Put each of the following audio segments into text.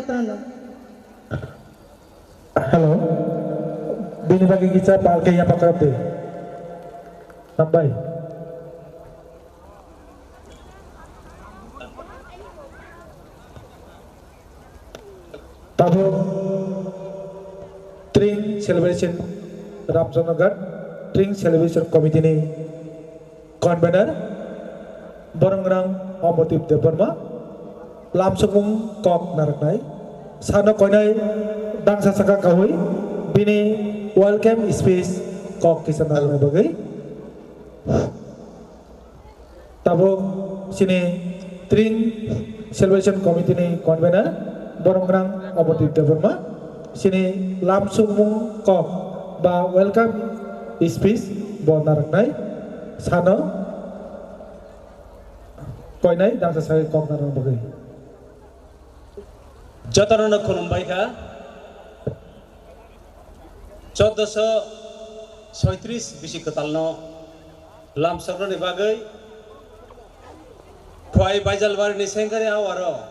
jatana. Halo. Bini bagi kita palke yang pakrab deh. Sampai. Tabu Tring Celebration Ramjanagar Tring Celebration Committee ni convener Borongrang Omotif Deparma Lamsumung Kok Naraknai Sana Koinai Dangsa Saka Kahui Bini Welcome Space Kok Kisan Naraknai Bagai Tabu sini Tring Celebration Committee ni convener Borongrang Omotif Deparma sini Lamsumung Kok ba Welcome Space Bon Naraknai Sana Koinai Dangsa Saka Kok Naraknai Bagai Jatana Kolumbaika 1436 bisi ketalno lamsakno ni bagai Khwai Baijalwari ni sengkari awaro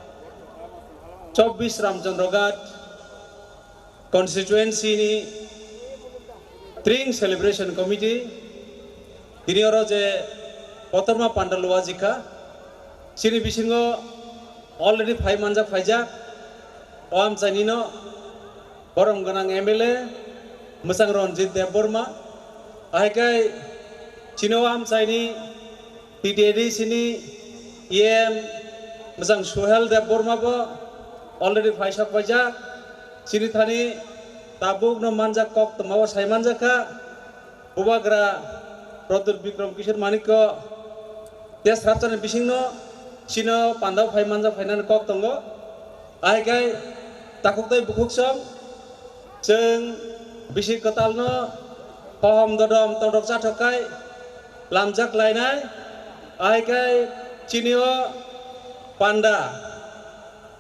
24 Ramchandrogat constituency ni Tring Celebration Committee ini oro je Potorma Pandalua jika sini bisingo already 5 manjak faijak Om Chanino Borong Ganang MLA Musang Ronjit Deborma Aikai Chino Am Chani PTD sini EM Musang Suhel Deborma bo already Faisak Fajak sini thani Tabuk no Manjak Kok Tamawa Sai Manjaka Bubagra Produr Bikram Kishore Maniko Tes Rapchan Bisingno Chino Pandaw Fai Manjak Fainan Kok Tongo Aikai Takuktai Bukuksom Jeng Bisi Ketalno Pohom Dodom Todok Catokai Lamjak Lainai Aikai Cinio Panda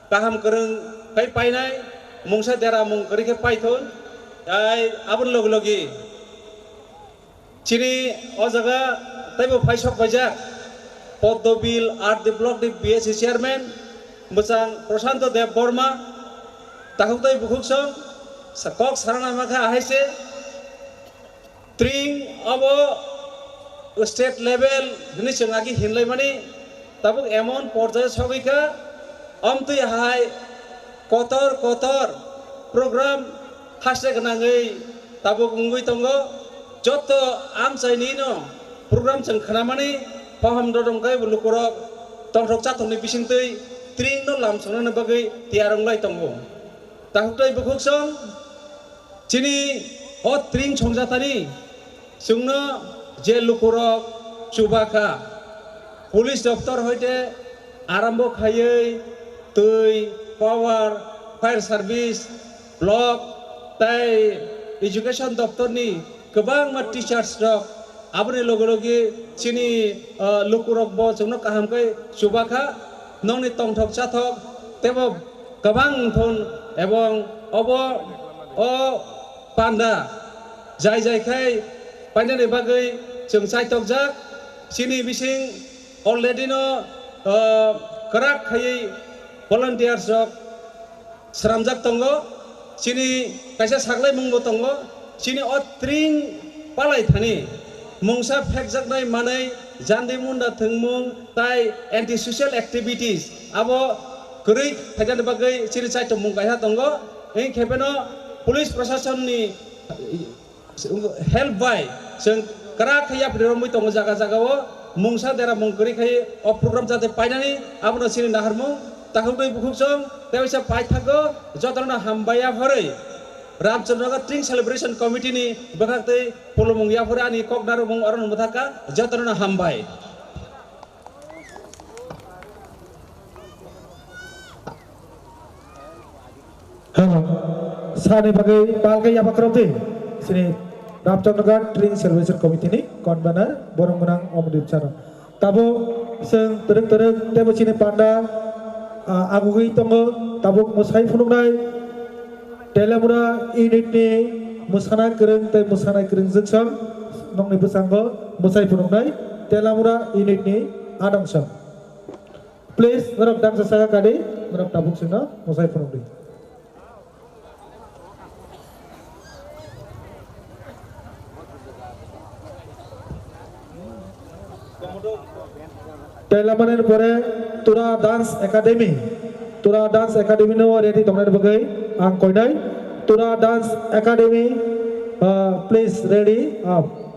Kaham Kereng Kai Painai Mungsa Dera Mung Kerike Paithon Ai Abun Log-Logi Cini Ozaga Taibo Paisok Bajak Poddobil Art the Block the BSC Chairman Musang Prosanto Dev Borma Takuktai Bukuksom Sakok Sarana Maka Ahise Tring Abo State level Hini Chengagi Hinlai Mani Tabuk Emon Porjaya Sogika Omtui Hai Kotor Program Hashtag Nangai Tabuk Ungui Tongo Joto Am Sainino Program Chengkhanamani Paham Dodong Kai Bulukurok Tongrok Chatong Ni Bisingtui Tring No Lam Sonana Bagai Tiarong Lai Tongo Takuktai Bukuksom Cini Hot Tring Chongjatani Sungno Je Lukurok Chubaka Police Daftar Hoite Arambo Khayai Tui Power Fire Service Block Tai Education Daftar ni Kebang mat teachers dok Abri logo-logi Cini Lukurok Bo Sungno Kaham Kai Chubaka Noni Tongthok Chathok Tebo Kebang Thon Ebong Obo O Panda Jai Jai Kai Panjang Bagai Jungsai Tokjak Sini Bising Already no Kerak Kai Volunteers Dok Seramjak Tongo Sini Kaisa Saklai Mungbo Tongo Sini Otring Palai Thani Mungsa Phekjak Nai Manai Jandi Munda Thengmung Tai Anti-Social Activities Abo Kuri Kajan Bagai Sini Chai Tomung Kaisa Tongo Ini Kepeno Police Procession ni help by Seng Kerak Kaya Pdiromui Tongo Jaga-Jaga Wo Mungsa Dera Mungkuri Kaya O program Jate Painani Abno Sini Naharmung Takukdoi Bukuksom Tewisa Paithago Jotarana Hambaya Bhore Ramchandrogat Tring Celebration Committee ni Bakakte Polomung Yafore Ani Kokdaru Mung Aron Muthaka Jotarana Hambai Halo Sani Bagai Palke yang pakrab deh sini Ramchandrogat Tring Celebration Committee ni convener Borongrang Omotif Channel Tabu Seng Teruk Tebo sini Panda Agugui Tongo Tabuk Musai Funungnai Telemura unit ni Musana Kereng Te Musana Kereng Zeksam Nong ni Besanggo Musai Funungnai Telemura unit ni Adam Sam Please Merok Dangsa Saka Kadi Merok Tabuk Sina Musai Funungnai Pelamanen pore Tura Dance Academy no ready tomar bagai ang koinai Tura Dance Academy please ready up.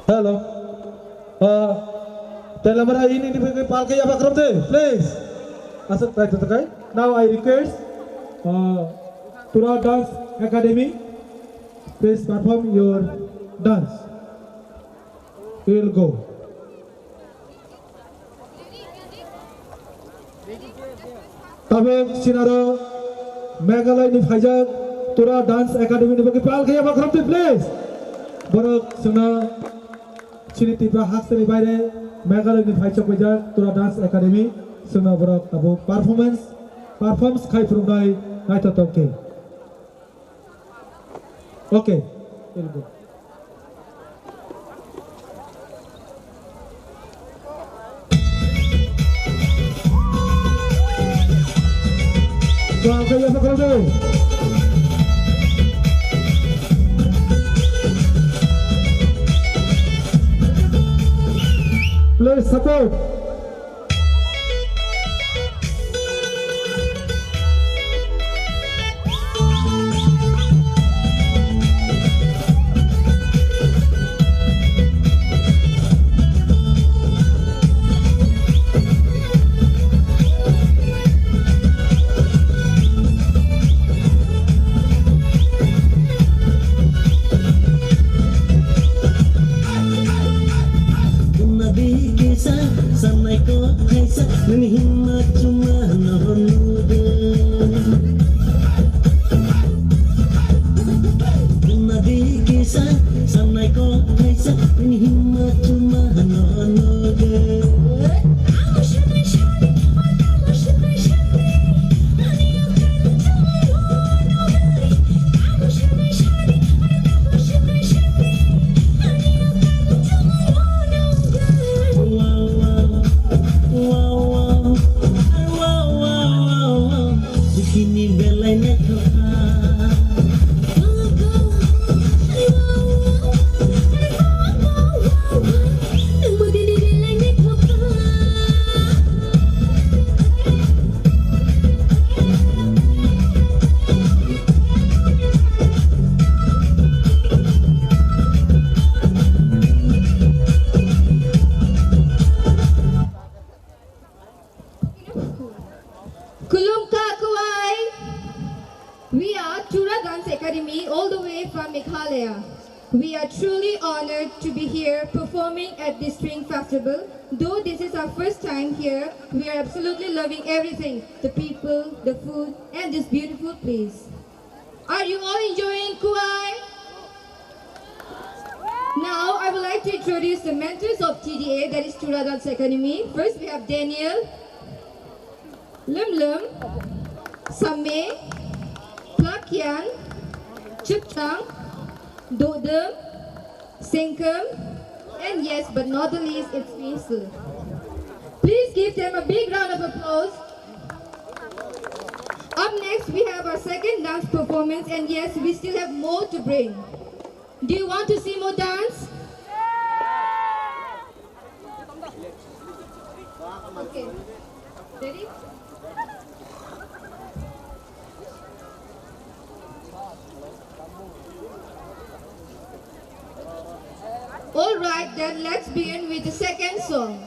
Hello. Telamara ini palkai apa kerap deh, please. Asal baik terkai. Now I request Tura Dance Academy, please perform your dance. We will go. Tabung sinaro Meghalaya ni Faijak Tura Dance Academy ni bagi palkai apa kerap deh, please. Borok sena sini tiba hak seni bayre Meghalaya ni Faijak Faijak Tura Dance Academy sena borok tabung performance kai perunai naik tetap ke. Okay, we'll go. Palkai apa kerap deh? Please support. We are Tura Dance Academy all the way from Meghalaya. We are truly honored to be here performing at this string festival. Though this is our first time here, we are absolutely loving everything, the people, the food, and this beautiful place. Are you all enjoying Kuai? Now I would like to introduce the mentors of TDA, that is Tura Dance Academy. First we have Daniel, Lim, Samay, Plakyan, Chupchang, Dodem, Sengkem, and yes, but not the least, it's Faisal. Please give them a big round of applause. Up next, we have our second dance performance, and yes, we still have more to bring. Do you want to see more dance? Okay, ready? Alright, then let's begin with the second song.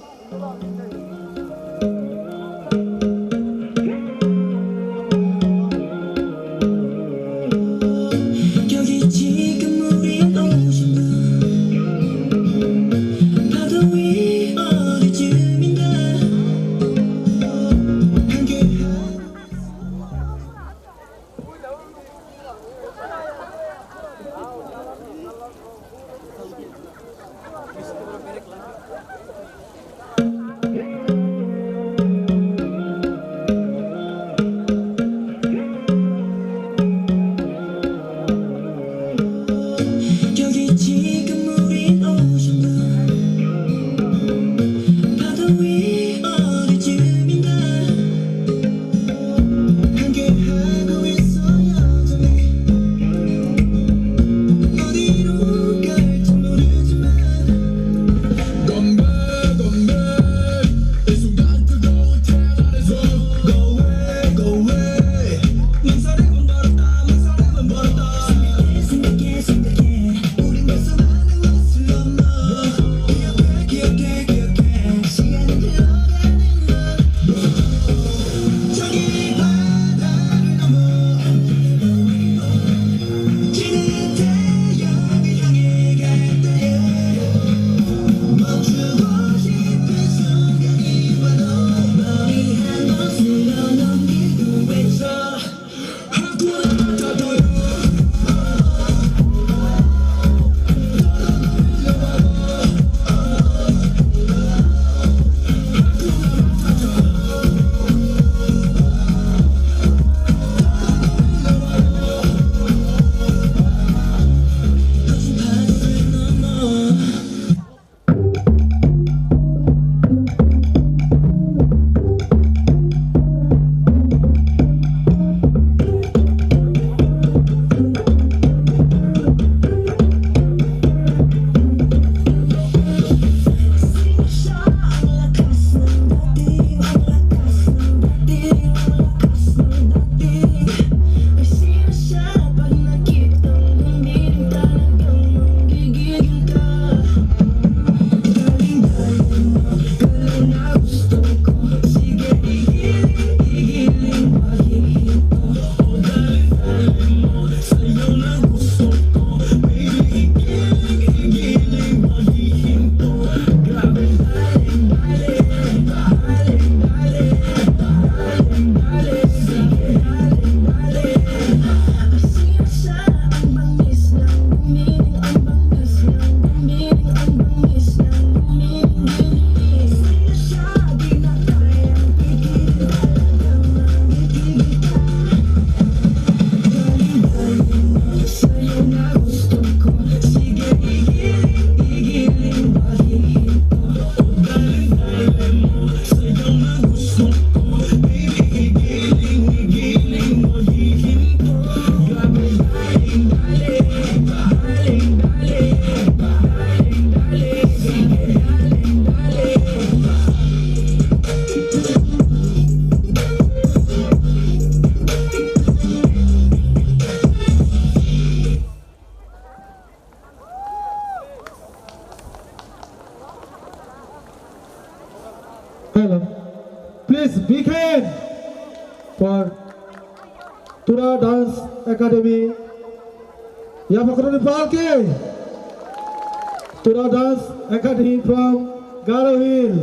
Hello. Please big hand for Tura Dance Academy. Ya Pakroni Palke. Tura Dance Academy from Garo Hill.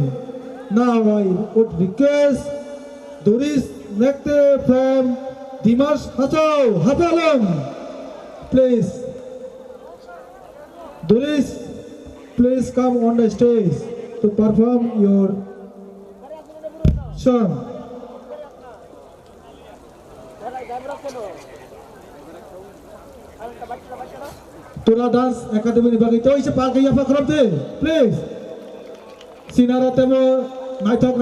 Now I would request Doris Nekte from Dimash Hachau, Hapalong. Please. Doris, please come on the stage to perform your song. Tura Dance Academy ni bagi toy sepak ya Pakromte, please. Sinara temo ngaitok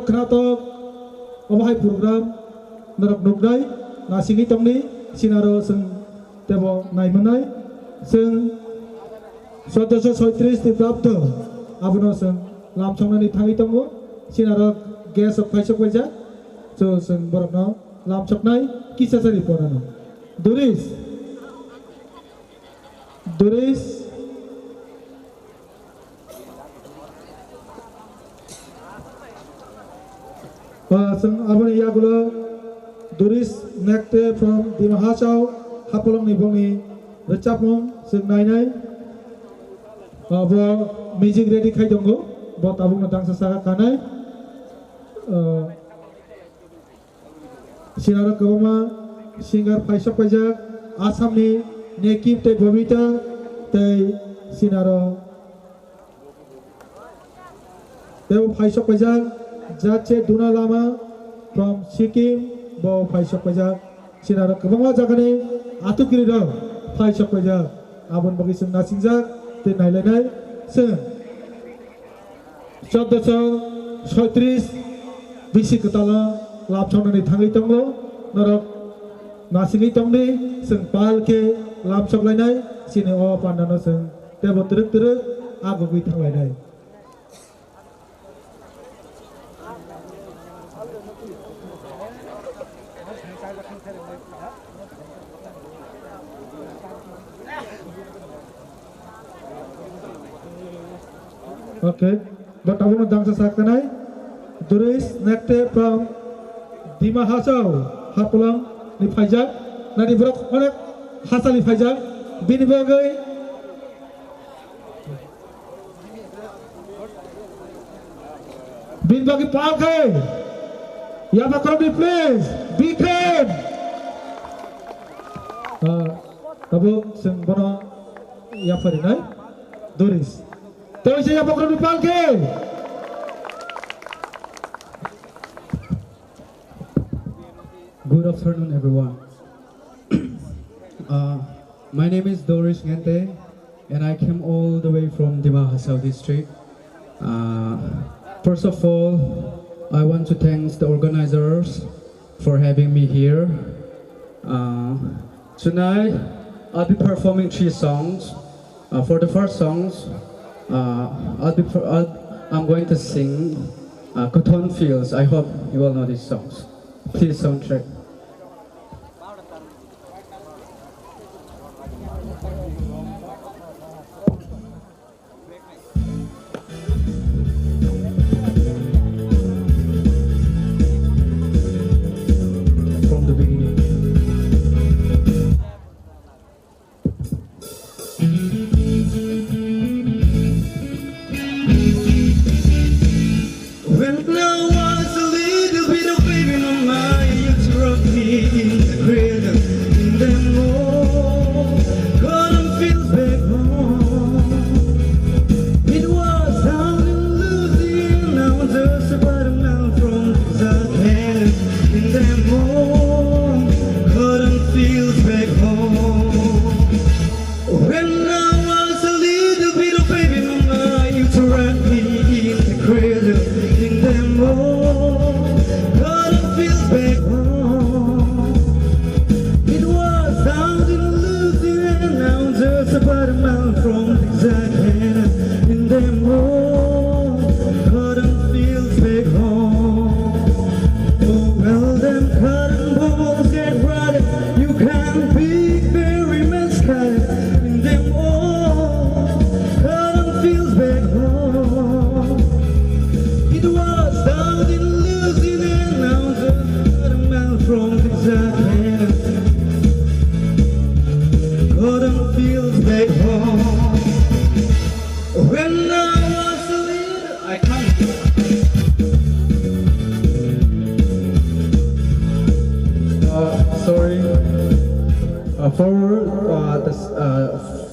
khnatok omahai program narap nukdai nasingi tongni sinaro seng temo naimanai seng Sodosho Soitris di Prapto abono seng lamchongnani thangi tongo sinaro gas of paisok baja so seng borokno lamchoknai kisasari porano Doris Seng aboni yagulo Doris Nekte from Dimahasau Hapolong ni bongi recapmong seng nai bo music ready khai dongo bo tabung natang sasaka kanai sinara kobama singer paisok pajak Assam ni Nekip te Bobita te sinara Dev paisok pajak Jace Duna Lama from Sikkim bo paisok pajak sinara kobama jagani atu kiri do paisok pajak abon bagi seng nasingjak te nailanai seng 1436 bisi ketala lapchonani thangi tongo narok nasingi tongni seng palke lapchok lainai sini o pandano seng tebo teruk agogui thanglainai Okay, but I want to dance a sakanai. Doris Nekte from Dimahasau, Hapulang, Nipajak, Nadibrok, Onek, Hasali Pajak, Binibogai. Binbagi Palke, Yamakrobi, please, Beacon. Tabu Sengbono Yafarinai, Doris. Terus saya Yamakrobi Palke. Good afternoon, everyone. My name is Doris Ngente, and I came all the way from Dimahasau district. First of all, I want to thank the organizers for having me here. Tonight, I'll be performing 3 songs. For the first songs, I'm going to sing Cotton Fields. I hope you all know these songs. Please soundtrack. From the beginning. When I was a little bit of baby mama, you used to rock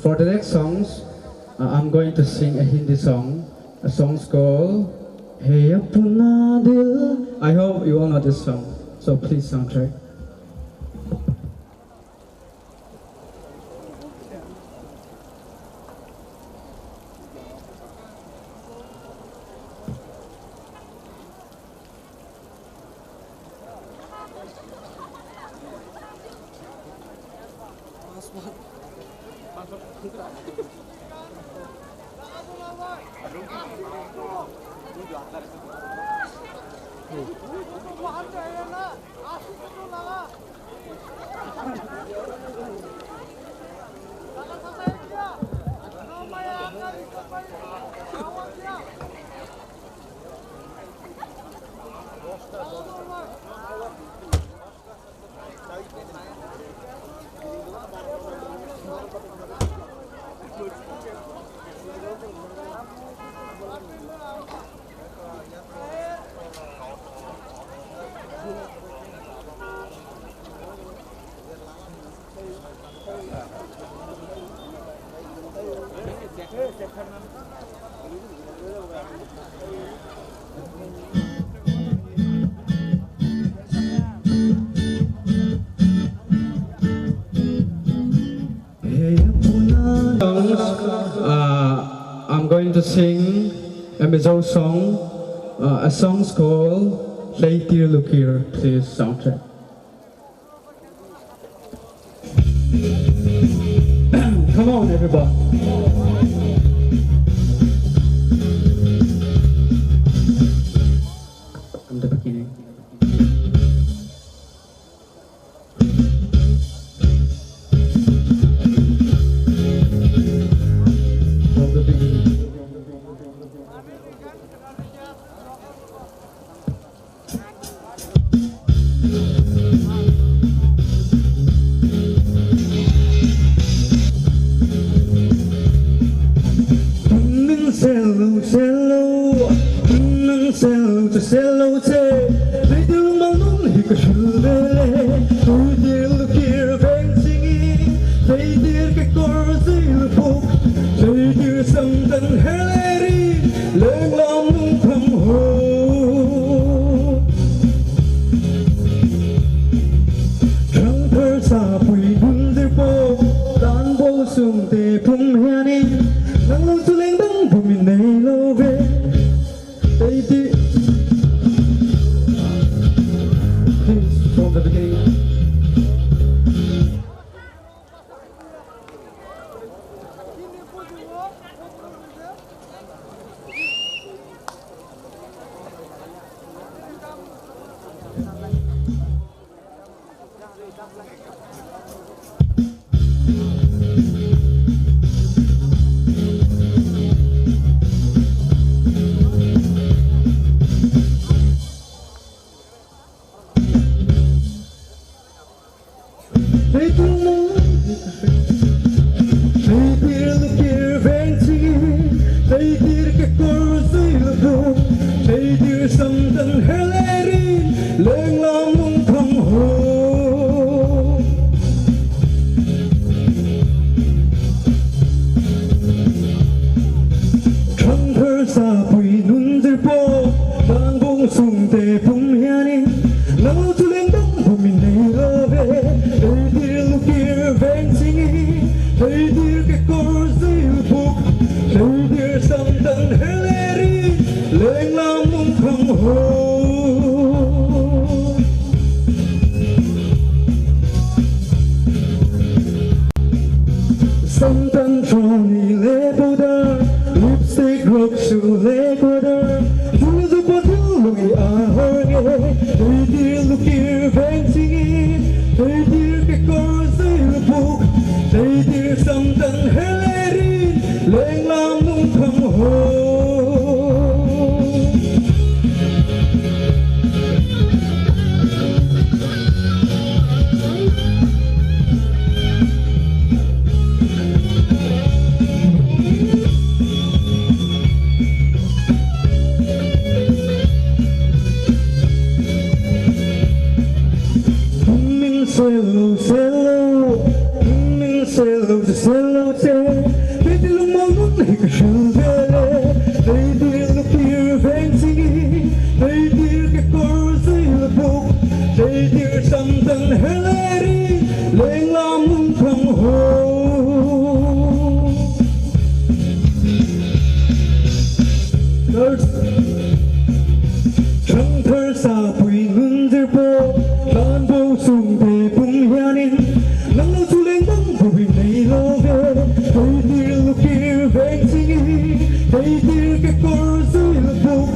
For the next songs, I'm going to sing a Hindi song. A song called Hey Apna Dil. I hope you all know this song. So please soundtrack. I'm going to sing a Mizo song. A song's called Lay Dear Look Here. Please soundtrack. Come on, everybody. From the beginning. From the beginning. Cello, cello, cello, cello, they do my lonely cachule. Oh, dear, look here, singing. They did get chorus, they folk. They do something, her lady, long, long, come home. Trumpers up, we do their bow. Dan bo sung te pum hanny. Nang lo su leng dang bum in nei lo ve. They did. Please, from the beginning. They do know. They did look here, fancy. They did get chorus, they look. They did something, her lady, long, long, come home. Trumpers up, we nun their bow. Dan bong sung te pum hanny. Now to lend them, bum in they love it. They did look here, fancy. They did get chorus, they look. They did something, her lady, long, long, come home. Something Johnny Lepoda, lipstick rock shoe Lepoda. Through the bottle we are hurrying. They did look here, fancy. They did get chorus, they look. They did something, her lady, long, long, come home. Cello, cello, cello, cello, Shuvele, they did the fear fancy, they did the chorus in the book, they did something hilarious, lên làm mung không home. Chẳng thở xa quỳ ngưng dư bộ, lan vô sung về bung hianin, nắng lâu chú lên bóng vô bình này lo về, they did the fear fancy, they did the chorus in the book,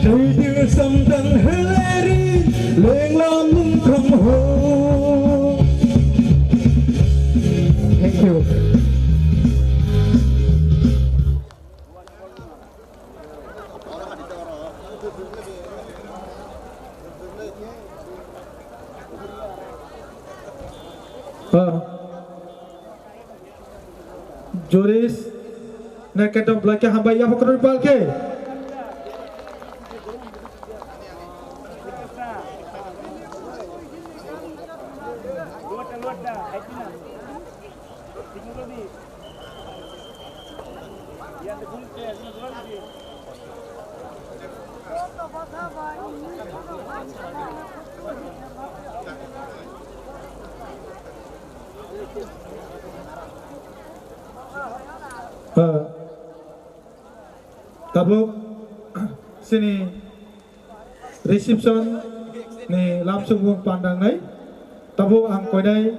they did something hilarious, lên làm mung không home. Thank you. Juris nak kata belakang hamba yang perlu dipalke. Tabuk sini reception ni langsung pandang nai tabuk ang koi nai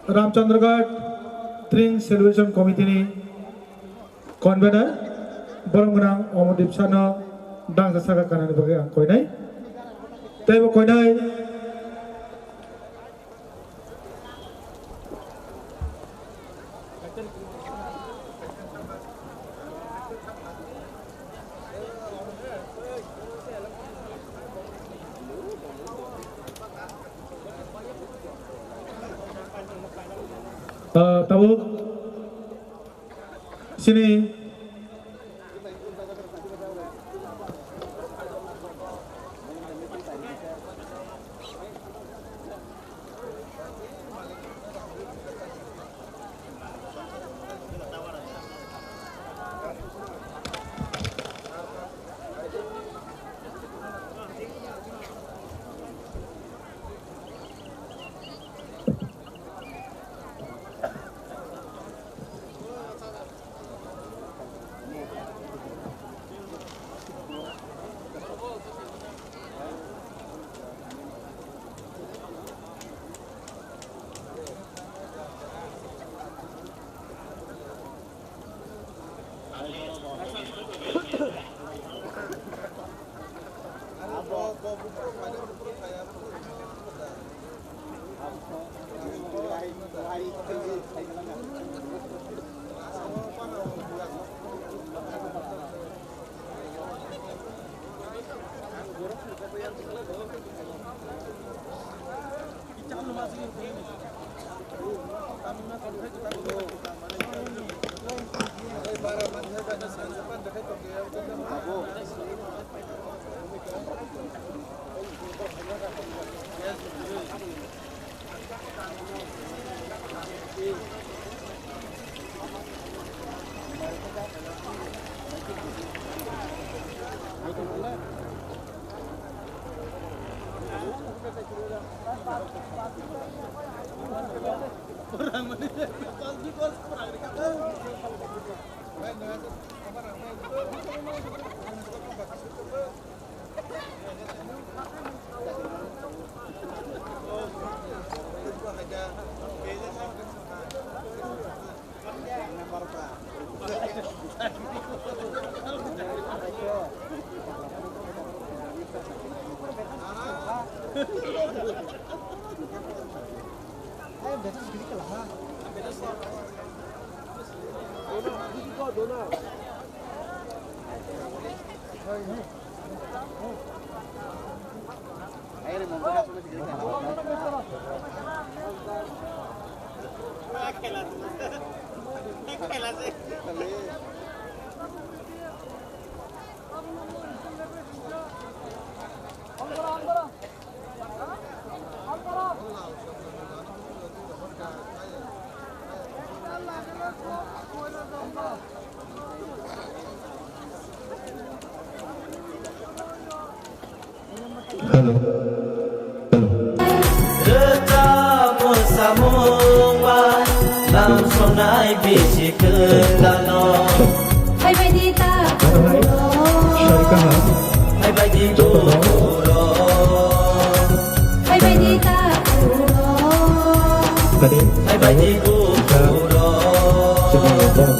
Ramchandragarh String Celebration Committee ni convener borong menang Omodip Sano dang sasaka kanan bagi ang koi nai tebo koi nai tahu sini Hãy subscribe cho kênh Ghiền Mì Gõ để không bỏ lỡ Hello. Hello. Retamu samuma Nam sonai bisi kendano Hai Badita Syarika ha. Hai bagi guru Hai Badita Tadi Hai bagi guru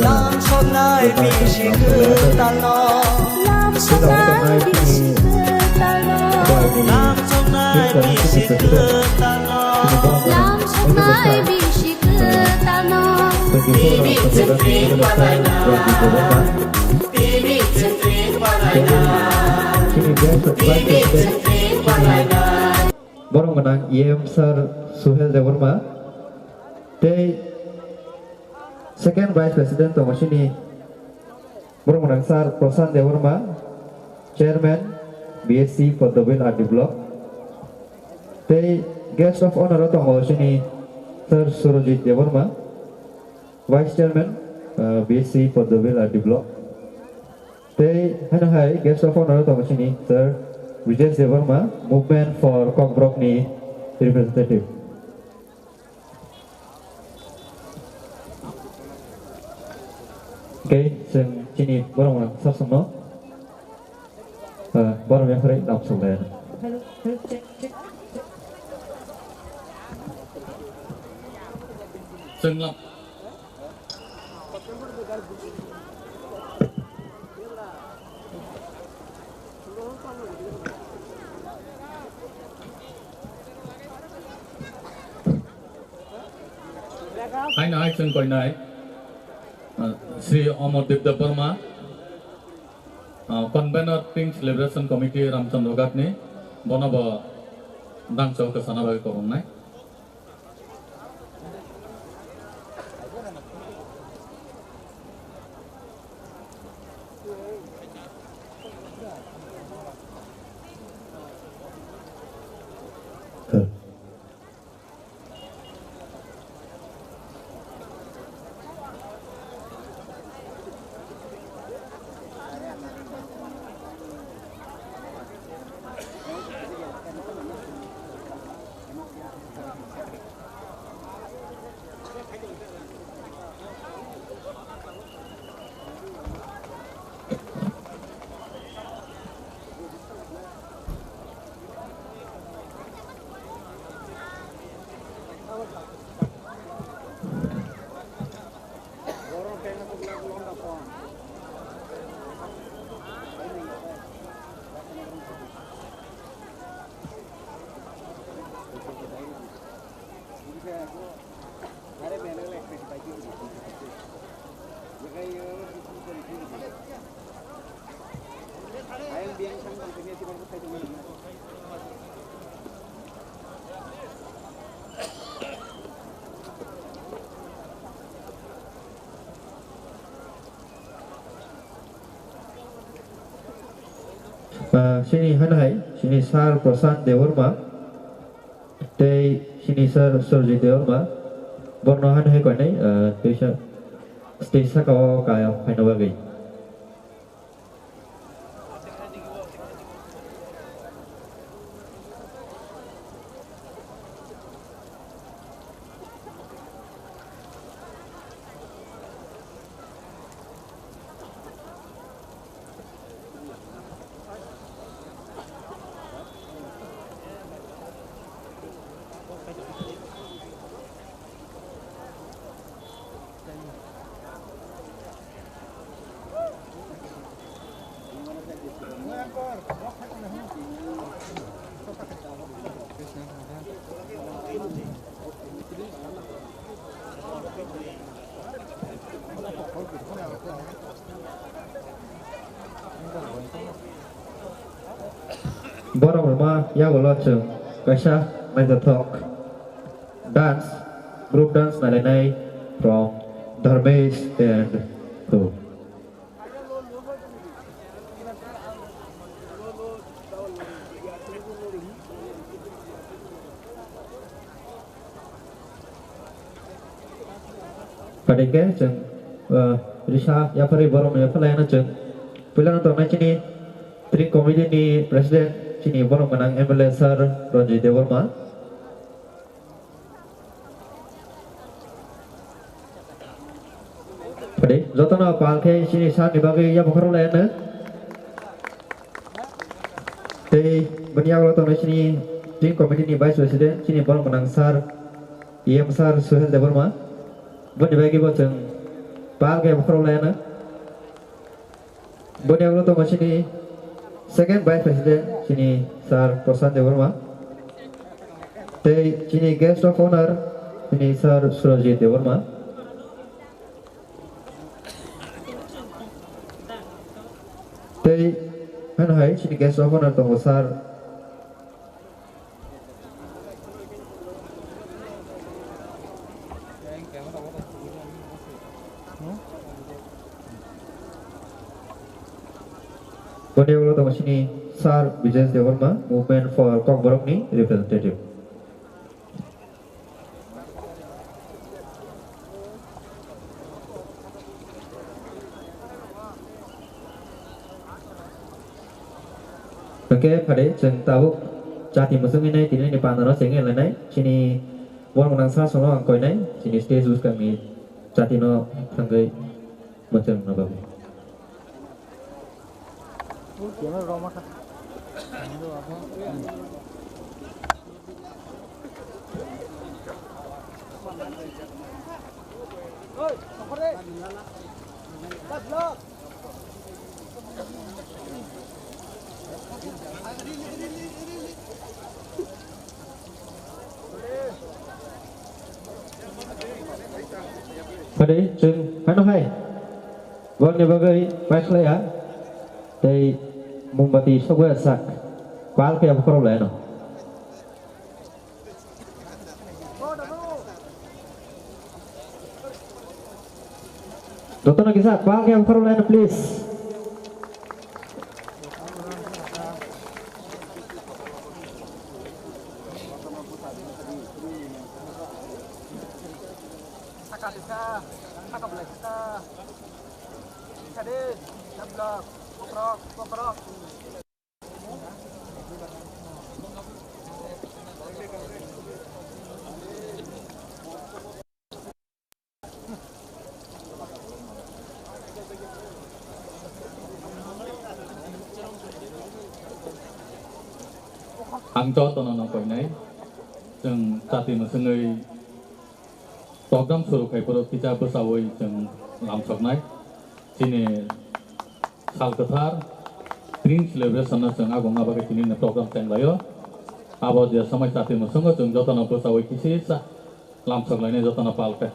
Nam sonai bisi kendano Lam sonai bisiketalo Nam sonai bisi kendano Lam sonai bisiketalo Bibit centrik palaina Bibit centrik palaina Bibit centrik palaina Borong menang IM Sir Suhel Dewarma. Day Second Vice President to Mashini Borong menang Sir Prasan Dewarma, Chairman BSc Poddobil RD Block. Day Guest of Honor to Mashini Sir Surojit Dewarma, Vice Chairman BSc Poddobil RD Block. Day Hanahai Guest of Honor to Mashini Sir Vijay Dewarma, Movement for Cockbrockney Representative. Okay, sing sini borong sasano. Borong yang kering langsung dan. Sing lang. Hai nai sing koi nai. Sri Amardev Devarma, Convener Pink Celebration Committee Ramchandra Gatni, Bonaba Dang Chowk Sanabagi Korong nai. Sini Hanai, sini Sar Prasan Dewarma, Day sini Sir Surjit Dewarma, Borno Hanai kau ni, Stesa kau kaya final bagi. Borong rumah ya kalau ceng, kaisa main talk, dance, group dance nalai from Dharmesh and to. Padahal ceng, Risha ya pari borong ya pernah na ceng, pilihan untuk macam ni, tri komedi ni presiden sini borong menang MLA Sir Ronji Dewarma. Pade, jotana palke sini saat dibagi ya pokok lain na. Tei beniak jotana sini tim komite ni Vice President sini borong menang Sir EM Sir Suhel Dewarma. Bani bagi boceng palke pokok lain na. Beniak jotana sini Second Vice President sini Sir Prasan Dewarma. Tei sini Guest of Honor sini Sir Surajit Dewarma. Tei mana hai sini Guest of Honor tunggu Sir Bani tunggu sini Sir Vijay Dewarma, Movement for Kokborok ni representative. Oke, pada jeng tahu jati musuh ini tidak di pantai sehingga lainnya sini orang menang salah soal angkoi ini sini stage kami jati no tanggai macam apa. Pada jeng mana hai, bukan sebagai masalah ya, dari Mumbati sebuah sak, kual ke apa problem no? Dokter lagi sak, kual ke apa problem please? Angco tonono koi nai, jeng jati musuh program suruh kai poro kita bersawai jeng lamsok nai, sini sal ketar, Green Celebration jeng agong apa ke sini program jeng layo, apa dia sama jati musuh jeng jotono bersawai kisi sah, lamsok lainnya jotono palke.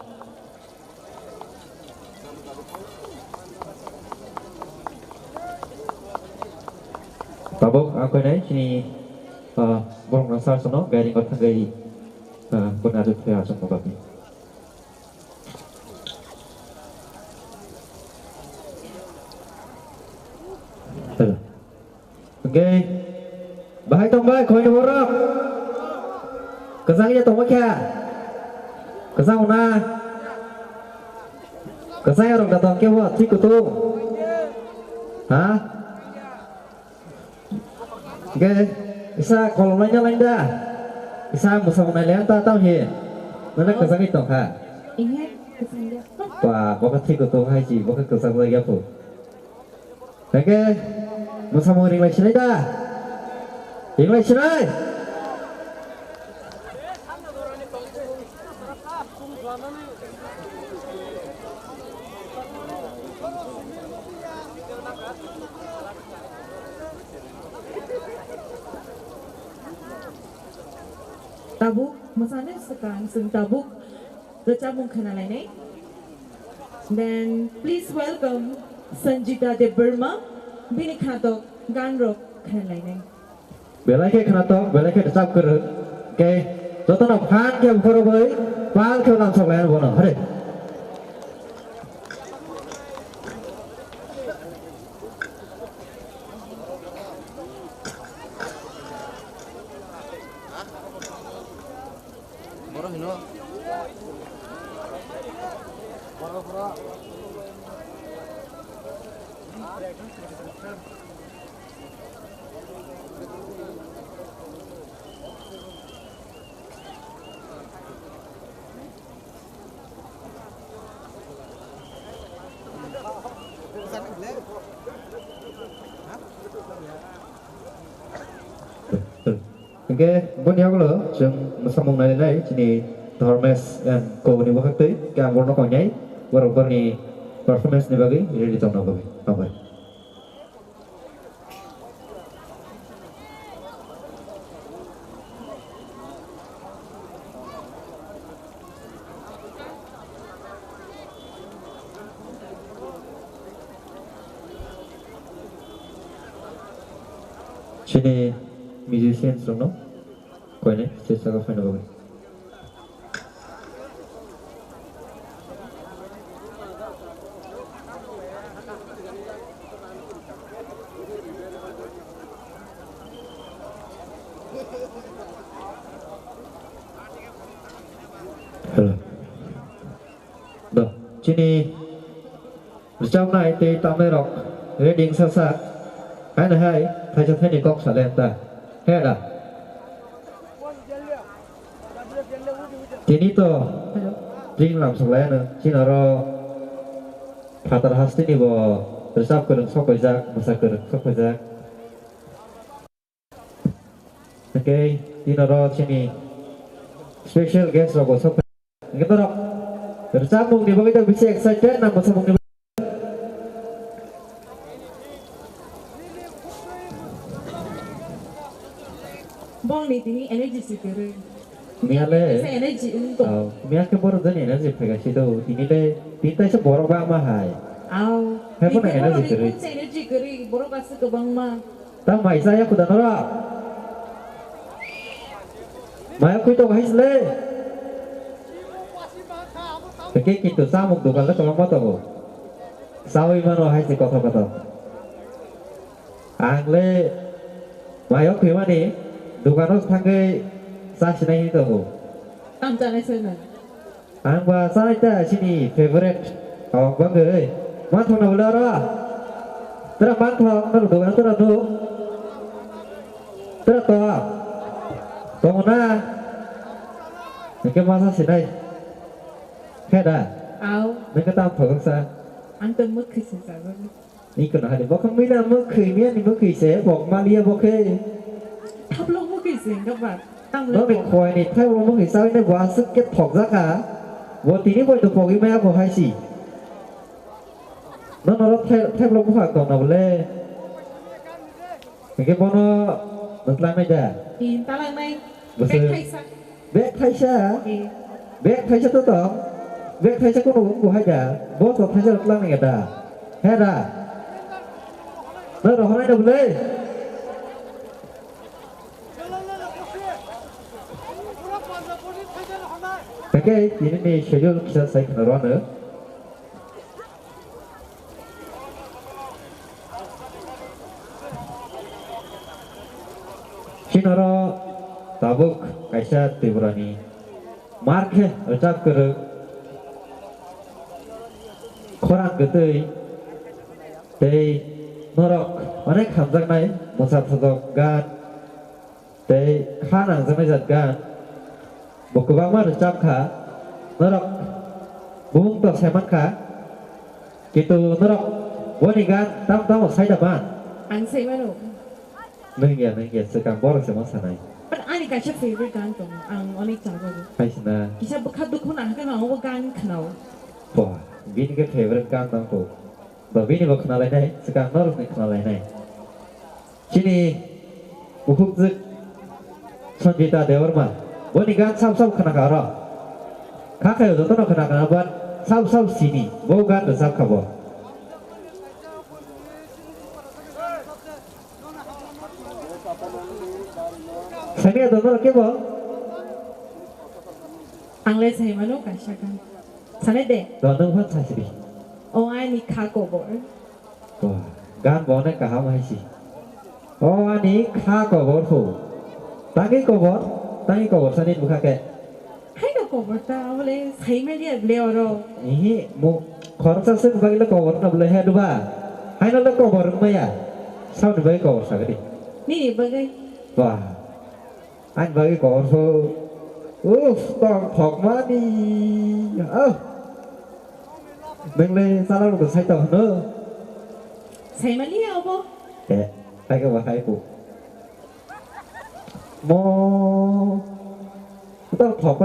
Tabok aku nai sini borong nasar sono garing kota gari benar tu ya semua babi. Oke, bahai tong bahai kau ini borok, kesangnya tong macam, kesang mana, kesang orang datang ke buat si kutu, hah? Oke. Isa kalau lainnya lain dah, isa musa menelian tak tahu he, mana kesang itu ha? Ingat kesangnya. Wah, bakat tiga tu hai ji, bakat kesang lagi apa? Oke, musa mau English ni dah, English ni. Tabuk, masanya sekarang sing tabuk recamung kanalai ni. Then please welcome Sanjita De Burma, bini khatok ganrok kanalai ni. Belai ke khatok, belai ke recap ker, ke, jodoh nak pan ke bukan boy, pan ke orang sebelah mana, hari. Oke, buat yang lo, jeng sambung nai sini Thomas dan kau ni buat tu, yang warna kau nyai, warna ni performance ni bagi, ini di tahun apa? Apa? Sini musician semua, kau ni sesa kau final bagi. Hello. Dah, sini trong này thì tạm đây rồi, reading sơ sơ, cái này hay, thầy cho thấy đi cốc xả lên ta, thế là, ini to, ring làm sọc lên nữa, chỉ là ro, phát ra hasti ni bo, bersab kereng sok bejak, masa kereng sok bejak, okay, ini ro sini, special guest ro bo sok, kita ro, bersab mung ni bo kita bisa excited, nama masa mung ni. Bong ni tini energy sikere. Miale, Sa energy untuk. miale ke baru dan energi pega sido, ini le, pintai se borok bang mahai, Aw. Kenapa nak energy keri? Sa energy keri. Borok kasi ke bang ma. tak mai saya kuda nora, mai aku itu bahis le, Oke, kita samuk dukan le kalau mau tahu, sawi mana bahis di kota-kota, angle, mai aku mana, dukan os tangge, saksi nahi tahu. Tam jane sana. Ang bahasa itu sini favorite, awak bangga, mantu nak belara, terus mantu nak doa terus tu, terus toa, tongona, ni masa sini, keda, Aw. ni kita apa sa, Antum mukhi sa ba. ni kena ada, bukan mina mukhi ni mukhi se, bok malia bokhe, Thap lo mukhi sing các bạn. Tam nó bị khoai này, thay vào mukhi sao ini buat sức kết thọc ra cả, buat ini buat tu pogi maya buat hai si. Nó thay vào mukha còn nào le, cái bono được làm này đã, In ta lang nay. Betul. Cách thay sa. bet thay sa, Eh. bet thay sa tu tong, bet thay sa cũng đủ buat aja, buat tu thay sa được làm này đã, hết đã, nó rồi hôm nay đâu le. Oke, ini nih schedule bisa saya kena runner. Shinoro tabuk kaisa tibrani. Mark है अचाक कर खोराक गतै ते नरक अनेक खामजानाय मोसाथदक गान ते खानांजानाय जात गान बकबां मा रजाबखा नरक बुं तो सेमानखा कितु नरक बनि गान ताम ताम साइदामान Ang say mano. नोंगिया सेकां बर सेमा सानाय But ani ka siya favorite kan tong ang onik jago. फाइसना Kisa bekat dukun ang kan ang kan kanau. Wah, bini ke favorite kan tangko. Bah bini bak kenal lain, sekarang norok ni kenal lain. Sini, buku zik, Sanjita Dewarma. Boni kan sab kena kara. Kakak itu tuh kena kena buat sab sini. Bau kan besar kabo. Sini ada norok kebo. Ang le say mano ka siya kan. Sanay de. Donong pun sasiri. O ani kako bo. Wah, gan bau nak kaham hai Oh, ani kha kabo tu. Tangi kabo sanit buka ke. Hay ka ko ta ole say me dia le oro. Ini mu khorsa sen bagi le kabo na boleh head ba. Hai na le kabo maya. Sao ni bagi kabo sagadi. Ni bagai. Wah. Anh bagi kabo tu. Tong thok mani. Mình le salah lu sai tong nữa. ใส่มาเลี้ยวบ่ แกใครก็ว่าใครปุ๊โมต้องถอกไป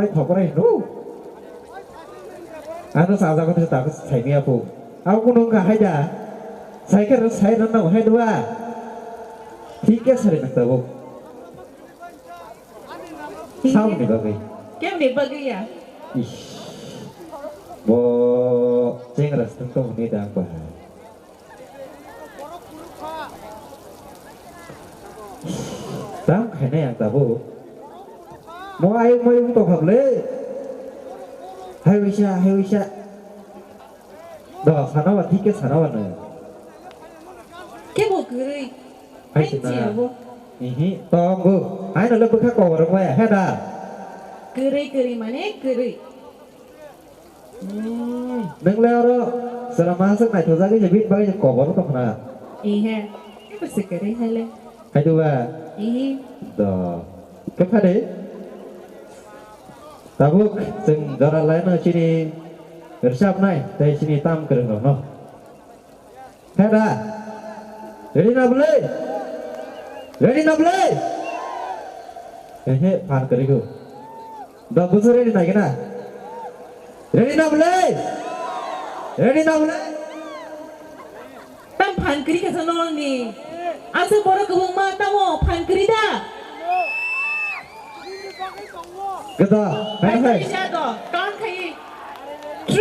นู้อันนั้นสาวก็จะตากใส่เมียปุ๊เอาคุณน้องก็ให้จ่าใส่แค่ใส่นั่นเอาให้ดูว่าที่แกใส่หนักตัวปุ๊เศร้าหนิบ้างไหม Kem ni bagi ya? Ih, bo cengras tentang ini dah apa? Tang kena yang tahu. Mau ayam untuk apa? Hai wisha. Dah sana wat tiket sana wat ni. Kem bo geri. Hai Hai cina. cia bo. Ini tong bu. Hai nak lebih kau orang mana? Hai dah. Geri mana geri. Neng leo selama masuk naik tu saja jadi bagi kau baru tak pernah. Iya. Pasti geri hale. Hai dua. Iya. Dah. Kepada deh. Tabuk sing jalan lain sini bersiap naik dari sini tam kereng no. Hai dah. Ready nak boleh? Pan keriku. Dah busur ready naik na? Ready nak boleh? Tam pan keri ke sana ni. Asa borak kebun mata mo pan keri dah. Kita. Hai. Bisa dah. Kan kai. 3,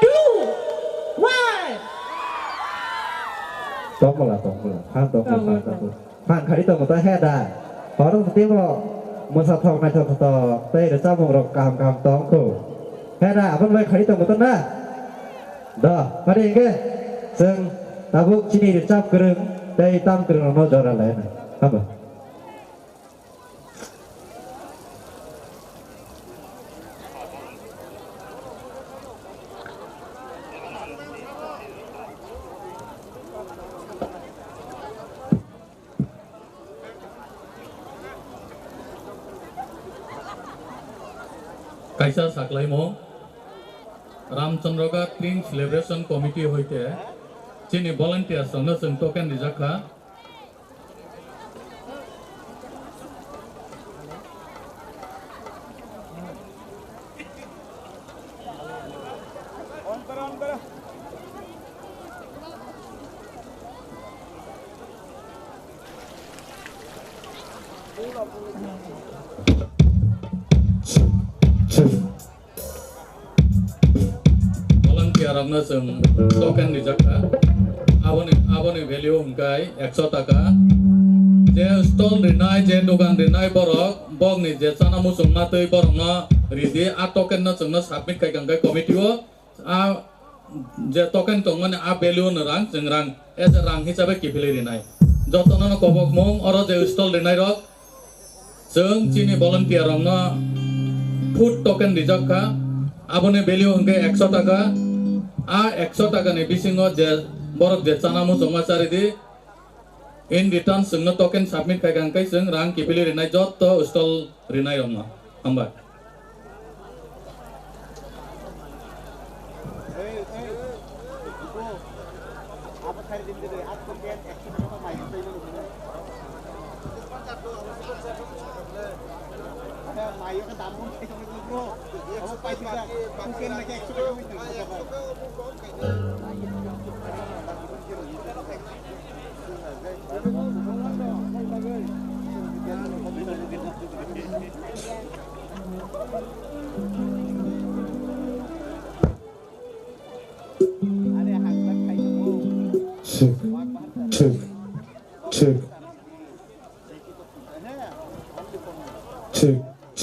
2, 1. Tonggolah. Pan kari tu mesti hai dah. Orang setiap lo masa thong naik thong teh dah cabung rok kam tong ko. Hai dah. Apa boleh kari tu mesti na? Dah. Pada ini sing tabuk sini dicap kereng dari tam kereng no jalan lain. Apa? কাইসা সাকলাই Md রামচন্দ্রগা clean celebration committee হইতে যিনি volunteer সঙ্গে जों token রিজাখা volunteer जों token রিজাখা abone value hingkai 100 taka je stall rinai je dogan rinai borok bog ni je chana musung na tei borok na ridi a token na chungna submit kai gangkai committee o a je token tongmane a value na rang jeng rang as a rang hisabe kipili rinai jotono na kobok mong oro je stall rinai rok jeng chini volunteer rok na food token rijakha abone value hingkai 100 taka a 100 taka ni bisingo je borok je chana musung ma chari di in return sungno token submit kai gangkai sung rang kipili rinai jotto stall rinai rok na hamba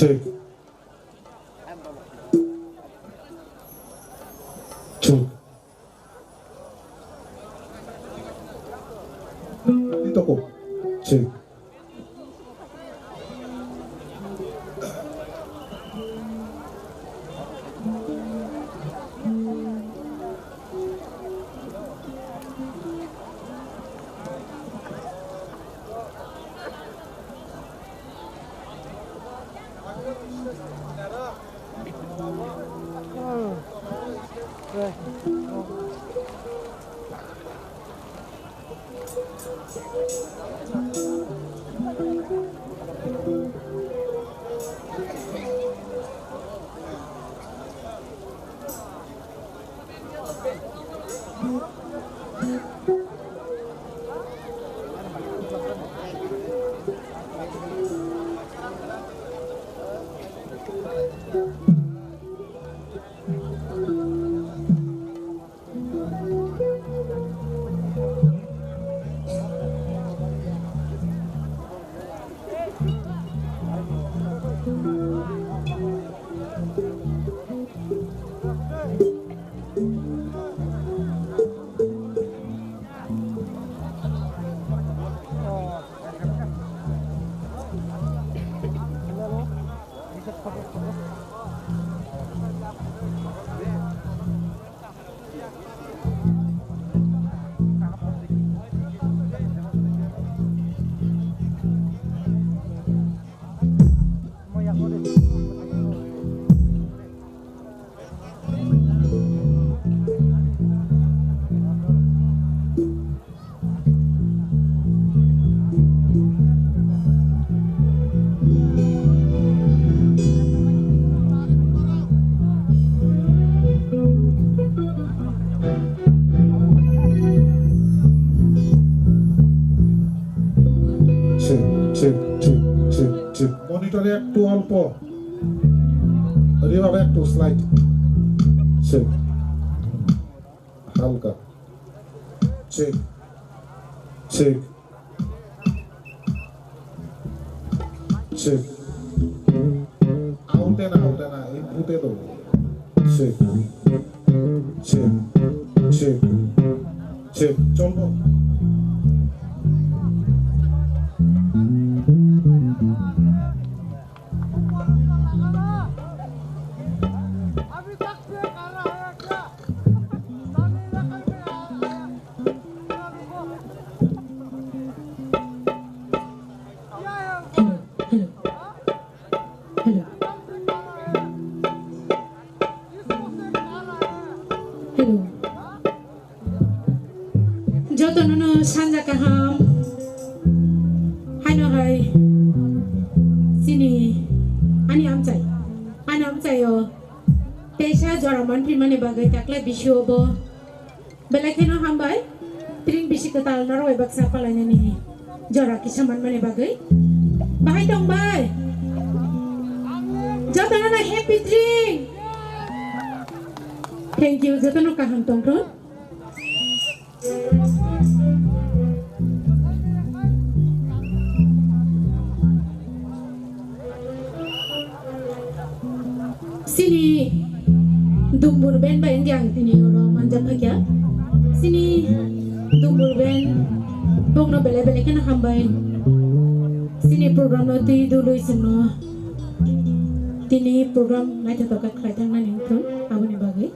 check. Dito ko. Check. মনিটরে একটু অল্প রিভাবে একটু slide check হালকা check check check আউটে না ইনপুটে দাও check check check check চলবো Jotonono sanja kaham Haino hai Sini Ani amcai yo Tesha joraman primane bagai takla bisyo bo Belakino hambai Tring bisi ketal naro ebak sapa lanya ni Jora kisaman mane bagai Bahai dong bai Jotonono happy drink Thank you Jotonono kaham tong tong Sini dumbur ben ba indiang tini oro manjat pakya sini dumbur ben bongno bele kana hambai sini program no ti dului semno tini program nai ta ka khai thang na ning thun abuni bagai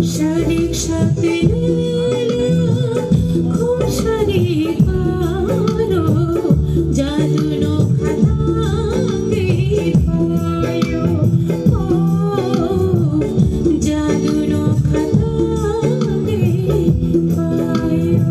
Shadik Shakti Khub Shadik Paro Jadu no Khatangi Payo Jadu no Khatangi Payo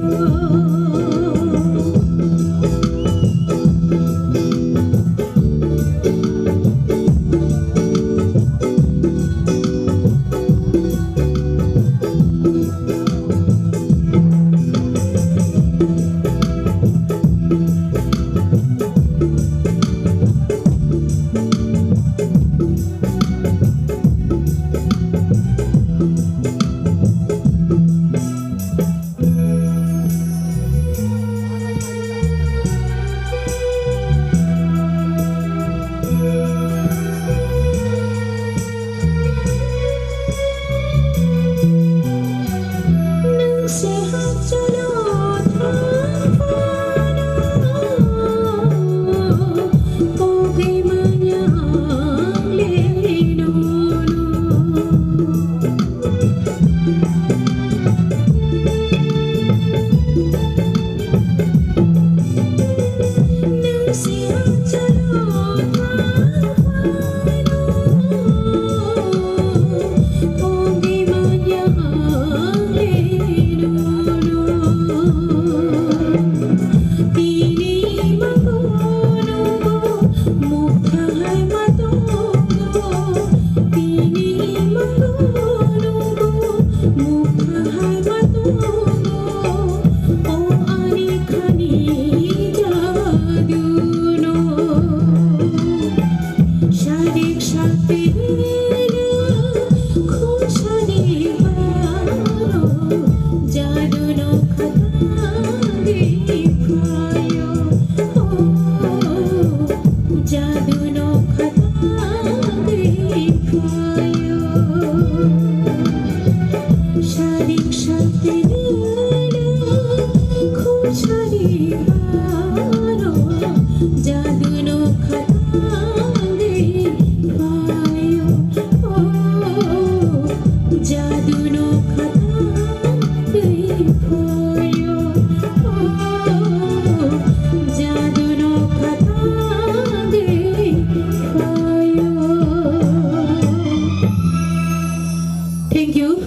Thank you.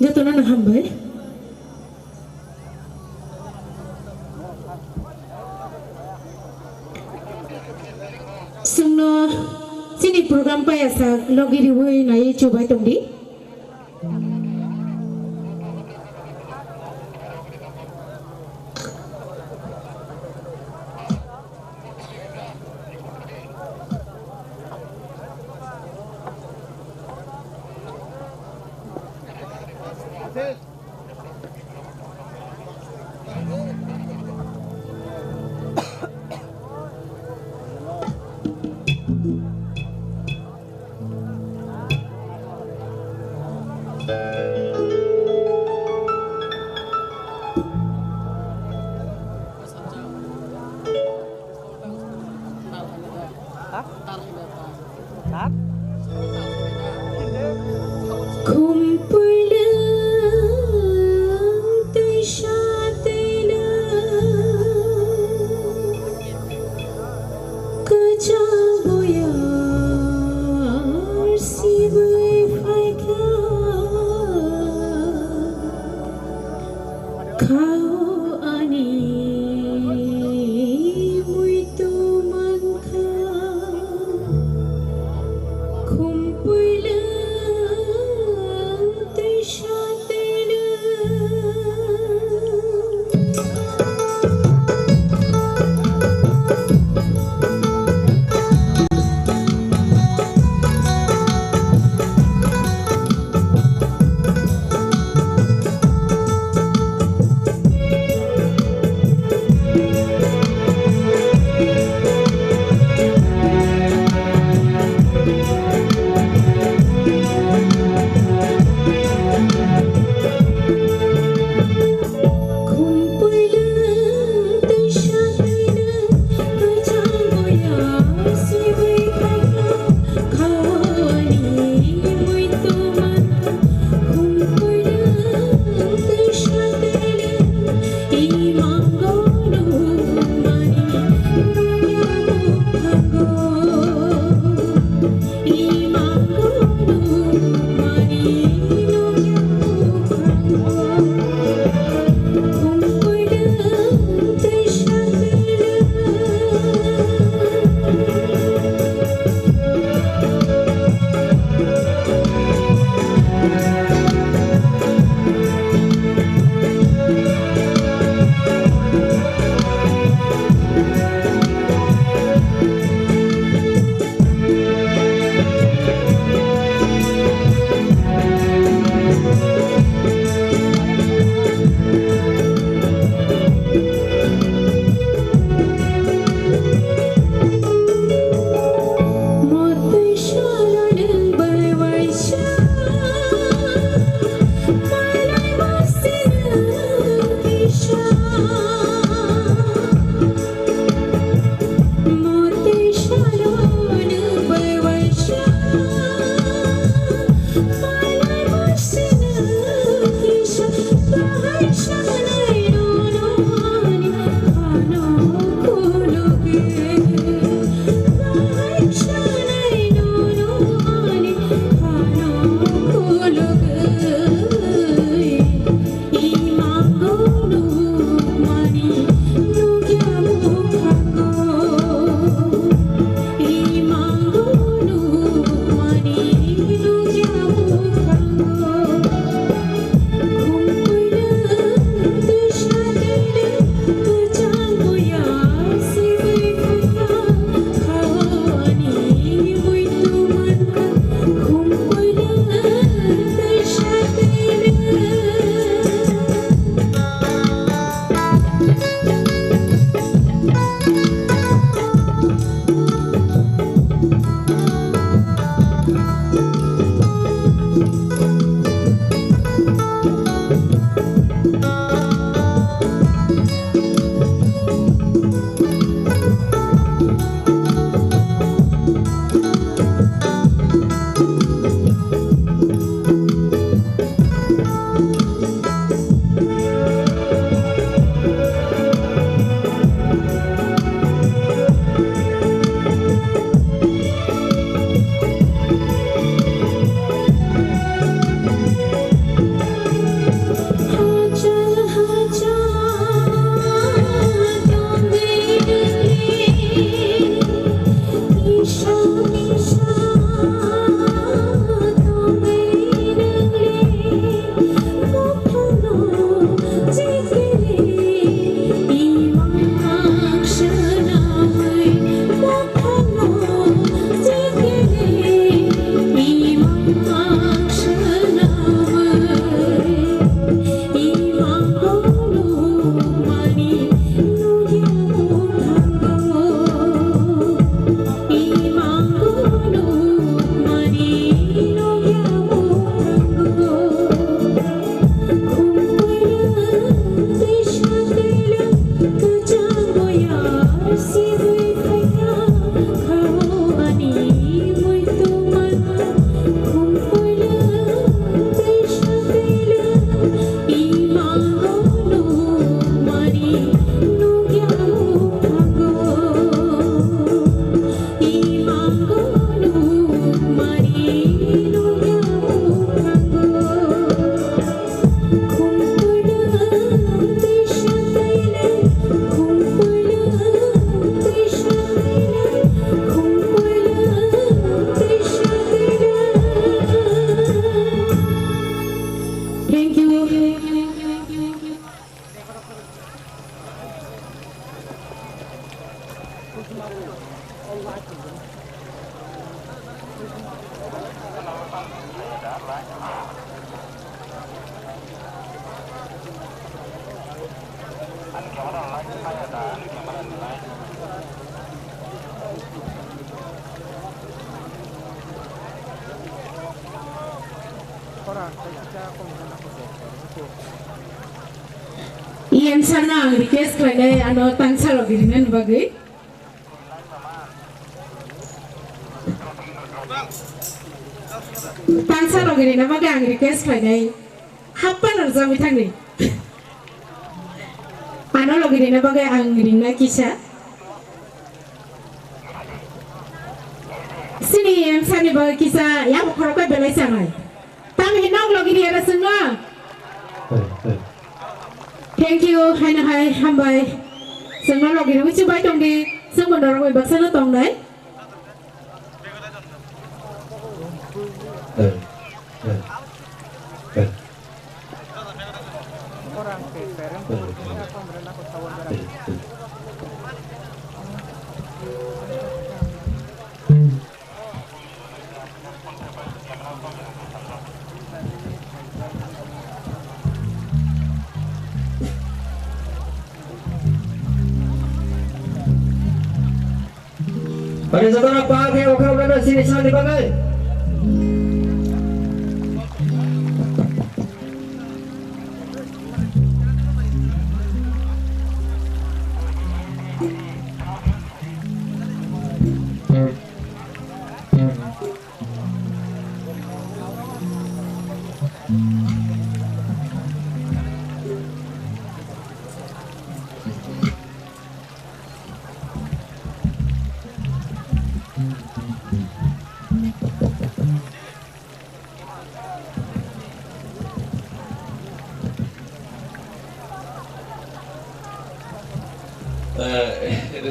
Jatuh na hambay. Sungno sini program pa yasa logi riwai na ye coba tungdi. you. Ian sana ang request kaya ano tangsa lagi dengan bagai. Tangsa lagi dengan bagai ang request kaya apa nerja mitang ni. Ano lagi dengan bagai ang ringna kisah. Sini yang sana bagai kisah ya bukan apa belai sangai. Tapi hinang lagi dia ada semua. Thank you, hai hambai. Semua lagi nak cuba tong di semua orang boleh bahasa tong dai. Pada saudara pakai okra berada sini sangat dipakai.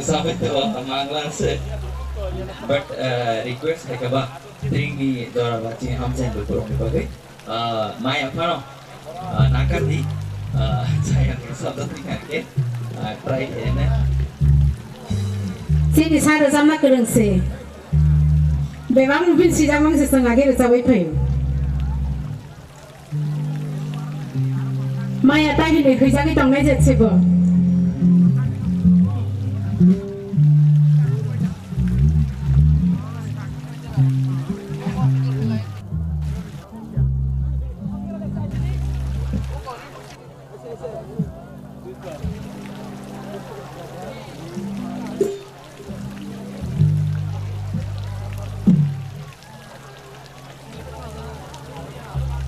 Sampai tu Manglang se, but request है कब ring di dora baci हम sen berkurang dipakai. Mai apa no? Nakar di saya satu tinggal ke try ini. Sini sana sama kereng se. Memang mungkin si jamang setengah kira cabai payung. Maya tadi ni kerja kita orang macam siapa?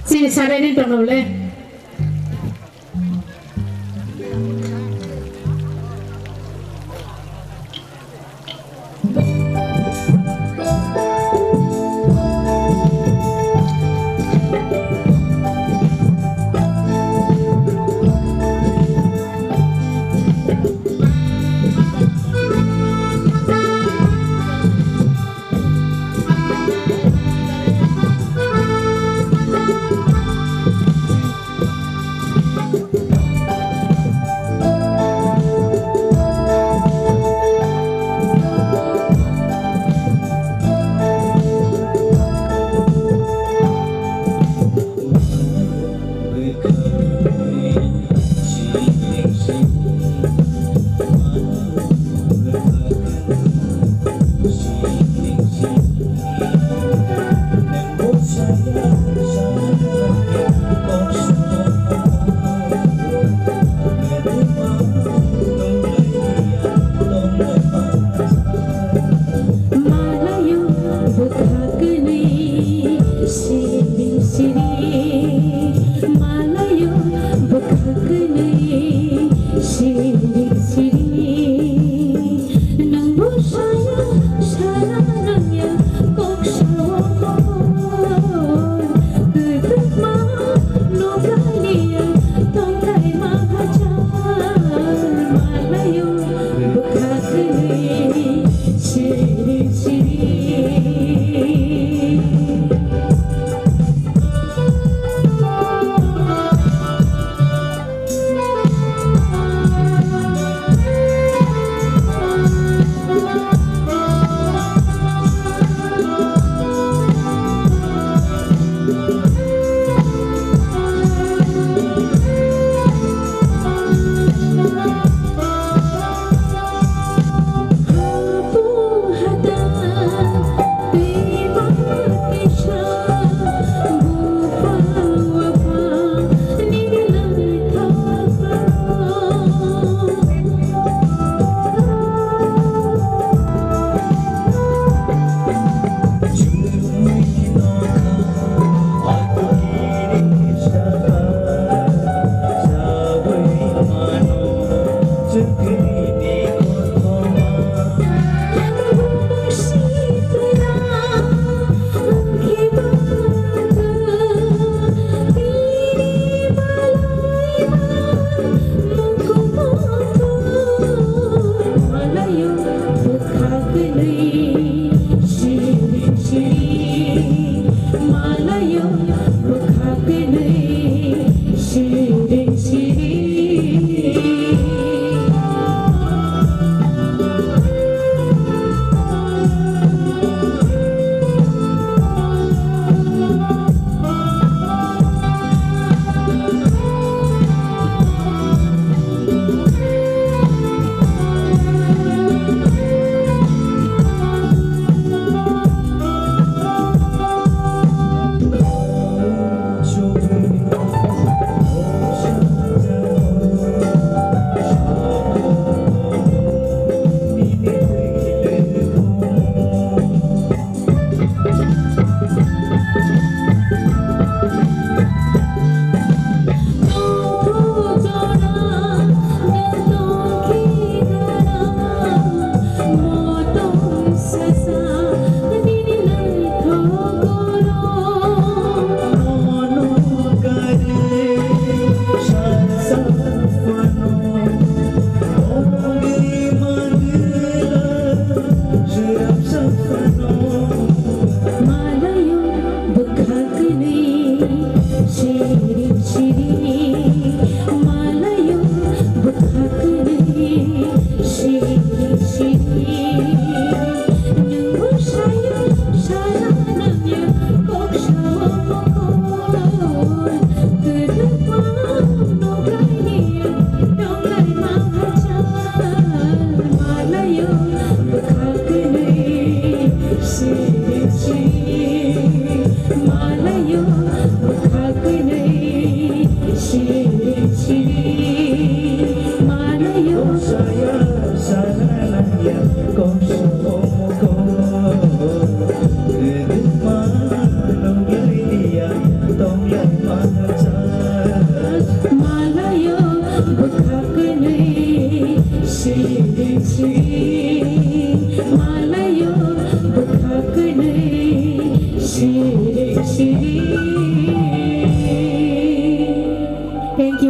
Sini sana ini tak boleh.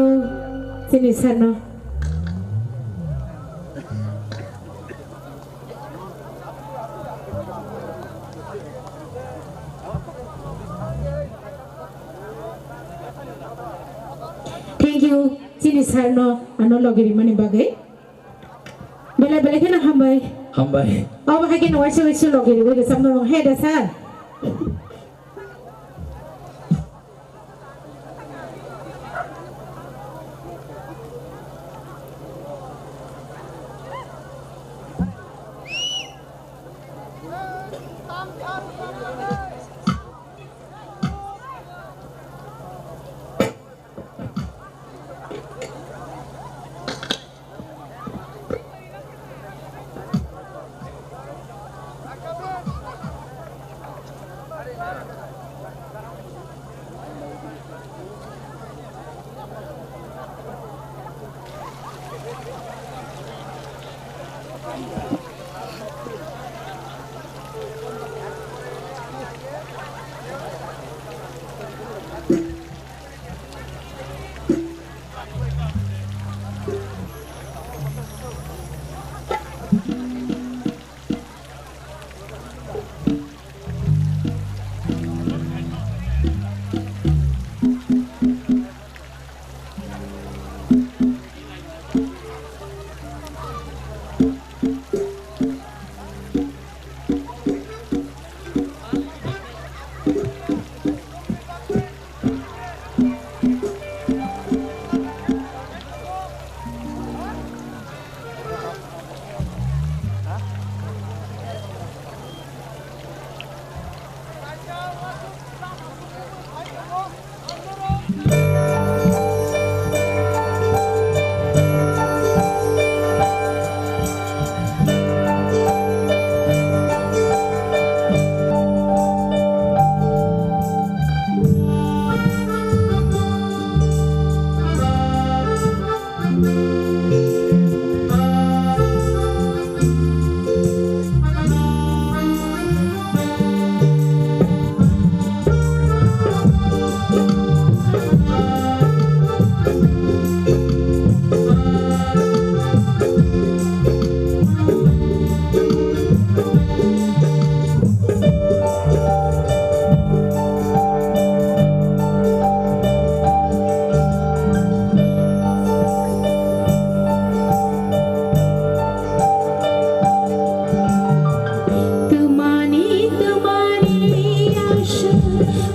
you, sini Sarno. Thank you, sini Sarno. Ano logiri mani bagai. Bela kena hambai. Hambai. Oh, bahagi no wasu logiri. Wede samno head asal.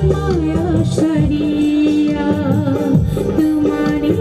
Maya Sharia, Tumani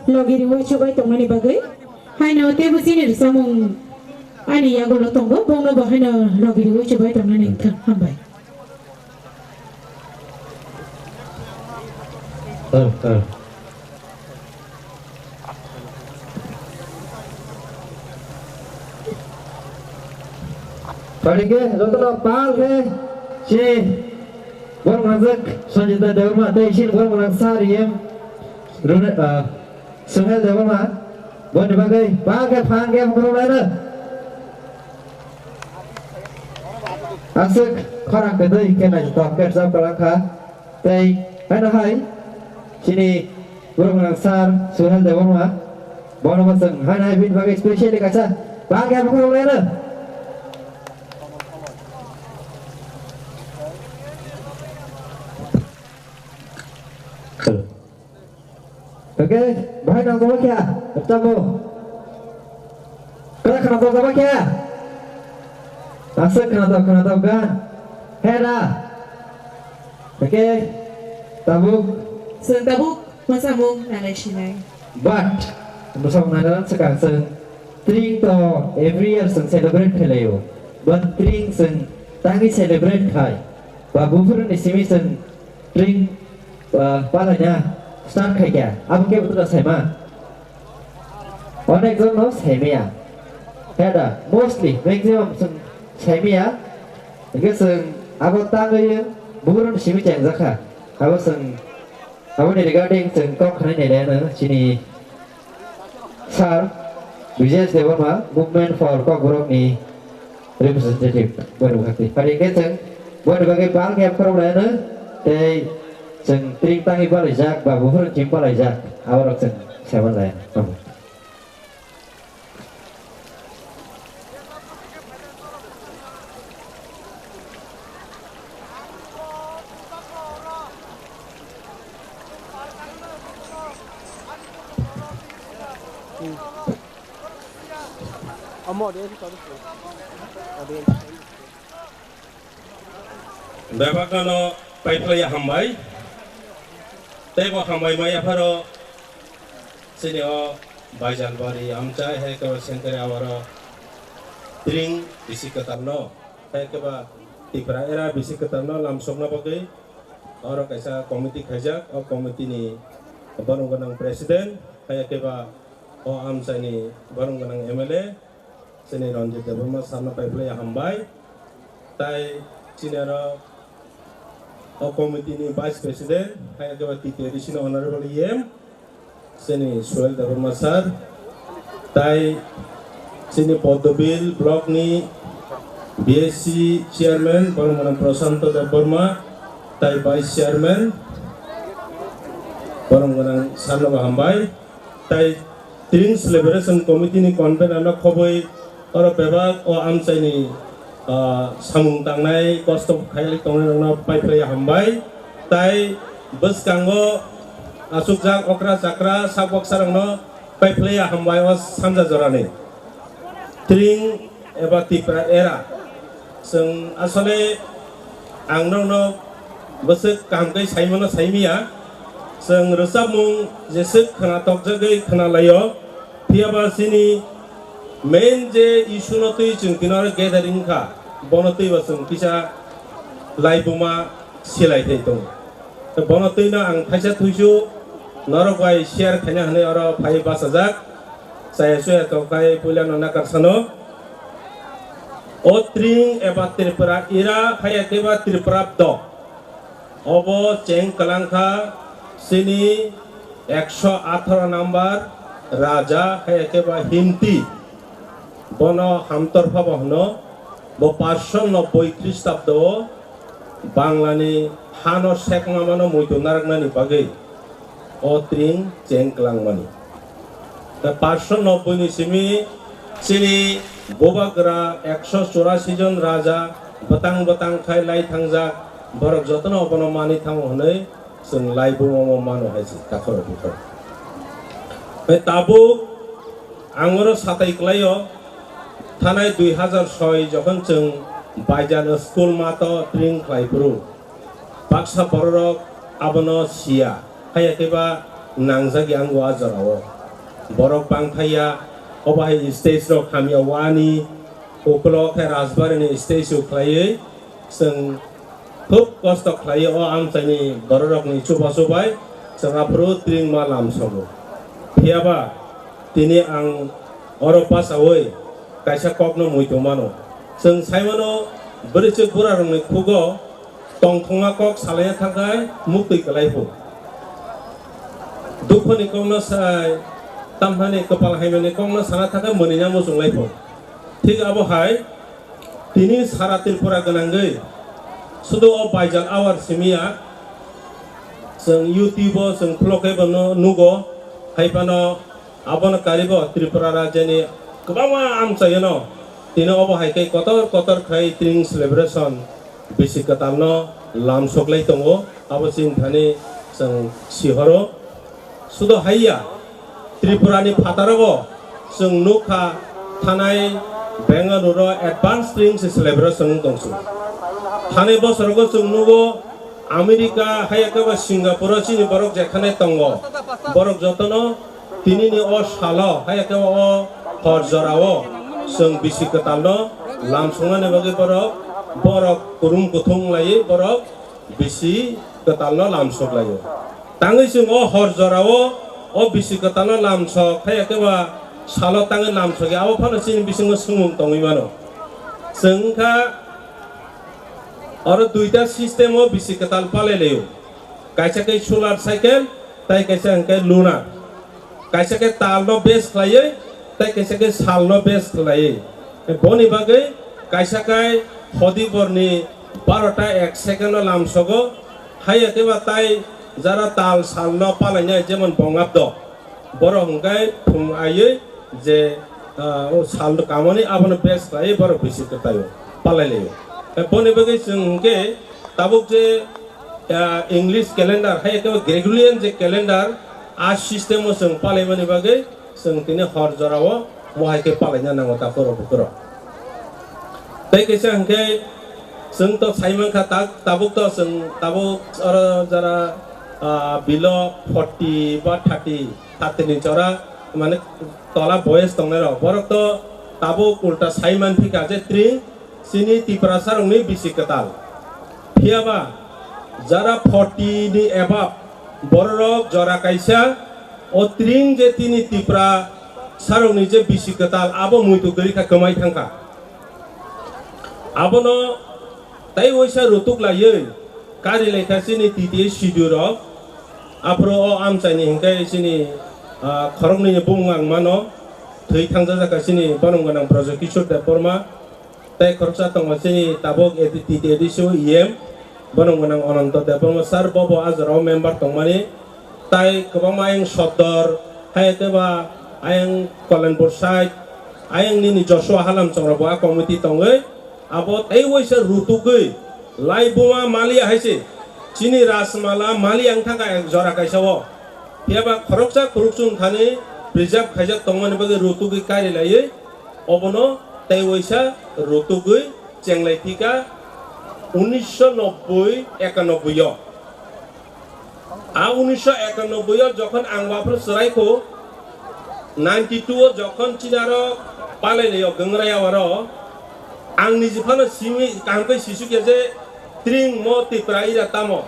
logiri wo chubai tongmani bagai haino tebu sinir samung ani yagolo tongbo bongno bo haino logiri wo chubai tongmani hambai Padike jotono pal ke si borong nazak Sanjita Dewarma dai sin borong nang sariem rune Suhel Dewarma bon dibagai pal ke phang ke borong lain asuk khorang ke dai ke nai tok ke sam kalangkha dai hai hai sini borong nang sar Suhel Dewarma bon masang hai bin bagai spesial kaca pal ke borong lain Oke, bahan yang sama kia, bertemu. Kena tahu sama kia. Asal kena tahu kan? Hera. Oke, tabuk. Sentabuk masamung nanai sinai But bersama naran sekarang sen tring to every year sen celebrate helayo. But tring sen tangi celebrate kai. Babu pun di sini sen tring palanya. Start khai kya ab ke betul sama onek jon no semia heda mostly maximum semia ke seng abo tangai burun simi chang zakha abo seng abo ni regarding seng kok khane ne na sini sar Vijay Dewarma movement for kok ni representative baru hakti hari ke seng baru bagai pal ke pro na te seng tring tangi balajak babu hur jim balajak awak seng seven lain Bapakano paiplaya hambai tebo hambai maya pharo sini o baijan bari amcha he ko senkare awara tring bisikatarno he ke ba tipra era bisikatarno lamsongna bagai oro kaisa komiti khajak o komiti ni barungganang presiden he ke ba o amcha ni barungganang MLA sini Ranjit Dewarma samna paiplaya hambai tai sini aro o komiti ni vice president hai ke bati additional honorable EM sini Suhel Dewarma sir tai sini Podobil block ni BSC chairman Barungganang Prasanto Dewarma tai vice chairman Barungganang Sarnaga hambai tai tring celebration committee ni convener na khoboi oro bebak o amchai ni samung tangnai kostom khayalik tongnai rongna paiplaya hambai tai beskango asukjak okra chakra sabok sarangno paiplaya hambai was samja jorane tring eba tipra era seng asole angrongno besek kamkai saimono saimia seng resapmung jesek khana tokjagai khana layo thiaba sini main je issue no tui chung kinor gathering kha bono tui wasung kisa laibuma silai thei tong to bono tui na ang thaisa thuisu norok bai share khanya hane oro phai basajak saya soya to kai pulan na karsano otring eba tripura ira phai keba tripura do obo cheng kalangkha sini 118 number raja phai keba hinti bono hamtorfa bohno bo 590 খ্রিস্টাব্দ বাংলানি হানো শেকমামানো মইতো নারকনানি বাগৈ অত্রিং চেংক্লাংমানি তা 590 ni simi sini bobagra 184 জন raja batang batang khai lai thangja borok jotono bono mani thang honei sung lai bomo mano haisi kathor bithor tabuk angoro satai klayo থানায় 2006 যখন जों বাইজান school মাতো ট্রিং খাইব্রু বাক্সা বরক আবনো সিয়া হায়াকেবা নাংজাগি आंगो आजराव borok bangthaya obai stage rok kami awani ukolok hai rasbarani stage uklai seng thup kosto klai o amchani borok ni chuba chubai seng apro tring ma lam sobo phiaba tini ang oropa sawoi kaisa kokno muito mano seng saimano berichuk burarong ni khugo tongthonga kok salaya thakai mukti kalai hu dukhoni kongno sai tamhani kepala haimani kongno sana thakai moninya musung lai hu thik abo hai tini sara tripura ganangai sudo o baijal awar simia seng youtube seng vlog ebono nugo haipano abona karibo tripura rajani kebama amchayano tini obo hai kai kotor khai tring celebration bisi katalno lam soklai tongo abo sin thani seng sihoro sudo haiya tripurani phatarago seng nukha thanai bengaluru advanced string celebration tongsu thane bosorogo seng nugo america hayakaba singapore chini borok jekhane tongo borok jotono tini ni o salo hayakaba o hor jorao seng bisi katalno lam songane bagi borok kurum kuthung lai borok bisi katalno lam sok layo tangi sing o hor jorao o bisi katalno lam sok hayakaba salo tangi lam soki abo phano sin bisingo sumung tongi mano sengkha aro duita system o bisi katal pale leyo kaisa ke solar cycle tai kaisa ke lunar kaisa ke talno base khlaye tai kaisa ke salno base khlaye boni bagai kaisa kai hodi borni 12টা 1 second লাম সগো হাইয়া কেবা তাই যারা তাল সালনো পালাইনা যেমন বঙ্গাব্দ বড় হংকাই ফুং আইয়ে যে ও সাল কামনি আবনে বেস লাই বড় বেশি কতায় পালাইলে বনি বাgai जोंके তাবুক যে ইংলিশ ক্যালেন্ডার হাইয়া কেবা গ্রেগরিয়ান যে ক্যালেন্ডার আ সিস্টেমও जों পালাইমানি বাgai जों तिने हर जराव महायके पालायना नांगौ ता बर'फोराव tai kaisa hangke जों तो साइमानखा ताबुक तो जों ताबुक आरो जरा बिलो 40 बा 30 नि जरा माने तला बयस दंनाय र बरक तो ताबुक उल्टा साइमान फिका जे त्रि सिनि तिप्रासार उनि बिसि कताल फियाबा जरा 40 नि एबा बरक जरा काइसा ओ त्रिं जे तिनि तिप्रा सारौनि जे बिसि कताल आबो मुइतु गरिखा कमाय थांखा आबोनो tai waisa rutuk laye kari lekha sini titi schedule of apro o amchani hingkai sini khorongni bungang mano thei thangja jaka sini banongganang project kishor da porma tai khorcha tongma sini tabok titi edition em banongganang ananta da porma sar bobo azrao member tongmani tai kobama yang sodor hayateba ayang kolanpur site ayang nini joshua halam chongra boa committee tongai abo tai waisa rutugai lai buma malia haise chini rasmala mali ang thanga jora kaisawo piaba khoroksa khurukchung thani preserve khaijak tongmani bagi rutugai kari laye obono tai waisa rutugai chenglai thika 1990 91 yo a 1991 yo jokhon angwapro seraikho 92 jokhon chinaro palaileyo gangrayawaro ang nijifano simi kangkai sisu kese tring mo tipra ira tamo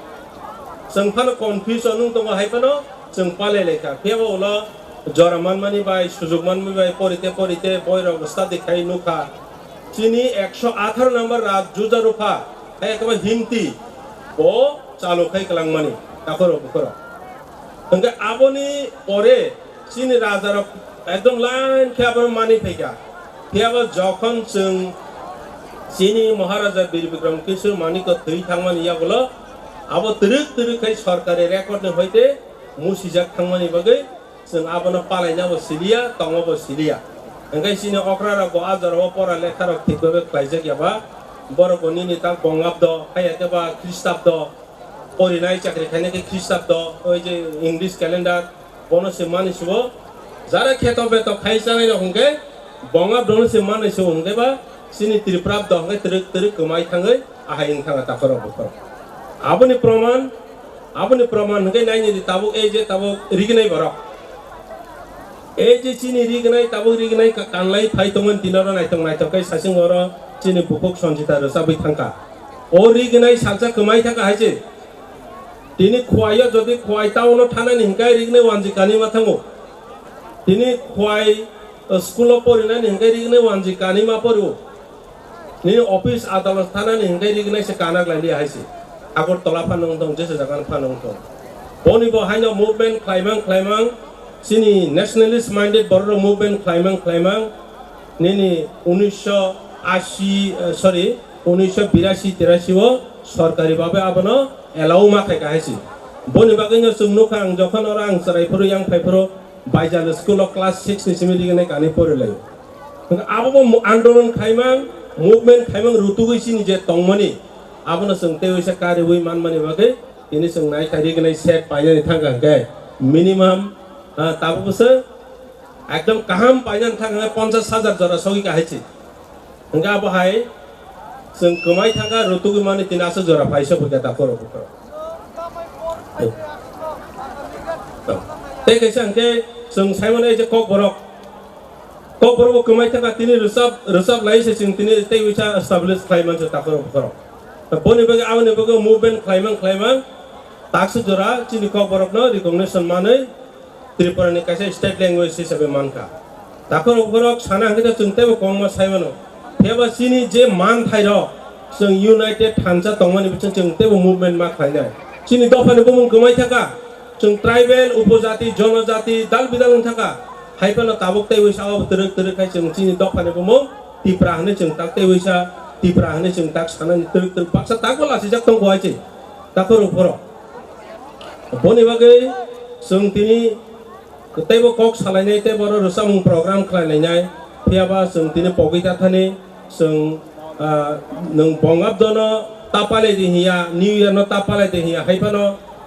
sengfano confusion nung tongo haipano sengpale leka phebo lo joraman mani bai sujugman mani bai porite boiro study khai nuka chini 118 number raj jujarufa hai ekaba himti o chalo khai kalang mani takoro bukoro engka aboni pore chini rajaro ekdom line khabar mani pheka phebo jokhon seng sini Maharaja Bir Bikram Kishor Manik thei thangmani yagulo abo teruk kai sarkari record ne hoite musijak thangmani bagai जों आबोनो पालायनाबो सिलिया तंगबो सिलिया engkai sini okrara bo azaro pora lekhara thikbe klaijak yaba boroko nini ta bongabdo hayake ba kristabdo porinai chakri khane ke kristabdo oi je english calendar bono se manisbo jara khetobe to khaisanai hongke bongabdo se manisbo hongke ba sini triprap do hongke teruk kemai thangai ahai thanga takoro bokor aboni proman hongke naini tabuk ei je tabuk riginai borok এই যে চিনি রিগনাই তাবো রিগনাই কানলাই ফাইতমন তিনর নাইতং সাসিং or চিনি বুকুক সঞ্চিতা রসাবই থাকা ও রিগনাই salsa কমাই থাকা হাইছে তিনি খোয়াইয়া যদি খোয়াইতাওনো থানানি হিংকাই রিগনে ওয়ানজি কানি মাথাঙ্গো তিনি খোয়াই স্কুল পড়িনানি হিংকাই রিগনে ওয়ানজি কানি মা পড়ো ni office adalat থানানি হিংকাই রিগনাই সে কানাক লাইলি হাইছে আগর তলা ফানং দং যেসে জাগান ফানং দং বনিবো হাইনো movement ক্লাইমাং sini nationalist minded border movement climbang nini 1982-83 o সরকারি ভাবে আবনো এলাও মাখাই কাহাইছি বনি বাগৈনো সুমনুখাং যখন ওরা আং সরাইফোর ইয়াং ফাইফোর বাইজাল school class 6 ni similigane kani porelai abo আন্দোলন খাইমাং মুভমেন্ট খাইমাং রুতুগৈসিনি যে তংমনি আবনো সংতে হইসা কারে হই মানমানি বাগে তিনি সংনাই খাইরিগনে সেট পাইনানি থাকা গায় মিনিমাম তারপর বসে একদম কাহাম পাইনান থাকা 50,000 জরা সগি কাহাইছি হঙ্গা বহাই जों कमाई थांगा रुतुगु माने तिनासो जरा फाइसो फुका ताखर फुका ते कैसे अंके जों साइमने जे कक बरक कमाई थांगा तिनि रिसाब लाइसे जों तिनि ते विसा एस्टाब्लिश खाइमान जो ताखर फुका बनि बगे आवने बगे मुभमेन्ट खाइमान ताक्सो जरा तिनि कक बरक न रिकगनिशन माने त्रिपुरानि कैसे स्टेट लैंग्वेज हिसाबै मानका ताखर फुका साना अंके जों तेबो कममा साइमानो हेबा सिनी जे मान थाइरो जों यूनाइटेड थानसा तंगमानि बिथिं जों तेबो मुभमेन्ट मा खायनाय सिनी दफानि बुमुं कमाय थाका जों ट्राइबेल उपजाति जनजाति दाल बिदाल थाका हाइपानो ताबक तै वैसाव तरक खाय जों सिनी दफानि बुमुं तिप्रा हने जों ताक तै वैसा तिप्रा हने जों ताक सानानि तरक बाक्सा ताक लासि जाक तंग होआइছে ताखर उपरो बनि बागै जों तिनि तेबो कक सालायनाय तेबो रसामुं प्रग्राम खालायनाय फियाबा जों तिनि पगिता थानि जों नों बंगाब दोनो तापाले दिहिया न्यू इयर न तापाले दिहिया हाइफानो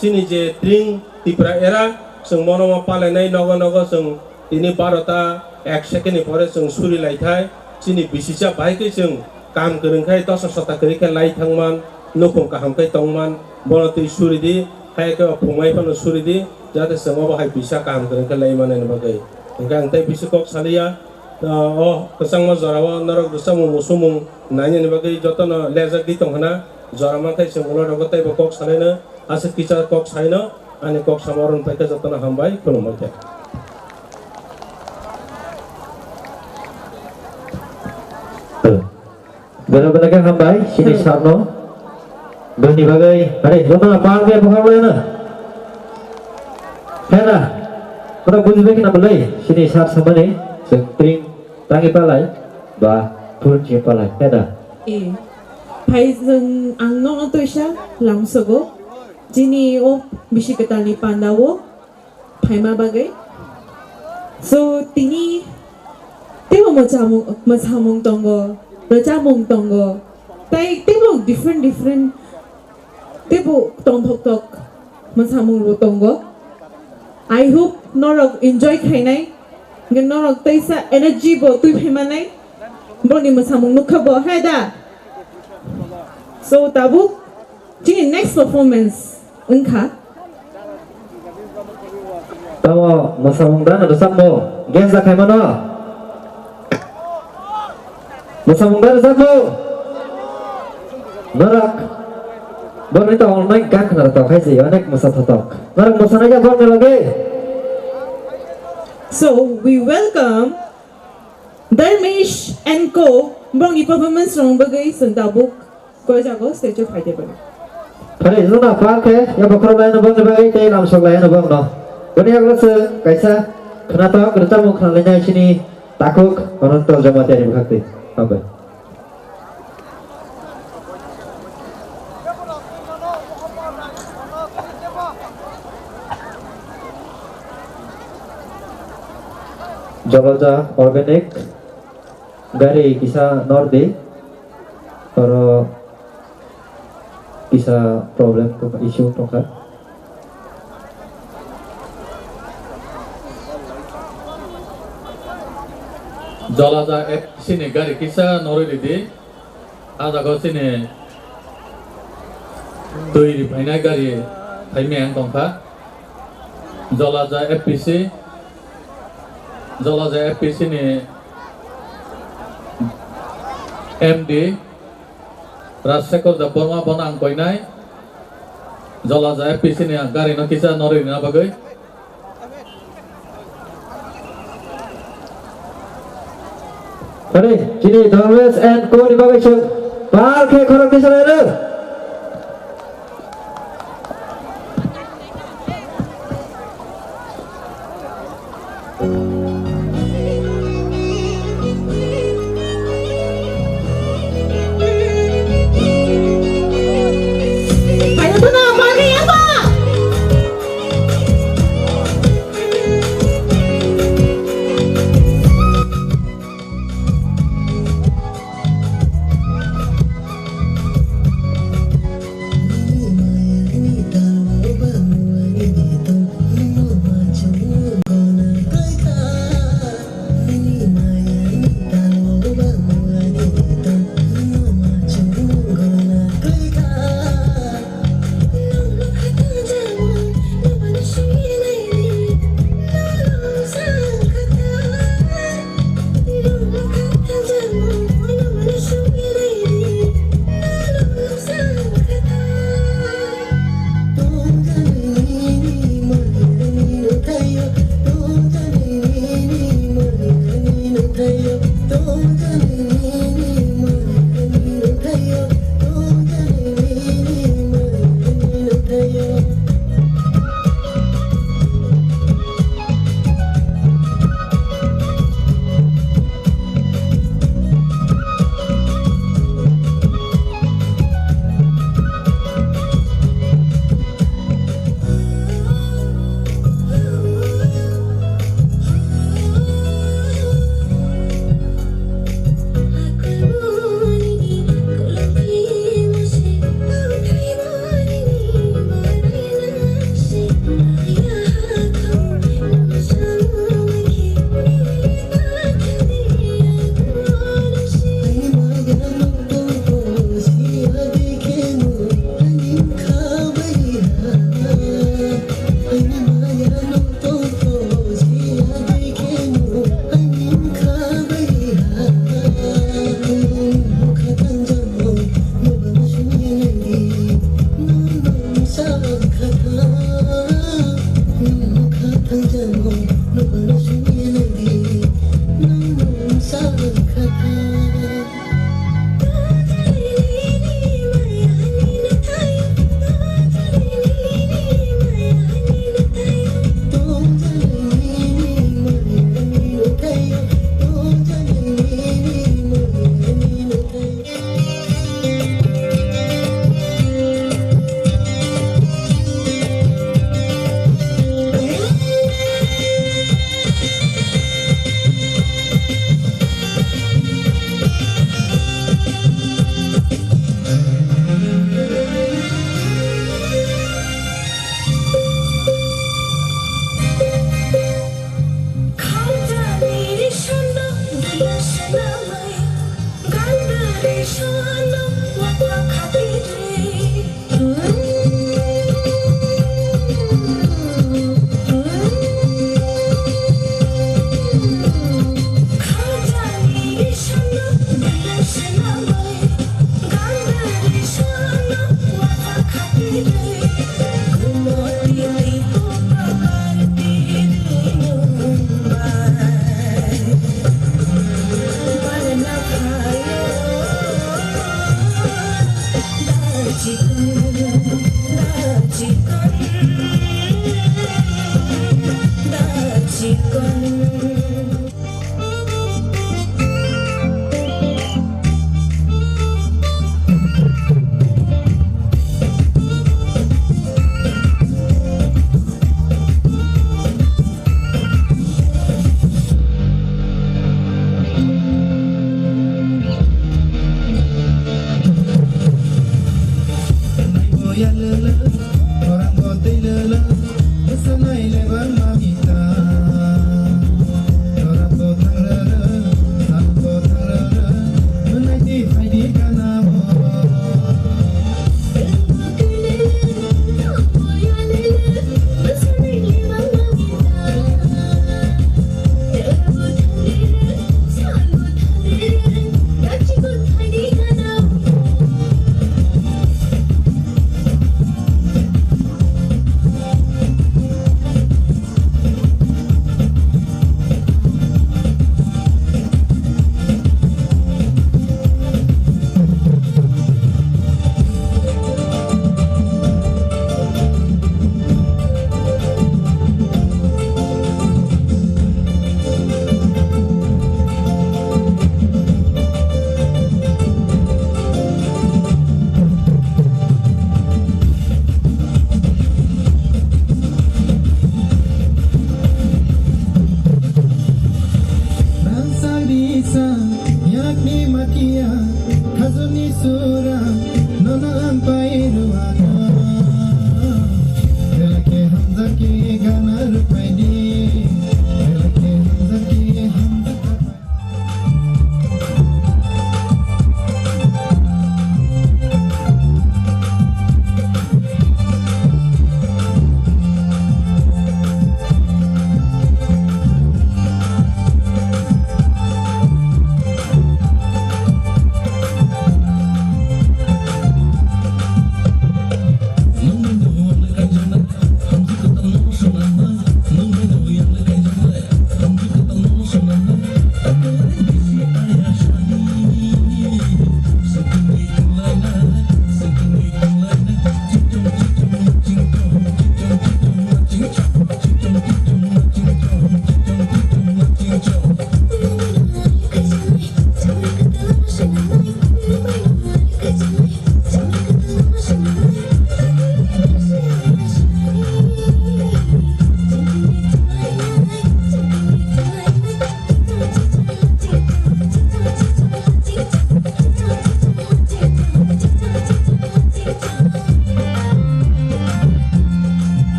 सिनि जे ट्रिं तिप्रा एरा जों मनोमा पालायनाय नग जों तिनि 12टा 1 सेकेन्डनि परे जों सुरि लाइथाय सिनि बिसिसा बाइकै जों काम गोरोंखाय 10 सता करिखे लाई थांमान नखं काहामखाय तंमान बनति सुरिदि हायके फंमायफानो सुरिदि जाते जों बाहाय बिसा काम गोरोंखाय लाई माने बागै ओंखाय आंथाय बिसकक सालिया kesangma jarawa narok dusamu musumu nanya ni bagai jotono lezak di tonghana jarama kai sengula rogotai bokok salena ase kicha kok saina ani kok samaron paika jotono hambai khulumai benar-benar kan hambai sini sarno bani bagai are jona pange bhawana hena ora bujbe kina bolai sini sar samane sentring tangi palai ba pulci palai hena Pai जों आंनो तोइसा लांसगो जिनि ओ बिसिकतानि पान्दावो फाइमा बागै सो तिनि तेबो मचामुं तंगो रचामुं तंगो ताइ तेबो different तेबो तंथक मचामुं तंगो I hope नरक enjoy खाइनाय नरक तैसा energy बो तुइ फेमानाय बनि मचामुं नुखबो हेदा So tabuk jadi next performance engkau tahu masa mungdan ada sambo genza kai mana masa mungdan sambo narak borni tahu online kan kena tahu kai sih anak masa tahu narak masa naja borni lagi so we welcome Dharmesh and Co bagi performance rong bagai sentabuk kau jago stage of high table. Hari itu na park ya bakal lain abang sebagai teh langsung lain abang no. Ini aku rasa kaisa kenapa kereta mau kenalnya sini takut orang terjemah dari berhati apa? Jogja organik dari kisah Nordic kalau bisa problem to issue to ka jalaja ek sini gari kisa noroi di ada ko sini tui bhaina gari phaime ang tongkha jalaja FPC Jolaja FPC ni MD Rasekor Jaborma Bonang Poinai Jolaja FPC ni gari no kisa nori na bagai Kini kini Darwis and Co di bagai sung palke khorok di sana. Ayo tuh no, pagi apa?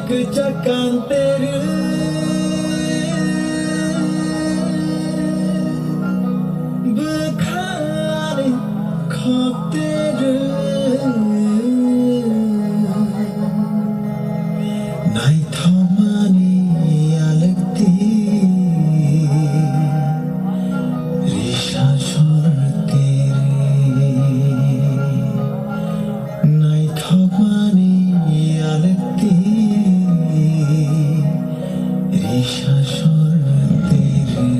kejakan teru Bekali khok teru Nai thomani alakti Risha shor tere Nai thomani alakti Risha shor tere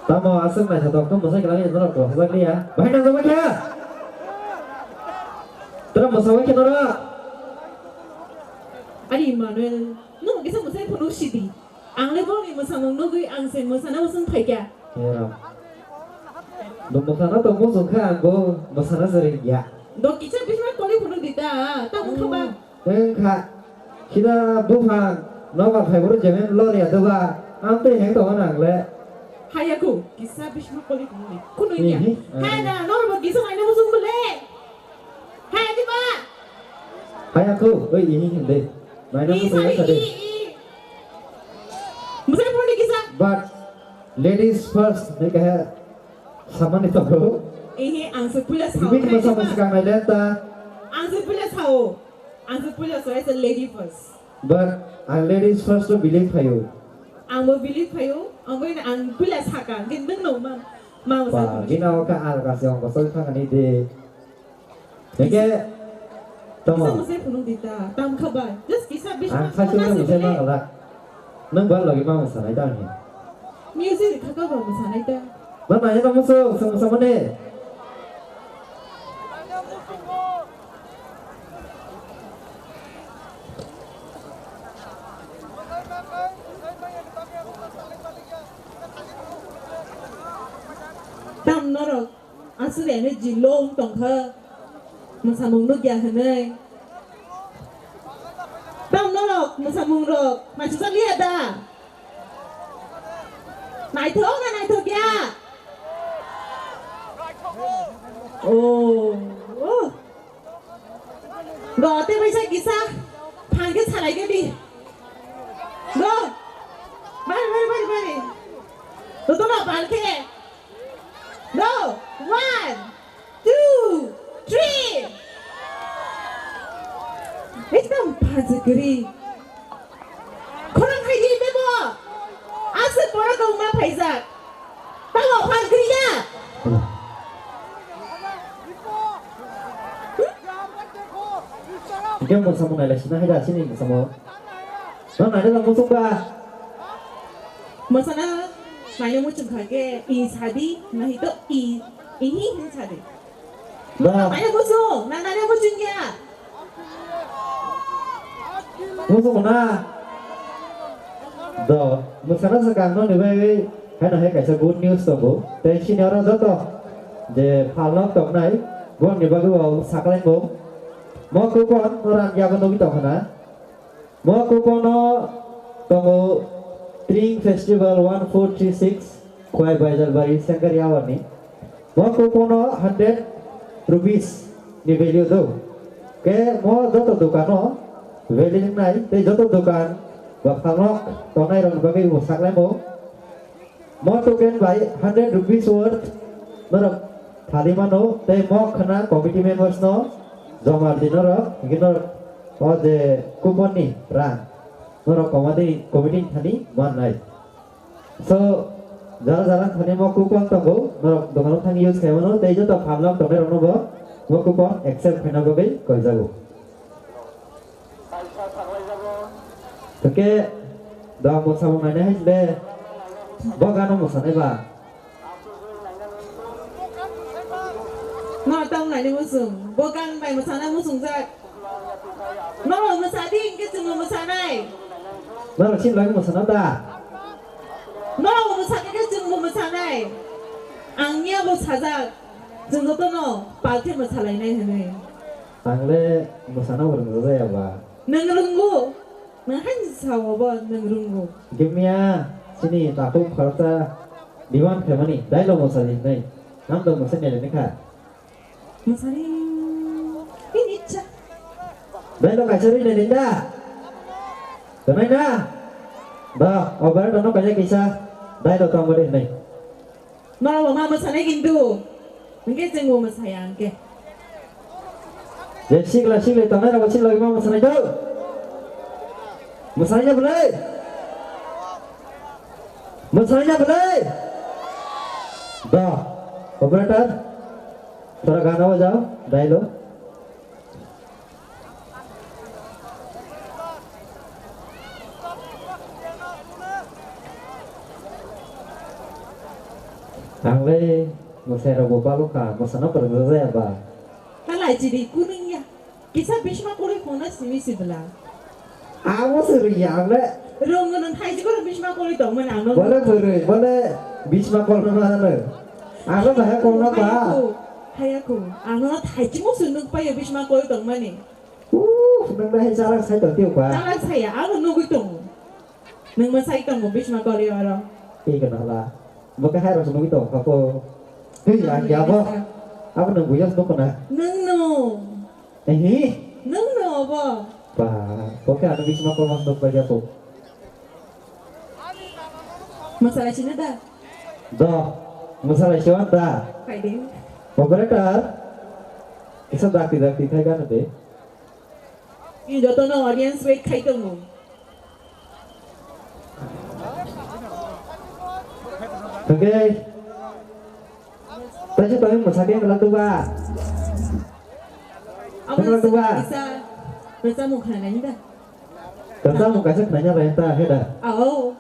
Tamo asal mai satu waktu masa kelali itu rok asal ni ya. Bahaya nak sama dia. Terus masa waktu itu rok. Ari Manuel, nung kisah masa penuh sidi. Ang level ni masa nunggu ang sen masa na usun payah. Ya. Dong masa na tu musuh kan go masa na sering ya. Dok kisah bisma kali penuh dita, tahu khabar. Kak, kita bukan nama favorite jangan lor ya tu ba. Ante yang tu orang le. Hayaku, kisah bisma kali penuh. Kuno ini. Hai na, nor kisah mana musuh boleh. Hai di ba. Hayaku, ini deh. Mana musuh yang tadi. Musuh penuh kisah. But ladies first, ni kaya sama ni tu. Ini answer pula sao. Bibit masa sekarang ada ta. Answer pula sao. Answer pula sao as a lady first. But ladies first to believe you. Ang mau believe kayo, ang mau ang pula saka. Gendeng no ma. Mau Wah, ginawa ka kasih orang kosong kan ini deh. Jadi, tama. Kisah masa penuh dita. Tam khabar. Just kisah bisma. Saya cuma bisa mengelak. Neng buat lagi mau masalah dah ni. music kakak bawa sana itu. Mana ya kamu sama-sama nih. Tam nó rồi, anh sẽ để nó chỉ lông tổng thơ, mà sao mùng nước già thế này. Tam nó rồi, mà sao mùng rồi, mà chúng ta liệt à? Này thơ kia. Ồ, gõ tên bây giờ kì sao? Phang cái xả lại cái đi. Go, bay. Tôi nào bán kia. Go! 1, 2, 3. Ekdam pazgri. Korang hai di bebo. Asal pora kau ma paisa. Tahu pazgri ya? Dia mau sama nilai sini ada sini sama. Nó này nó không ba. Masana Nanya mo chung kage isadi na hito ihi sadi. Nanya mo so, nanya mo chung ya. Musuh mana? Dah, misalnya sekarang ni bagi, hanya hai kaisa good news tu bu. Tapi sini orang tu tu, je falak tu nai, bukan ni bagi bawa sakalen bu. Mau kupon orang jaga nobi tu kana. Mau kupon tu String Festival 1436 Kuai Baijalbari Sangkariawan ni. Mau kupon 100 rupees ni value tu. Ke mau tu dukan value nai, tapi tu dukan Falak tu nai orang bagi bawa sakalen bu. Mau token by 100 rupees worth, merap thali mano, tapi mau kena committee members no, jomar dinner, ginner, or the coupon ni, rang, merap committee thani one night. So, jalan thani mau coupon tunggu, merap dokan thani use kayak mana, tapi jatuh Falak tu nai orang bawa, mau coupon accept kena bagi kau jago. Oke, dah mau sama mana hai le. Bagaimana musanai ba? Ngatang nanya musung, bukan bay musana musung zat. Nol musadi ke cuma musanai. Mana sih lagi musanai dah? Nol musadi ke cuma musanai. Angnya musazat, cuma tu no, pakai musalai nai hene. Angle musanai berapa ya ba? Nengrunggu, nahan sawo ba nengrunggu. Gimana? Sini aku kerja di mana kemana? Dah lo musali ni, nam lo musali ni kan? Musali ini cah. Dah lo kacari ni dah. Kenapa dah? Dah, obat tu nak kerja kisah. Dah lo tahu ni. Malah mama musali gindu, mungkin cenggu musayang ke. Jadi sila, tangan aku sila lagi mau musali tu. Musalinya boleh. Masalahnya boleh. Dah, operator, थोड़ा गाना बजाओ, Diallo. Angle, musera bopalo ka, musana pergi apa? Kalau jadi kuning ya, kisah bisma kulit kona simi sibla. Aku sering angle. Rongan hai juga bisma kulit dong mana anu. Boleh bisma kulit mana? Aku bahaya kulit apa? Hai aku, anu hai juga sunduk payah bisma kulit dong mana? Nang dah cara saya tertiup pak. Cara saya, anu nunggu dong. Nang masai dong bisma kulit orang. Iya kenapa? Bukan harus nunggu dong. Aku, ya apa? Aku nunggu ya nunggu kena. Nunggu. Nunggu apa? Pak, bukan ada bisma kulit masuk bagi aku. Masalah Cina dah. Dah, masalah Cina dah. Fighting. Operator, kisah dak tidak kan nanti. Ini jatuh no audience wait kai tunggu. Oke. Tadi kami masak yang kelang tuba. Awak bisa muka nanya dah. Kita mau kasih nanya renta, heda. Oh.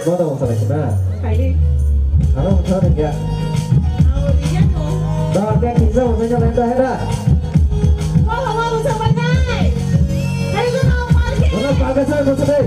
Mana masalah kita? ใครดิ Halo, masalah enggak? เอาดิยันหนู Dah, kan bisa maksudnya lain dah dah. ว่าบอกว่ามึงจะมาได้ให้กูเอามาแค่ Mana pakai saya maksudnya?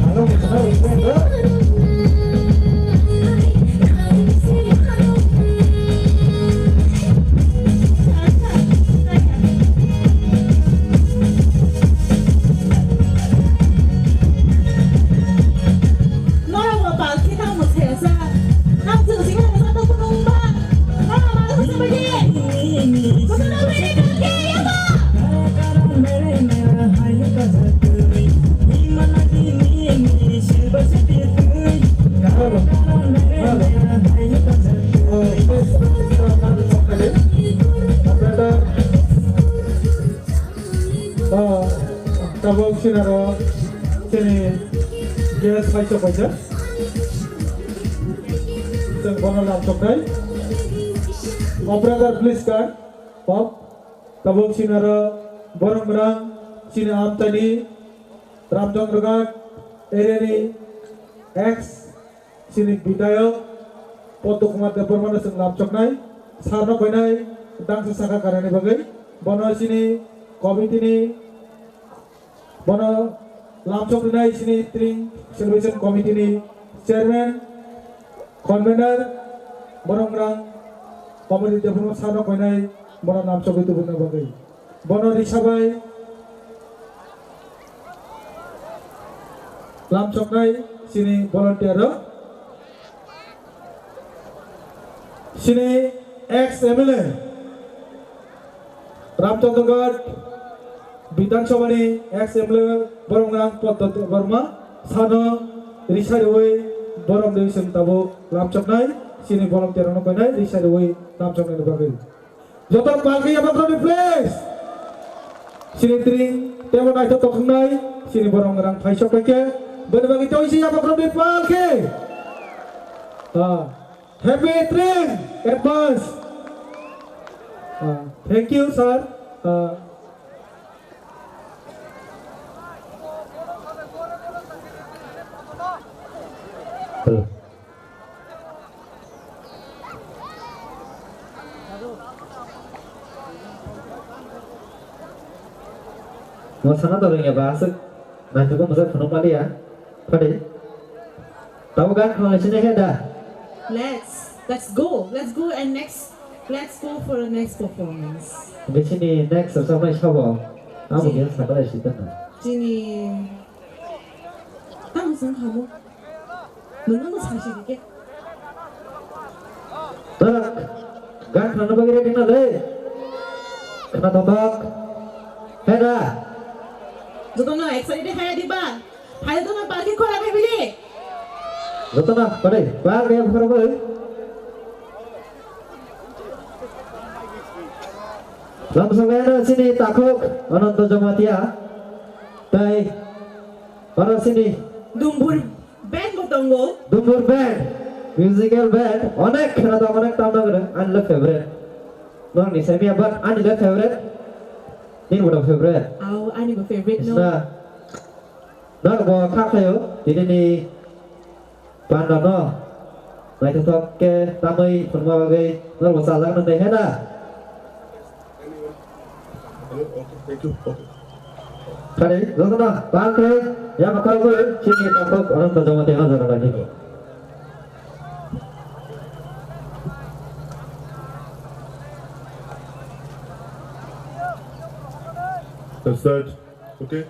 Halo, masalah Tabung sinaro sini gas paisa paisa. Sen bono lam chokai. Operator please kan. Pop. Tabung sinaro borong berang sini am tadi Ramjong Regat Ereni X sini Bidayo Potuk Mata Permana sen lam chokai. Sarno koinai dang sesaka karane bagai. Bono sini komite ni Bono Lamchok Dinai sini Tring Celebration Committee ni Chairman Convener Borong Rang Committee Development Sano Koinai Bono Lamchok itu benar bagai Bono Risabai Lamchok Nai sini volunteer sini ex MLA Ramchandra Bidansabha ni ex MLA Borong Rang Poddoti Verma Sano Risarewai Borong Division Tabo Lamchok Nai sini volunteer no koinai Risarewai Lamchok Nai bagai Jotor palki apa kau di place sini Tring temo naik to nai sini Borong Rang Paisok ke berbagi choice apa kau di palki happy Tring advance thank you sir Belum. Mau sana tahu nggak bahasa? Nanti gua masa penuh kali ya. Pada tahu kan kalau di sini ada. Let's go and let's go for the next performance. Di sini next sama siapa? Kamu mungkin sampai di situ. 今年当生好不？能那么长时间？ Tak, gan kenapa bagi dia kenal deh? Kena tombak. Heda. Jotono excited hai di ba? Hai to na parking khora me bili. Jotono, pada bag dia bukan apa? Langsung ada sini takuk Ananta Jamatia. Tai para sini Dumbur band botonggo. Dumbur band musical band অনেক খেলা তো অনেক town করে আনলে favourite নং নি semi আবার আনলে ফেভারিট নিন বড় favourite Au ani ba favorite no. না না বো খাখায়ো দিদিনি পান্ডানো নাই তো কে তামই ফরমা বাগে নর বসা lagoon they Hena Kali, Zona, Bangkre, yang akan gue, sini takut orang terjemah tengah zona lagi. That's that. Okay.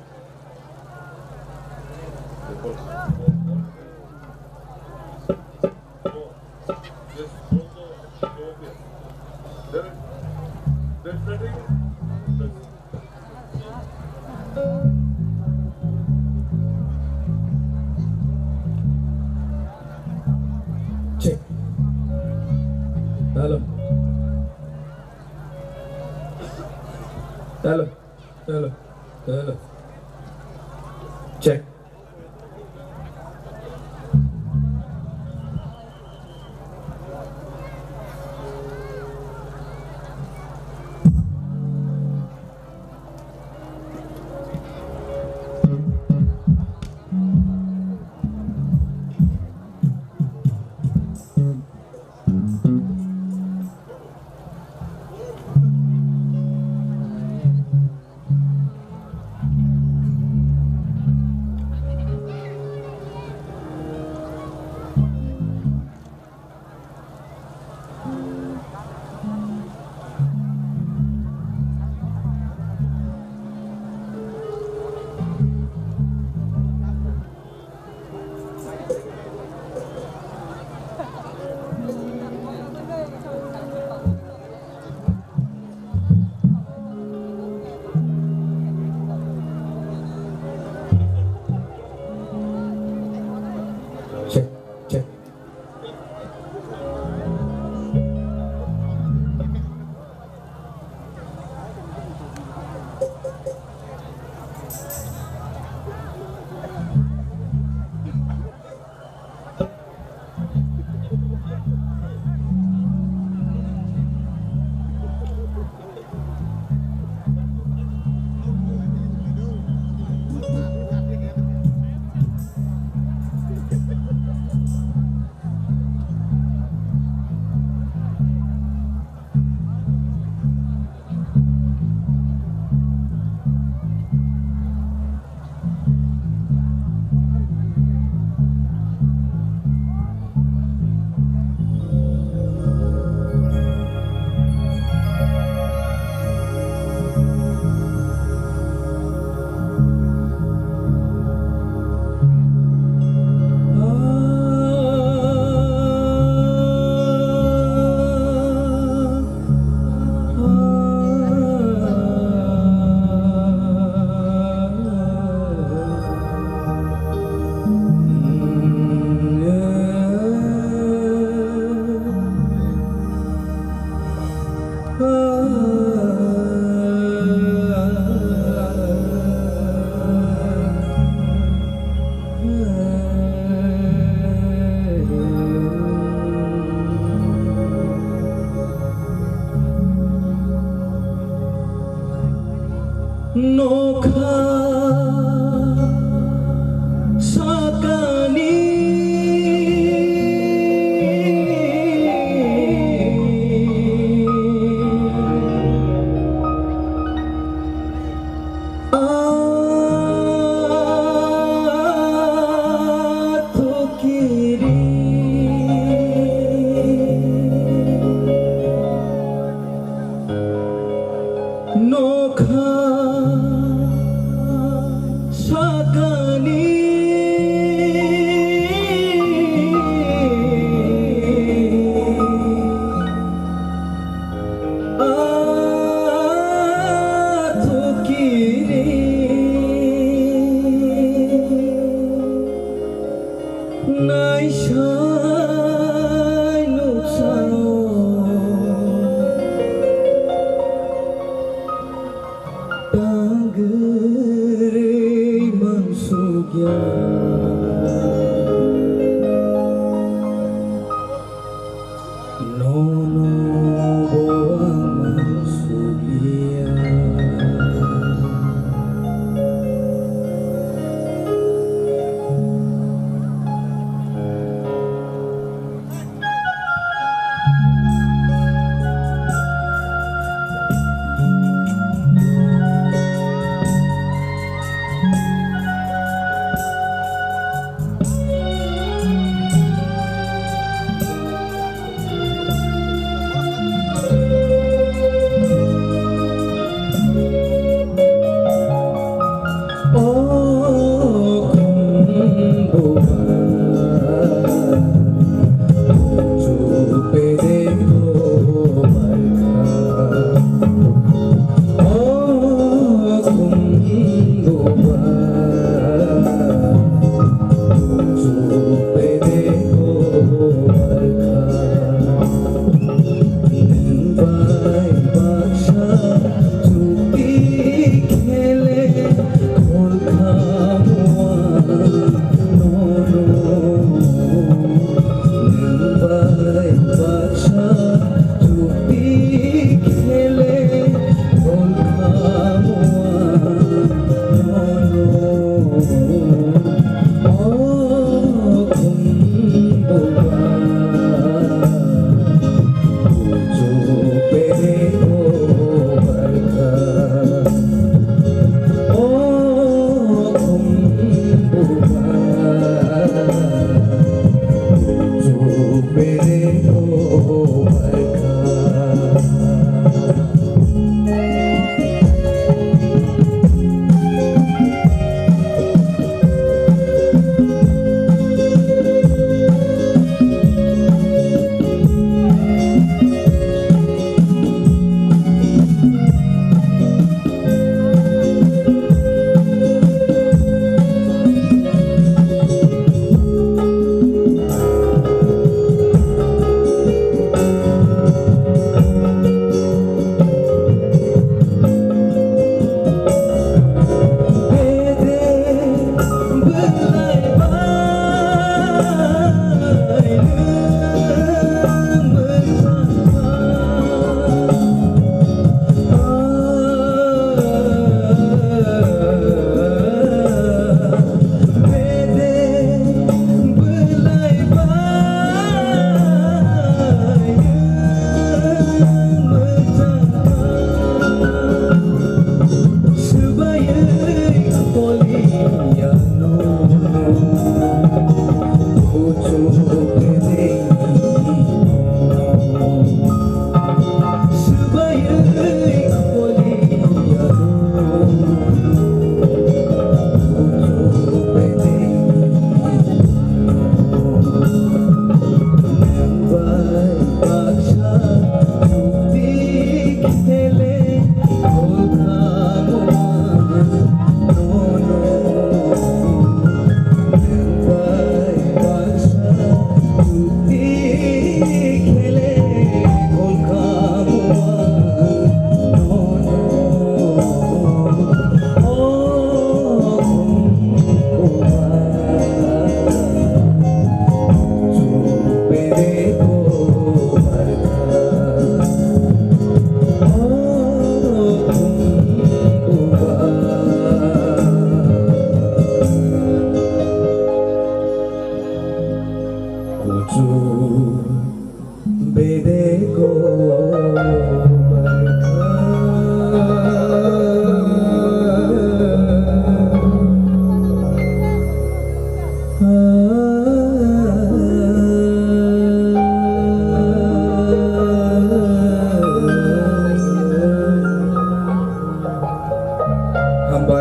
Check. Halo. Halo. Halo. Check.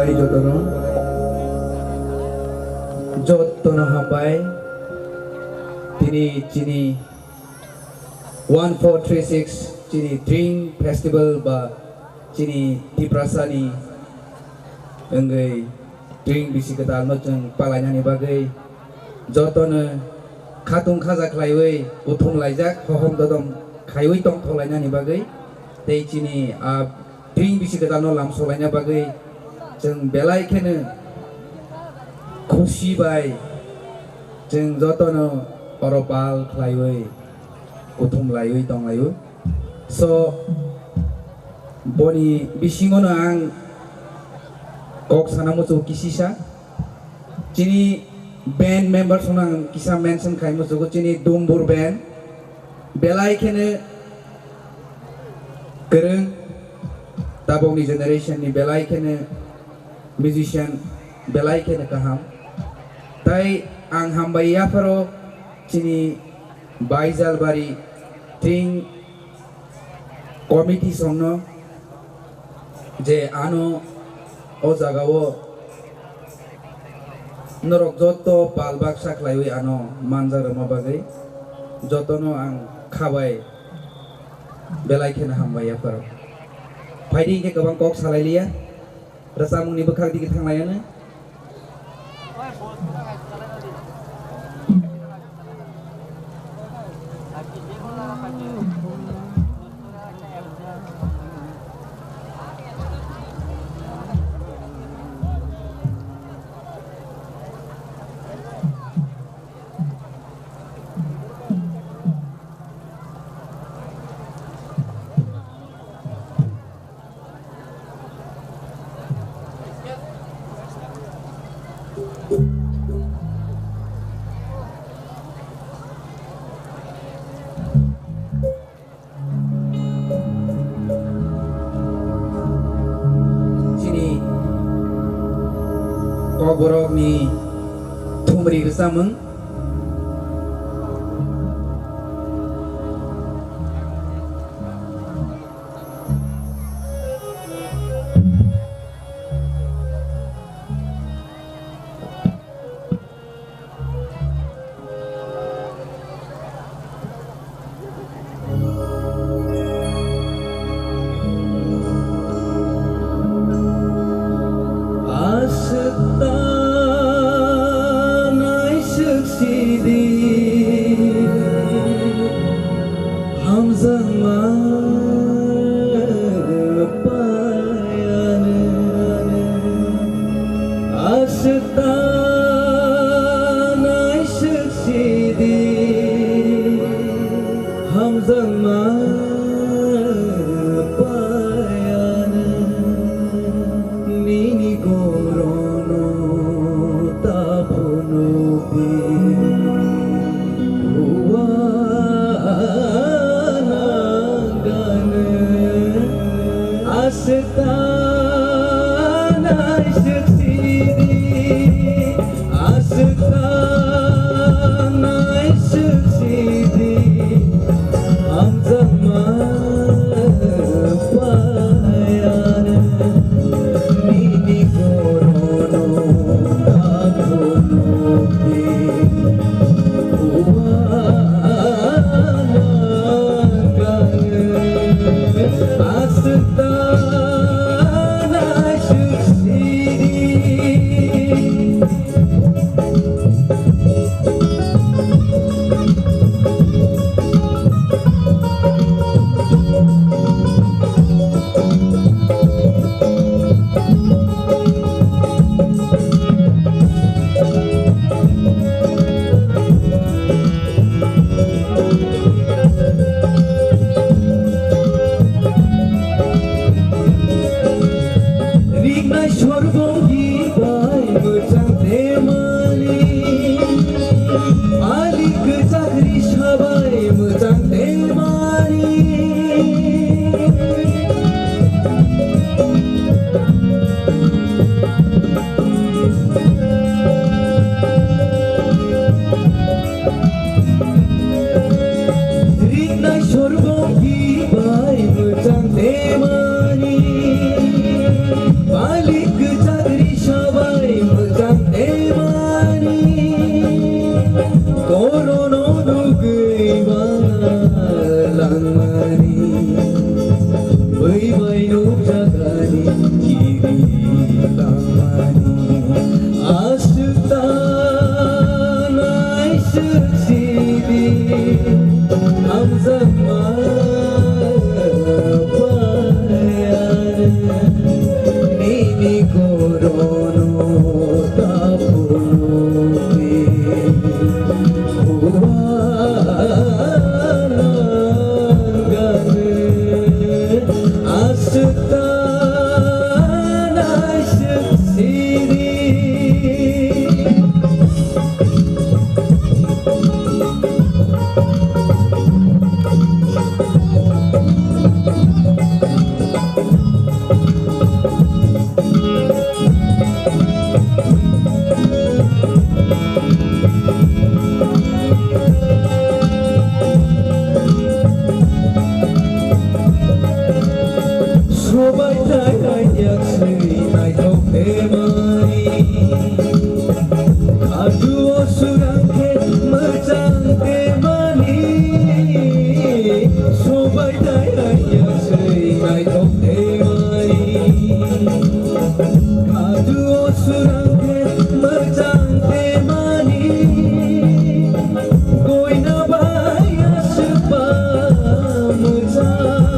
hambai jotono hambai tini chini 1436 chini drink festival ba chini diprasani engai drink bisi ketal macam palanya ni bagai jotono khatung khaja khlaiwei uthum laijak hohom dodom khaiwei tong tholaina ni bagai tei chini a drink bisi ketal no lam solaina bagai jeng belai khene खुशी bye जों जतनो अरपाल खलायवै उथुम लायै दं लायो स बनि बिसिङनो आं कक सानामुचो किसिसा चिनि band member सुनां किसा मेंशन खाइमुचो चिनि दुमबुर बेन्ड बेलाय खेने गोरों दाबोंनि जेनेरेशन नि बेलाय खेने म्युजिशियान बेलाय खेने गाहाम ताई आं हामबायाफोरो चिनि बायजालबारि ट्रिं कमिटी संनो जे आनो ओ जागावो नरक जतो बालबाग साख्लायवै आनो मानजारमा बागै जतनो आं खाबाय बेलाय खेने हामबायाफोरो फाइदि के गोबां कक सालायलिया रसामुंनि बोखार दिगे थांलायानो borok ni thumri gesamung Astana, I should see Sobai tay yak sui mai thok emani Aduh surang ke macang emani Sobai tay yak sui mai thok emani Aduh surang ke macang emani Koi na baya sepa macang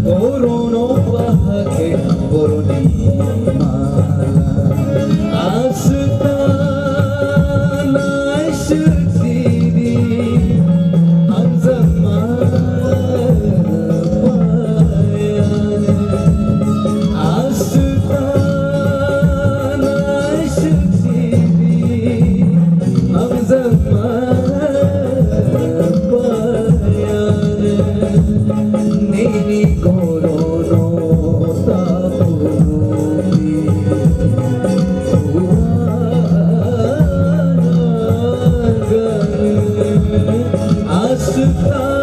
Korono bahake koroni mala Asta nai syuksidi Anzama payan Asta nai syuksidi Anzama payan Nini korono tapurupi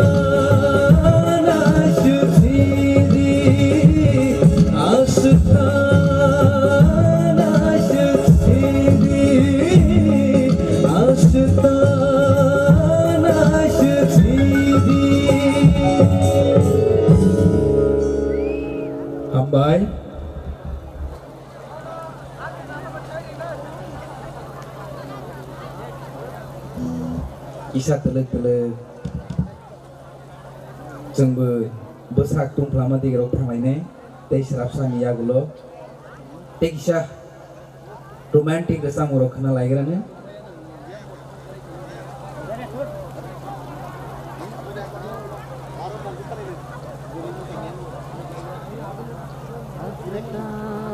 Astana syuksidi Astana syuksidi Astana syuksidi Hambai Kisah telek-telek Jengbo Besak tumplama di gerok pramainya Teh serapsa miyagulo Teh kisah Romantik resam urok kenal lagi kan ya Hãy subscribe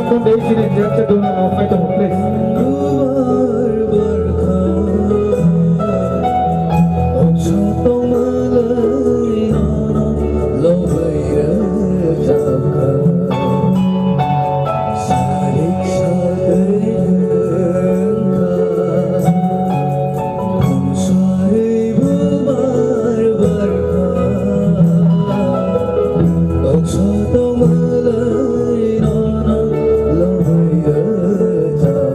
cho kênh Ghiền Mì Gõ để không bỏ lỡ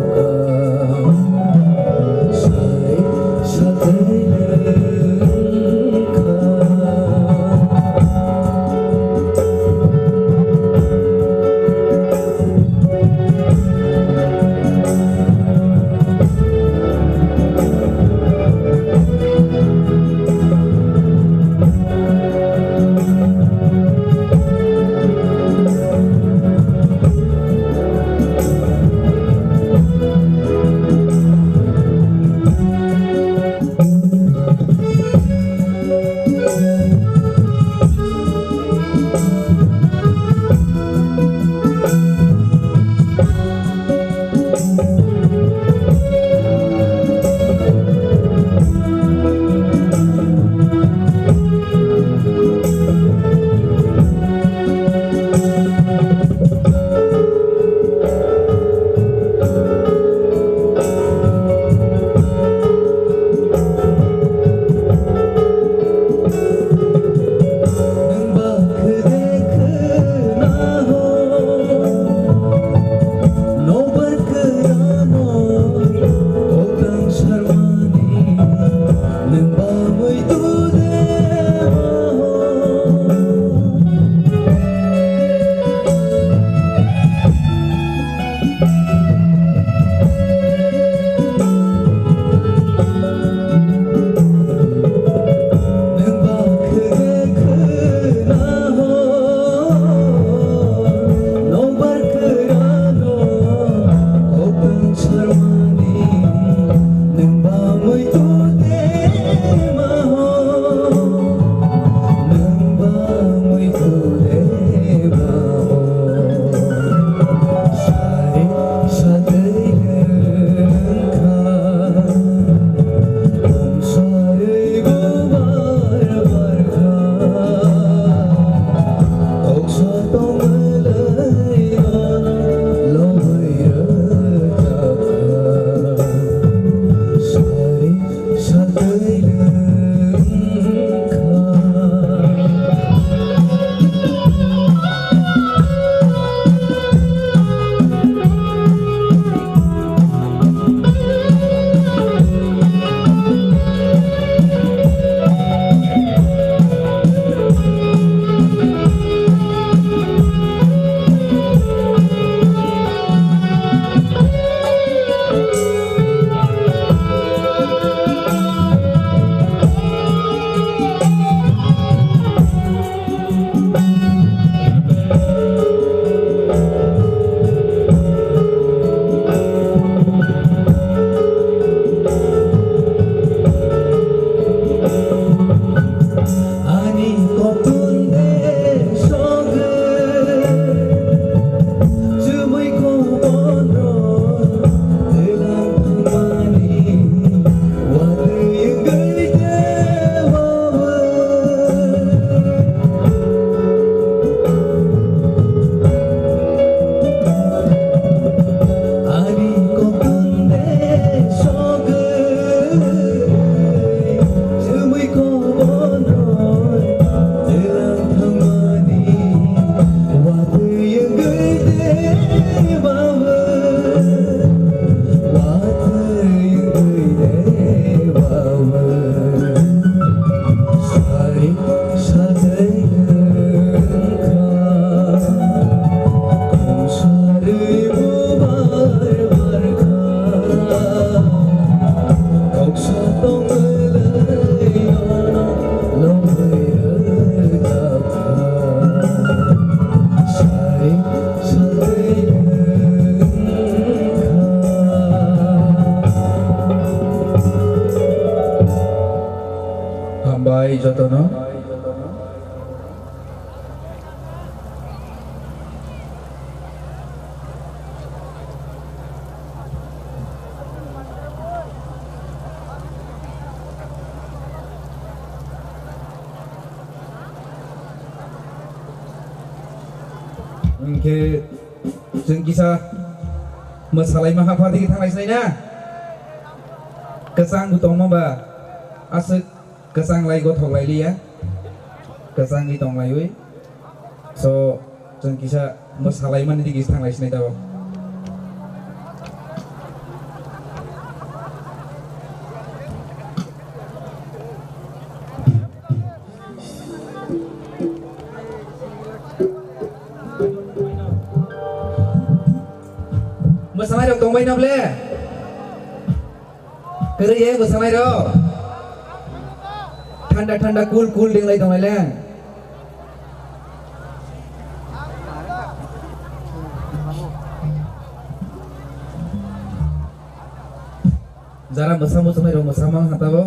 jotono Oke, जों kisah mosalai mahapati kita lagi na kesang gutong mamba asik kesang lai gothok lai liya kesang gitong lai we so जों kisah mosalai mani di kisah lagi na daw Bersama dong tong bayi nable, kerja ya bersama dong, ठंडा cool ding lagi tong lagi lah, जरा bersama dong bersama hata lo.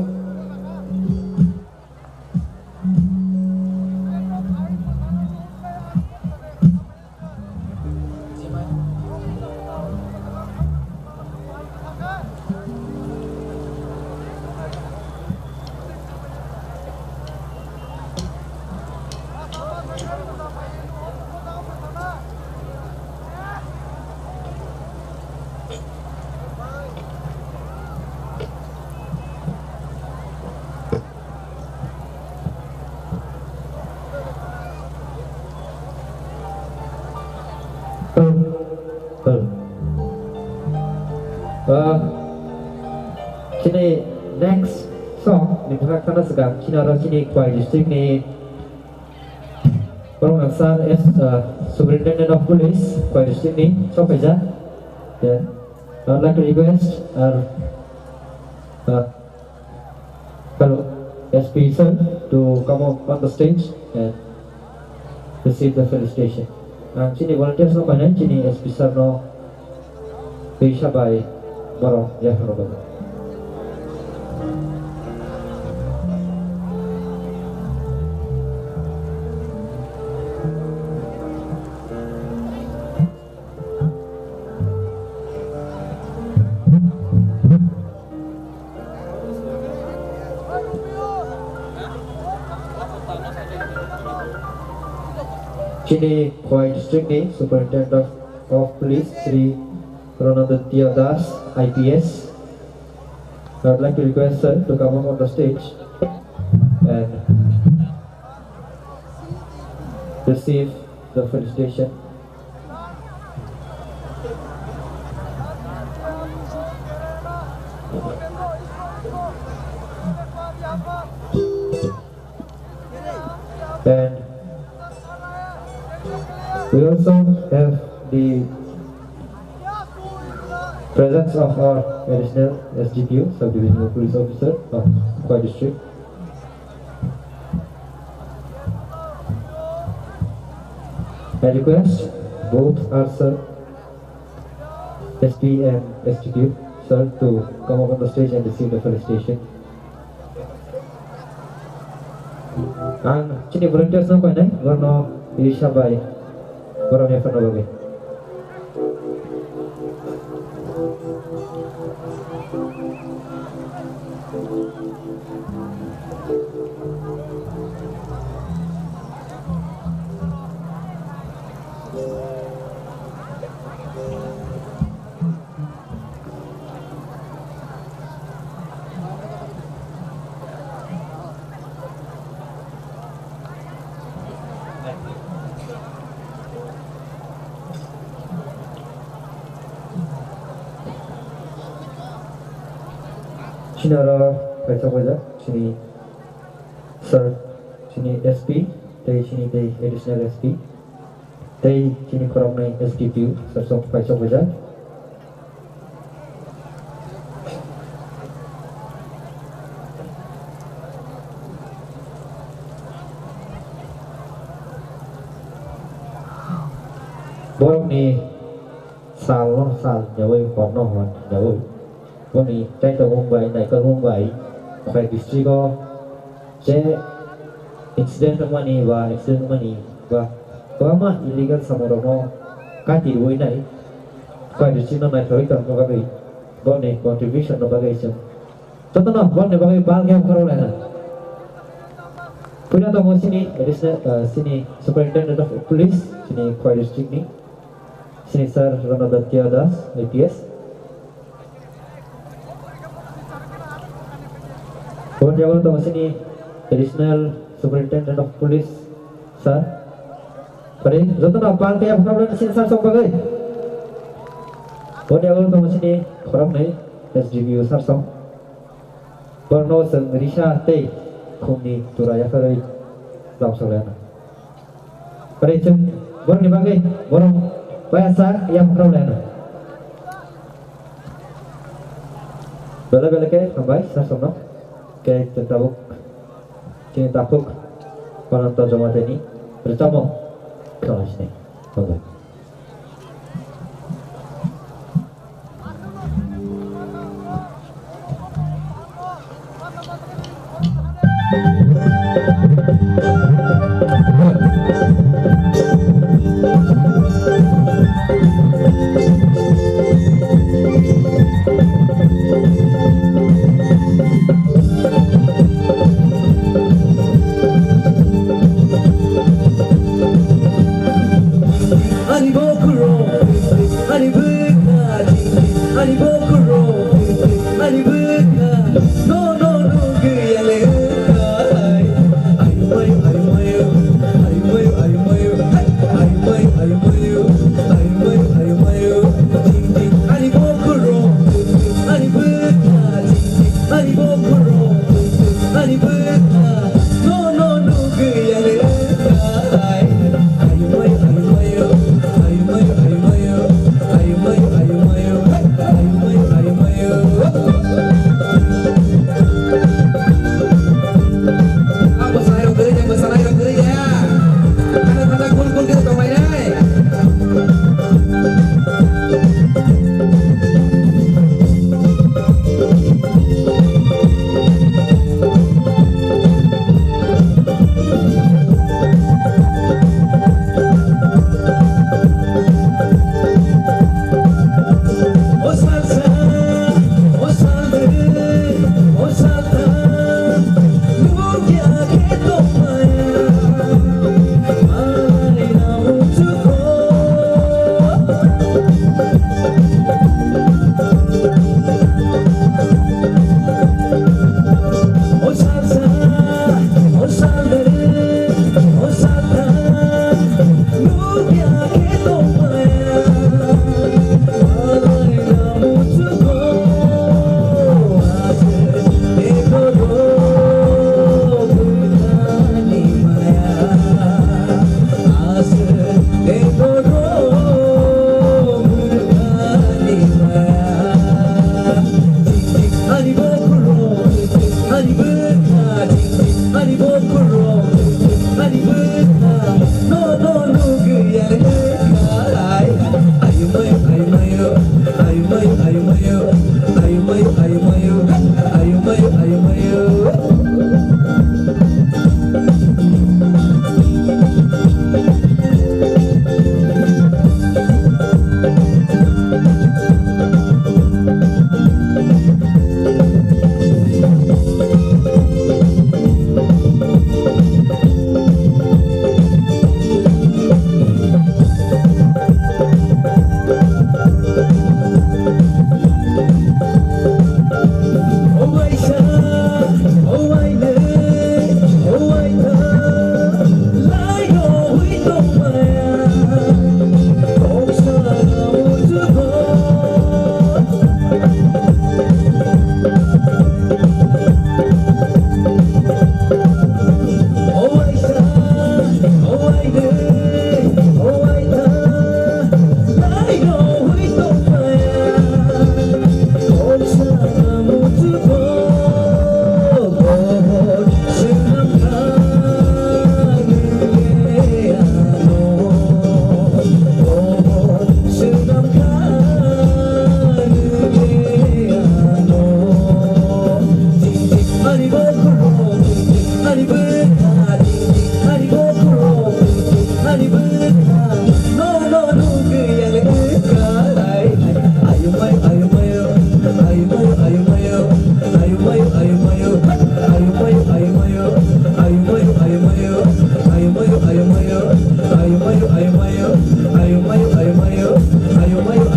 Sini next song diperkenalkan sekarang Cinara sini Kuai District ni Parong Naksar as Superintendent of Police Kuai District ni Sok aja. Yeah, I would like to request our fellow SP sir to come up on the stage and receive the felicitation. Sini volunteers no kanan sini SP sir no bisa by Barong ya Robert. Sini Kuai District ni Superintendent of Police Sri Ronaditya Das IPS. I would like to request sir to come up on the stage and receive the felicitation. And we also have the presence of our additional SDPO, Subdivisional Police Officer of Kuai District. I request both our sir, SP and SDPO, sir, to come up on the stage and receive the felicitation. And sini volunteers no kau ni, warna Isha by Barang Evan Obabe. Sini ada kaca wajah, sini sir, sini SP, dari sini dari additional SP, dari sini korang naik SDPU, sersong kaca wajah. Borong ni sal jawai kono kan jawai.วันนี้ได้ตัววงใบไหนก็วงใบแขวดิสตรีก็เจ๊ incident mani ba accident mani ba ma illegal samorono kati roi nai koi district nai thoi kan no bagai bone contribution no bagai sem totona bone bagai bal game kharo la na punya to mo sini additional sini superintendent of police sini koi district ni sini sir Ranadatya Das IPS Punya jago to mo sini additional superintendent of police sir Pare jotona bal game kharo la sini sir sok bagai Punya jago to mo sini khorok nai SDVU sir sok Borno sang Risha te khumni turaya kharai lam solena pare chung borni bagai borong bayasa yang problema bela ke hambai sasono ke tentabuk panonton jamaat ini bersama kelas ini bye.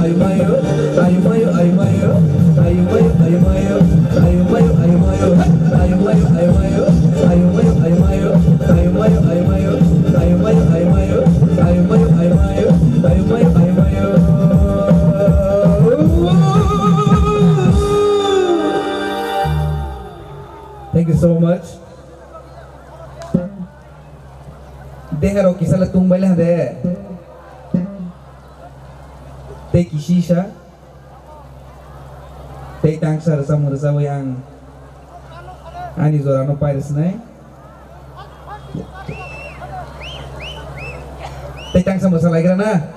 ayo mayo, ayo mayo, ayo mayo, ayo mayo, ayo mayo, ayo mayo, ayo mayo, ayo mayo, ayo mayo, ayo mayo, ayo mayo, ayo mayo, ayo mayo, ayo mayo, ayo mayo, ayo mayo, ayo mayo, ayo mayo, ayo mayo. Thank you so much. Déjalo que se la tumba las de Te kisisha Te tangsar samur sawo yang Ani zorano pairis nai Te tangsar masalah lagi na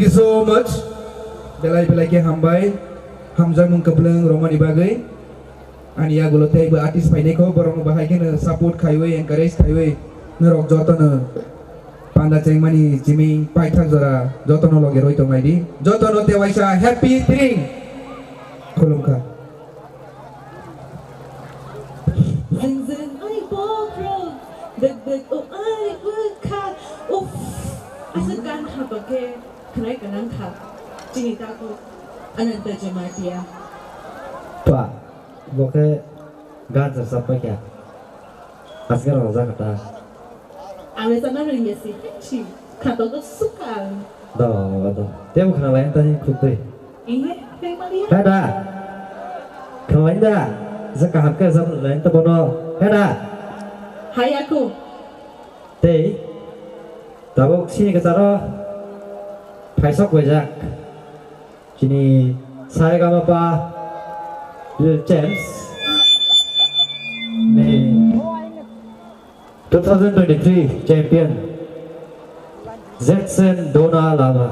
Thank you so much. Belai-belai ke hambai, hamzah mengkebleng Roman ibagai. Ani ya gulo teh artis paine ko borong bahai ke support kaiwe encourage kaiwe ngerok jotono. Panda ceng mani jimmy paithak jora jotono loge roi tong maidi. Jotono te waisa happy thing. Kolomka. Zing zing ay bokro, deg deg oh ay buka, uff. Asakan habake, kanai kanang ha. Jini tako, ananta jematia. Pak, boke ganjar sampai ya. Asgar roza kata. Ame sana ringe si, ci, kato to suka. Dah. Dia bukan lain tadi kutu. Inge, hei Maria. Ada. Kalau ada, sekarang ke zaman lain tu bono. Ada. Hai aku. Teh. Tabuk sini ke sana. Paisok wajak. Sini saya kama pa. Little James. Ni 2023 champion. Jackson Dona Lama.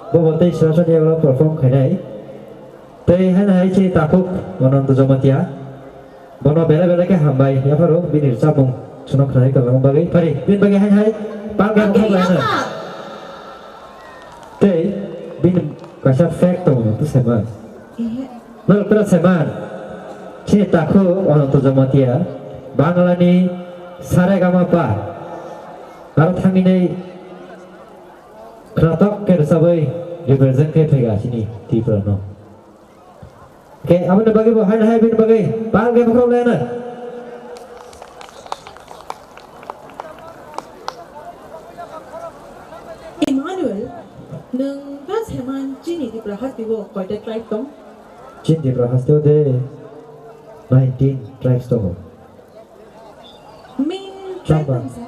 Bawa teh selasa dia kalau perform kena. Teh hanya ini takut orang tu zaman dia. Bono bela-bela ke hambai. Ya baru binir sabung. Sunok kena kalau orang bagi. Pari bin bagi hanya panggang kau lain. Teh bin kasih fact tu seman. Lalu terus seman. Ini takut orang tu zaman dia. Bangla ni saregama pa. Kalau thang ini kratok ke sabai represent ke pega sini di Prano. Oke, apa nak bagi bahan hai bin bagi. Bang ke pokok lain. Emmanuel, nung pas heman Jini di Prahas tiwo koi de tribe tong. Jin di Prahas tu de 19 tribes tu. Min tribe tong sa.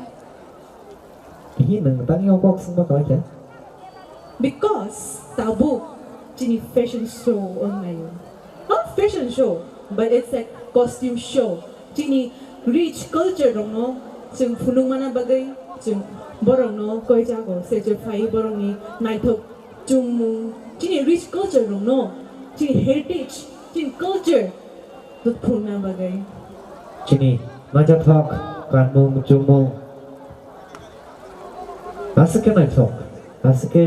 Ini nang tanya apa semua kau aja. Because tabu Jini fashion show online. Not fashion show, but it's a costume show. Jini rich culture dong no. Jeng punung mana bagai jeng borong no koi jago sejo fai borong ni naitok jung Jini rich culture dong no. Jini heritage, Jini culture. Tut punung mana bagai. Sini macam talk kanmung jumung. Asik ke naik talk, asik ke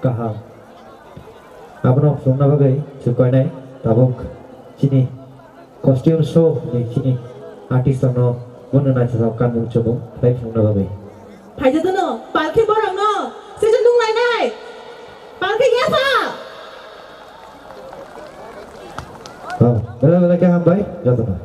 kaham. Apa nak sungna bagai cukai naik tabuk. Sini costume show ni sini artis no mana naik talk kanmung jumung. Baik sungna bagai. Hai jatuh no, palke borong no. Sejo dung lai nai. Palke apa? Oh, bela-bela ke hambai jatuh no.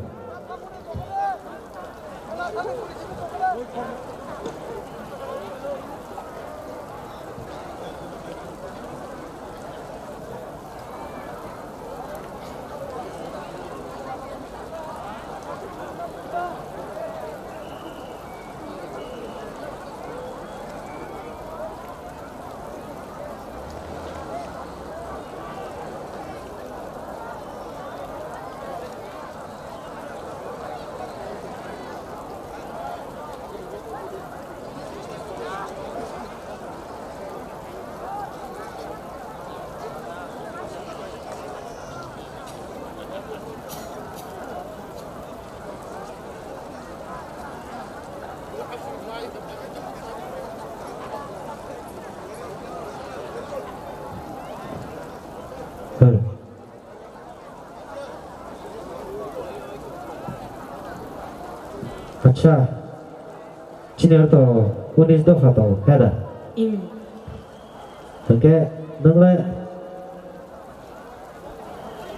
अच्छा चिनेर तो 19 दफा तो है ना okay नंगले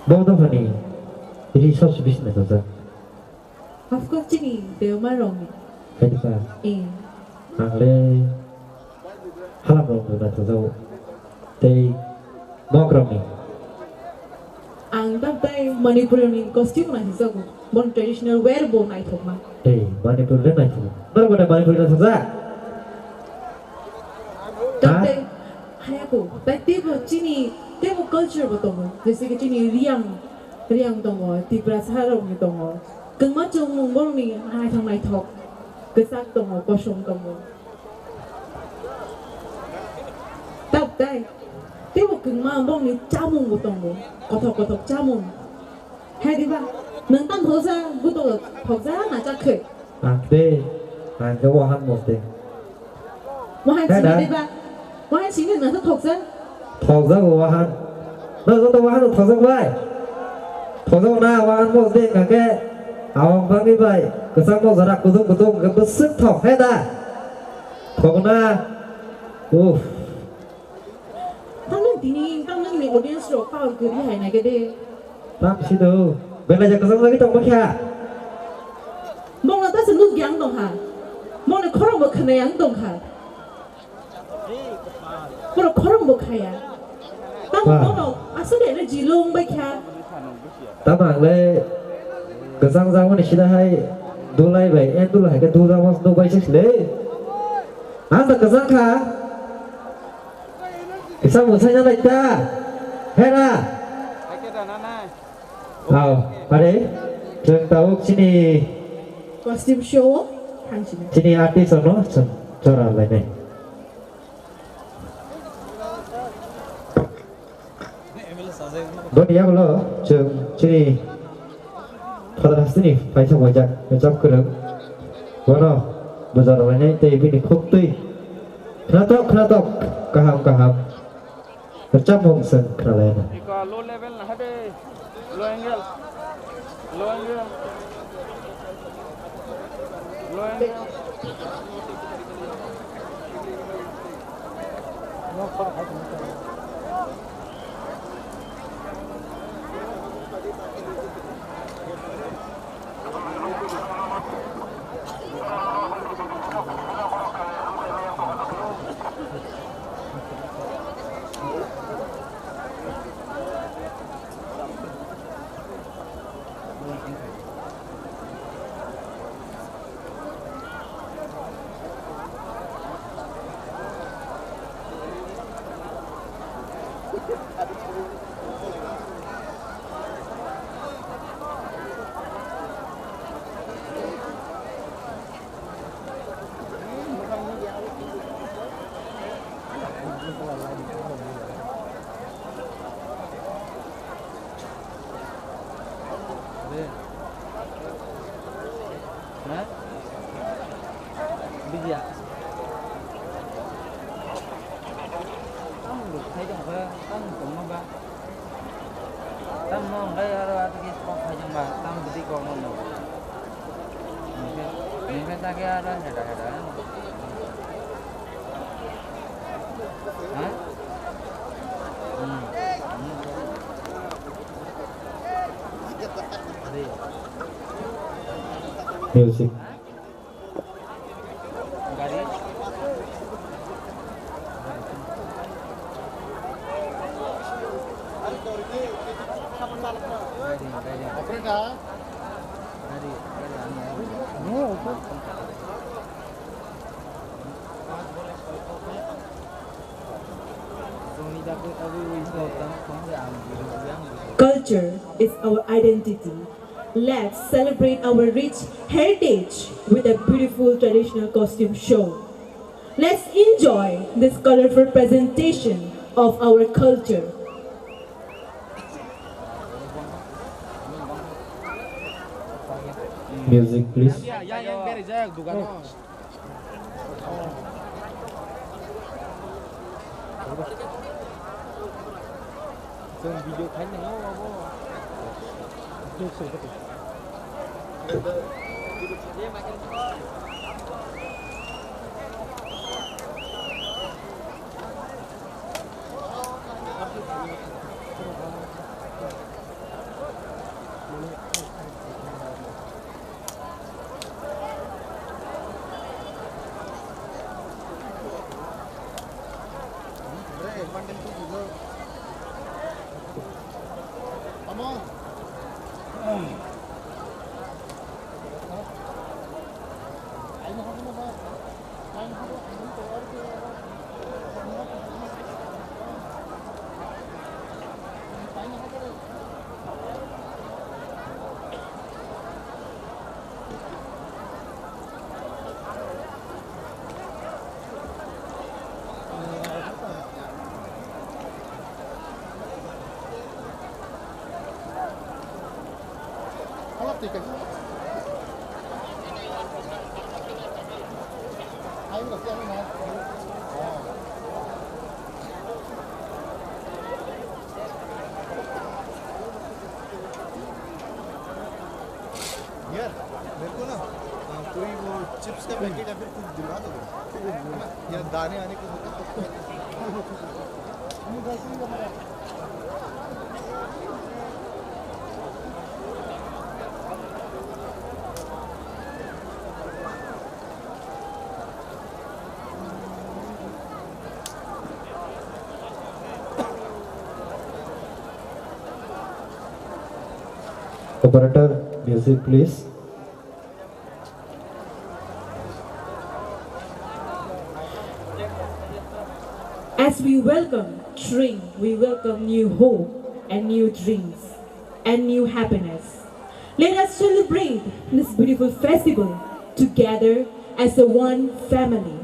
बहुत दफा नहीं ini सब bisnes saja Of course Jini deu marong ni. kenapa nangle halam rong na saja tei mokrom ni Ang tabay Manipurian ni costume na hisago. Bon traditional wear bo na ito ma. tei Manipur le naik tu baru pada Manipur na saja Tabay hai ako. Tapi bo Jini deu culture bo tomo. Jese ke Jini riang tomo. Tibra sarong ni tomo. Kung macam mong bon ni hai thang nai thok. Kesak tomo kosong tomo. Tabay 그마 멍니 짜몽 못동고 거덕거덕 짜몽 해디바 능땀 더사 무도 덕자 나자 크 Đi Hàng cái hoa hăng một tiền 와한 해다. 지디바 와한 지는 나서 덕자 Thọc ra của hoa hăng Nó có tao hoa hăng thọc ra vai Thọc ra na hoa hăng một tiền cả cái áo vang đi vậy cứ sang một giờ đặc của tung cái bớt sức thọc hết à thọc na 당근 디니 당근 내 오디언스로 파울 그리 하이나 게데 Tạm xin đâu Bên này có sang ra cái trong bác kia 멍나 따스 누기 양동하 멍나 커랑 뭐 크네 양동하 그럼 커랑 뭐 카야 당근 멍나 아스레는 지롱 베캬 Tạm hàng đây cứ sang ra con này chỉ là hay đu lại vậy em đu lại cái đu ra một đu bay chết lấy ăn được cái sang khá cái sang một sang nhà này ta hết à vào đấy trường tàu sini costume show 당신은 sini artis nó cho ra lại này Bữa giờ lo trường sini pada sini phải xong wajah macam kereng mana bazar lain teh bini khukti kena tok kaham macam mungsen kena lain low level na hade low angle Bây giờ được thấy được không? Tâm cũng không ba. Tâm nó đây là cái spot hay chẳng ba. Tâm bị con nó nữa. Mình phải ta cái đó hay là hả? music Culture is our identity. Let's celebrate our rich heritage with a beautiful traditional costume show. Let's enjoy this colorful presentation of our culture. music please यार मेरे को ना कोई वो chips का packet या फिर कुछ दिलवा दो है ना या दाने आने को Operator, music please. As we welcome Tring, we welcome new hope and new dreams and new happiness. Let us celebrate this beautiful festival together as a one family.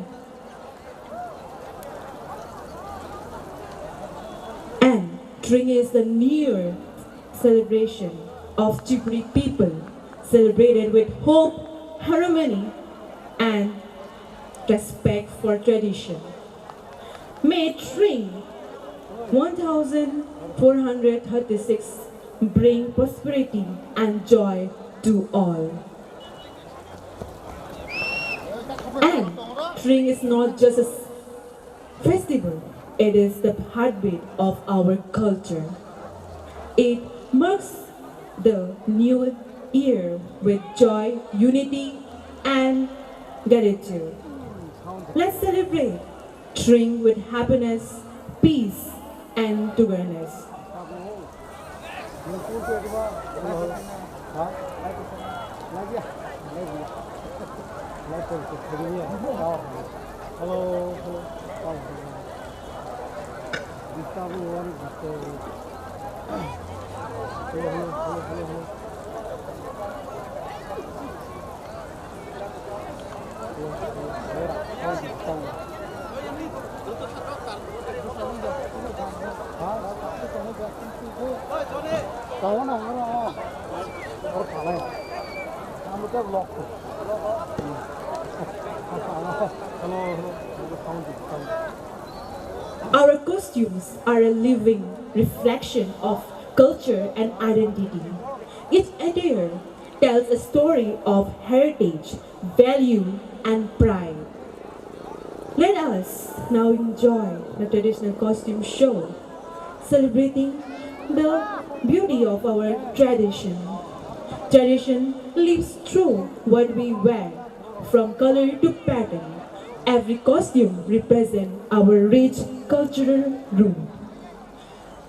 And Tring is the new celebration of Chipuri people, celebrated with hope, harmony, and respect for tradition. May Tring 1436 bring prosperity and joy to all. And Tring is not just a festival, it is the heartbeat of our culture. It marks the new year with joy, unity, and gratitude. Let's celebrate Tring with happiness, peace, and togetherness. Our costumes are a living reflection of culture and identity. Each attire tells a story of heritage, value, and pride. Let us now enjoy the traditional costume show, celebrating the beauty of our tradition. Tradition lives through what we wear, from color to pattern. Every costume represents our rich cultural root.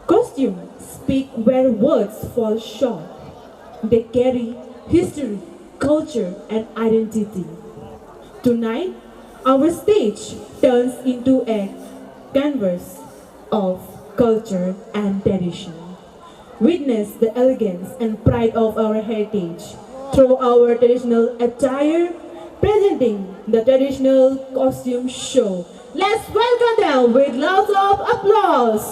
Costumes speak where words fall short. They carry history, culture, and identity. Tonight, our stage turns into a canvas of culture and tradition. Witness the elegance and pride of our heritage through our traditional attire, presenting the traditional costume show. Let's welcome them with lots of applause.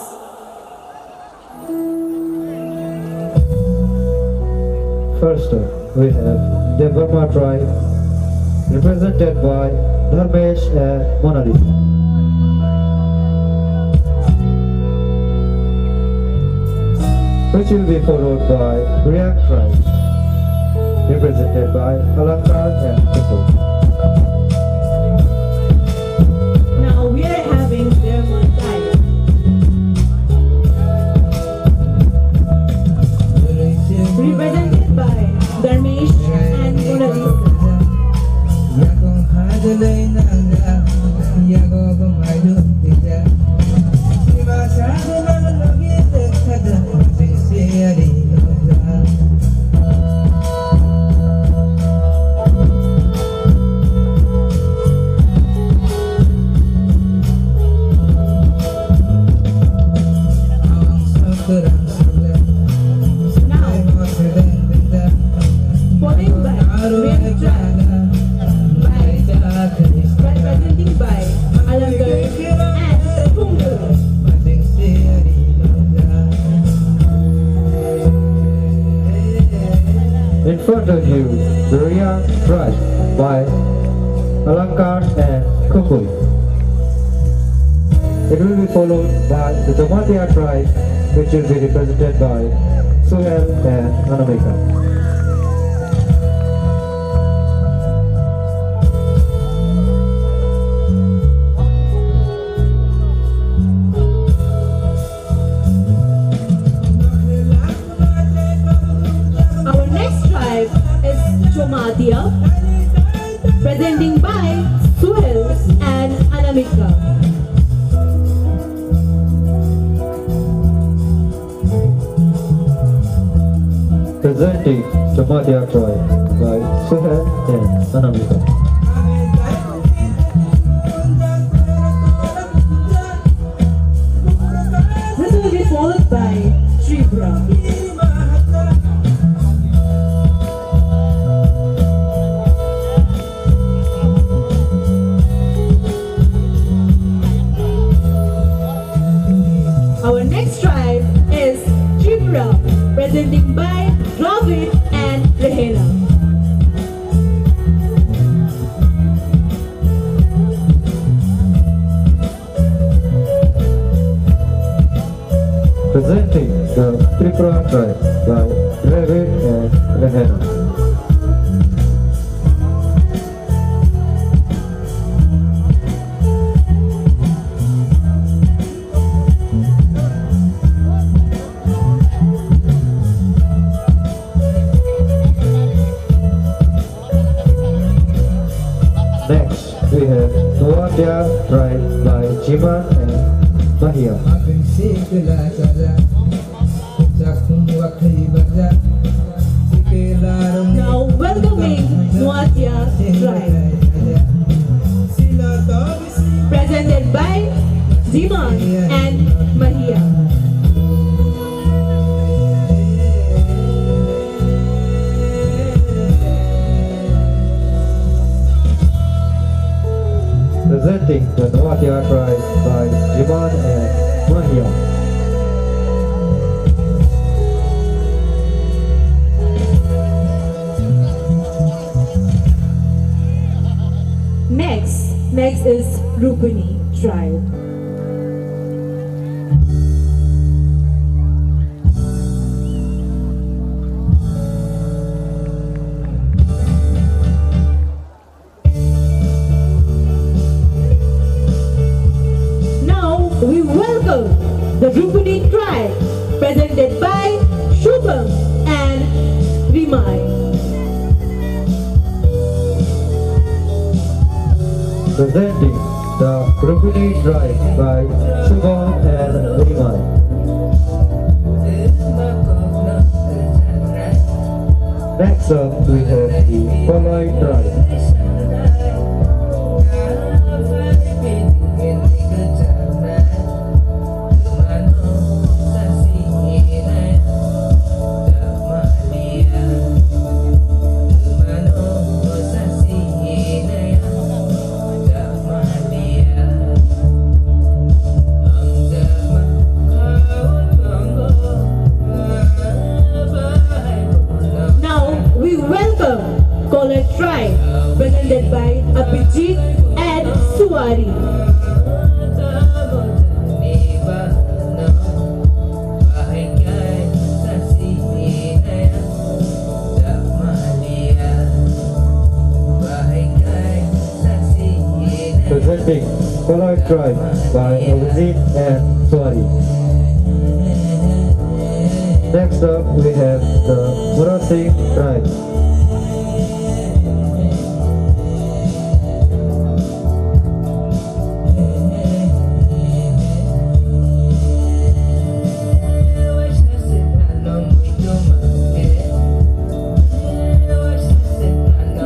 First, we have the Burma tribe, represented by Dharmesh and Mona Lisa. Which will be followed by Brian tribe, represented by Alankar and People. Now we are having Burma tribe. Represented by Dharmesh and Mona Lisa. front of you, the Riang tribe by Alankar and Kumpul. It will be followed by the Tomatia tribe, which will be represented by Suhel and Anamika. Our next tribe is Chomatia, presenting by Suhel and Anamika. Presenting Tomatia tribe by Suhel and Anamika. This will be followed by Tripura. Our next tribe is Tripura, presenting by Dravid and Rehela. Presenting the Tripura tribe by Dravid and Rehena. Next, we have Nuatia tribe by Jiman and Mahia. Now welcoming Nuatia tribe, presented by Ziman and Mahia. Presenting the Nuatia tribe by Jiman and Mahia. Next is Rupani tribe. Now we welcome the Rupani tribe, presented by Shubham and Rimai. Presenting the Rupini tribe by Shubham and Rimai. Next up, we have the Palai tribe. Now we welcome Kolar tribe, presented by Abhijit and Suwari. Presenting Palai tribe by Abhijit and Swari. Next up, we have the Murasi tribe.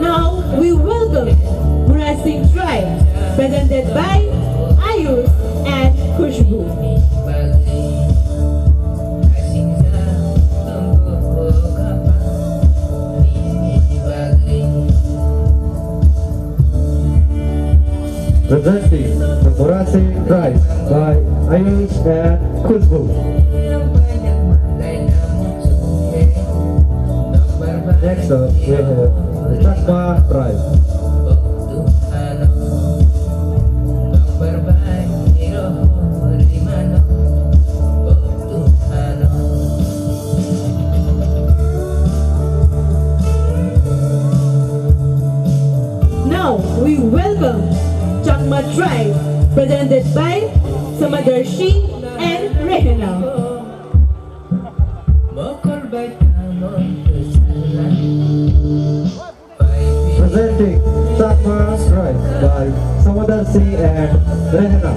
Now we welcome Murasing tribe, presented by Ayush and Khushbu. Presenting the Murasi tribe by Ayush and Khushbu. Next up, we have the Chakma Tribe. Now we welcome Chakma Tribe, presented by Samadarshi and Rehana. Presenting Chakma Tribe by Samadarshi and Rehana.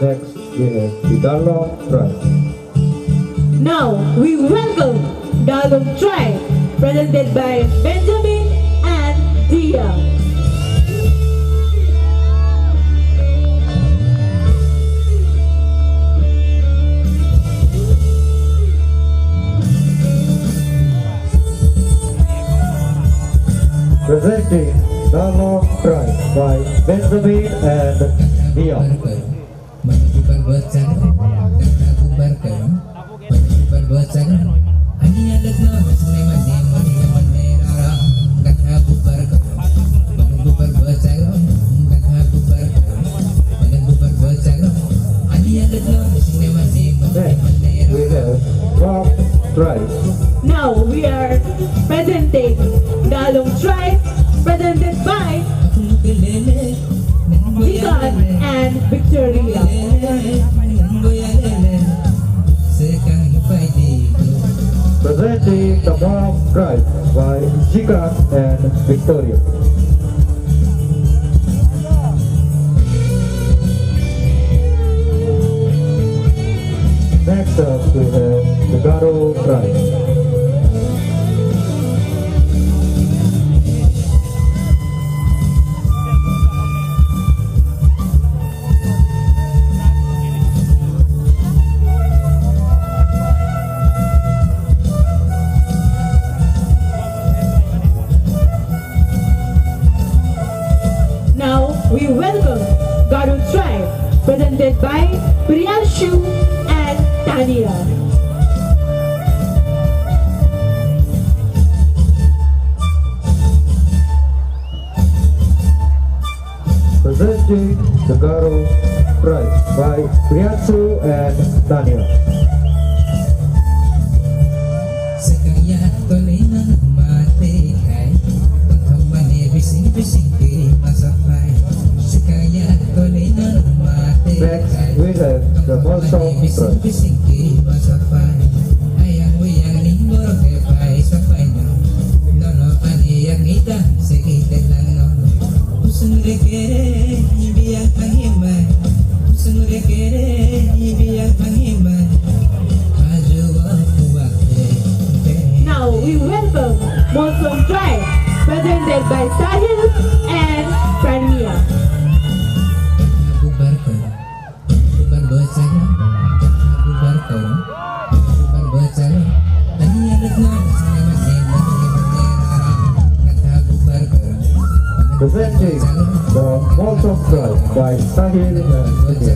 Next, we have the Dalong Tribe. Now we welcome Dalong Tribe, presented by Benjamin and Dia. Presenting Dalong Tribe by Benjamin and Dion. Next, we have Rock Tribe. Now we are presenting Dalong Tribe, presented by Vikan and Victoria. Presenting the Mob Tribe by Jika and Victoria. Next up, we have the Garo Tribe. Now we welcome Garo Tribe, presented by Priyanshu and Tania. Presenting the Garo Tribe by Priyansu and Tanya. Next, we have the Mosong Tribe. Now we welcome Mosong Tribe, presented by Sahil and Prania. Presenting the Mosong Tribe by Sahil and Vidya.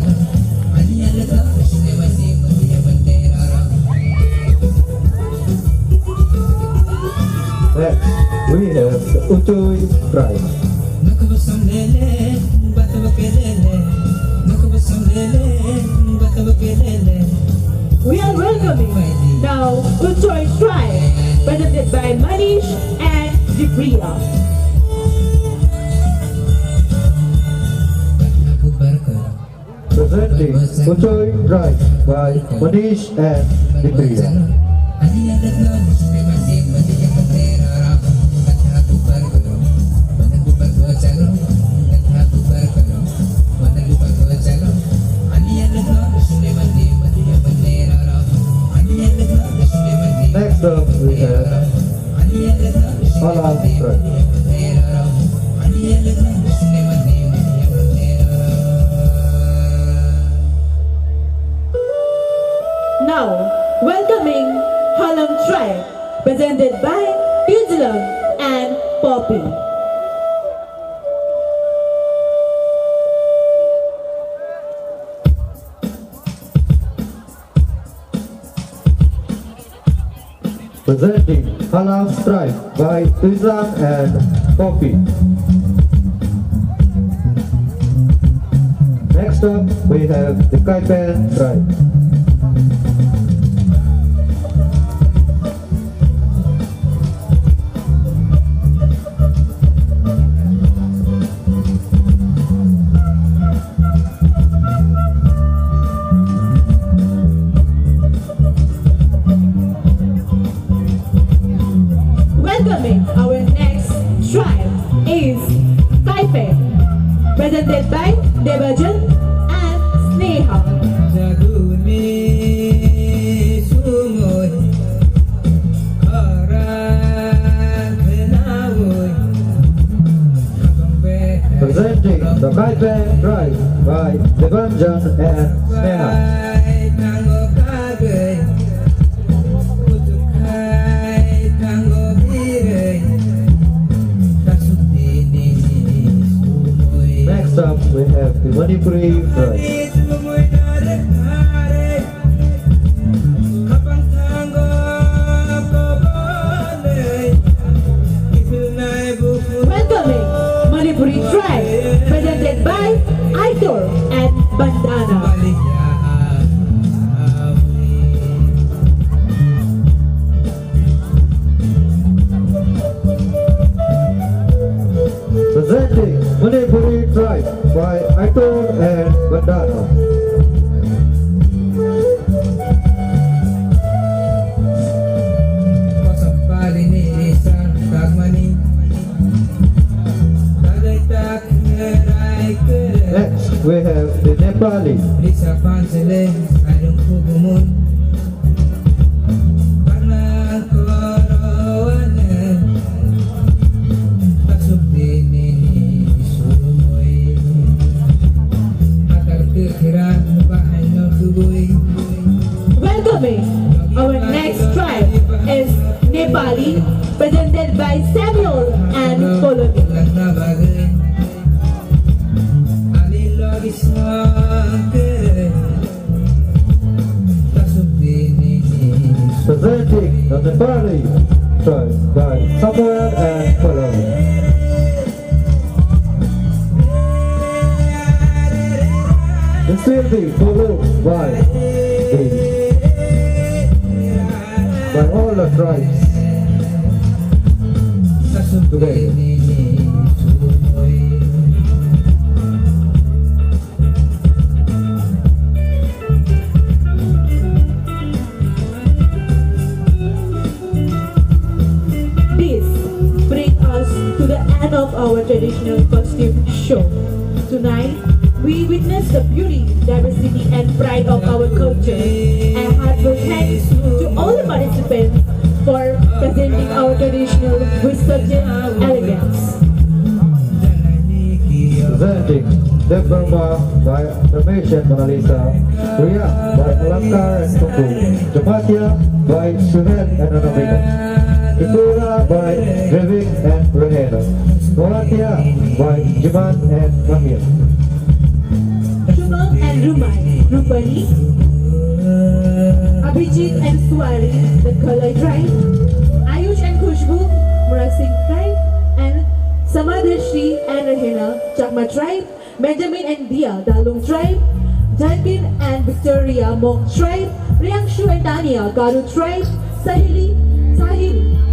Next, we have the Utoy Tribe. We are welcoming now Utoy Tribe, presented by Manish and Jipriya. Presenting Utoy Tribe by Manish and Vidya. Next up, we have Alam Tribe. presented by Tuzlum and Poppy. Presenting Halam Strike by Tuzlum and Poppy. Next up, we have the Kaipen Strike. Welcoming our next tribe is Kaipen, presented by Debajan and Sneha. Presenting the Kaipen Strike by Debanjan and Sneha. Next up, we have the Manipuri Strike. Welcoming Manipuri tribe, presented by Aitor and Bandana. Presenting Manipuri Tribe by Aitor and Bandana. Next, we have the Nepali. Welcoming our next tribe is Nepali, presented by Samuel and Poloni. Presenting the Nepali Tribe by Samuel and Poloni. This will be followed by all the tribes today. This brings us to the end of our traditional costume show. Tonight, we witness the beauty, diversity, and pride of our culture. And heartfelt thanks to all the participants for presenting our traditional with such elegance. Presenting Dev Burma by Ramesh and Mona Lisa, Ria by Alankar and Tungu, Jamatia by Suhen and Anamika, Ikura by Drevik and Renena, Noratia by Jiman and Mahir. Shumam and Rumai, Rupani, Abhijit and Swari, the Kalai tribe, Ayush and Khushbu, Murasing tribe, and Samadrishri and Rahena, Chakma tribe, Benjamin and Dia, Dalung tribe, Jankin and Victoria, Mok tribe, Riyangshu and Tania, Garu tribe, Sahil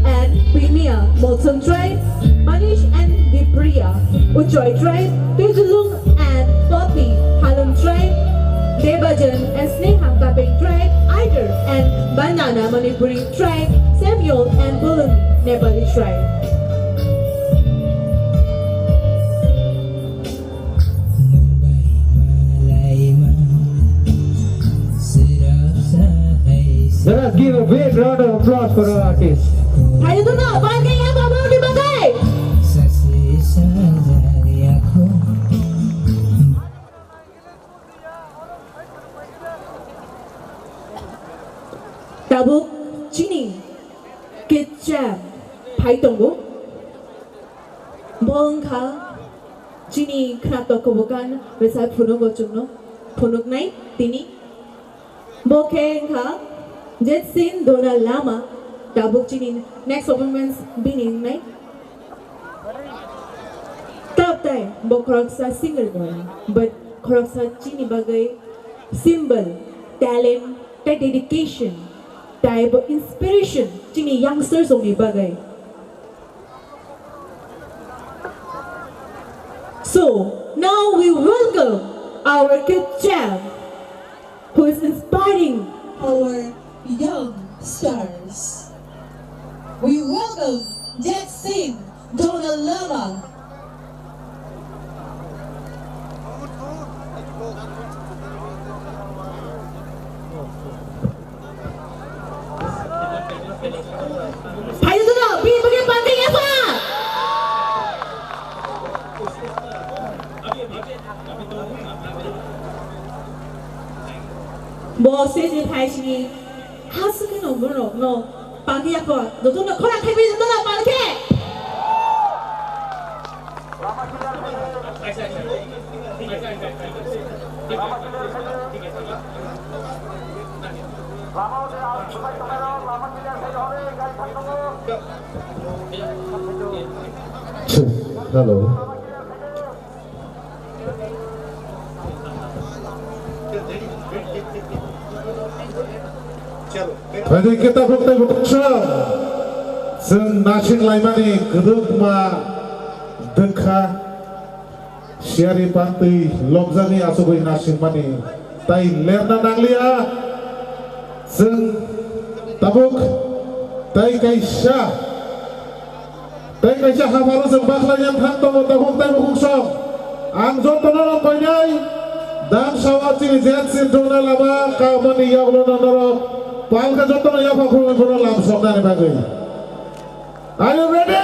and Primia, Molson tribe, Manish and Dipriya, Uchoy tribe, Tuzulung and Poppy, Halum tribe, Debajan and Sneha Kapeng tribe, Aider and Bandana Manipuri tribe, Samuel and Bulun Nepali tribe. Let us give a big round of applause for our artists. Ayo tu nak, pakai apa mau dipakai? Tabuk Chini, Kitchen. Haitongbo Bongka Jini Krato Kobokan Resat Punogo Juno Punuk Nai Tini Bokengka Jetsin Dona Lama Dabuk Jinin next performance Binin Nai Tap tay Bokroksa single boy but Kroksa Jini Bagai symbol talent dedication type of inspiration Jini youngsters only Bagai. So now we welcome our kid Jam, who is inspiring our young stars. We welcome Jetsin Dona Lama. Ayo dulu, pergi bagian panting Eva. Bosses in Haishini, Hasukin over no, Pangiako, the Tuna Kora Kabi Dona Panke. Hello. Tadi kita bukti Sen nasing laimani gedukma dengka siari pantai lobzani asugoi nasing mani tai lerna nanglia sen tabuk tai kaisha habaru sembakla yang hanto tabuk tai bukusong angzon tonolong koinai dan sawati Jetsin Dona Lama kamani yaulo nandoro palka jotono ya pakru kono lamsok nani bagai. Are you ready?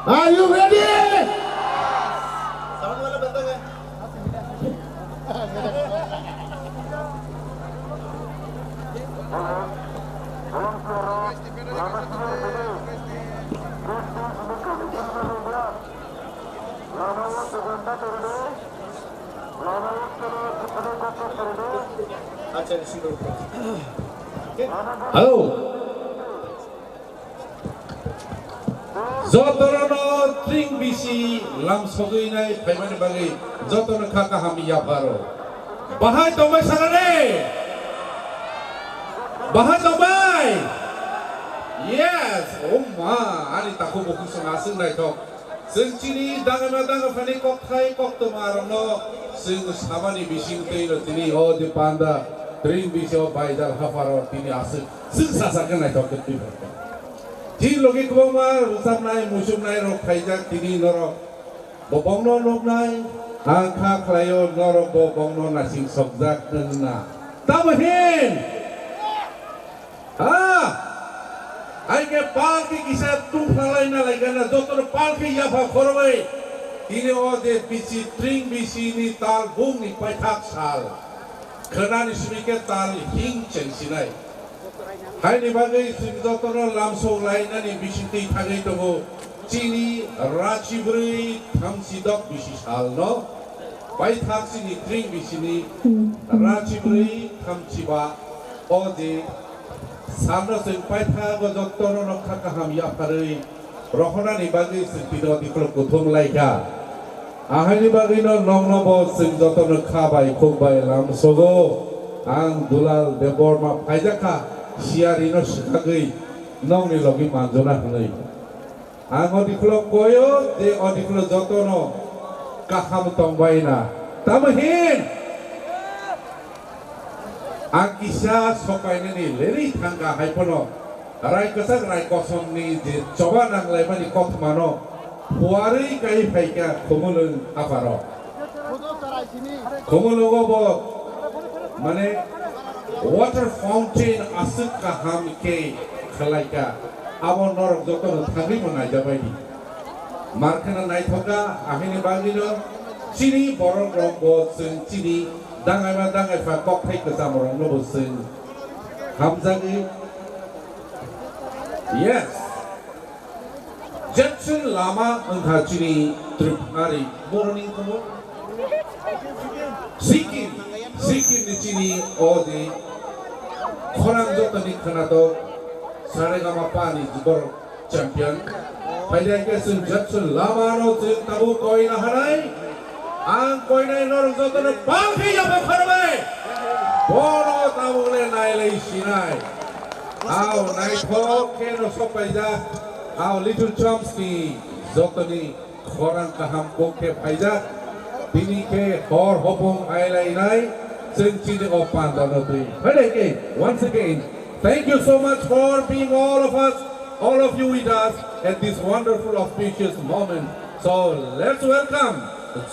Are you ready? Halo. Jotono tring bisi lamsogui nai paimane bagai jotono kaka hami yaparo. Bahai tomai sarane. Bahai tomai. Yes, oh ma, ani taku buku sengasung nai tok. Sencini danga fani kok kai kok tomarono sing samani bising teino tini oh di panda tring bisi oh baidal hafaro tini asuk sing sasakan nai tok kepi. Ti logi kubomar usap nai musum nai rok kaijak tini norok bobongno nok nai angka klayo norok bobongno nasing sokjak nena tabahin Aike palki kisah tunggalai na lagana doktor palki ya pa koroi ini ode bisi tring bisi ni tal bung ni paitak sal kenani semikit tal hing cengsinai hai ni bagai doktor lamso lain ni bisi ti thagai togo cini raci beri tham sidok bisi sal no paitak sini tring bisi ni raci beri tham ciba ode Samno senpai thago doktor no kakaham ya parei rohona ni bagi sentido di klub kutung laika ahani bagi no nongno bo sen doktor no khabai khokbai lam sogo ang dulal debor ma paijaka siari no sikagai nong ni logi manjona hnai ang odi klub koyo de odi klub doktor no kaham tongbaina tamahin Angkisya sokai ini leri tangga hai pono, rai kesak rai kosong ni je coba nang lema ni kok mano, puari kai paika komulun aparo, komulugo bo, mane water fountain asuk kaham ke kalaika, awon norok jotor thangri mana jabai di, markana nai thoka ahini bagino, sini borong rombo sini Dangai fa kok hai ke samorong no bosen hamzagi yes Jackson Lama Angkachini Tripari Morning Komo Sikin ni chini odi Khorang Jotani Kanato Saregama Pani Jibor Champion Pwede ke sun Jackson Lama no tin tabu koi na harai ang koi na norong Jotani Panghi yapo kharmai Bono tabu le naile sinai Ao nai thok ke no sopaida Ao Little Chomps ni Jotani Khorang kaham ko ke paida Bini ke hor hopong ailai nai Sing chini opan danotui once again thank you so much for being all of you with us at this wonderful auspicious moment. So let's welcome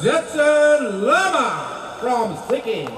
Jackson Lama from Sikkim.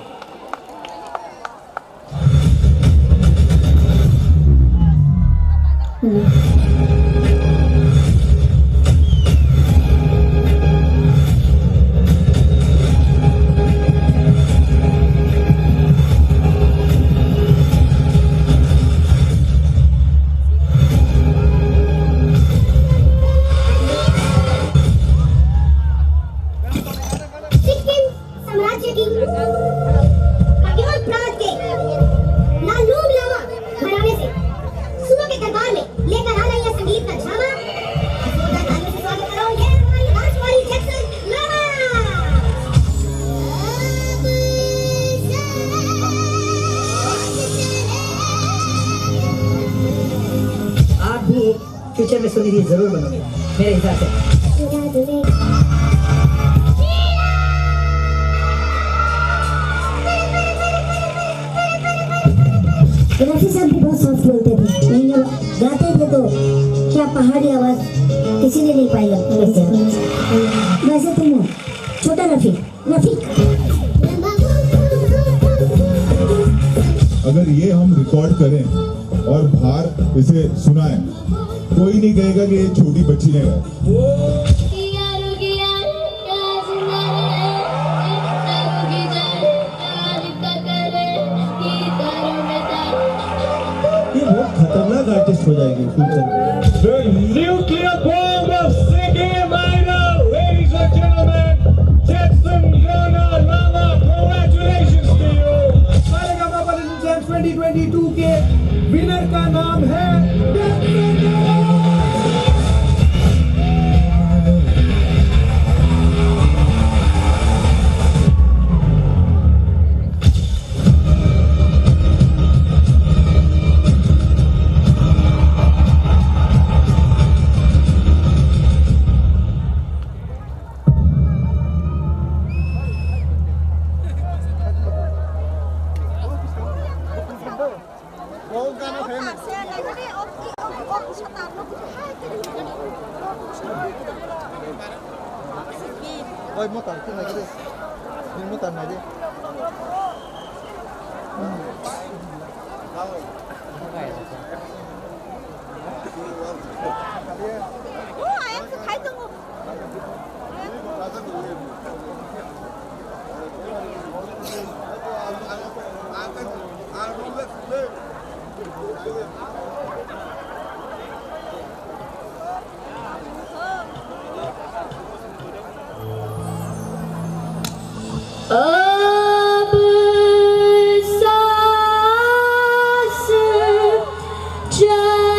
Future में सुनिधि जरूर बनोगे मेरे हिसाब से रफी साहब भी बहुत soft बोलते थे लेकिन जब गाते थे तो क्या पहाड़ी आवाज किसी ने नहीं पाई वैसे तुम हो छोटा रफी अगर ये हम रिकॉर्ड करें और बाहर इसे सुनाएं कोई नहीं कहेगा कि ये छोटी बच्ची ने गाया ये बहुत खतरनाक आर्टिस्ट हो जाएगी फ्यूचर में The nuclear bomb of Sikkim Idol, ladies and gentlemen, Jackson Lama, congratulations to you. Saregama 2022 के विनर का नाम है Ôi, mua tỏi cái này cái đi. Đi mua tỏi này đi. em sẽ thấy tôi अब सांस चलेगा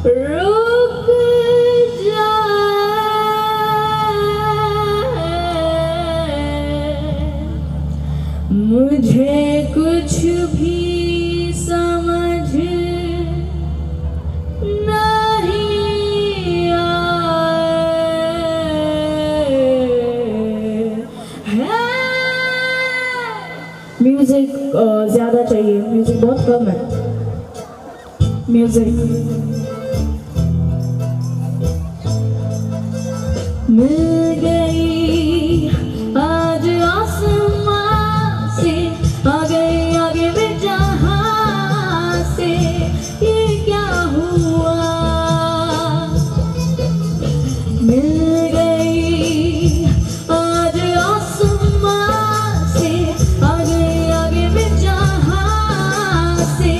रुक जाए मुझे कुछ भी समझ नहीं म्यूजिक ज्यादा चाहिए म्यूजिक बहुत कम है म्यूजिक मिल गई आज आसमां से आ गई आगे में जहां से ये क्या हुआ मिल गई आज आसमां से आ गई आगे में जहां से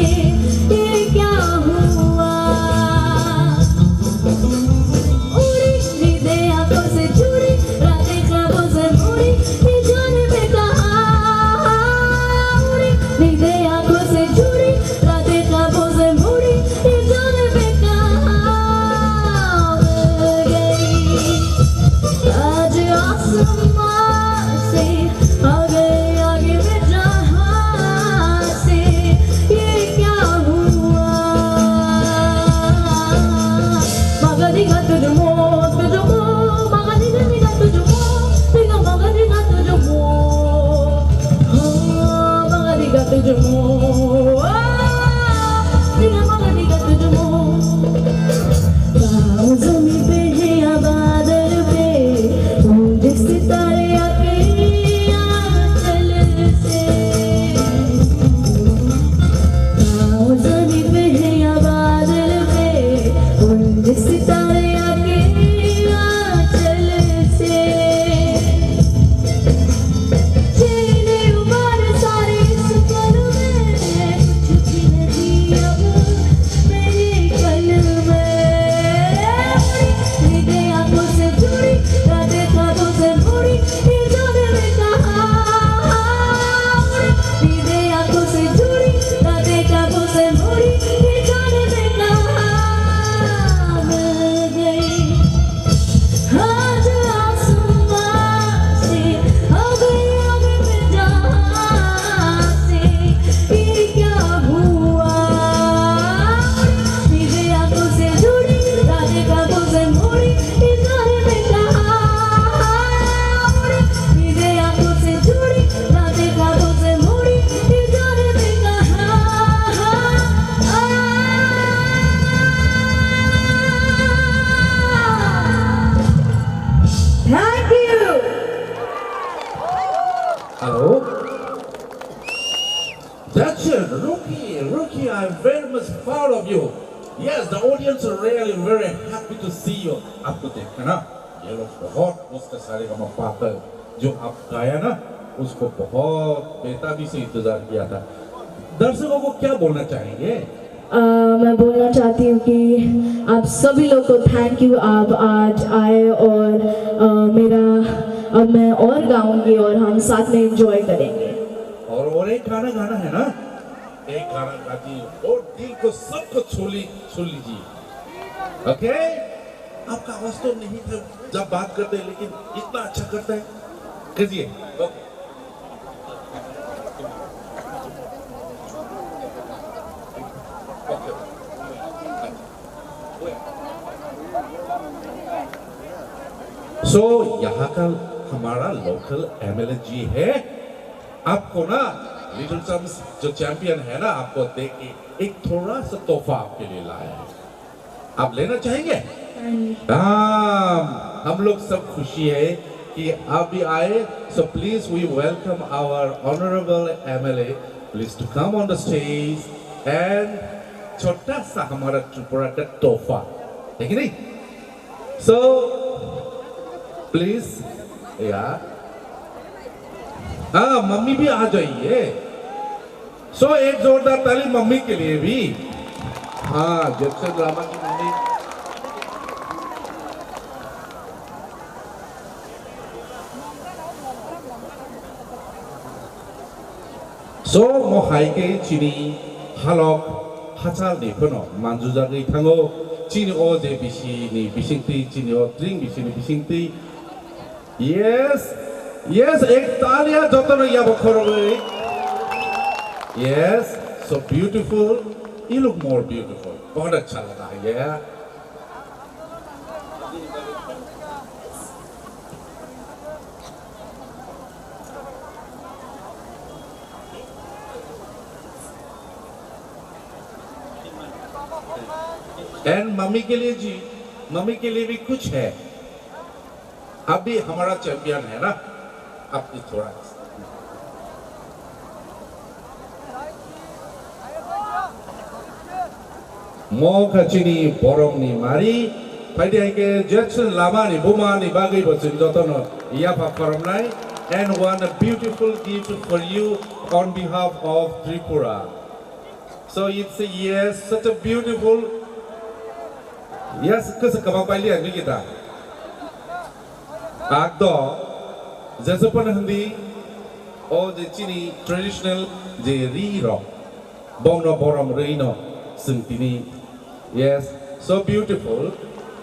Yes, the audience are really very happy to see you. आपको देखा ना, ये लोग बहुत मस्त सारेगामा का जो आप गाया ना, उसको बहुत बेताबी से इंतजार किया था। दर्शकों को क्या बोलना चाहेंगे? मैं बोलना चाहती हूँ कि आप सभी लोग को थैंक यू, आप आज आए और मेरा अब मैं और गाऊंगी और हम साथ में एंजॉय करेंगे। और एक गाना गाना है ना, एक गाना गाती और दिल को सबको सुन लीजिए, ओके? आपका आवाज तो नहीं था जब बात करते हैं, लेकिन इतना अच्छा करता है, कीजिए, ओके? सो यहाँ का हमारा लोकल एमएलए जी है, आपको ना लिटिल चैंप्स जो चैंपियन है ना, आपको देख के एक थोड़ा सा तोहफा आपके लिए लाया है, आप लेना चाहेंगे? हम लोग सब खुशी है कि आप भी आए, so please we welcome our honourable MLA, please to come on the stage and छोटा सा हमारा त्रिपुरा का तोहफा, है कि नहीं? सो प्लीज या हाँ, मम्मी भी आ जाइए। सो एक जोरदार ताली मम्मी के लिए भी। हाँ, जैक्सन रामा की मम्मी। सो मोहाइके चिनी हालक हाचाल निफनो मानजुजागै थांगो चिनी ओ जे बिसिनि बिसिंति चिनी ओ ड्रिंक बिसिनि बिसिंति। Yes, एक तालियां जोतो न या बखरोगे। Yes, so beautiful. You look more beautiful. बहुत अच्छा लगा है, yeah. And मम्मी के लिए जी, मम्मी के लिए भी कुछ है। आप भी हमारा चैंपियन है ना, आपकी थोड़ा मोखचिनी बोरंगनी मारी फाइदियाके जैक्सन लामानी बुमानी बागै बसिन जतनो याफा खालामनाय and one beautiful gift for you on behalf of Tripura. So it's a yes, such a beautiful yes, kesekabang pilihan ni kita. Agdo, Zesupan Hindi, or the Chini traditional, the Riro, Bono Borom Reino, Sintini. Yes, so beautiful.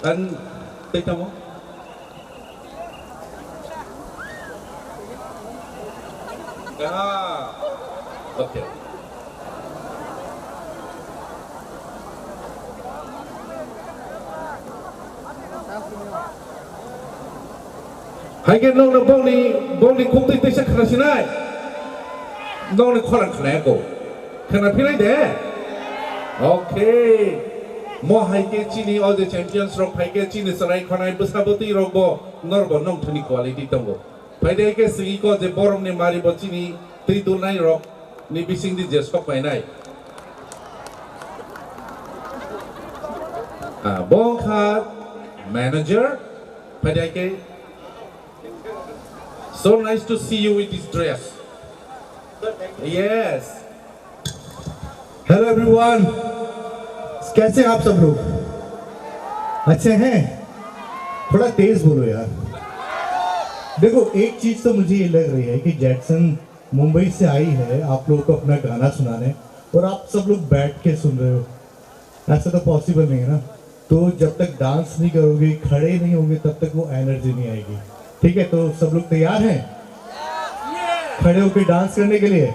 And take a more. Ah, okay. Hagen nong na bongni kukti tisha kana sinai. Nong na koran kana ko. Kana pilai de. Okay. Mo haike chini all the champions rok haike chini sarai kana busaboti robo norbo nong thani quality tongo. Paide ke singi ko je borom ni mari bachini tri dunai rok ni bising di jesko painai. Bongkha manager paide ke. So nice to see you with this dress. Yes. Hello everyone, कैसे हैं आप सब लोग? अच्छे हैं? थोड़ा तेज बोलो यार। देखो, एक चीज तो मुझे ये लग रही है कि जैक्सन मुंबई से आई है आप लोगों को अपना गाना सुनाने, और आप सब लोग बैठ के सुन रहे हो। ऐसा तो पॉसिबल नहीं है ना। तो जब तक डांस नहीं करोगे, खड़े नहीं होगे, तब तक वो एनर्जी नहीं आएगी। ठीक है, तो सब लोग तैयार हैं खड़े होकर डांस करने के लिए?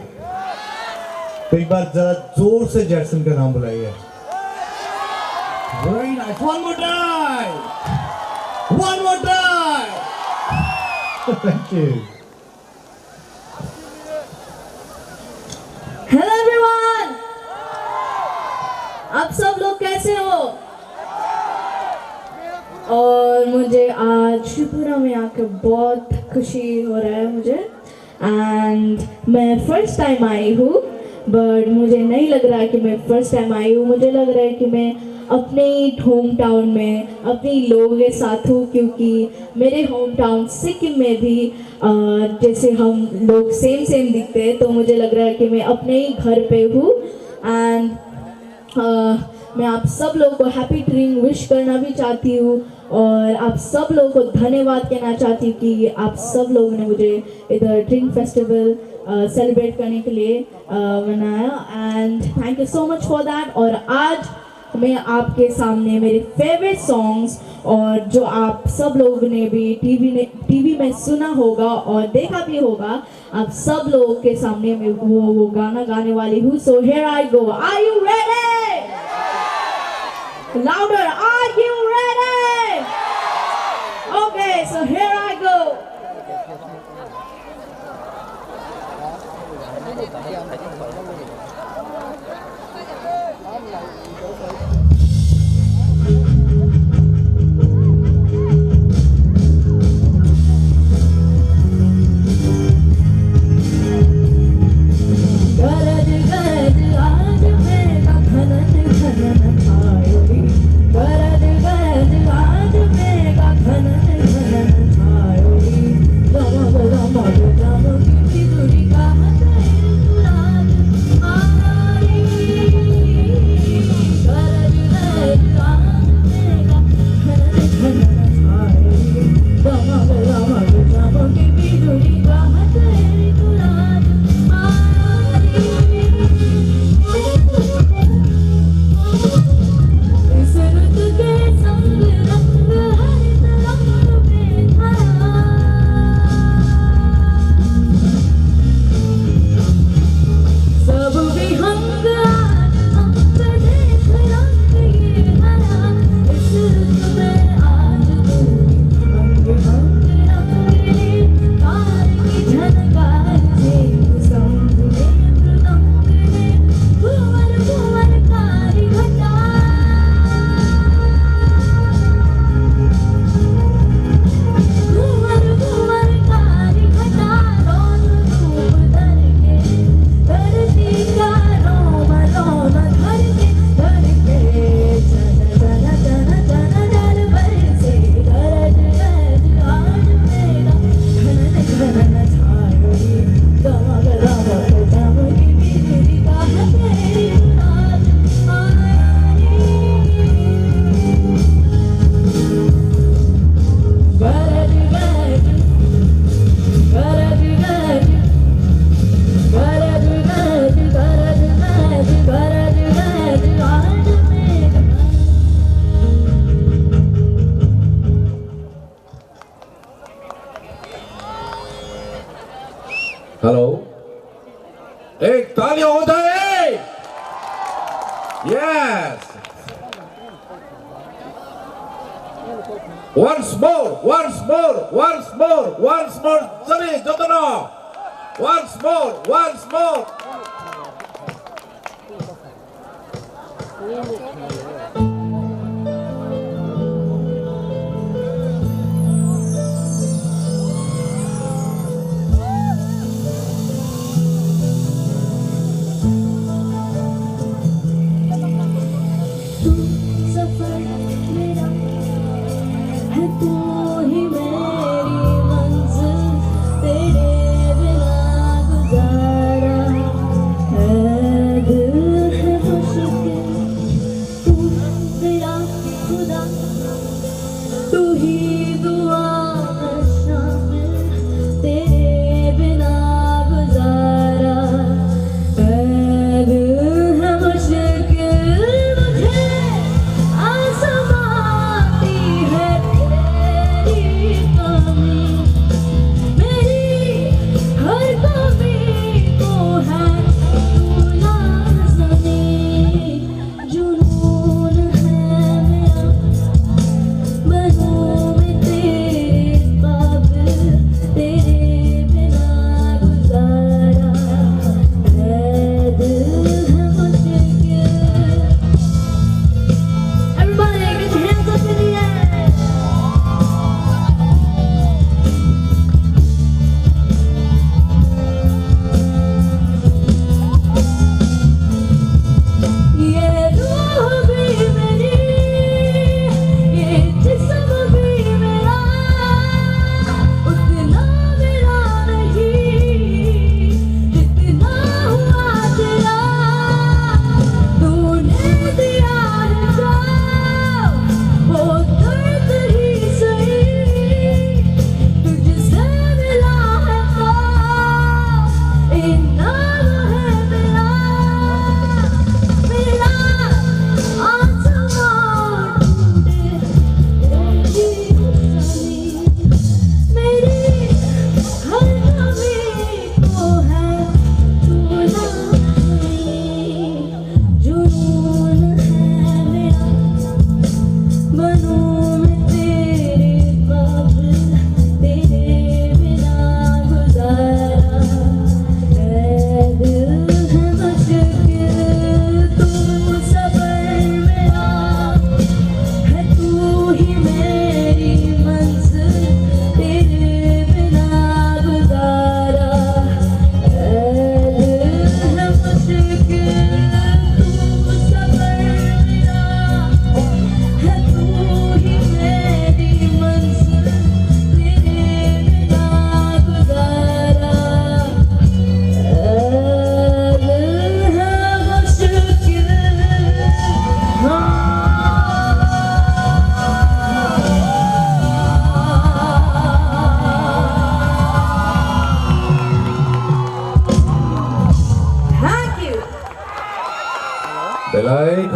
तो एक बार जरा जोर से जैक्सन का नाम बुलाइए। Very nice. One more time. One more time. Thank you. Hello everyone, आप सब लोग कैसे हो? और मुझे आज त्रिपुरा में आकर बहुत खुशी हो रहा है मुझे, एंड मैं फर्स्ट टाइम आई हूँ, बट मुझे नहीं लग रहा है कि मैं फर्स्ट टाइम आई हूँ। मुझे लग रहा है कि मैं अपने होम टाउन में अपने लोगों के साथ हूँ, क्योंकि मेरे होम टाउन सिक्किम में भी जैसे हम लोग सेम दिखते हैं, तो मुझे लग रहा है कि मैं अपने ही घर पे हूँ। एंड मैं आप सब लोगों को हैप्पी ड्रिंक विश करना भी चाहती हूँ और आप सब लोगों को धन्यवाद कहना चाहती हूँ कि आप सब लोगों ने मुझे इधर ड्रिंक फेस्टिवल सेलिब्रेट करने के लिए मनाया। And thank you so much for that. और आज मैं आपके सामने मेरे फेवरेट सॉन्ग्स और जो आप सब लोगों ने भी टीवी में सुना होगा और देखा भी होगा, आप सब लोगों के सामने मैं वो गाना गाने वाली हूँ। So here I go. Are you ready? Louder, are you ready? Okay, so here I go. Hello, एक तालियां हो जाए। यस, once more, सभी जोतना, once more.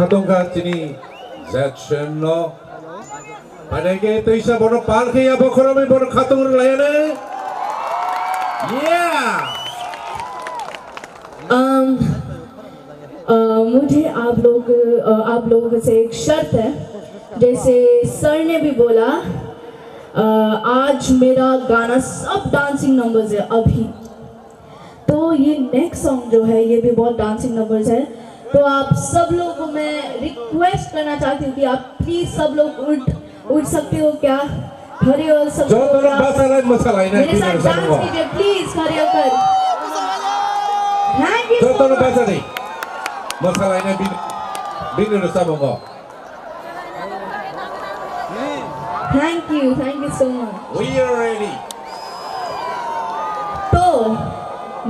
Katongka Tini Jackson no. Padahal itu isa bono palki ya bokoromi bono Katung layane. Yeah. मुझे आप लोगों से एक शर्त है, जैसे सर ने भी बोला आज मेरा गाना सब डांसिंग नंबर्स है अभी, तो ये नेक्स्ट सॉन्ग जो है ये भी बहुत डांसिंग नंबर्स है। तो आप सब लोगों को मैं रिक्वेस्ट करना चाहती हूँ कि आप प्लीज सब लोग उठ सकते हो क्या, खड़े हो सब लोग मेरे साथ डांस कीजिए प्लीज, खड़े होकर। Thank you so much. Masalahnya bini rasa monggo. Thank you so much. We are ready. तो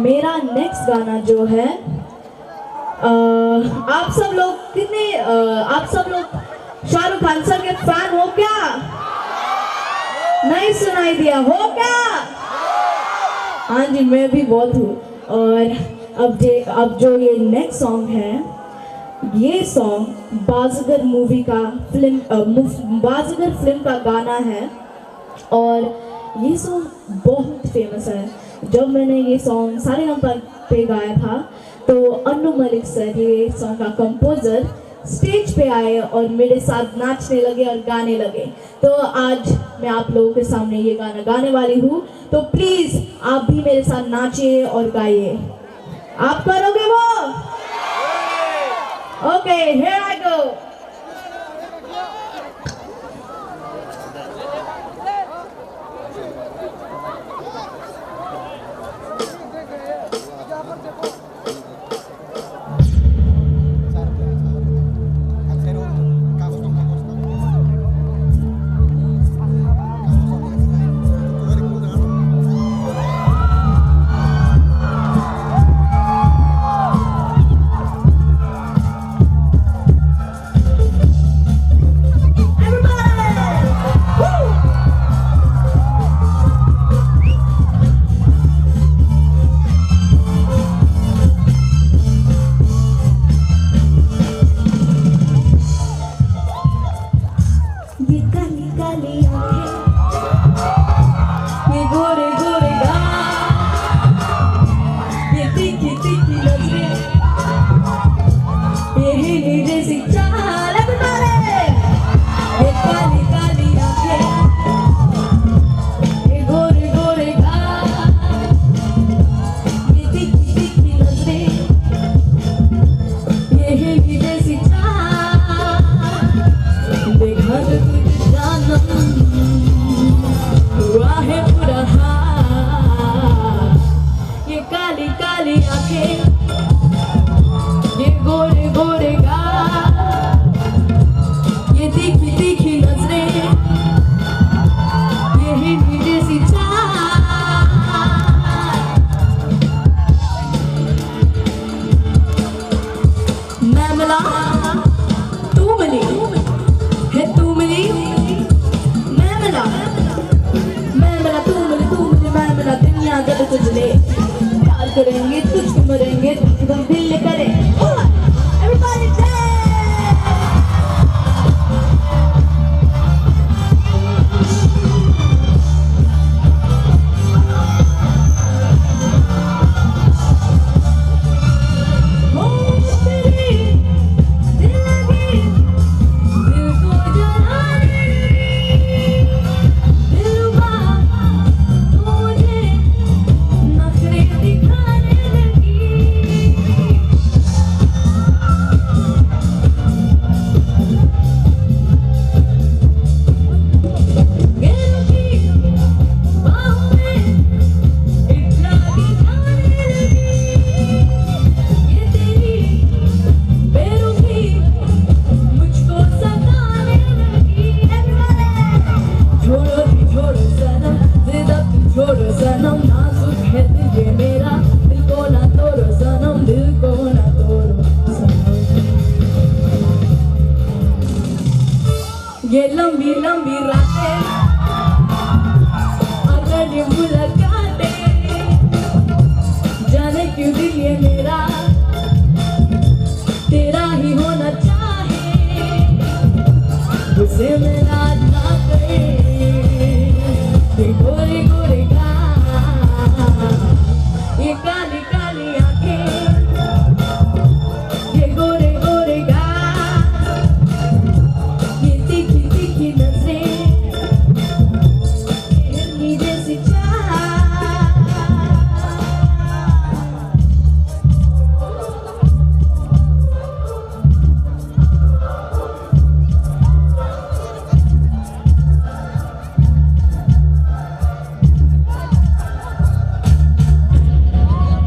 मेरा नेक्स्ट गाना जो है आप सब लोग शाहरुख खान सर के फैन हो क्या? नहीं सुनाई दिया हो क्या? हाँ जी मैं भी बहुत हूँ। और अब जो ये नेक्स्ट सॉन्ग है, ये सॉन्ग बाज़ीगर फिल्म का गाना है और ये सॉन्ग बहुत फेमस है। जब मैंने ये सॉन्ग सारेगामा पे गाया था तो अन्नू मलिक सर, ये सॉन्ग का कंपोजर, स्टेज पे आए और मेरे साथ नाचने लगे और गाने लगे। तो आज मैं आप लोगों के सामने ये गाना गाने वाली हूँ, तो प्लीज़ आप भी मेरे साथ नाचिए और गाइए। आप करोगे वो? Okay, here I go. करेंगे तुझको मरेंगे तुम दिल करे। Everybody ये लंबी लंबी रातें अगर ये मुलाकातें जाने क्यों दिल ये मेरा तेरा ही होना चाहे। मुझसे मिला जाकर ये गोरे गोरे गाल, ये काली काली आंखें, ये गोरे गोरे गाल, ये तीखी तीखी नजरें, ये हिरनी जैसी चाल।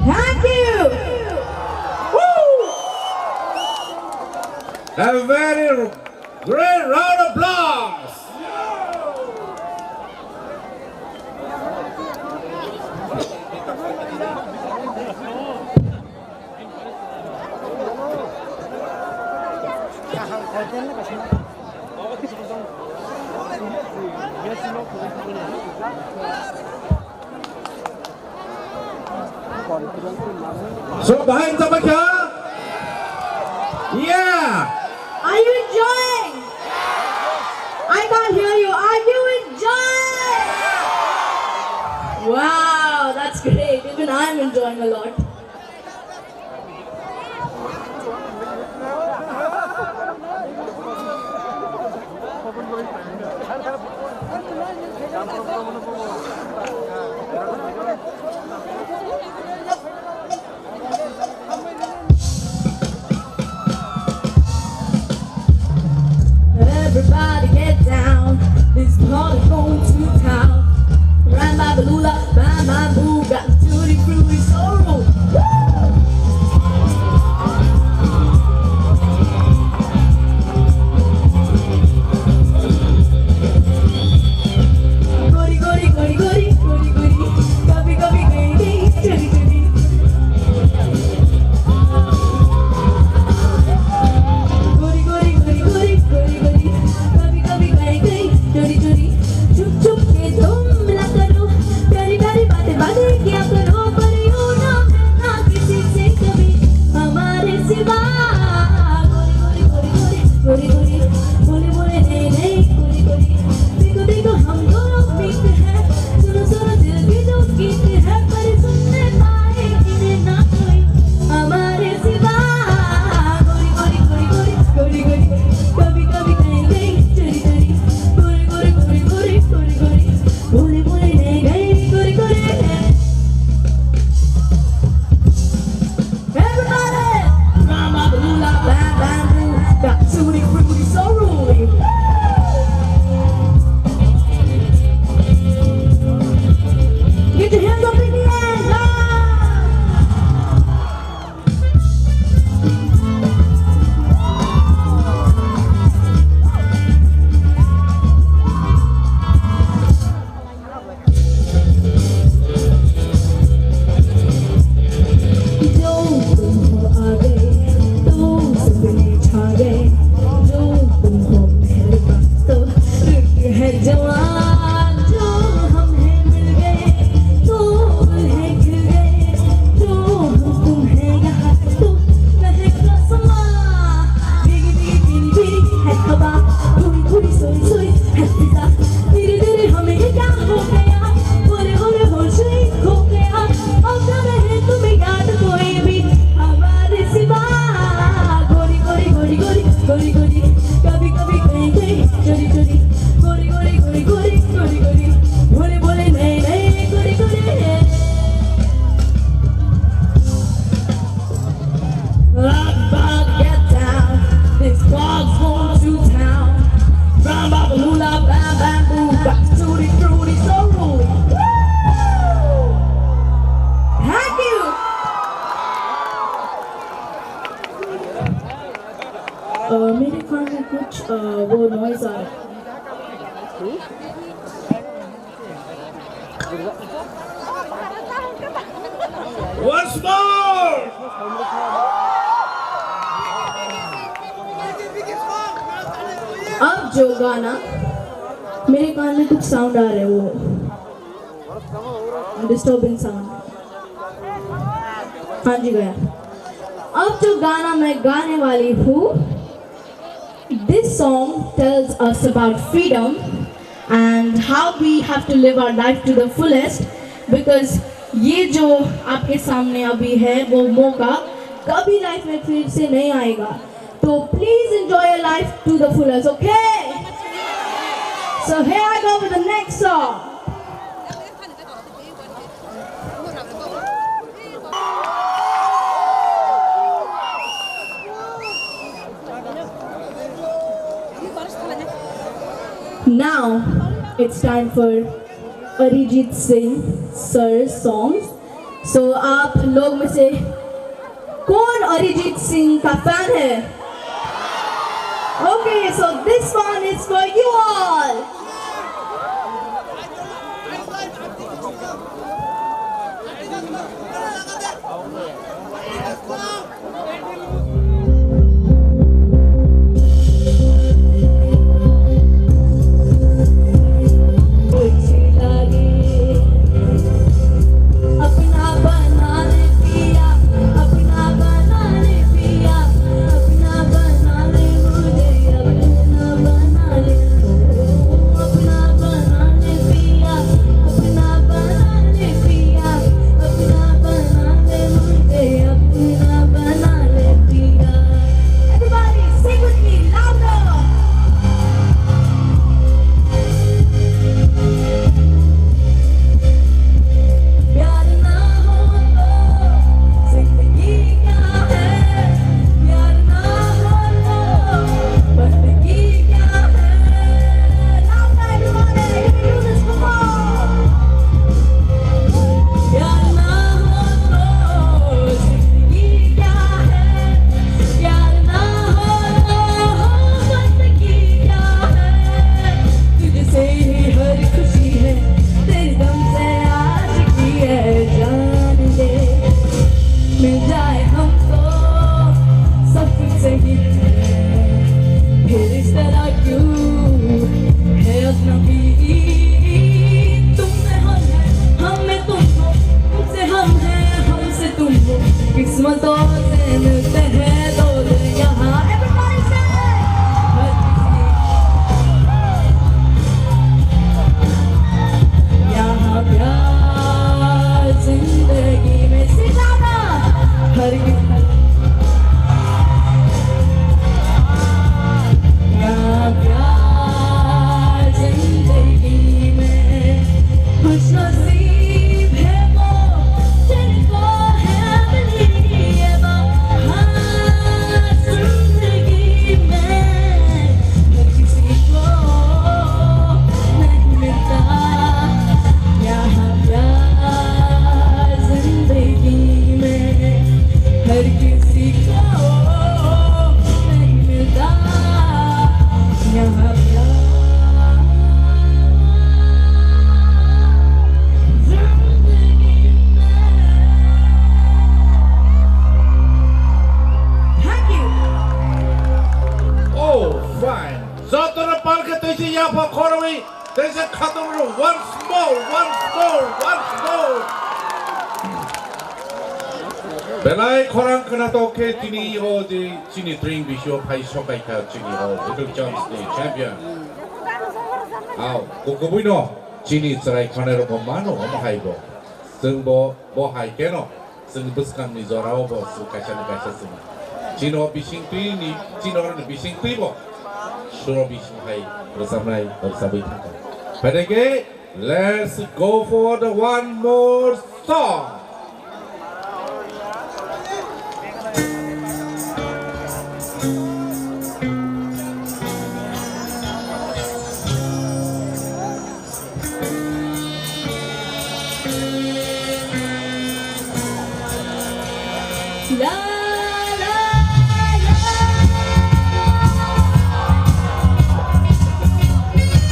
Thank you. A very great round of applause. So behind the mic, yeah. Are you enjoying? I can't hear you. Are you enjoying? Wow, that's great. Even I'm enjoying a lot. Everybody get down. This party going to town. Ram ba balula, bam bam boo, got the tutti frutti sorrow. Gori gori gori gori gori gori, kabhi kabhi gayi gayi, chali chali. Gori gori gori gori gori gori, kabhi kabhi gayi gayi, chali chali. Chup chup के तुम मिला करो, प्यारी प्यारी बातें बातें किया करो, पर यूं ना ना किसी से कभी हमारे सिवा। गोरी गोरी गोरी गोरी गोरी गोरी, बोले बोले नहीं नहीं गोरी गोरी। देखो देखो हम दोनों मिलते हैं, सुनो सुनो दिल की जो गीत है, पर सुनने पाए इन्हें ना कोई हमारे सिवा। गोरी गोरी गोरी गोरी गोरी गोरी, कभी कभी कहीं गई चली चली। गोरी गोरी गोरी गोरी गोरी गोरी, बोले बोले नहीं गई गोरी गोरी। Everybody, mama balula bam bam boo, got tutti frutti so ruly. Get your hands up in the air, जो तुम हो आगे तो सपने छा गए, जो तुम हो मेहरबान तो रुक है जवान, जो हम हैं मिल गए तो दिल है खिल गए, जो हम तुम हैं यहाँ तो महका समा। भीगी भीगी भीनी भीनी है हवा, थोड़ी थोड़ी सोई सोई है फिजा, धीरे धीरे हमें ये क्या हो गया, बोले बोले होश ही खो गया। अब ना रहे तुम्हें याद कोई भी हमारे सिवा। गोरी गोरी गोरी गोरी गोरी गोरी, कभी कभी कहीं कहीं चोरी चोरी। गोरी गोरी गोरी गोरी गोरी गोरी, बोले बोले नहीं नहीं गोरी गोरी। Rock, rock, get down. This dog's going to town. Bam, bam, lula, bam, bam, boo. Got tutti frutti so ruly. Thank you. मेरे कान में कुछ वो नॉइज आ रहा है। Once more. अब जो गाना मेरे कान में कुछ साउंड आ रहे हैं, वो डिस्टर्बिंग साउंड। हाँ जी गया। अब जो गाना मैं गाने वाली हूँ, this this song tells us about freedom and how we have to live our life to the fullest, because ये जो आपके सामने अभी है वो मौका कभी लाइफ में फिर से नहीं आएगा. तो please enjoy your life to the fullest, okay? So here I go with the next song. Now it's time for Arijit Singh sir songs. So आप लोग में से कौन अरिजीत सिंह का फैन है? Okay, so this one is for you all. Belai korang kena toke tini ho di sini drink bisho pai sokai ka sini ho Little John's ni champion. Aw, koko buino sini serai kena ro mano ma hai bo. Seng bo hai keno. Seng buskam ni zorao bo su kaisa sini. Sino bising tui ni sino ni bising tui bo. Suro bising hai bersamai bersabai thaka. Padake, let's go for the one more song.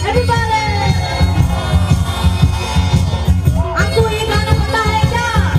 Everybody, aku ini ganas.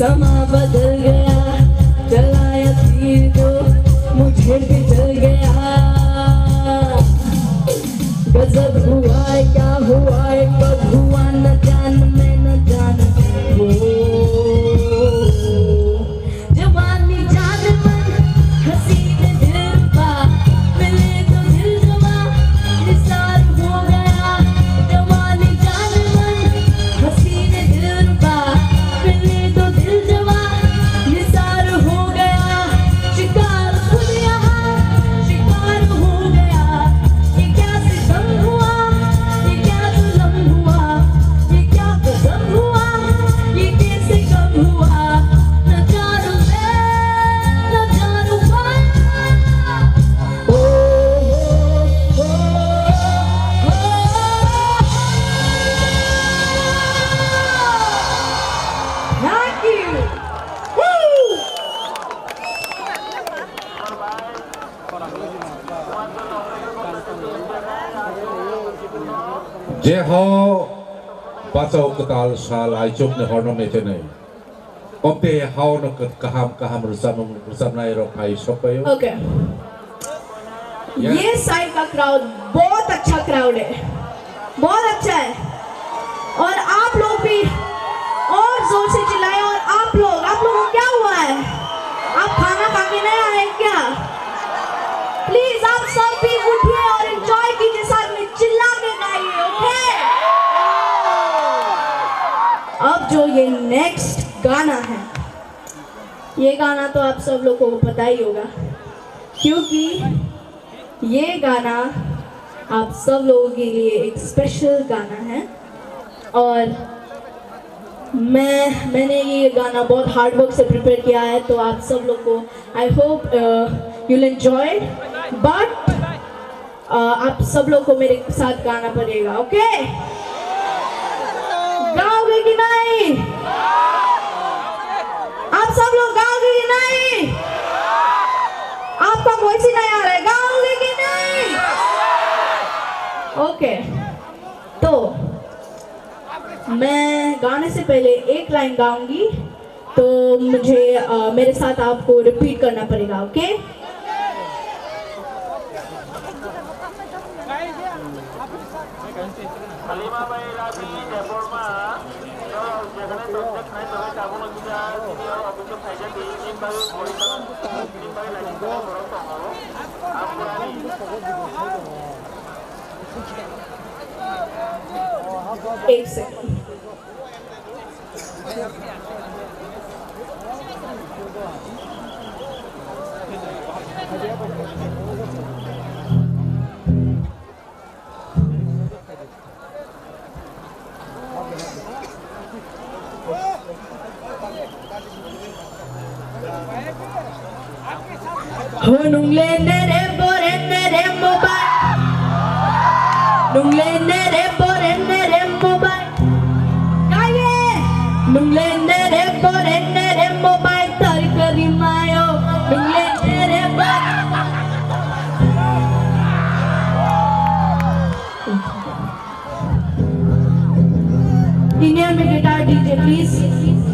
समा बदल गया चलाया तीर तो मुझे भी चल गया गजब हुआ है क्या हुआ है कब हुआ न जान मैं न जान वो जवानी जान मन हसीन दिल पा मिले तो दिल जवा निसार हो गया जवानी जान मन हसीन दिल पा मिले तो दिल जवा निसार हो गया शिकार खुद यहाँ शिकार हो गया ये क्या सितम हुआ ये क्या जुल्म हुआ ये क्या कसम हुआ ये कैसे कब हुआ न जानू मैं न जानू मैं ओ Thank you. Woo! जे हो पाचौ कताल साल आइचुक ने हरनो मेते नै ओपे हाउ न कहम कहम रुसामनाय रो फाइ सपयो Okay. ये साइड का क्राउड बहुत अच्छा क्राउड है बहुत अच्छा है और आप लोग भी और जोर से चिल्लाएं और आप लोगों को क्या हुआ है आप खाना खा के नहीं आए क्या प्लीज आप सब भी उठिए और एंजॉय कीजिए साथ में चिल्ला के गाइए ओके अब जो ये नेक्स्ट गाना है ये गाना तो आप सब लोगों को पता ही होगा क्योंकि ये गाना आप सब लोगों के लिए एक स्पेशल गाना है और मैंने ये गाना बहुत हार्ड वर्क से प्रिपेयर किया है तो आप सब लोग को I hope you'll enjoy it but आप सब लोग को मेरे साथ गाना पड़ेगा ओके गाओगे कि नहीं आप सब लोग गाओगे कि नहीं आपका वॉइस ही नहीं आ रहा है गाओगे कि नहीं ओके तो मैं गाने से पहले एक लाइन गाऊंगी तो मुझे मेरे साथ आपको रिपीट करना पड़ेगा ओके एक second Nungle nere bore nere mobile Nungle nere bore nere mobile Gaye Nungle nere bore nere mobile tar kari mayo Nungle nere bore In here me guitar DJ please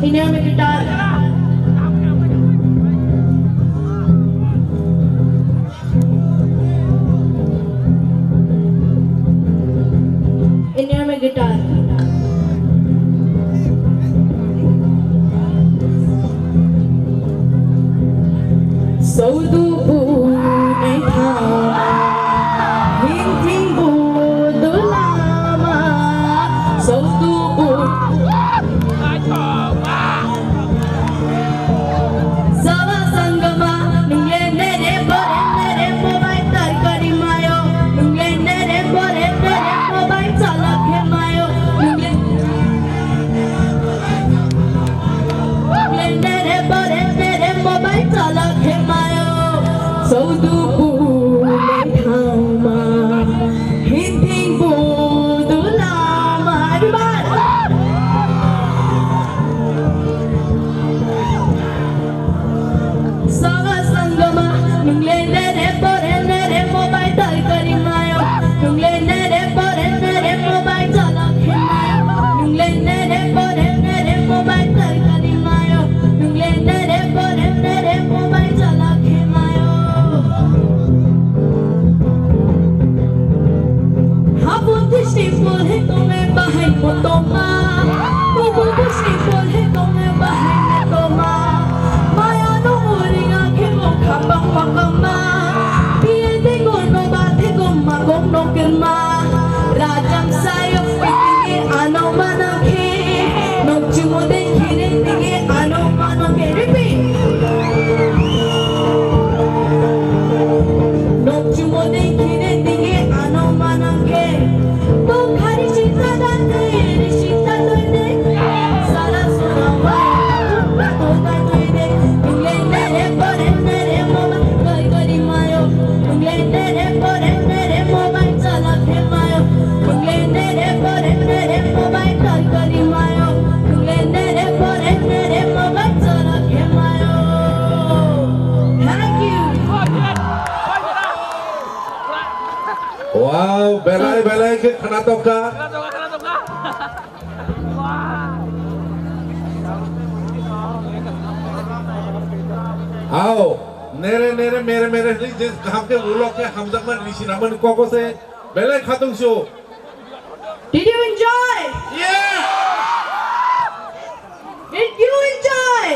In here me guitar In here my guitar Saudu punay tama Hindi budo lama Saudu punay tama tay belai ke khana toka. आओ नेरे नेरे मेरे मेरे जिस हम के लोग के हम तक मन ऋषि रामन को से बेले खातुंग show. Did you enjoy? Yeah. Did you enjoy?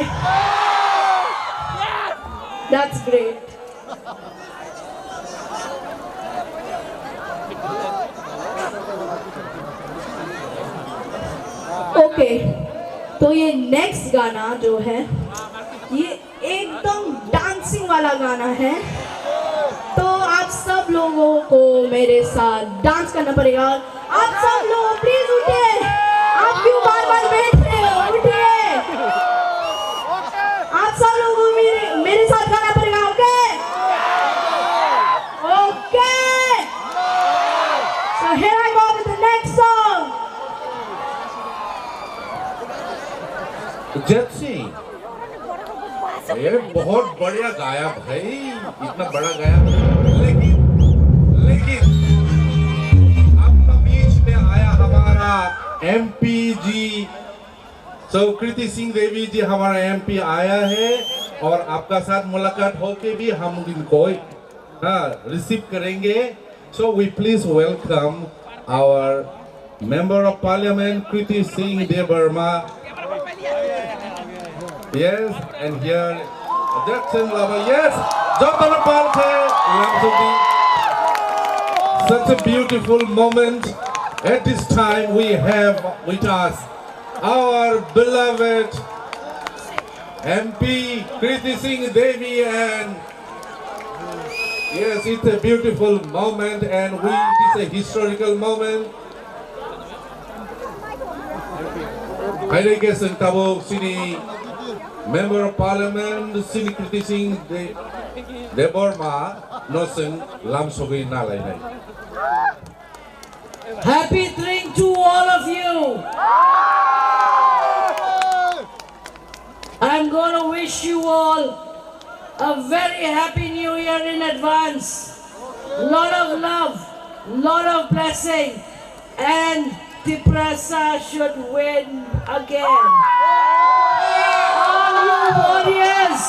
That's great. Okay, तो ये नेक्स्ट गाना जो है ये एकदम डांसिंग वाला गाना है, तो आप सब लोगों को मेरे साथ डांस करना पड़ेगा। आप सब लोग प्लीज उठिए, आप क्यों बार-बार बैठ रहे हो, उठिए। आप सब लोगों को मेरे साथ गाना पड़ेगा, okay okay. So here I go with the next song. Gypsy ये बहुत बढ़िया गाया भाई, इतना बड़ा गाया, लेकिन आपका बीच में आया हमारा एमपी जी कृति सिंह देवी जी, हमारा एमपी आया है और आपका साथ मुलाकात होके भी हम इनको रिसीव करेंगे। So we please welcome our member of parliament Kriti Singh Devarma. Yes, and here Jackson Lava. Yes, Jotana Palke Lamsubi. Such a beautiful moment. At this time, we have with us our beloved MP Kriti Singh Devi, and yes, it's a beautiful moment, and it is a historical moment. Haile ke Sintabo Sini. Member of Parliament, Sini Kriti Singh Deborma, Nosen Lamsogi Nalai. Happy drink to all of you. I'm going to wish you all a very happy new year in advance. Lot of love, lot of blessing, and Tiprasa should win again. All you warriors,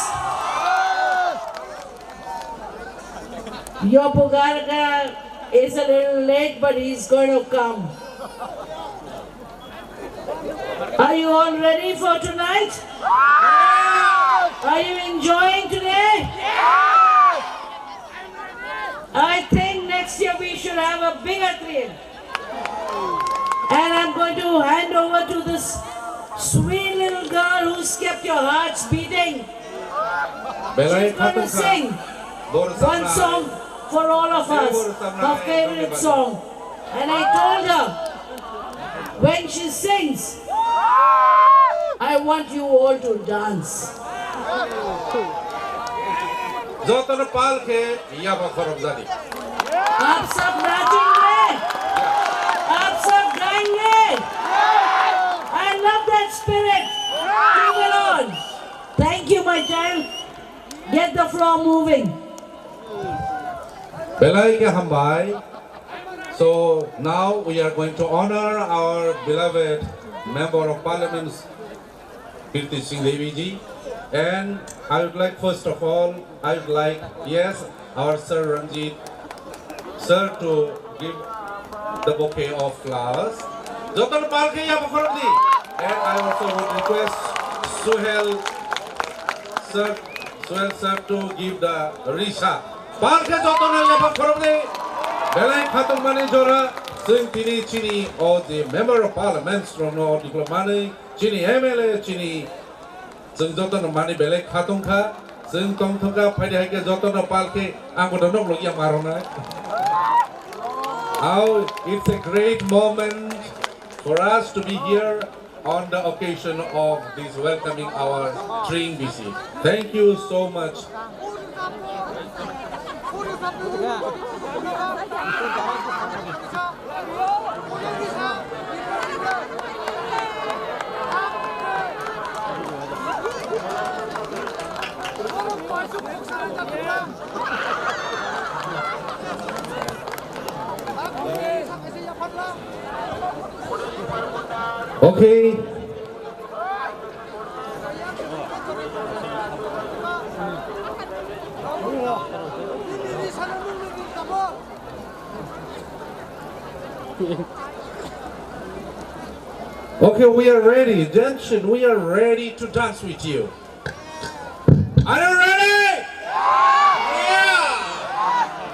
your Pugarga is a little late, but he's going to come. Are you all ready for tonight? Are you enjoying today? I think next year we should have a bigger thrill. And I'm going to hand over to this sweet little girl who's kept your hearts beating. She's going to sing one song for all of us, her favorite song. And I told her, when she sings, I want you all to dance. Jotana Palke Yaba Korobzadi. आप सब नाचेंगे, आप सब गाएंगे. I love that spirit. Bring it on. Thank you, my child. Get the floor moving. Belai ke Hambai. So now we are going to honor our beloved Member of Parliament, Kriti Singh Devi ji. And I would like, first of all, yes, our Sir Ranjit Sir to give the bouquet of flowers. Jotan Palke Yabakordi. And I also would request Suhel Sir to give the Risha. Palke Jotan Yabakordi. Belai Khatung Mani Jora, Sing Tini Chini, or the Member of Parliament from no Diplomani, Chini MLA, Chini, Sing Jotan Mani Belai Khatung Ka, Sing Tong Toka, Padihake Jotan Palke, Angodono Yamarona. How it's a great moment for us to be here on the occasion of this welcoming our Train BC. Thank you so much. Okay. Okay, we are ready. Junction, we are ready to dance with you. Are you ready? Yeah!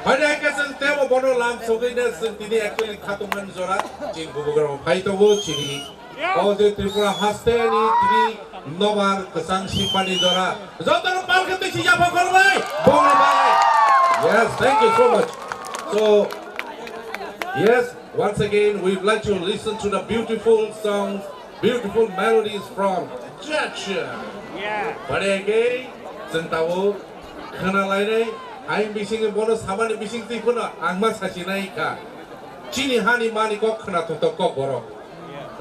Pada kasan tema bono lam sogai na sentini actually khatungan zorat cing bubugram faitogo cini. Oh the Tripura hasteni tini nomar kesang simpani zora. Zotar pal kete siya bakal bay. Bonga bay. Yes, thank you so much. So yes. Once again, we'd like to listen to the beautiful songs, beautiful melodies from Jackson. Yeah. But again, sentawo, kena lainnya, ayam bising bonus hamani bising tipuna, angma sasinai ka. Cini hani mani kok kena tutup kok borok.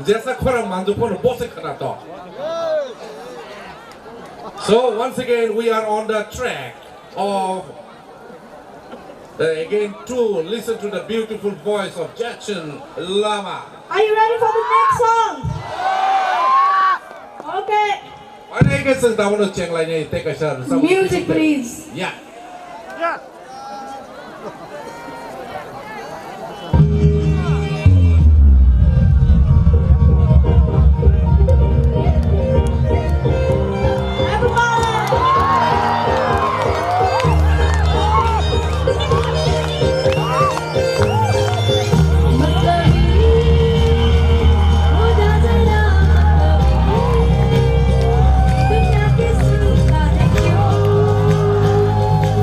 Jasa korang mandu pun bose kena to. So once again, we are on the track of. Again, to listen to the beautiful voice of Jackson Lama. Are you ready for the next song? Okay. I guess I want to check like take a shot. Music, please. Yeah. Yeah.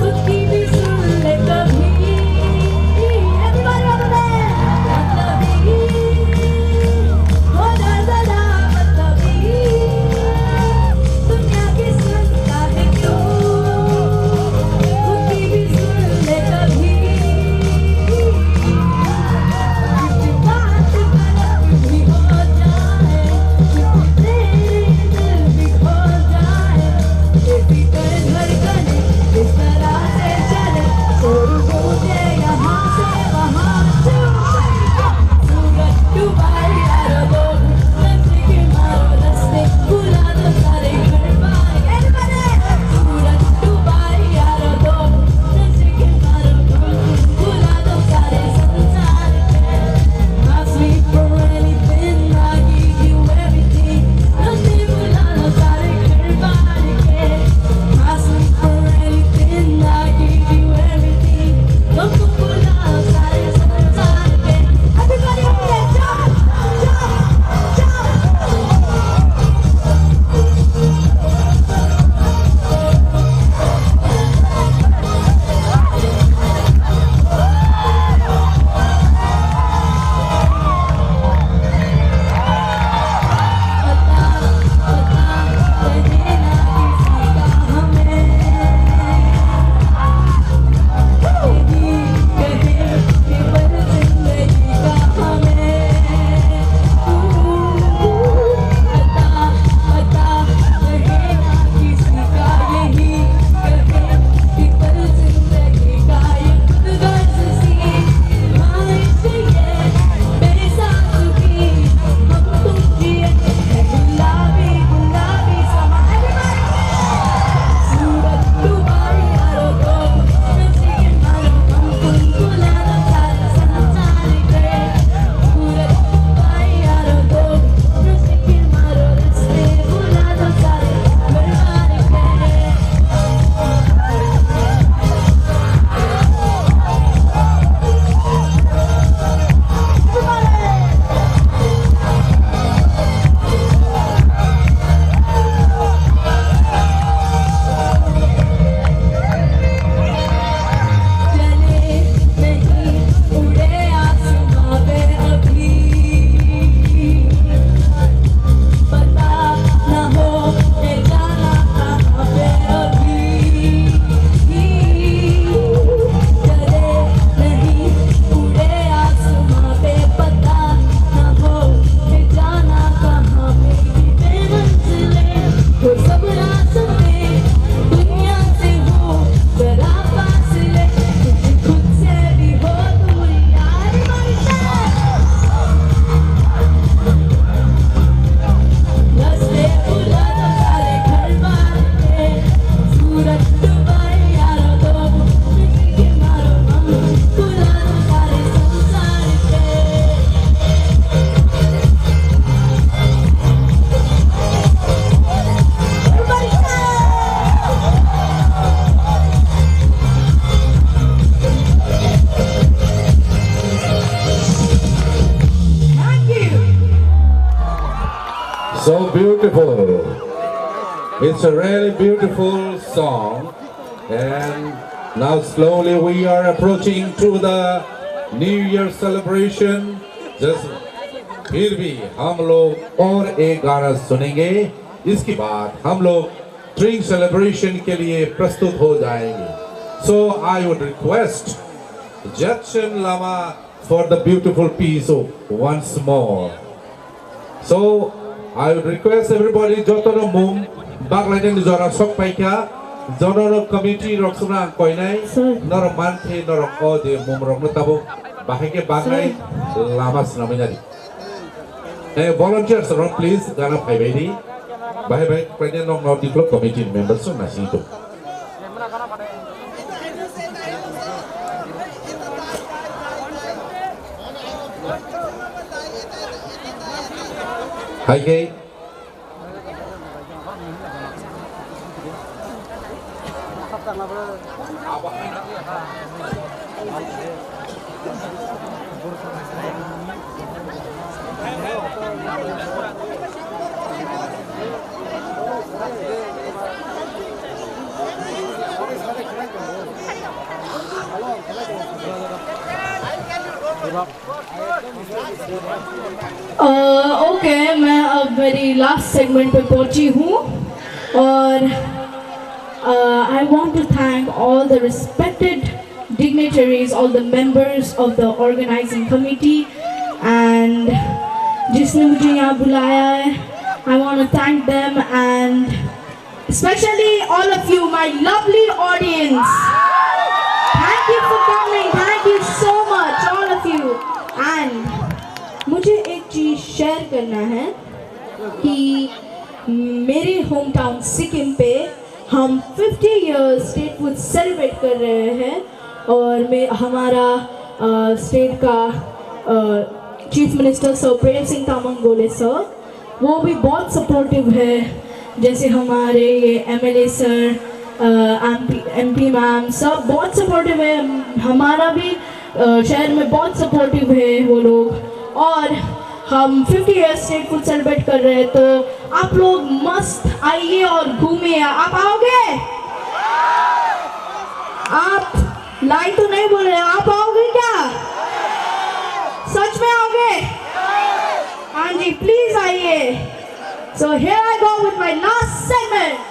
Could be beautiful. It's a really beautiful song. And now slowly we are approaching to the New Year celebration. Just फिर भी हम लोग और एक गाना सुनेंगे. इसके बाद हम लोग ड्रिंक सेलिब्रेशन के लिए प्रस्तुत हो जाएंगे. So I would request Jackson Lama for the beautiful piece once more. So I would request everybody jotono mum baklaiden jora sok paika jotono committee roksuna koinai nor manthe nor ko de mum rokno tabo bahike baglai lama snaminari. Volunteers around please gana phaibedi bahe bahe president of North Club committee members so nasito. Hi, Kate. Okay मैं अब मेरी last segment पे पहुंची हूँ और I want to thank all the respected dignitaries, all the members of the organizing committee and जिसने मुझे यहाँ बुलाया है. I want to thank them and especially all of you, my lovely audience. Thank you for coming. Thank you so much, all of you. And मुझे एक चीज़ share करना है कि मेरे होम टाउन सिक्किम पे हम 50 इयर्स स्टेट फूड सेलिब्रेट कर रहे हैं और हमारा स्टेट का chief minister sir Prem Singh Tamang गोले सर वो भी बहुत सपोर्टिव है. जैसे हमारे ये MLA सर MP मैम सब बहुत सपोर्टिव है. हमारा भी शहर में बहुत सपोर्टिव है वो लोग और हम 50 इयर्स स्टेट फूड सेलिब्रेट कर रहे हैं तो आप लोग मस्त आइए और घूमिए. आप आओगे? आप लाई तो नहीं बोल रहे, आप आओगे क्या? सच में आओगे? हाँ जी प्लीज आइए. So here I go with my last segment.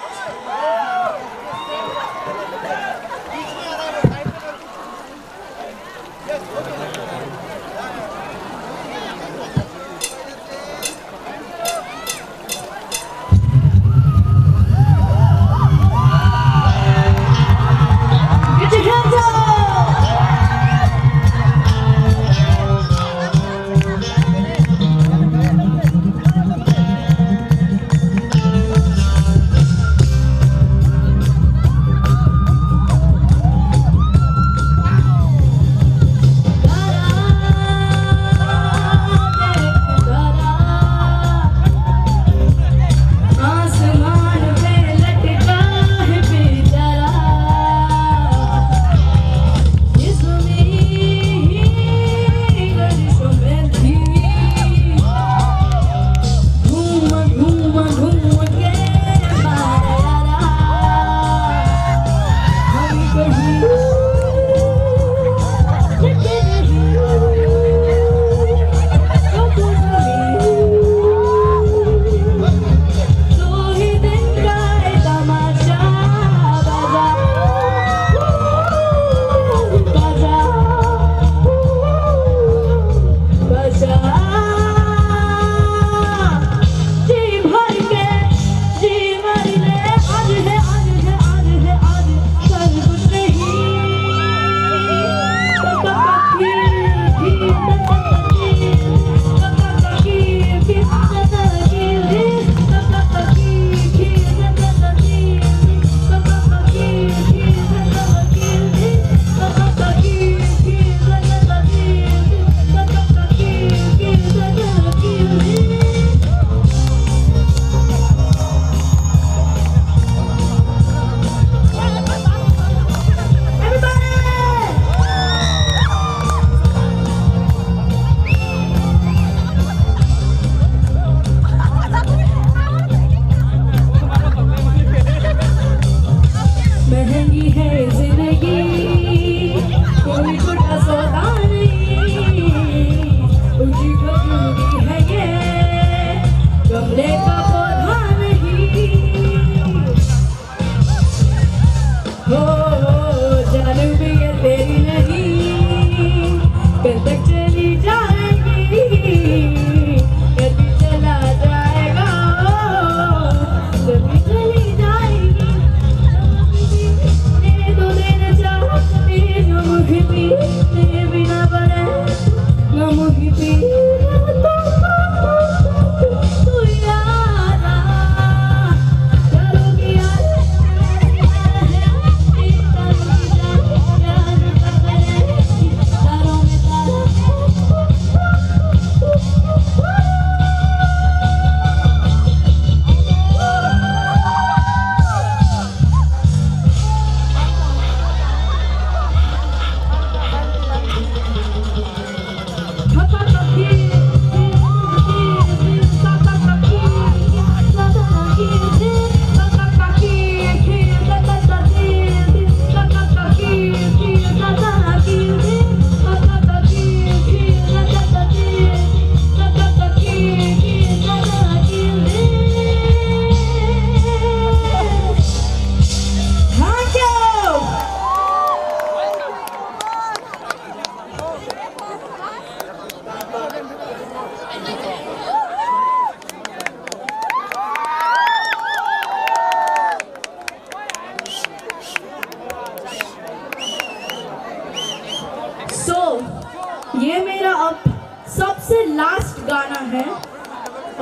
गाना है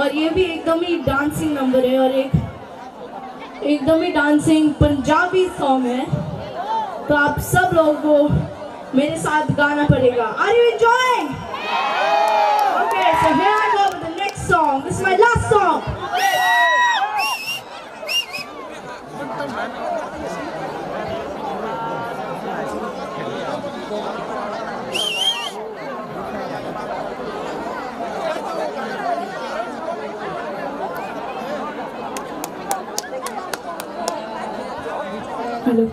और ये भी एकदम ही डांसिंग नंबर है और एकदम ही डांसिंग पंजाबी सॉन्ग है, तो आप सब लोगों को मेरे साथ गाना पड़ेगा। Are you enjoying? Okay, so here I go with the next song. This is my last song. Hello.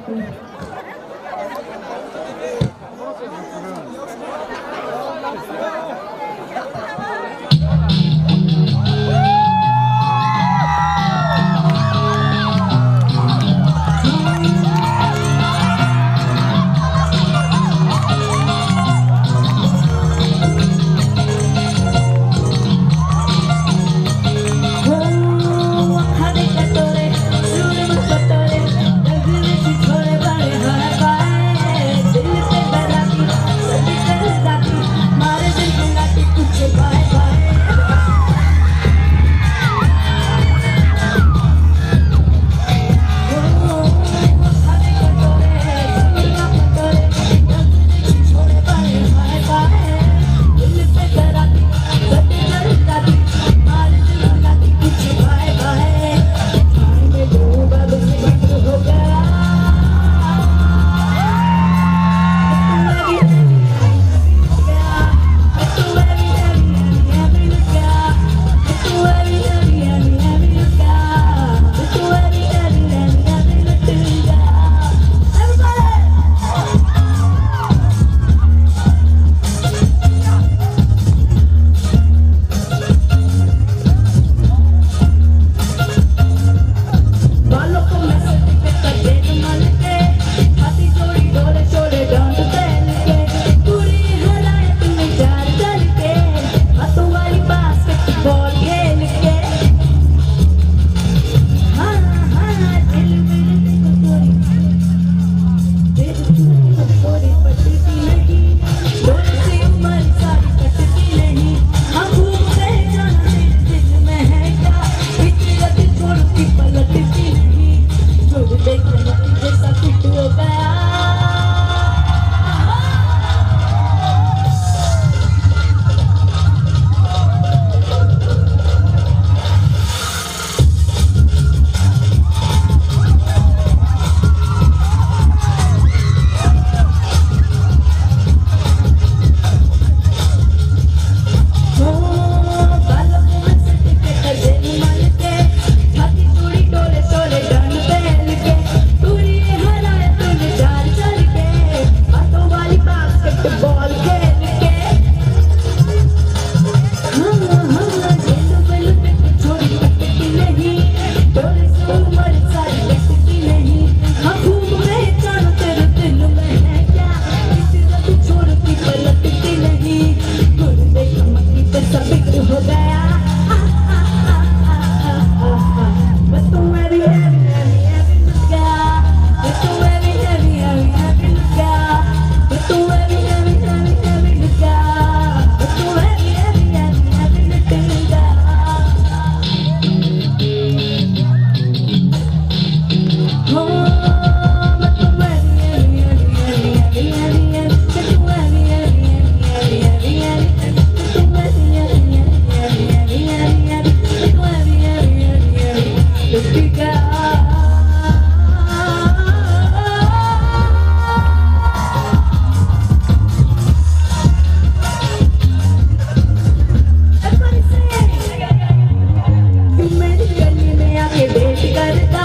करता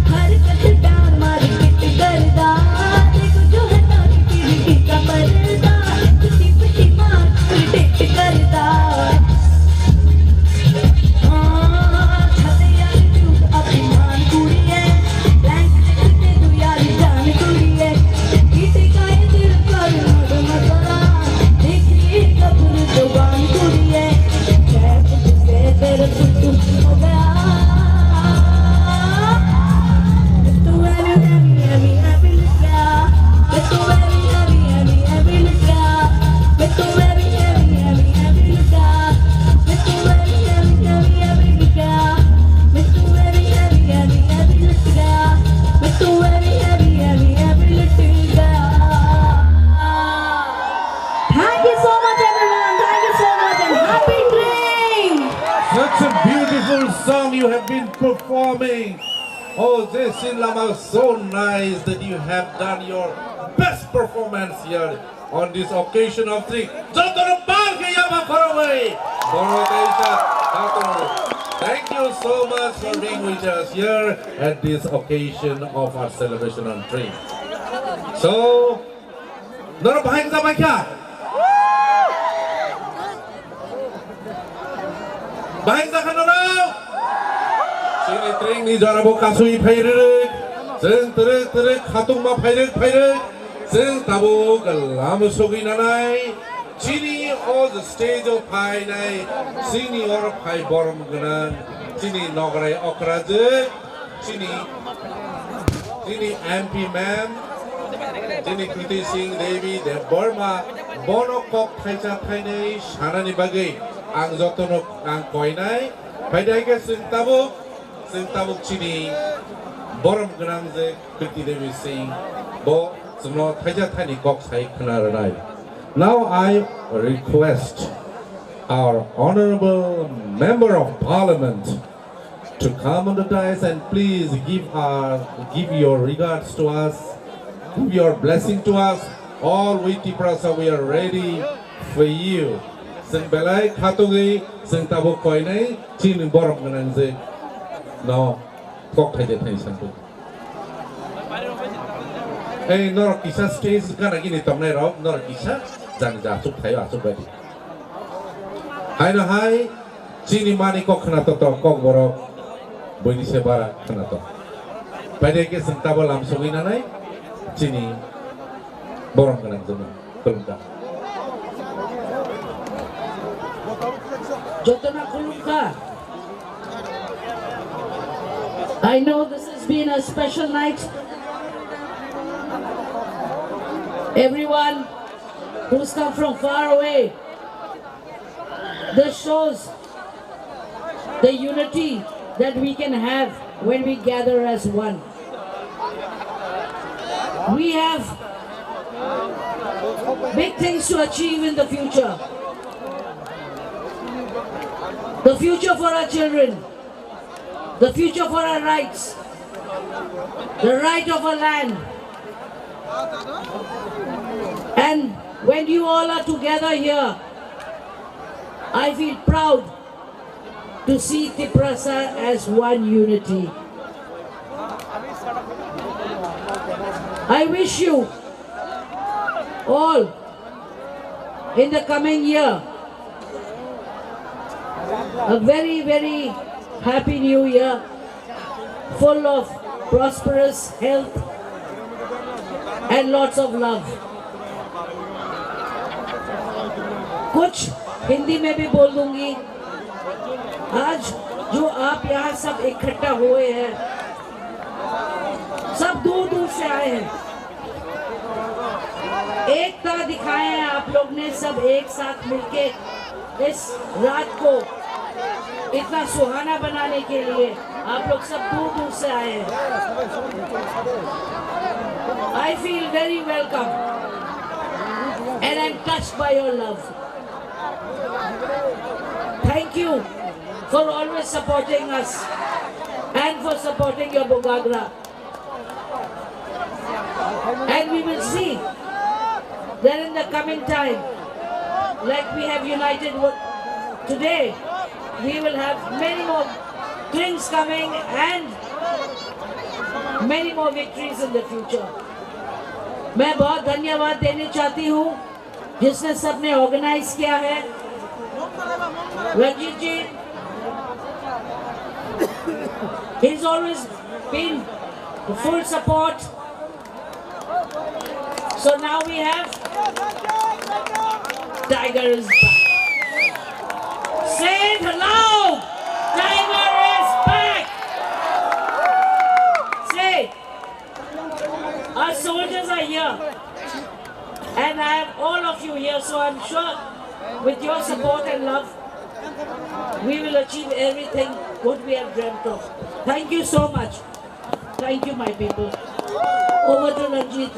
हरकत performing. Oh, Jason Lama, so nice that you have done your best performance here on this occasion of three. Thank you so much for being with us here at this occasion of our celebration on three. So, Nora behind the mic. Behind the camera. Sini tring ni jara bo kasui phairek seng terek khatung ma phairek seng tabo galam sogi nanai sini on the stage of phai nai sini or phai borom ganan sini nograi okraje sini MP ma'am sini Kriti Singh Devi de Burma bono kok phaisa phainai sanani bagai ang jotono ang koinai phaidai ke sing tabo Tabuk Chini, Borom Granze, Kriti Devi Singh, Bo, Suno Tajatani Koksai Kanaranai. Now I request our Honorable Member of Parliament to come on the dais and please give your regards to us, give your blessing to us. All we Tiprasa, we are ready for you. Sing Belai Katugi, Sing Tabuk Koine, Chin Borom Granze. No, kok aja tadi sampai. Nor kisah stage kan lagi nih tamne rob, nor kisah jangan jatuh kayu asup badi. Hai na hai, cini mani kok kena to kok borok, bini sebara kena to. Pada ke sentaba langsung ini nai, cini borong kena zaman, kelungkap. Jotana kulungka. I know this has been a special night. Everyone who's come from far away, this shows the unity that we can have when we gather as one. We have big things to achieve in the future. The future for our children. The future for our rights, the right of our land. And when you all are together here, I feel proud to see Tiprasa as one unity. I wish you all in the coming year a very, very Happy New Year, full of prosperous health and lots of love. कुछ हिंदी में भी बोल दूंगी। आज जो आप यहाँ सब इकट्ठा हुए हैं, सब दूर दूर से आए हैं। एकता दिखाए हैं आप लोग ने सब एक साथ मिलके इस रात को इतना सुहाना बनाने के लिए आप लोग सब दूर दूर से आए हैं। I feel very welcome and I'm touched by your love. Thank you for always supporting us and for supporting your Bogagra. And we will see that in the coming time, like we have united today, we will have many more drinks coming and many more victories in the future. मैं बहुत धन्यवाद देना चाहती हूँ जिसने सबने organise किया है। रंजीत जी, he's always been the full support. So now we have Tiger is back. Say it loud! Tiger is back! Say, our soldiers are here. And I have all of you here, so I'm sure with your support and love, we will achieve everything what we have dreamt of. Thank you so much. Thank you, my people. Over to Ranjit.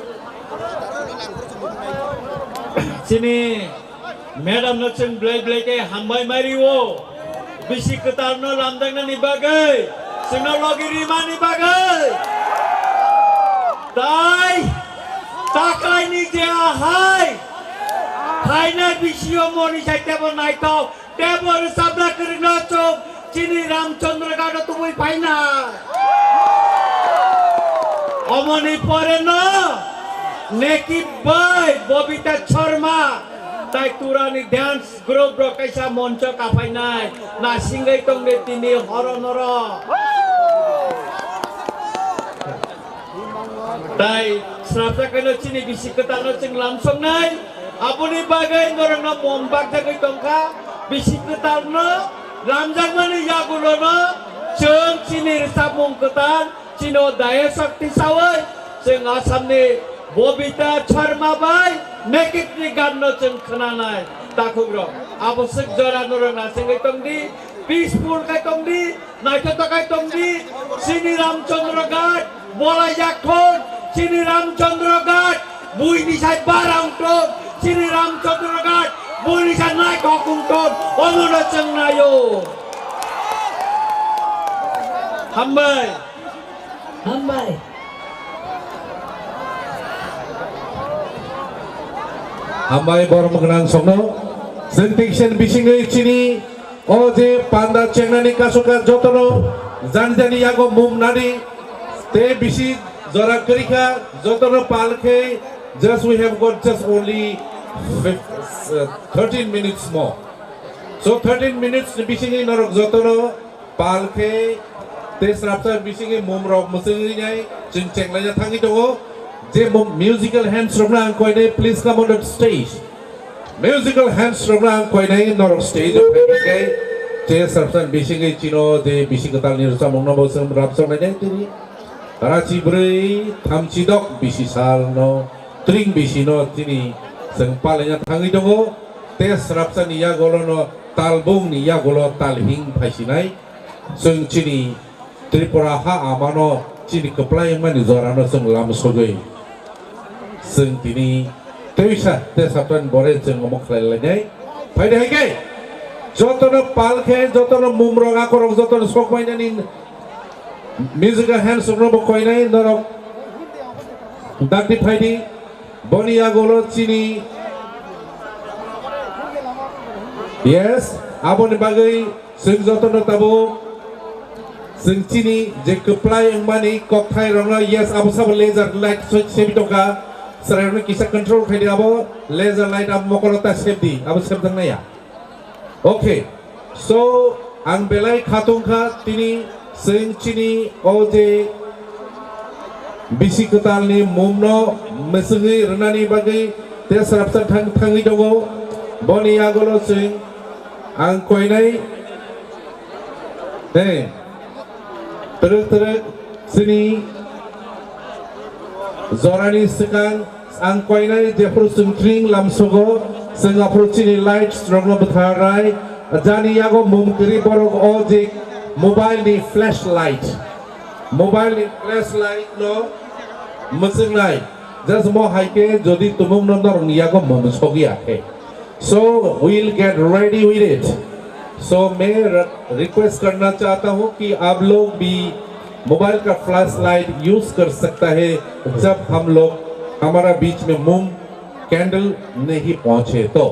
Sini, Madam Nutsen Blake Blake, Hambai Mario, Bisi Katarno Lamdang ni bagai, Sino logi rimani bagai. Tai takai ni dia hai. Hai na bisio moni sai table night to. Table sabla kerina chok. Chini Ramchandra gado tumui paina. Omoni pore no. Neki boy Bobita Sharma. Tai turani dance group bro kaisa moncho kapai nai. Na singai tong de tini horo noro. Tai serapta kena cini bisi ketano cing langsung nai. Apuni bagai norang na mombak jagai tongka. Bisi ketano ramjang mani yagulono. Ceng cini resapung ketan. Cino daya sakti sawai. Ceng asam ni Bobita Sharma bai. Nekit ni ganno ceng kenanai. Takugro. Abosek jora norang na singai tong di. Peaceful kai tong di. Naikota kai tong di. Sini Ramchandra Ghat. Bola yakon. Sini Ramchandra Ghat. Bui ni sai barang ton. Sini Ramchandra Ghat. Bui ni sai naik kokung ton. Omono ceng nayo. Hambai. Hambai. Hambai borong mengenang songno. Sentiksyen bisingai cini. Oje panda cengnani kasuka jotono. Jani yago mum nani. Te bisi jora kerika jotono palke. Just we have got just only 13 minutes more. So 13 minutes bisingai norok jotono palke. Te serapta bisingai mum rok musingai nyai. Ceng lanya tangi dongo. Je musical hands from na angkoine please come on the stage. Musical hands from na angkoine norok stage okay. Je serapta bisingai chino de bisikatal nirsa mongno bosem rapsong na tini. Karachi brei thamchi dok bisi sal no tring bisi no tini sengpalanya tangi dongo. Te serapta niya golo no talbung niya golo talhing paisinai. Seng chini Tripura ha amano chini keplai mani zorano seng lam sogoi. Seng tini teisa te sapran bore seng ngomong kelelanyai. Pai deh ke? Jotono palke, jotono mumrong akorong, jotono sokmainya ni musical hands sokno bokoinai norok. Dakti pai di boni agolo chini. Yes, abon bagai seng jotono tabo. Seng chini je keplai yang mani kok thai rongna yes abo sab laser light switch sebi toka serang kisa control khai di abo laser light abo mokolota sebi abo seb dang ya. Okay, so ang belai khatung kha tini seng chini oje bisi ketal ni mumno mesengi renani bagai te sarapsa thangi dongo boni agolo seng ang koinai hey terus sini zorani sekarang angkoinai jepur sungtring lamsogo Singapore chini light strong betharai jani yago mumkiri borok ojek mobile ni flashlight no mesengai just mo haike jodi tumung nomor yago mumsogi ake so we'll get ready with it. So मैं request करना चाहता हूँ कि आप लोग भी mobile का flash light use कर सकता है जब हम लोग हमारा बीच में मोम कैंडल नहीं पहुँचे तो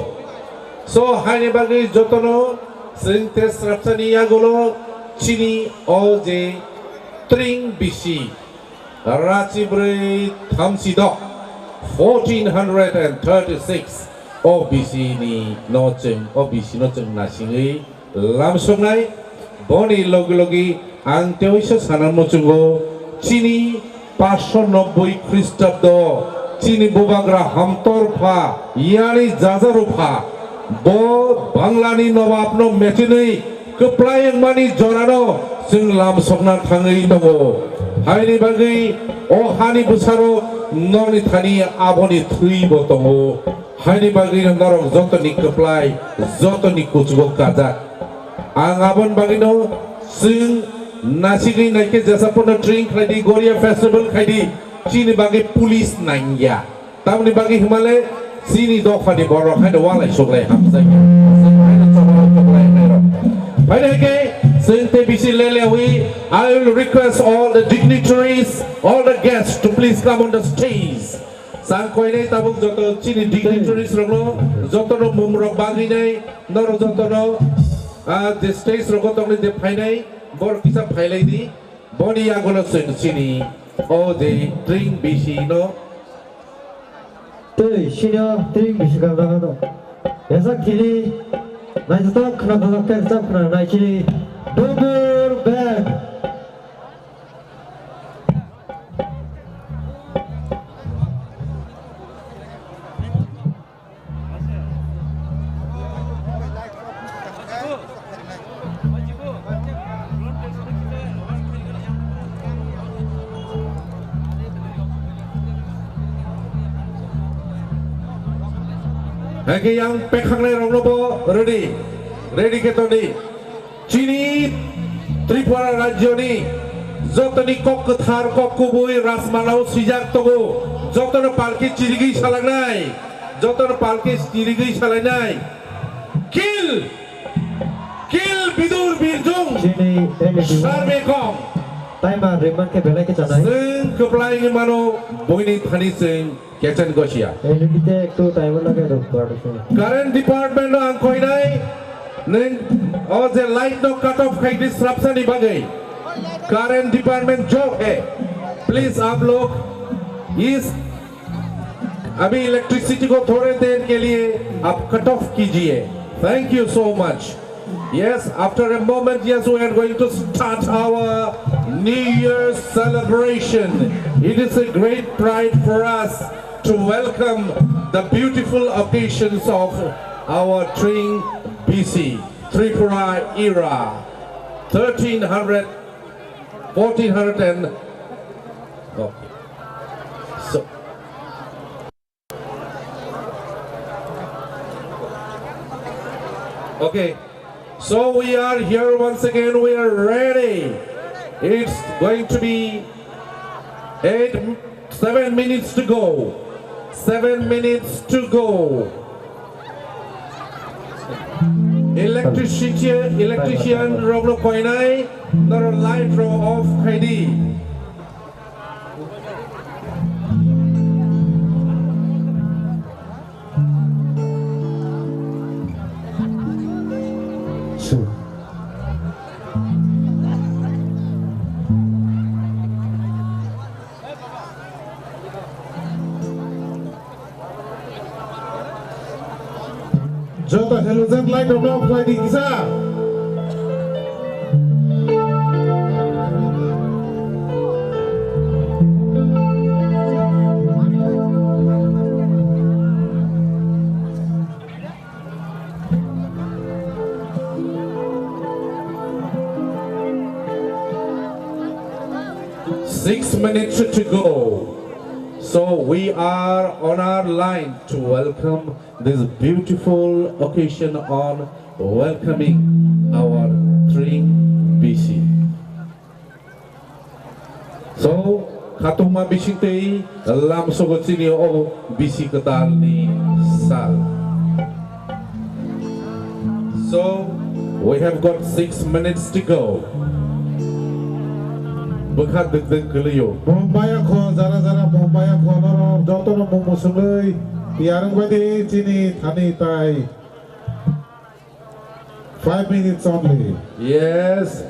so हाने बागी जोतनो सिंथे सरप्सनी या गोलो चीनी ओजे ट्रिंग बिशी रांची ब्रे थमसी दो 1436 OBC ni noceng OBC noceng nasingi lamsongnai boni logi ang teoisa sanan mocungo chini 590 Christabdo chini bobagra hamtorpha yani jajarupha bo banglani nobabno metinei keplayang mani jorano sing lamsongna thangai dongo haini bagi o hani busaro noni thani aboni thui botongo Haini bagi norok joto ni keplai, joto ni kucuk kajak. Angabon bagi no sing nasi gini naike jasa pun drink kadi Goria Festival kadi cini bagi pulis nanya. Tamu ni bagi Himalaya sini dok kadi borok kadi walai suklai hamzanya. Pada ke Sing te bisi lelewi. I will request all the dignitaries, all the guests to please come on the stage. Sang koi nei tabuk joto chini dignitaries rono, joto no mumrok bagi nei, noro joto no the stage rogo tongni de phai nei, bor kisa phai lai di, boni agolo chini, all the drink bisi no. Tui senior drink bisi kamera no. Esa kini, nai joto kena bawa kerja kena nai kini, double band. Hagi yang pekhang nei rong lobo ready ke toni chini Tripura rajyo ni jotoni kok thar kok kubui rasmalau sijak togo jotono palki chirigi salangnai jotono palki chirigi salangnai kill bidur birjung Chini sarbe kong Taima Reman ke belai ke chanai. Sing keplai ni mano boini thani sing kitchen gosia. Ini kita ektu time lagi tu baru sini. Current department no angkoi nai, neng और जे light no cut off kai disruption ही बगई. Current department job है. Please आप लोग इस अभी electricity को थोड़े देर के लिए आप cut off कीजिए. Thank you so much. Yes, after a moment, yes, we are going to start our New Year's celebration. It is a great pride for us to welcome the beautiful occasions of our Tring BC, Tripura era, 1300, 1400 and okay. So. Okay. So we are here once again, we are ready. It's going to be 7 minutes to go. 7 minutes to go. Electrician Roglo Koinai, not light row off Heidi. Jota halogen light of now flying Isa. Six minutes to go. So we are on our line to welcome this beautiful occasion on welcoming our Tring BC. So Katuma BC tei lam sogotini o BC ketal ni sal. So we have got 6 minutes to go. Bekat deg-deg keliyo. Mumbaya ko zara Mumbaya ko noro joto no mumusului tiarang badi chini thani tai 5 minutes only. Yes.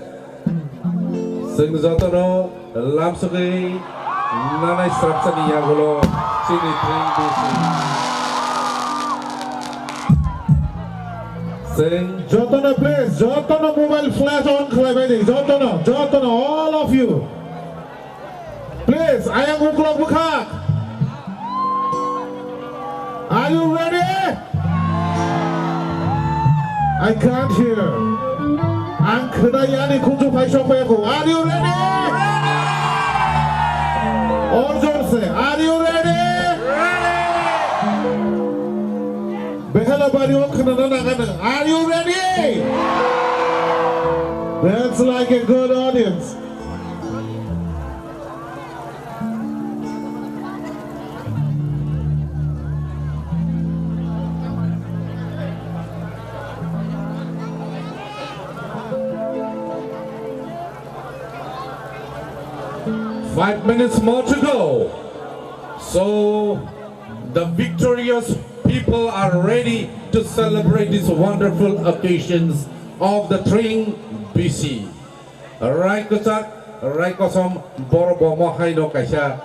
Sing joto no lam sugi nanai strapsani yagulo chini Tring BC. Sing joto no please, joto no mobile flash on khlai badi, joto no all of you. Please, I am Uklok Bukhak. Are you ready? I can't hear. Ang Khnayani Kunju Paishopeko. Are you ready? Or Jorse, are you ready? Behela Bariok Khanana. Are you ready? That's like a good audience. 5 minutes more to go. So the victorious people are ready to celebrate these wonderful occasions of the Tring BC. Raikosak, Raikosom, Borobomo Haino Kaisha.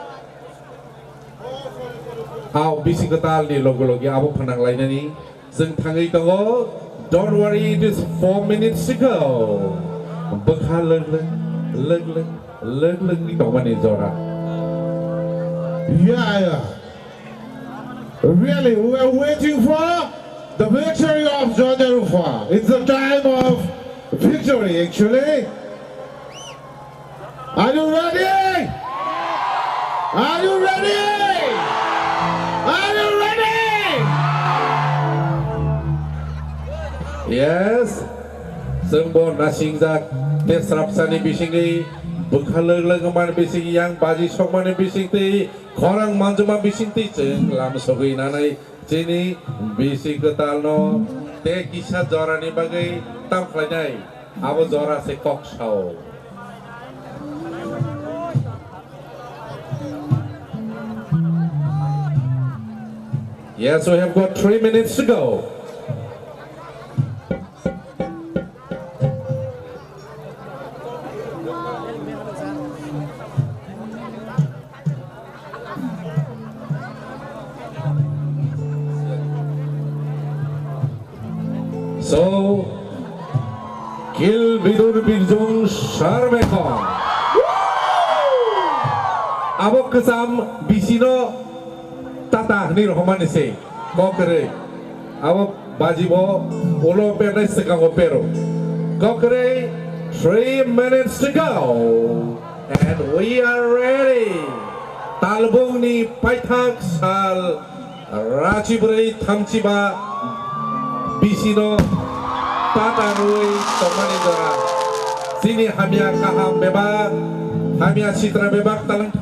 How BC Katal ni logo-logi Abu Panang Lainani. Zeng Tangi Tango, don't worry, it is 4 minutes to go. Bakha leg ni Tomani Zora. Yeah. Really, we are waiting for the victory of Jordan Rufa. It's the time of victory, actually. Are you ready? Are you ready? Are you ready? Yes. Sembo nasingzak desrap sani bisingi bukhaleg man bising yang baji sok man bising ti korang manjuma bising ti jeng lam sogui nanai jini bising ketalno te kisah jora ni bagai tam khlanyai abo jora se kok sao. Yes, we have got 3 minutes to go. So, Kil Bidur Bijung Sharmekong. Abok kesam bisino tata ni rohman ise kokere. Abok bajibo ulo pernah sekang opero. Kokere 3 minutes to go, and we are ready. Talbung ni paithak sal Rachibri Thamchiba Bisino Tata Nui Tomani Dora Sini Hamia Kaham Bebak Hamia Citra Bebak Talang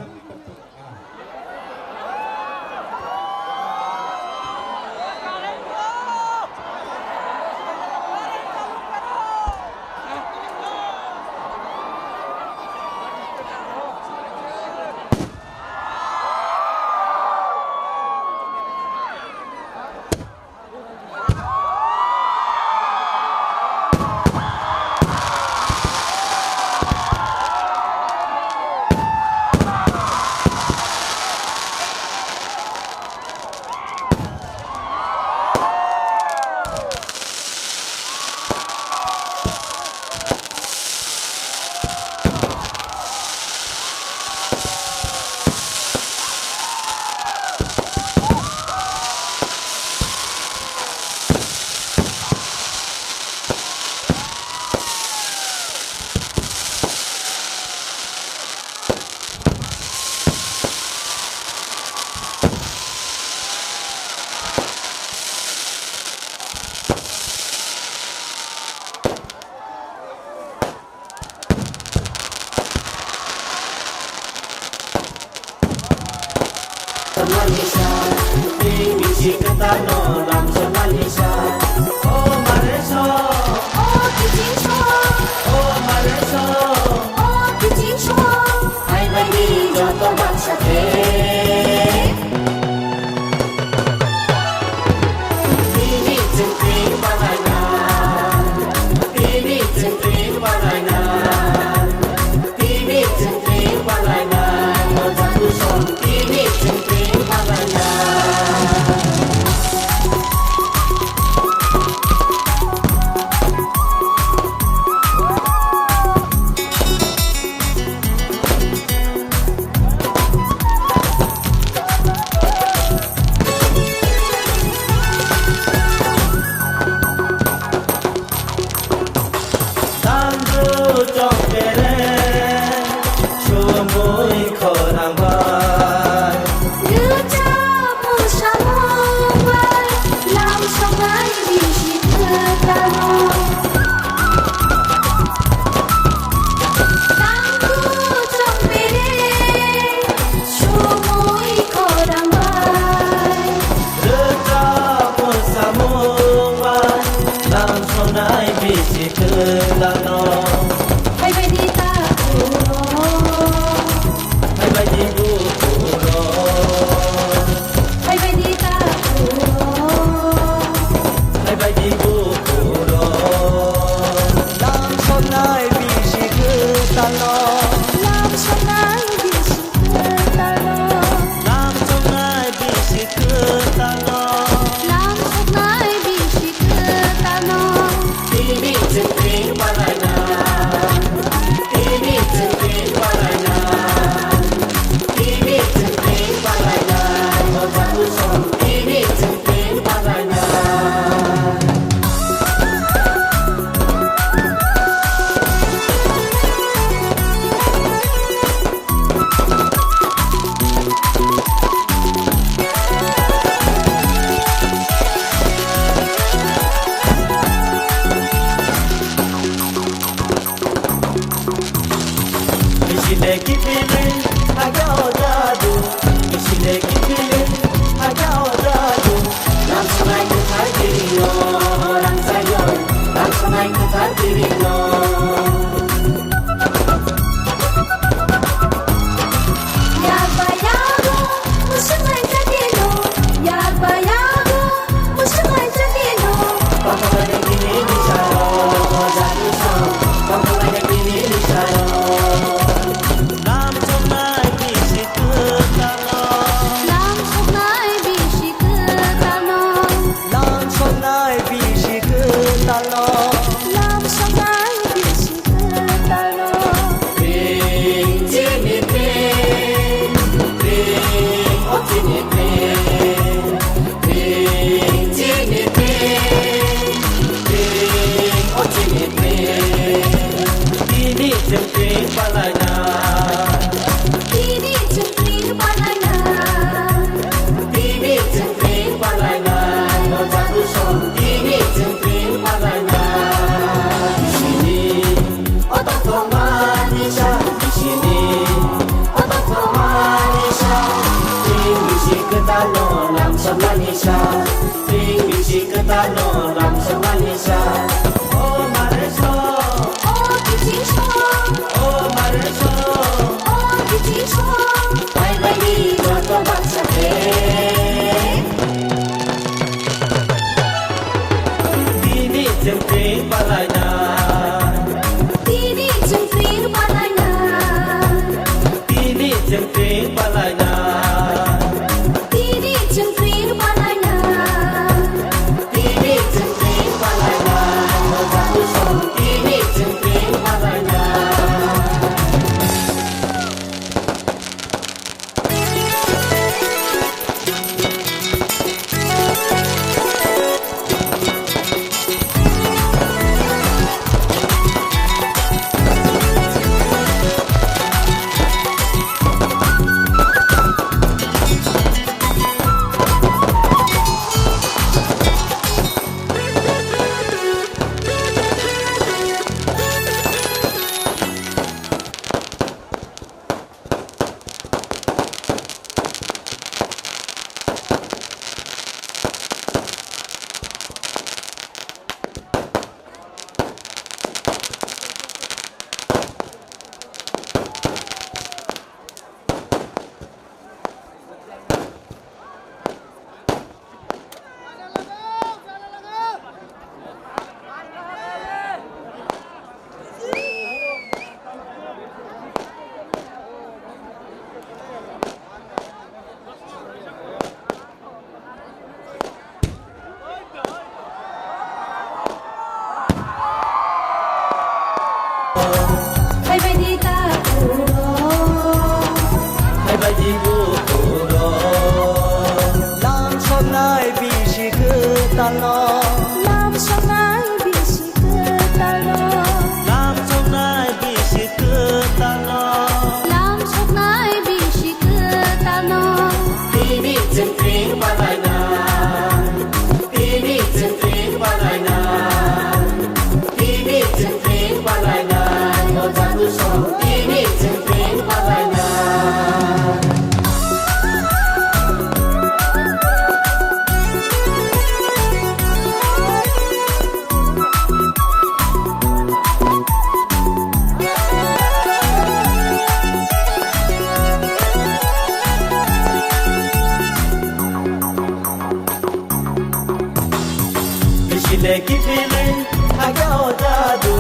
Bisine kipilin aga odadu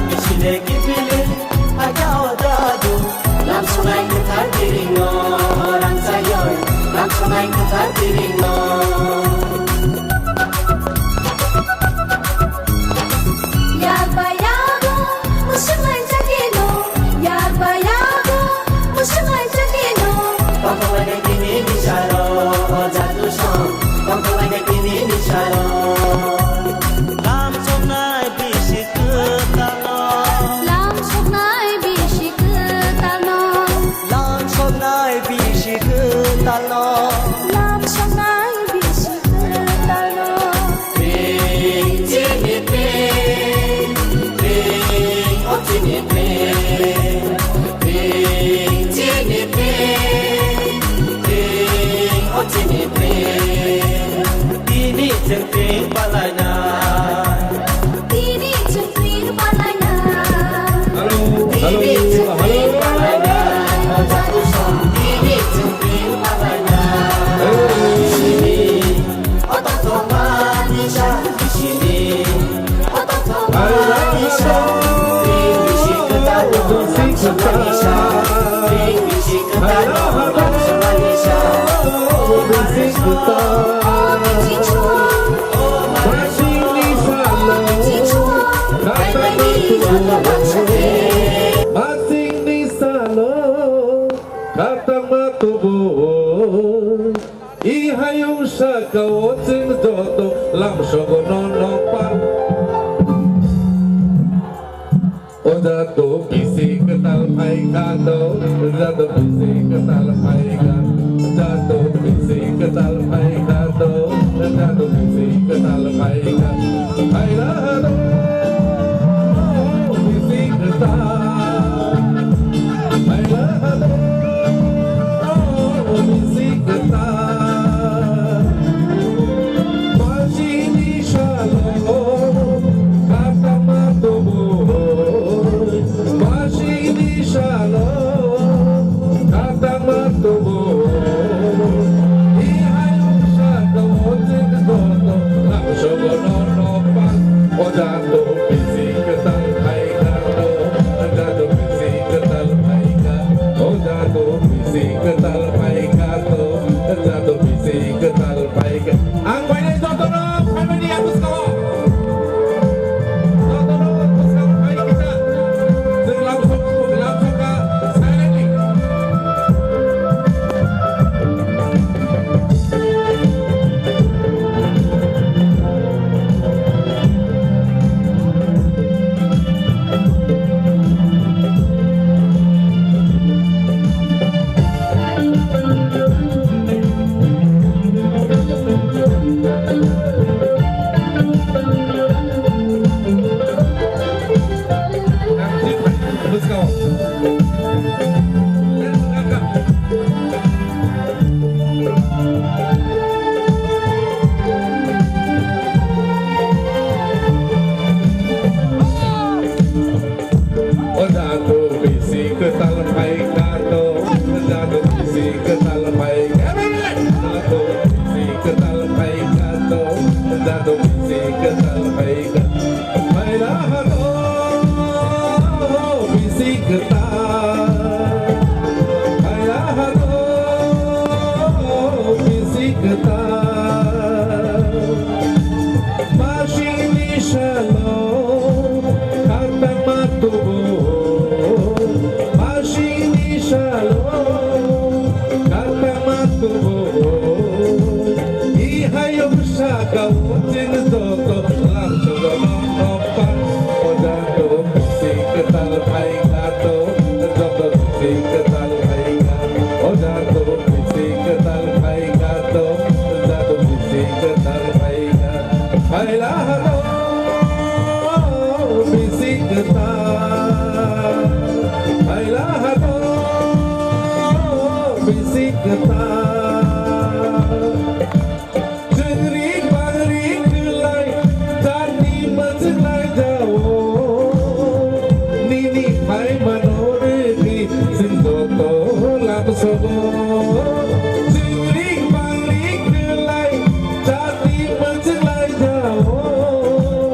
Bisine kipilin aga odadu Langsung naik ke tardiringo orang sayoy Langsung naik ke tardiringo Ya bayago musuhan sakino Ya bayago musuhan sakino Pangkawanan kini bisaro jatuh song Pangkawanan kini bisaro Langsung naik bisik ke tanah Langsung naik bisik ke tanah Langsung naik bisik ke tanah Langsung naik bisik ke tanah Ping sini ping Ping oh sini ping Ping sini ping Ping oh sini ping Ini jengping palanya Ini jengping palanya Ini jengping palanya Jatuh song Ini jengping palanya Di sini otak tomat bisa Di sini otak tomat bisa Ping bisik ke tanah langsung Malaysia Ping bisik ke tanah langsung Malaysia Oh Malaysia Masing di salo katang matubo ihayong sa kawotin doto lam sogononopan Odato bisi ketal pai kato Odato bisi ketal pai kato Odato bisi ketal pai kato Odato bisi ketal pai kato Hai lahado bisi ketal Hai lahado bisi ketal Masih di shalom kata matubu Masih di shalom kata matubu ihayong sa kawotin doto langsung gononopan Odato bisi ketal pai kato Odato bisi ketal pai kato Odato bisi ketal pai kato Odato bisi ketal pai kato Ang pwede doto no kami di atas kawo Doto no atas kawo pai kita langsung ka silently Let's go. Odato bisi ketal pai kato Odato bisi ketal pai kato bisi ketal pai kato Odato bisi ketal pai kato Hai lahado bisi ketal Hai lahado bisi ketal Masih di shalom kata matubu Masih di shalom kata matubu ihayong sa kawotin doto langsung gononopan Odato bisi ketal pai kato Odato bisi ketal pai kato Odato bisi ketal pai kato Odato bisi ketal pai kato Hai lahado bisi ketal Hai lahado bisi ketal Jengrik bangrik gelai tadi menjelai jauh Nini pai manoregi sindoto lapsogo Jengrik bangrik gelai tadi menjelai jauh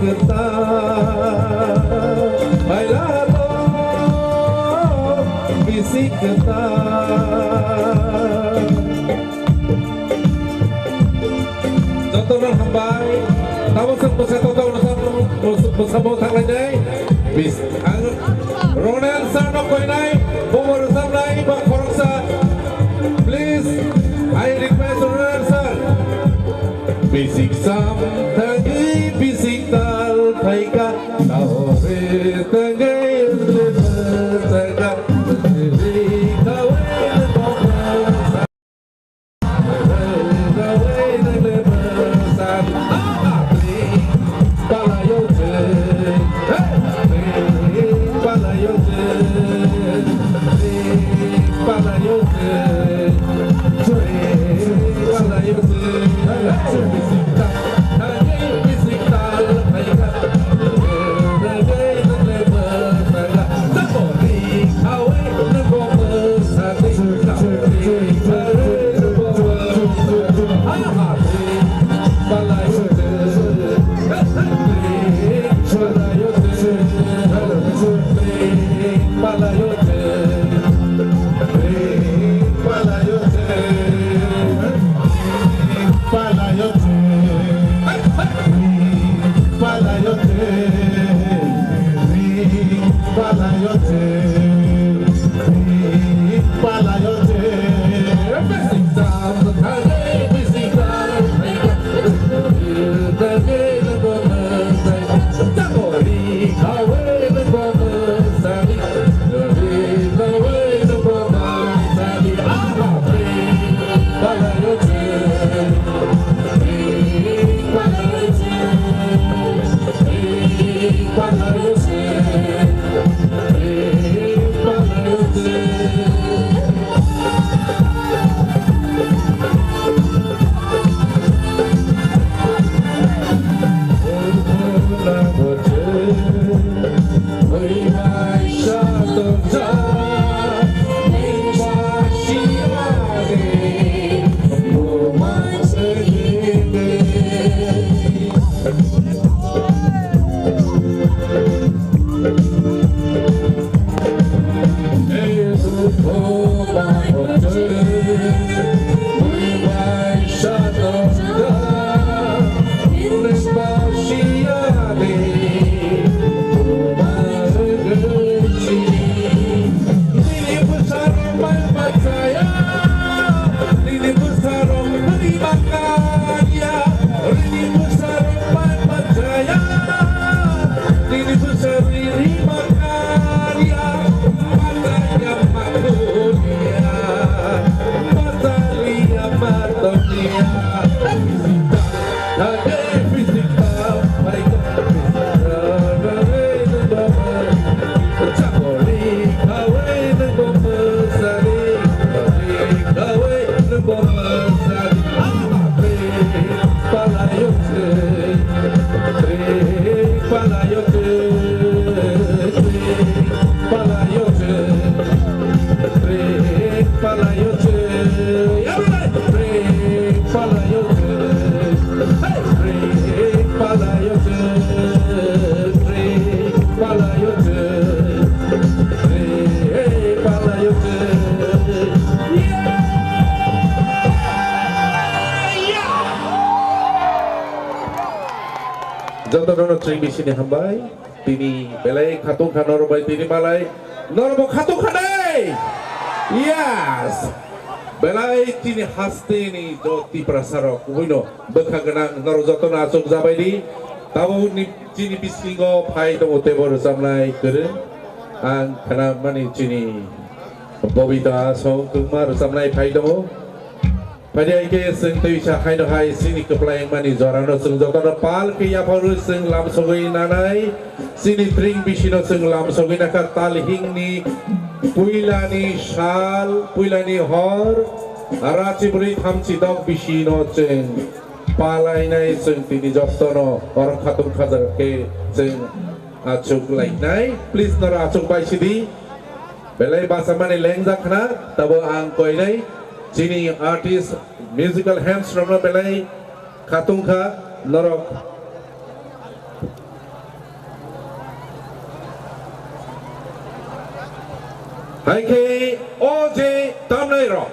kita bailalo bisik kita Jotonan hambai tawasan bersatu tahun bersama tangan ini bis Ronan Sarno koinai bumur samnai bak korsa please I request Ronan sir bisik sam tangi bisik tal paika taore tangi bersaga Jotono tring di sini hambai, tini belai katung kanor bay tini malai, normo katung kanai, yes, belai tini haste ni joti prasaro kuino, bekagenang nor jotono asuk zabai di, tahu ni tini bisingo pai to tebor samlai keren, ang kana mani tini, bobita song kumar samlai pai to. Pada ike sing tu isha hai no hai sini keplayang mani zorano sing jotono pal ke ya paru sing lam sogoi nanai sini tring bisino sing lam sogoi nakar tal hing ni puilani shal puilani hor arachi buri thamchi dog bisino sing palai nai sing tini jotono orang khatum khazar ke sing achuk lai nai please nora achuk bai sidi belai bahasa mani lengja khana tabo ang koi nai Sini artis musical hands from belai katungka norok hai ke oje tamnai ro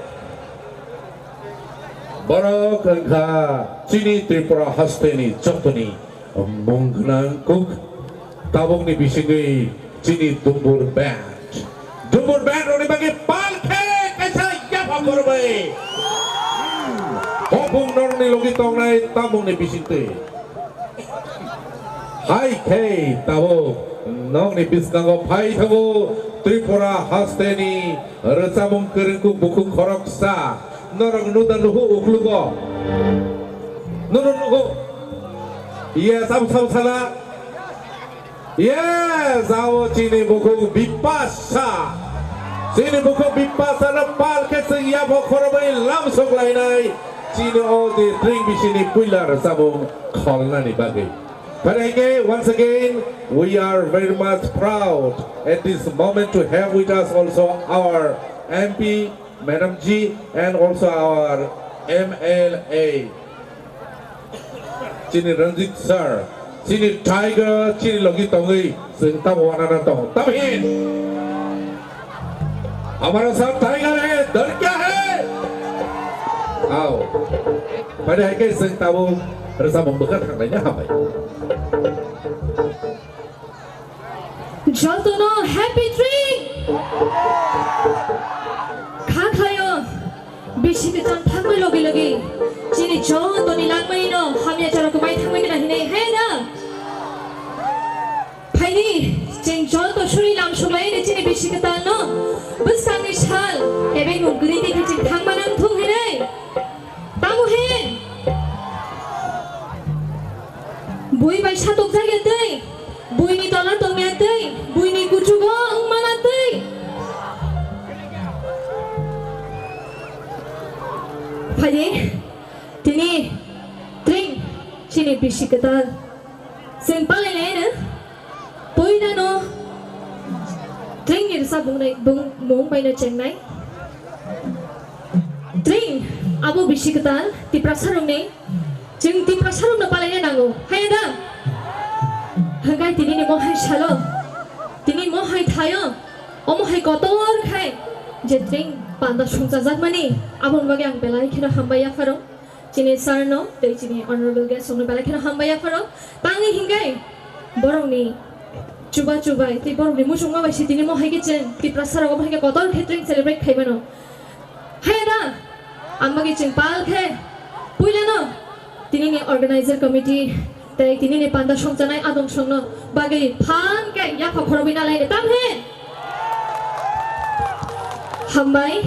borok angka sini Tripura hasteni chotoni mongknang kuk tabung ni bisingi sini dumbur band oni bagi palke kaisa ya pakorbai hopung nor ni logi tong nai tabung ni bisinte hai ke tabo nong ni biskango pai thago Tripura hasteni resabung keringku buku koroksa norang nudan luhu uklugo nurun luhu iya sam sana yes awo cini buku bipasa sini buku bipasa nepal ke sengya bokorobai langsung lainai cini all the drink bisini pilar sabung kolnani bagi. But again, once again, we are very much proud at this moment to have with us also our MP, Madam G, and also our MLA, Chini Ranjit Sir, Chini Tiger, Chini Logi Tongi, Sing Tam Wana Tong. Tam hin. हमारा साथ tiger है, डर क्या है? आओ, pada hari ini Sing Tamu bersama membekat katanya apa? Jaltono happy drink. Kakayo, bisikitan thamai logi. Chini Jaltoni langmai no, hamya charo kumai thamai kena hine hai na. Phaini, Ching Jalto shuri lam shulai ni chini bisikitan no. Bus kami shal, ebe ngugri di kacing thangmanang thung hine. Tamu hin. Bui bai satok jaga dei. Bui ni tolan tong me dei. Bui ni kuchugo ang mana dei. Phadi tini drink chini bishikatal. Simple le na. Bui na no. Drink ni sa bung bai na chengnai. Drink abu bishikatal tiprasarong ni. Jeng tiprasarong na pala niya nango. Hay na. Hanggang tini ni mo hay shalo. Tini mo hay tayo. O mo hay kotor kay. Jetring panda shungsa mani. Abon bagi ang belai kena hambaya faro. Chini sir no. Dari chini honorable guest song belai kena hambaya faro. Tangi hinggay. Borong ni. Cuba. Ti borong ni musung mabay si tini mo hay kitchen. Tiprasarong mo hay kotor catering celebrate kay mano. Hay na. Ang bagi ching pal kay. Puila no. Tini ni organizer committee, tay tini ni panda shongjanai adong shongno bagai phan kai ya phokorobi na lai tam he hambai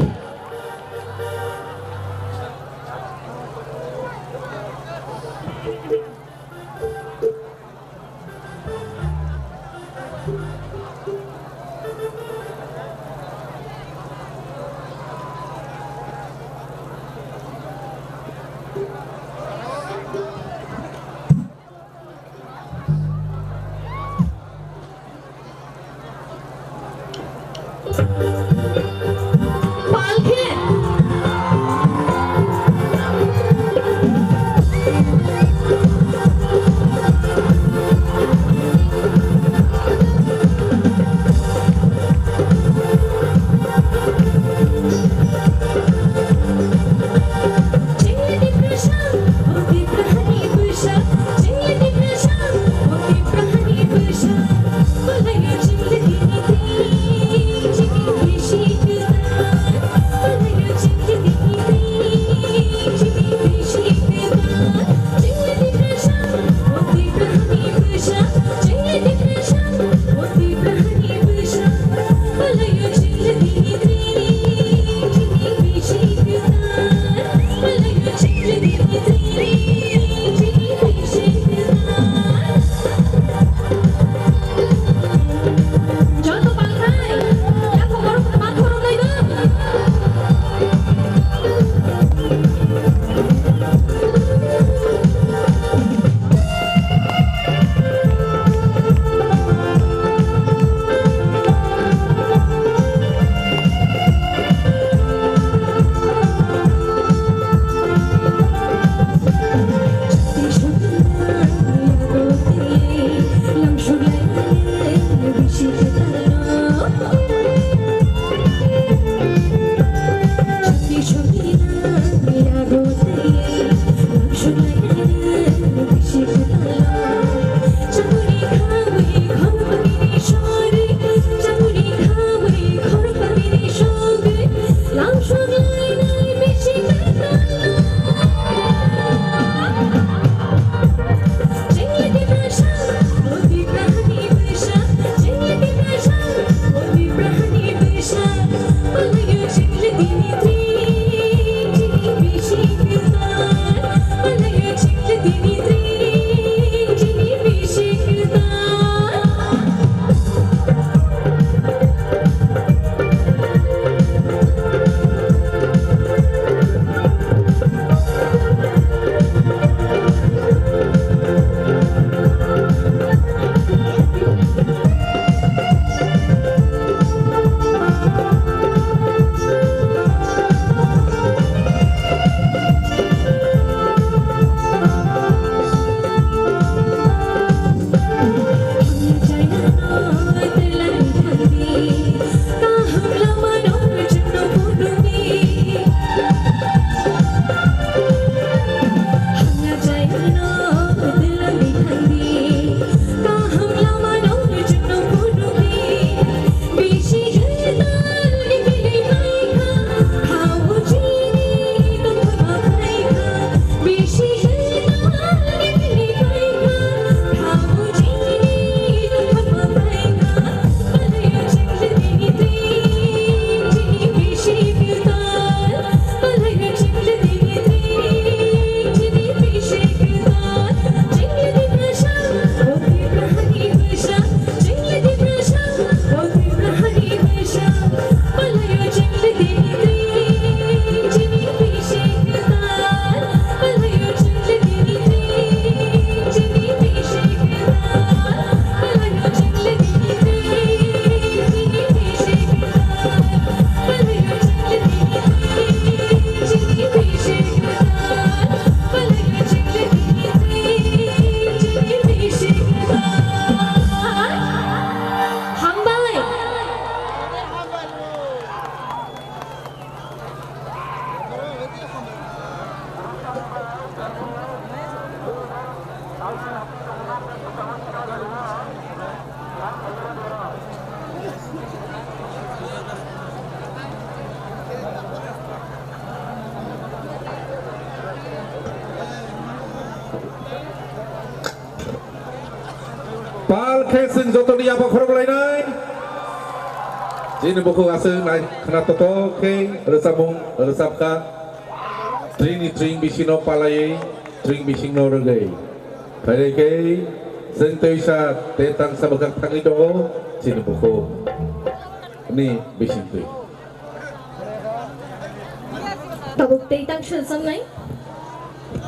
ke sing joto ni apa khorok lainai. Jini buku asal naik kena toto ke resapka tring bisino palai tring bisino regai. Pada ke sing tuisa tentang sabagak tangi dogo jini buku ni bisin tu. Tabuk tentang sensam nai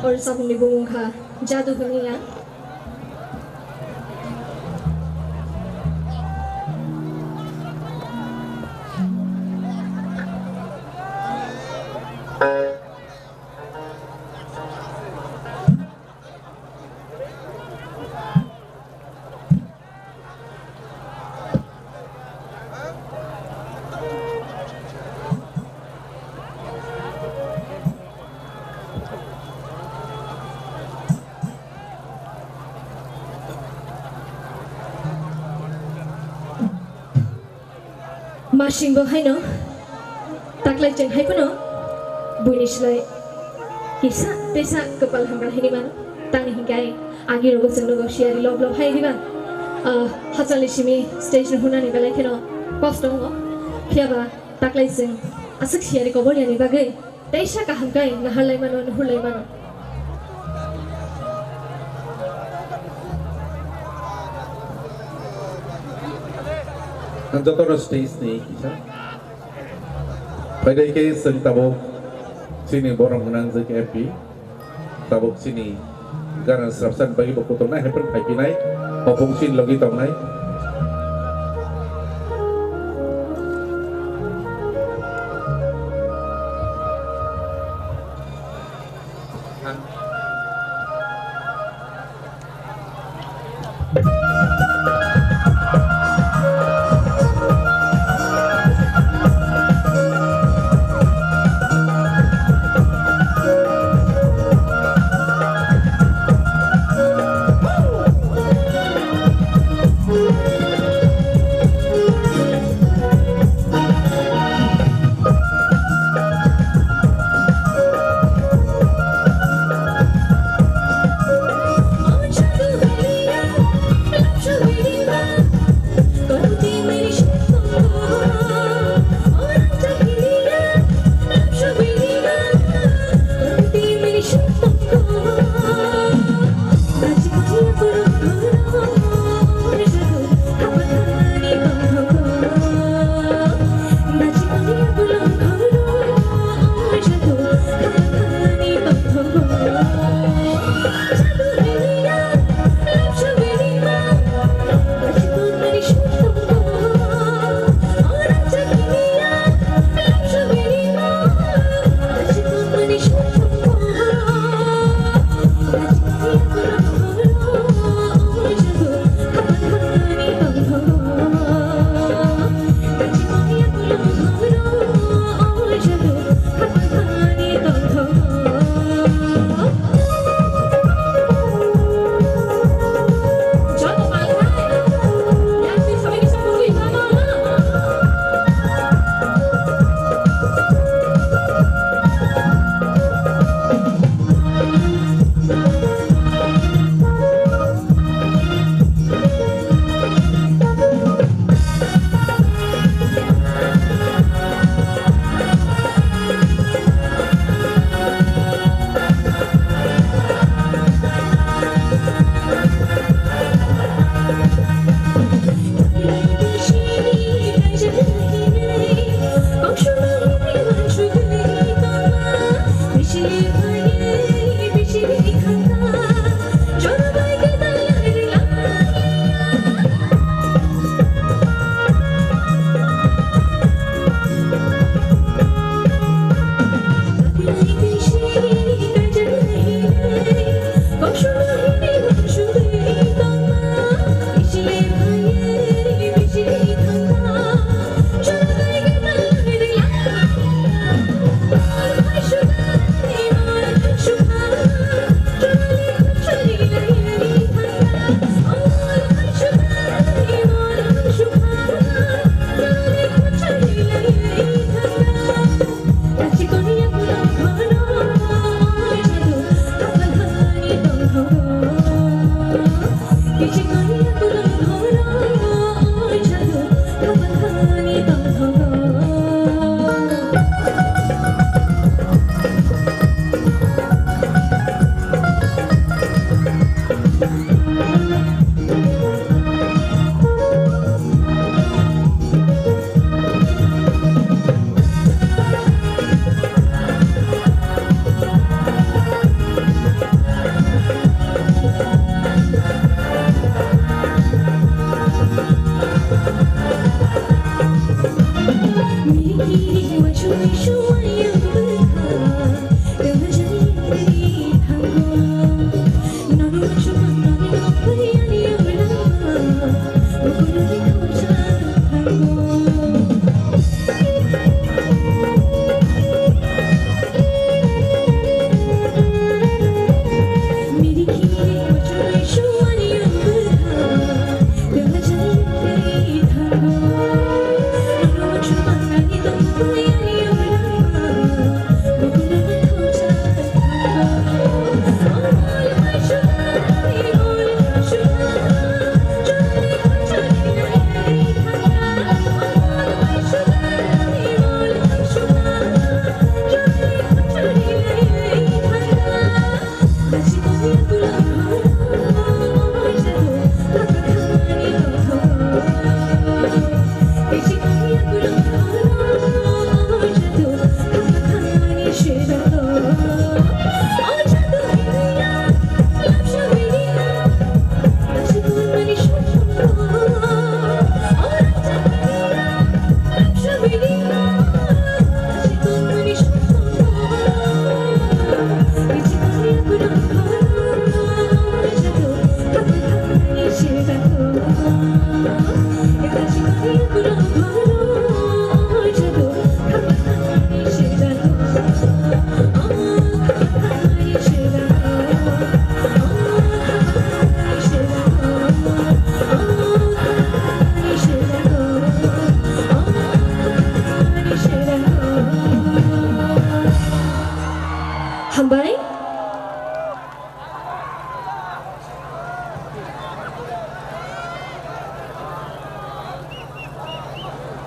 और सब निबुंग का जादू बनेगा Masing bahai no, taklai jeng hai puno, bunishlai, kisah pesa kepal hambar hai mana, tangi hinggai, agi rogo sendo gosiari lob hai di mana, hasil isimi station huna ni belai keno, kosong no, kiaba taklai jeng, asik siari kobol yani bagai, taisha kahangkai nahalai mana nuhulai mana. Anjo toro stage ni kisah. Pada ke seni tabuk sini borong menang zek MP. Tabuk sini garan serapsan bagi buku tonai hepen hai pinai. Hopung sin lagi tonai. Woo!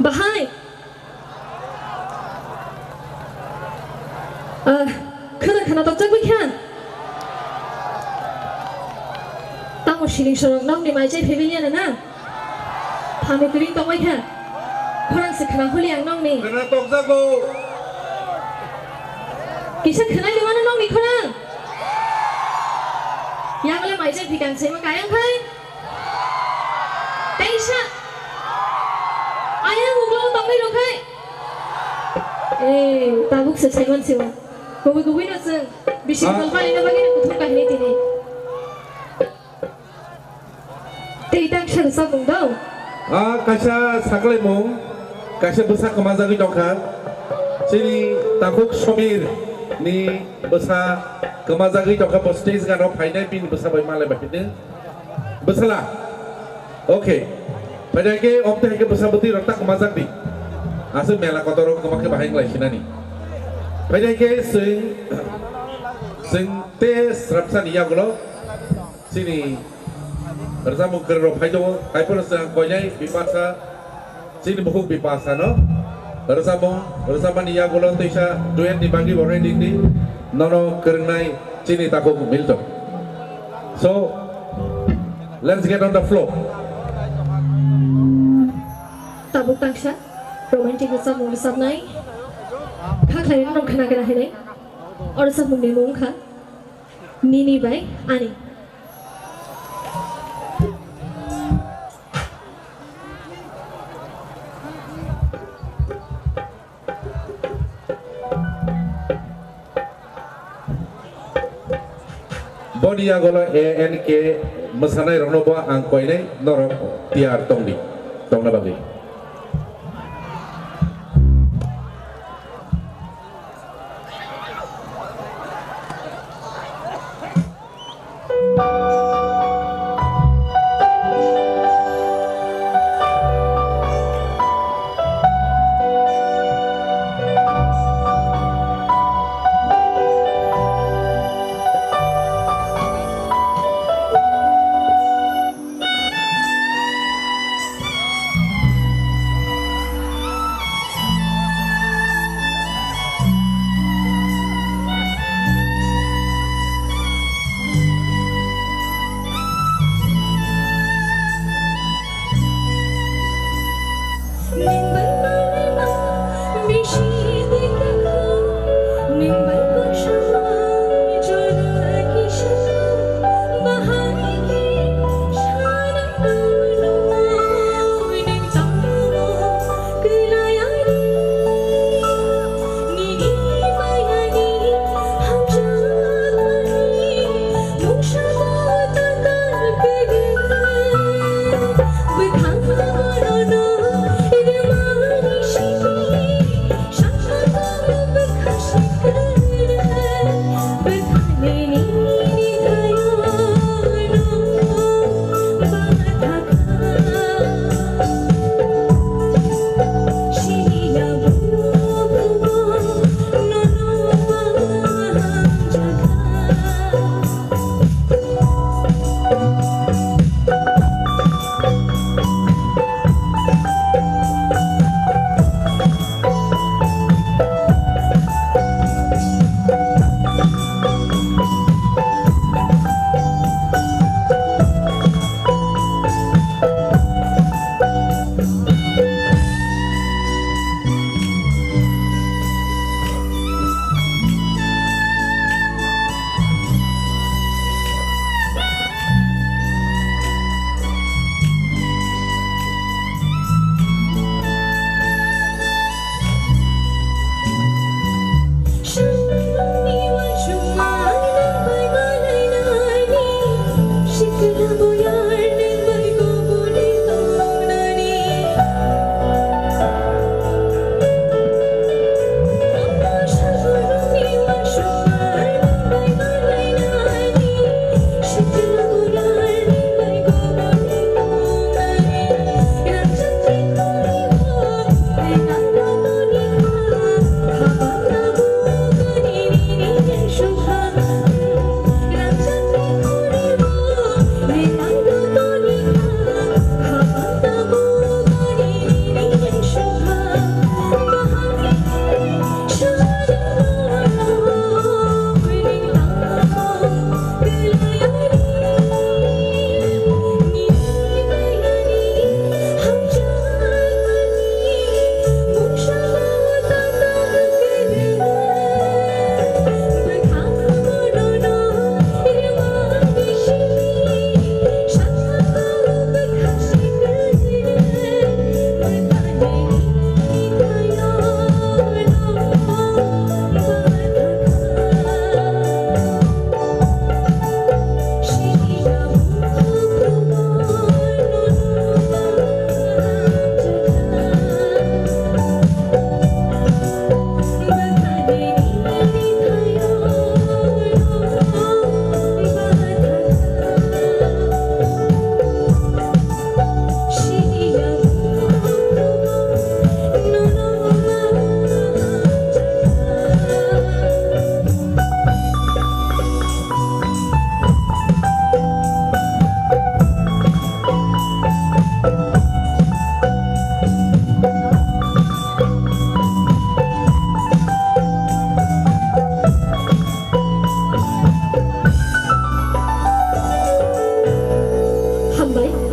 Bahay. Kena tok jak kan. Tamu siling sorong nong di majai pavilion na. Pami piring tong kan. Korang sekena huliang nong ni. Kena tok jak go. Kisah kena di mana nong ni korang? Yang le majai pikan saya makayang kai. Taisha. Ayah muklo tong ni lokai. Tabuk sesaiman siwa. Gawin na sir. Bisip kalpali na bagay na kutung kahit ini. Titang siya sa mong daw. Kasya saklay mong, kasya basa kamazagi dongka. Sini tabuk somir ni basa kamazagi dongka po stage gano painay pin basa bay malay bakit basa la. Okay. Pada ke opte ke basa beti rotak kamazag di. Aso mela kotorong kemakai bahayang lay sinani. Pada ke sing te serapsan iya gulo sini bersama kerro paido pun sedang koyai bipasa sini buku bipasa no bersama iya gulo tisha duet dibagi already di nono kerenai sini takut milto. So let's get on the floor. Tabuk tangsha romantic usap mung usap nai. Kak lain orang kena kena ini, orang sebelum ni mungkin, Nini bay ani. Body yang gola ANK mesanai ronoba angkoi ini norok tiar tongdi tong nabagi.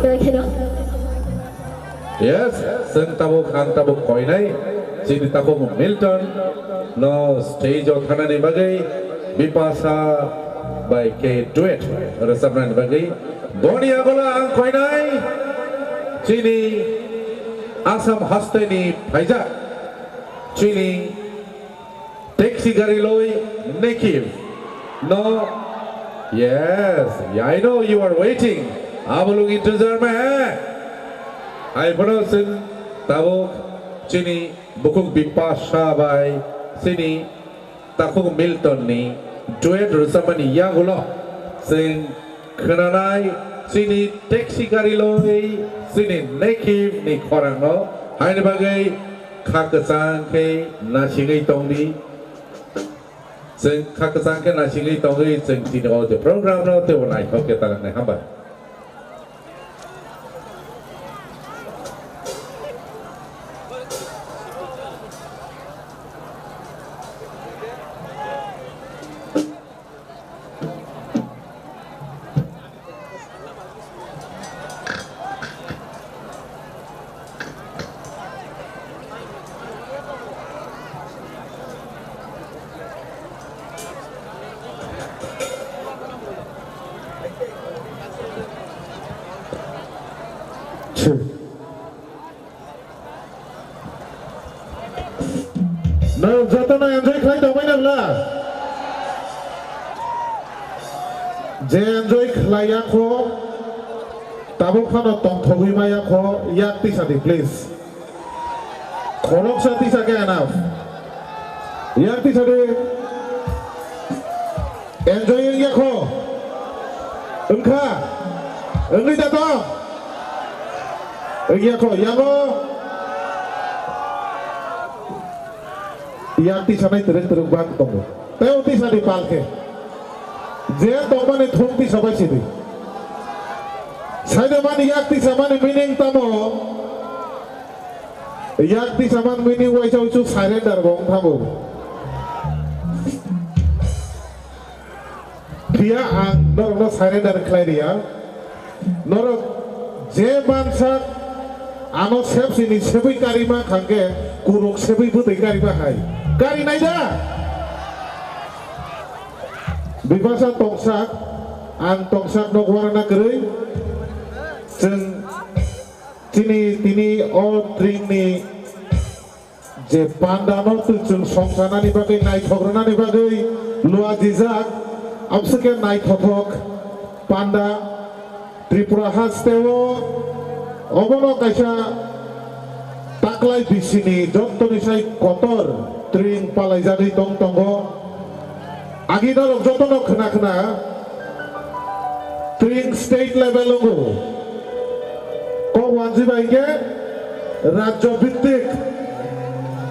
Begitu. Yes, sing tabuk ang tabuk koinai, sini tabuk Milton, no stage of Hanani Bagai, Bipasa by K Duet, Resabran Bagai, Boni Agola ang koinai, sini Asam Hasteni Paija, sini Taxi Gariloi Nekiv, no, yes, I know you are waiting, Abalung into German. Hai Bonosin tabuk sini bukuk Bipasa by sini takuk Milton ni duet Rusamani Yagulo sing kenanai sini taxi gariloi sini nekiv ni korangno hai ni bagai kakasang ke nasingai tongni sing kakasang ke nasingai tongni sing sini all the program no te wonai hoke tangan ni hamba. No, jatana enjoy khlai dong mai nabla. Je enjoy khlaya kho tabuk khano tong thogui maya kho yak ti sadi please. Khorok sati sake enough. Yak ti sadi enjoy yak kho. Engkha. Engli dato. Yak kho yango. Yang ti sanai terus bang tong. Teo ti sadi palke. Je tomane thong ti sabai sidi. Saide mani yak ti samane meaning tamo. Yak ti saman meaning wai chau chu surrender gong thamu. Dia ang nor surrender khlai dia. Nor je mansak ano sep sini sebai karima khangke kuruk sebai butai karima hai. Kari naida Bipasa tongsak ang tongsak no warna kerui sing tini all drink ni je panda no tu chung songsana ni bagai nai khograna ni bagai lua jizak abseke nai khothok panda Tripura hastewo obono kaisa taklai bisini jottoni sai kotor Tring palai jadi tong tonggo agi dorong jotono kena Tring state level logo ko wanji baike rajyo bhittik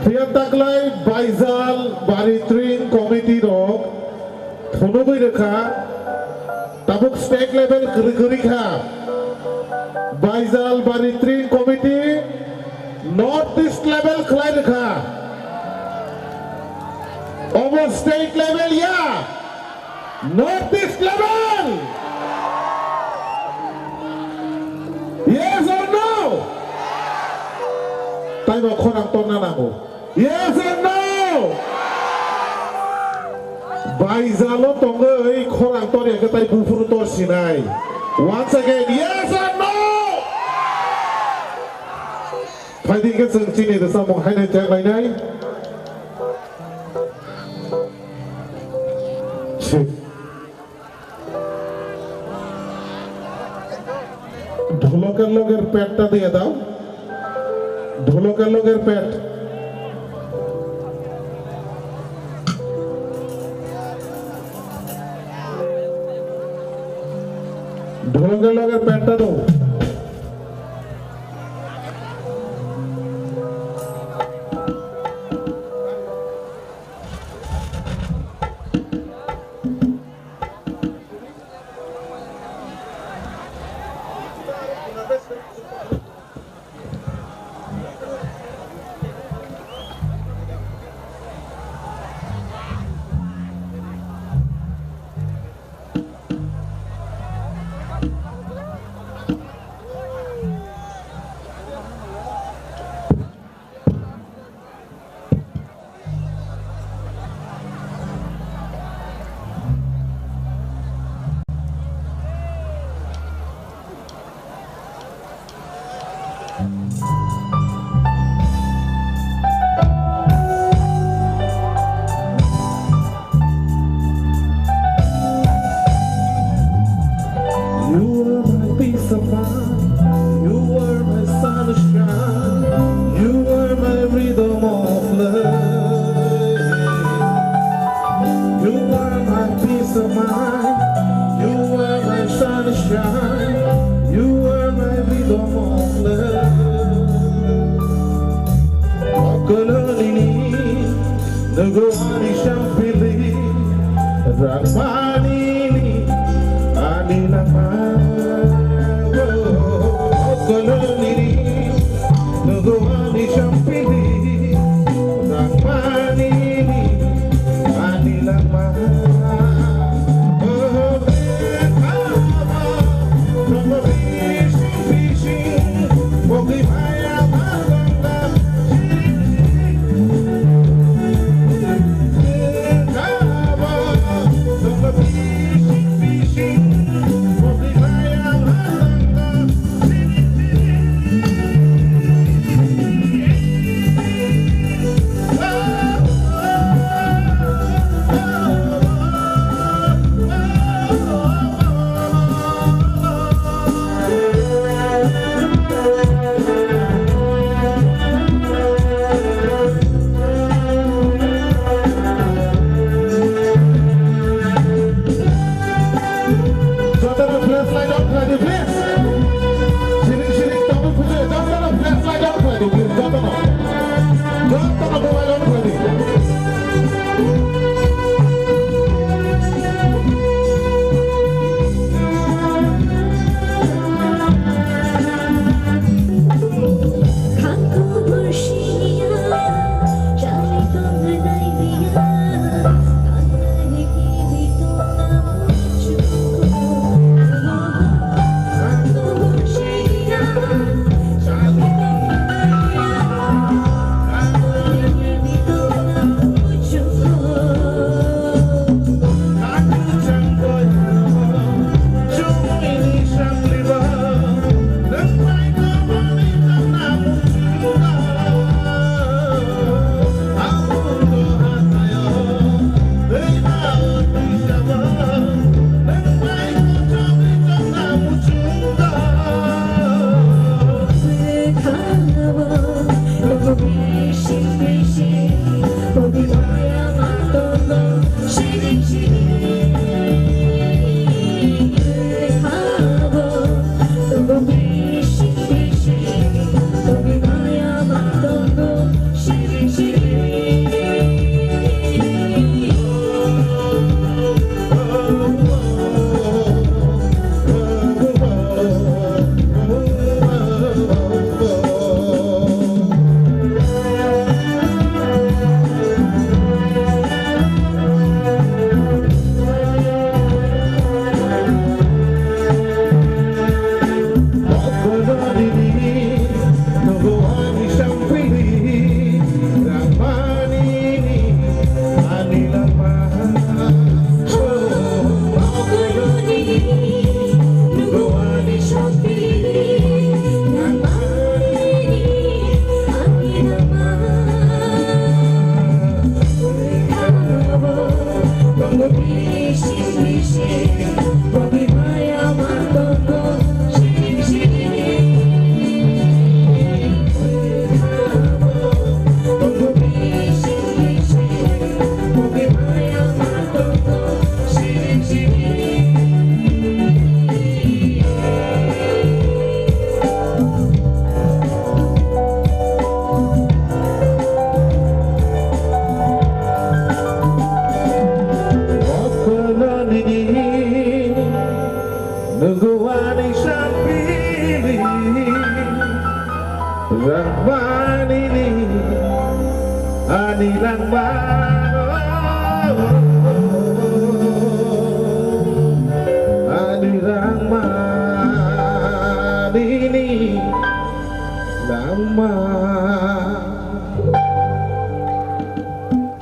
Fiat taklai Baizal Bari Tring committee rok thono boi rekha tabuk state level kuri kha Baizal Bari Tring committee north east level khlai rekha over state level, yeah. Northeast level. Yes or no? Tayo konang tona mo. Yes or no? Baizalo tongoy konang tona katay bufuro tor sinay. Once again, yes or no? Fighting against the sini the samong hai na jack lai nai. ঢোলকের লোকের পেটটা দিয়ে দাও ঢোলকের লোকের পেট ঢোলকের লোকের পেটটা দাও You are my peace of mind. You are my sunshine. You are my rhythm of love. You are my peace of mind. You are my sunshine. You are my rhythm of love. Okololini, nagawani siyang pili. Rahmanini, ani naman. Okololini, nagawani siyang pili. Rahmanini, ani naman.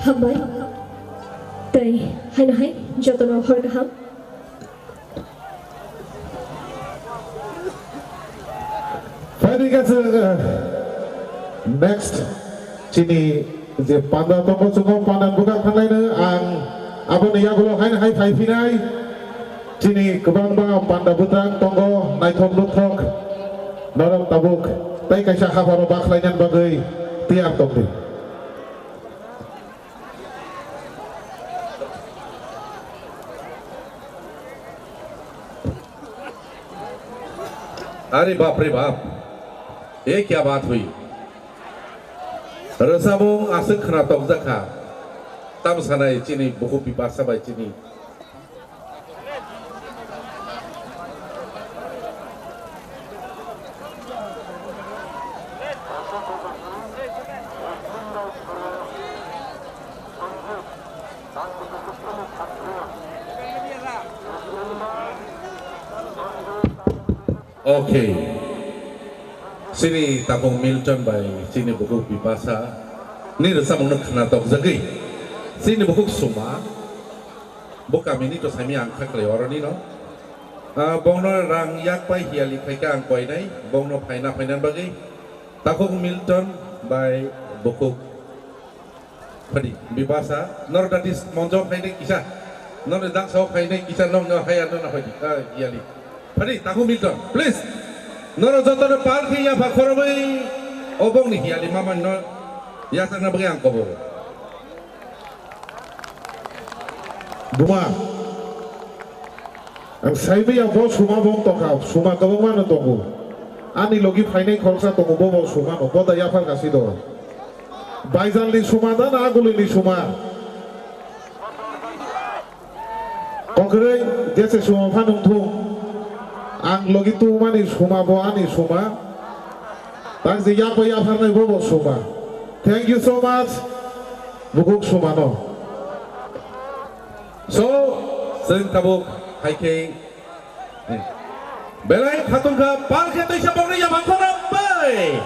Hambai, tay, hai na hai, joto na hor na ham. Fighting as next sini je panda toko sungo pandan buka kanlaina ang abon yagulo hain hai phai phinai sini kebang ba panda butang tonggo naithom luthok norong tabuk tai kaisa habaro baklainan bagai tiap tongdi अरे बाप रे बाप ये क्या बात हुई रसाबों आसक खना तक जखा तब सनाई चीनी बहुत पिपासा बाई चीनी Okay. Sini tabung Milton by sini buku pipasa. Ni rasa mengenai kenatok zagi. Sini buku suma. Buka mini tu sami angkat leor ni no. Bongno rang yak pai hiali kai ka angkoi nai. Bongno paina painan bagi. Tabung Milton by buku. Padi pipasa. Nor dadis monjo paina kisah. Nor dak saw paina kisah nom no hayan no padi. Hiali. Padi tahu Milton, please. Noro jotono palki ya pakorobai obong ni hiali mama no ya sana bagi angko bo. Buma. Ang saibi ya bos suma bong toka suma kabong mana tonggu. Ani logi finai khorsa tonggu bo suma no boda ya fal kasi do. Baizal ni suma da na aguli ni suma. Kongre jese suma fanung thung. Ang logi tu mani suma bo ani suma. Tang si ya pa ya farnai bo suma. Thank you so much. Bukuk suma no. So, sering tabuk hai ke. Belai khatun ka pal ke tai sabong ni ya bangkoram bai.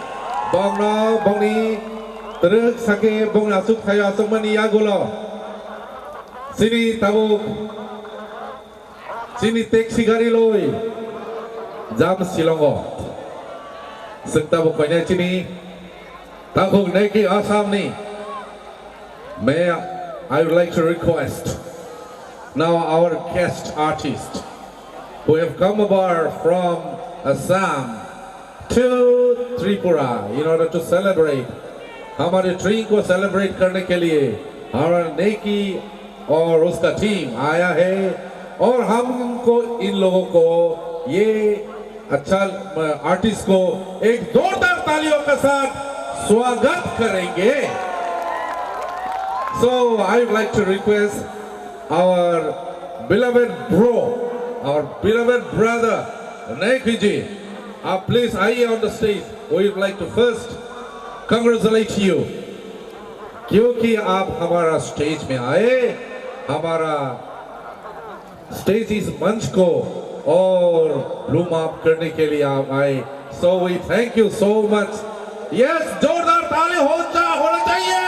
Bong no bong ni terus sake bong asuk kaya asuk mani ya gulo. Sini tabuk. Sini taxi gari loi. Jam Silongo. Serta bukannya sini tahun neki Assam ni. I would like to request now our guest artists who have come over from Assam to Tripura in order to celebrate. हमारे tree को celebrate करने के लिए हमारा नेकी और उसका team आया है और हमको इन लोगों को ये अच्छा आर्टिस्ट को एक जोरदार तालियों के साथ स्वागत करेंगे. So I would like to request our beloved bro, our beloved brother Neki ji, please आइए on the stage. We would like to first congratulate you क्योंकि आप हमारा स्टेज में आए, हमारा स्टेज इस मंच को और ब्लूम अप करने के लिए आप आए. So we thank you so much. Yes, जोरदार ताली होना चाहिए.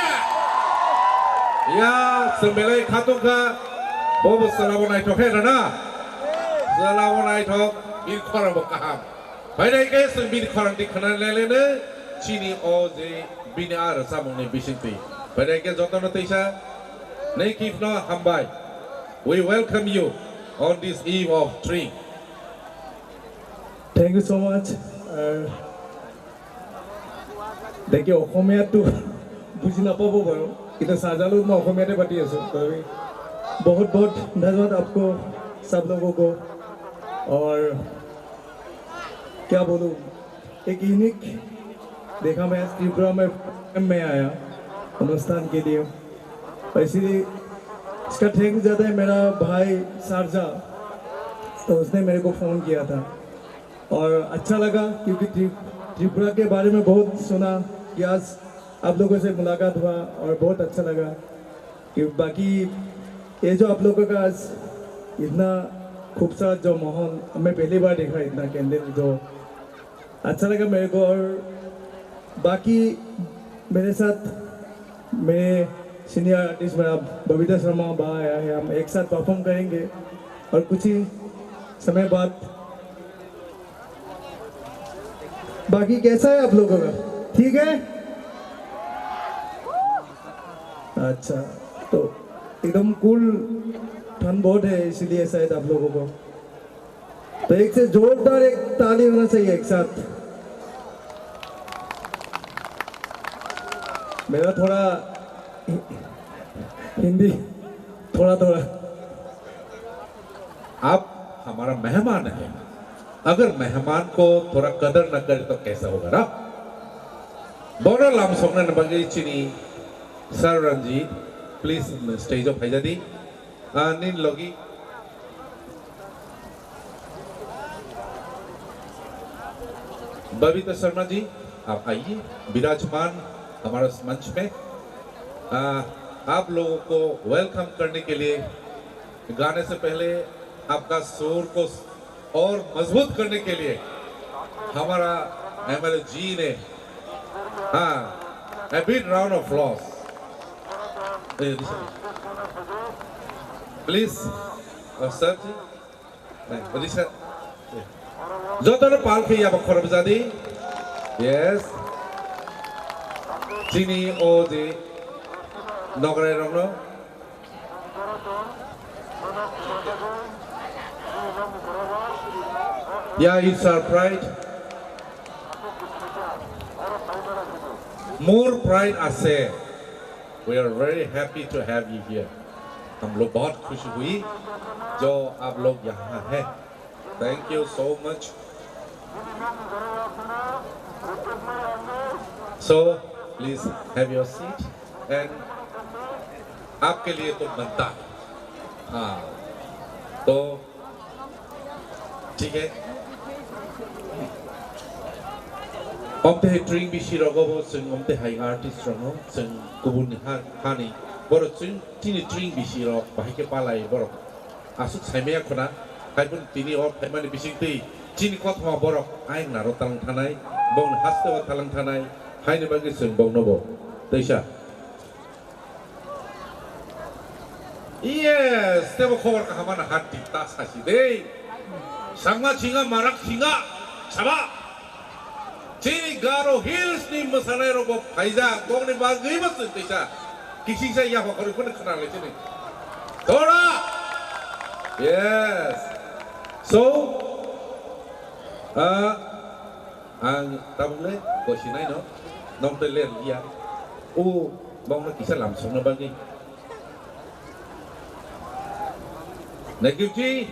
Ya, sembilan khatung ka, bobo salamun aitok है ना? Salamun aitok, bin korang berkaham. Baik ke bin korang dikenal lelene, cini oje bin ar samung ne bisinti. Baik ke jotono teisa, ne kifna hambai. We welcome you on this eve of tree. Thank you so much. देखिए অসমীয়া तो बुझी नापाबो बारो इतना साजालो मैं অসমীয়া ते बाती आसो बहुत बहुत धन्यवाद आपको सब लोगों को. और क्या बोलूं, एक यूनिक देखा मैं त्रिपुरा में आया अनुष्ठान के लिए. इसीलिए इसका थैंक ज़्यादा है मेरा भाई सारजा, तो उसने मेरे को फ़ोन किया था और अच्छा लगा क्योंकि त्रिपुरा के बारे में बहुत सुना कि आज आप लोगों से मुलाकात हुआ और बहुत अच्छा लगा कि बाकी ये जो आप लोगों का आज इतना खूबसूरत जो माहौल मैं पहली बार देखा, इतना कैंडल जो अच्छा लगा मेरे को. और बाकी मेरे साथ मेरे सीनियर आर्टिस्ट मेरा बबीता शर्मा बा आया है. हम एक साथ परफॉर्म करेंगे और कुछ ही समय बाद बाकी कैसा है आप लोगों का? ठीक है? अच्छा, तो एकदम कूल, ठंड बहुत है इसलिए शायद आप लोगों को। तो एक से जोरदार एक ताली होना चाहिए एक साथ। मेरा थोड़ा हिंदी थोड़ा थोड़ा। आप हमारा मेहमान है, अगर मेहमान को थोड़ा कदर न करे तो कैसा होगा ना? बोलो लाम सोमने न बगे चिनी sir Ranjit please stage of हैजादी नीन लोगी बबीता शर्मा जी आप आइए विराजमान हमारे मंच में। आप लोगों को वेलकम करने के लिए गाने से पहले आपका सुर को और मजबूत करने के लिए हमारा एमएलए जी ने a big round of applause please sir जी जो तो पाल के यहाँ पर बजादी yes Tini Odi Nogre Romno Yeah, it's our pride. More pride I say. We are very happy to have you here. हम लोग बहुत खुश हुई जो आप लोग यहाँ हैं. Thank you so much. So please have your seat and आपके लिए तो बनता है. हाँ तो ठीक है. Omte drink bishi rogobo sing omte high artist rogo sing kubun hani boro sing tini drink bishi ro bahike palai boro asuk saimea khona haibun tini or phaimani bising tei chini kothma boro aing na ro talang thanai bong haste wa talang thanai haini bagi sing bong nobo teisa yes tebo khobor ka hamana hati ta sasi dei sangma chinga marak chinga chaba Chini Garo Hills ni masalero ko paiza kong ni bagay mas tisa kisi sa iya ko ko na le chini Tora yes so ang tabule ko sinay no nom te ler iya u bong na kisa lam song na bagay Nagib ji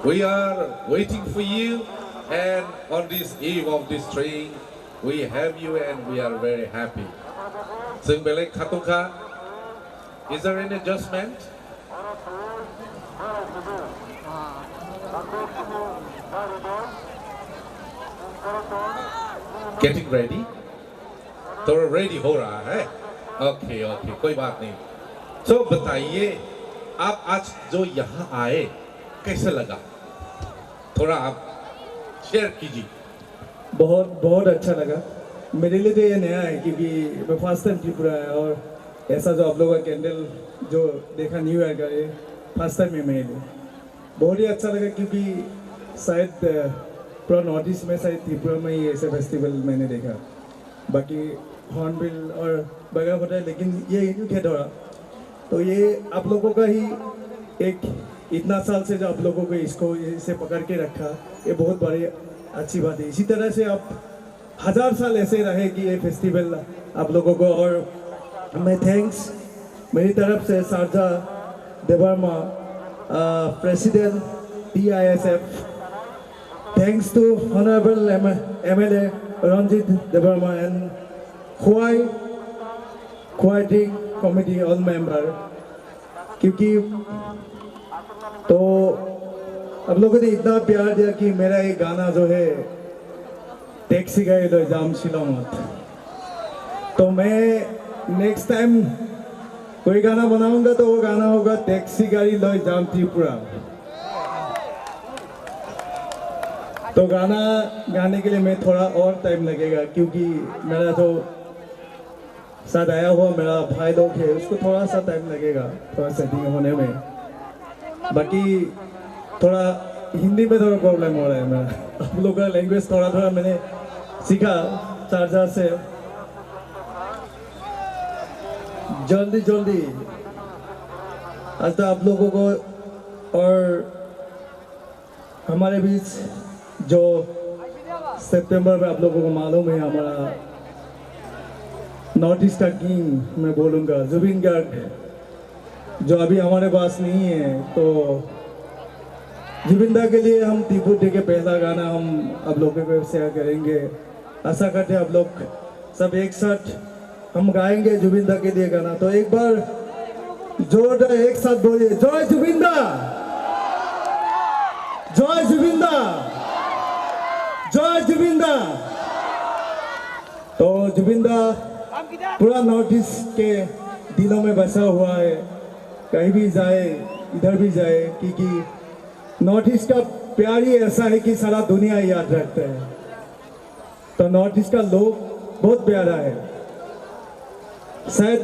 we are waiting for you And on this eve of this train, we have you and we are very happy. Singbele Katuka, is there any adjustment? Getting ready? तो ready हो रहा है? Okay, okay, कोई बात नहीं. So बताइए, आप आज जो यहाँ आए, कैसे लगा? थोड़ा आप शेयर कीजिए. बहुत बहुत अच्छा लगा. मेरे लिए तो ये नया है क्योंकि मैं फर्स्ट टाइम त्रिपुरा है और ऐसा जो आप लोगों का कैंडल जो देखा न्यू ईयर का ये फर्स्ट टाइम है मेरे लिए. बहुत ही अच्छा लगा क्योंकि शायद पूरा नॉर्थ ईस्ट में शायद त्रिपुरा में ही ऐसे फेस्टिवल मैंने देखा. बाकी हॉर्नबिल और बगैर होता है लेकिन ये यूँ थे थोड़ा. तो ये आप लोगों का ही एक इतना साल से जो आप लोगों को इसको इसे पकड़ के रखा ये बहुत बड़ी अच्छी बात है. इसी तरह से आप 1000 साल ऐसे रहे कि ये फेस्टिवल आप लोगों को. और मैं थैंक्स मेरी तरफ से Sharja Devarma president TISF thanks to honourable MLA Ranjit Devarma and Khwai Drink Committee all member क्योंकि तो आप लोगों ने इतना प्यार दिया कि मेरा ये गाना जो है टैक्सी गाड़ी लो जाम शिलोंग. तो मैं नेक्स्ट टाइम कोई गाना बनाऊंगा तो वो गाना होगा टैक्सी गाड़ी लो जाम त्रिपुरा. तो गाना गाने के लिए मैं थोड़ा और टाइम लगेगा क्योंकि मेरा जो साथ आया हुआ मेरा भाई लोग है उसको थोड़ा सा टाइम लगेगा थोड़ा सेटिंग होने में. बाकी थोड़ा हिंदी में थोड़ा प्रॉब्लम हो रहा है मेरा। आप लोग का लैंग्वेज थोड़ा थोड़ा मैंने सीखा चार्जर से। जल्दी जल्दी आज तो आप लोगों को और हमारे बीच जो सितंबर में आप लोगों को मालूम है हमारा नॉर्थ ईस्ट का किंग मैं बोलूँगा जुबिन गार्ग जो अभी हमारे पास नहीं है, तो जुबिन दा के लिए हम तीपुर डे के पहला गाना हम आप लोगों को शेयर करेंगे। आशा करते हैं आप लोग सब एक साथ हम गाएंगे जुबिन दा के लिए गाना। तो एक बार जोरदार एक साथ बोलिए जय जुबिन दा, जय जुबिन दा, जय जुबिन दा। तो जुबिन दा पूरा नॉर्थ ईस्ट के दिलों में बसा हुआ है, कहीं भी जाए इधर भी जाए, क्योंकि नॉर्थ ईस्ट का प्यार ही ऐसा है कि सारा दुनिया याद रखता है। तो नॉर्थ ईस्ट का लोग बहुत प्यारा है, शायद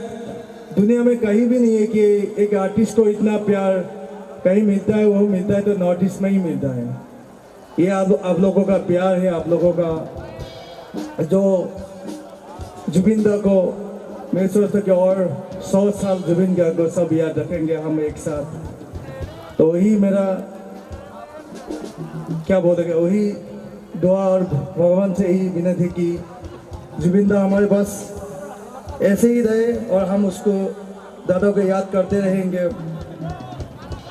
दुनिया में कहीं भी नहीं है कि एक आर्टिस्ट को इतना प्यार कहीं मिलता है, वो मिलता है तो नॉर्थ ईस्ट में ही मिलता है। ये आप लोगों का प्यार है, आप लोगों का जो जुबिन दा को मैं सोचता कि और 100 साल जुबिन गार्ग को सब याद रखेंगे हम एक साथ। तो वही मेरा क्या बोलेंगे, वही दुआ और भगवान से ही विनती कि जुबिन दा हमारे पास ऐसे ही रहे और हम उसको दादा को याद करते रहेंगे।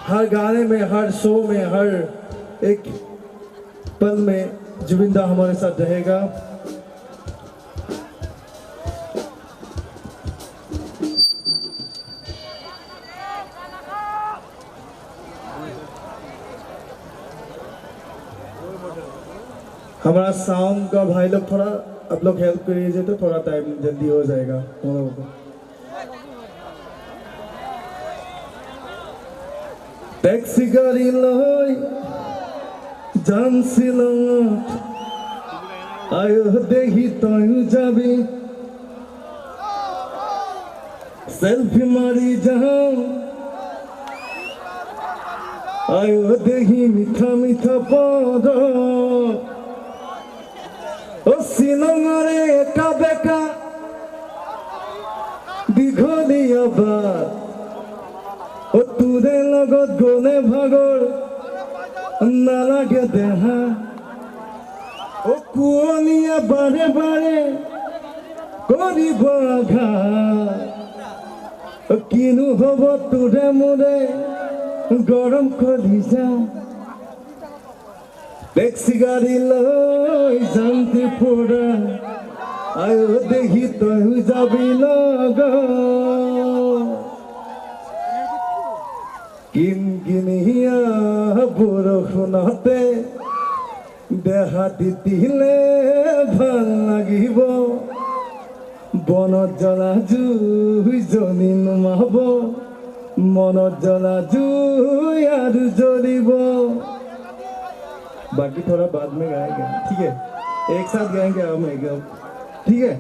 हर गाने में, हर शो में, हर एक पल में जुबिन दा हमारे साथ रहेगा। हमारा साउंड का भाई लोग थोड़ा आप लोग हेल्प करिए तो थोड़ा टाइम जल्दी हो जाएगा हम लोगों को। टैक्सी गाड़ी लई जानছিল आयो देखी तयू जाबी सेल्फी मारी जाओ आयो देखी मीठा मीठा पद ओ शिलंगरे एका बेका दीघलिया बात ओ तुरे लगत गले भागर नालागे देहा ओ कुअलिया बारे बारे करिब आघात किनु हब तुरे मोरे गरम कलिजा टैक्सी गाड़ी लई जानती पूरा आयो देखी तयू जाबी लग किनकिनिया बरखुनते देहा दितिले ভাল লাগিব বনত জ্বলা জুই জ্বলি নুমাব মনত জ্বলা জুই আৰু জ্বলিব। बाकी थोड़ा बाद में गाएंगे, ठीक है? एक साथ गाएंगे हम एक, ठीक है?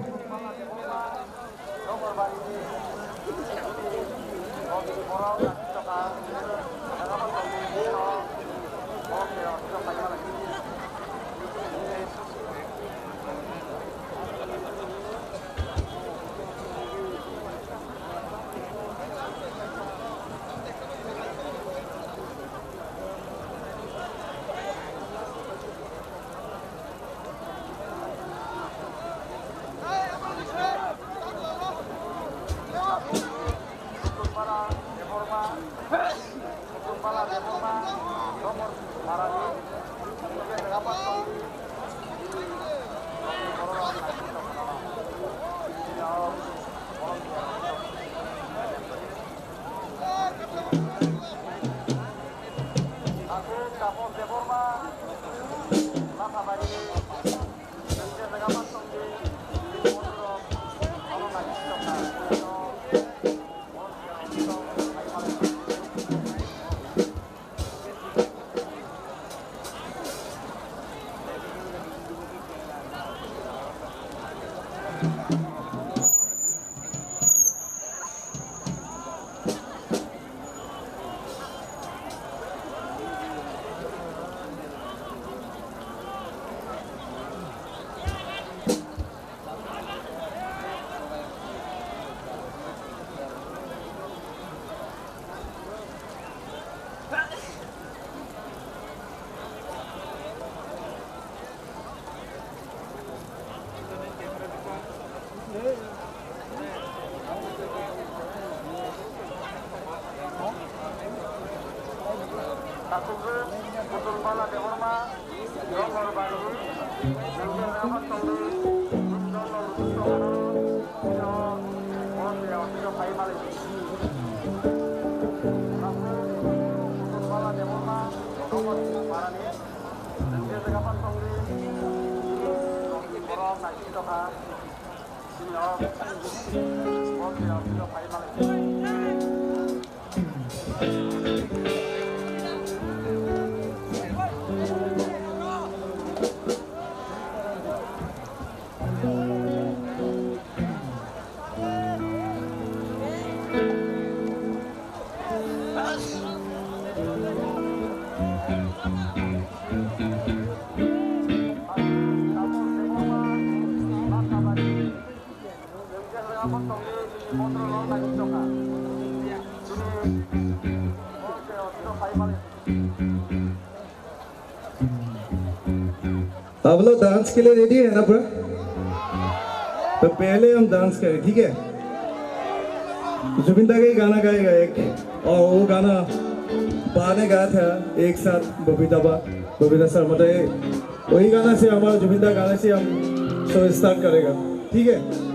आप लोग डांस के लिए रेडी है ना पूरा? तो पहले हम डांस करें, ठीक है? जुबिन दा का ही गाना गाएगा एक, और वो गाना बा ने गाया था एक साथ बबीता शर्मा। वही गाना से हमारा जुबिन दा गाने से हम शो स्टार्ट करेगा, ठीक है?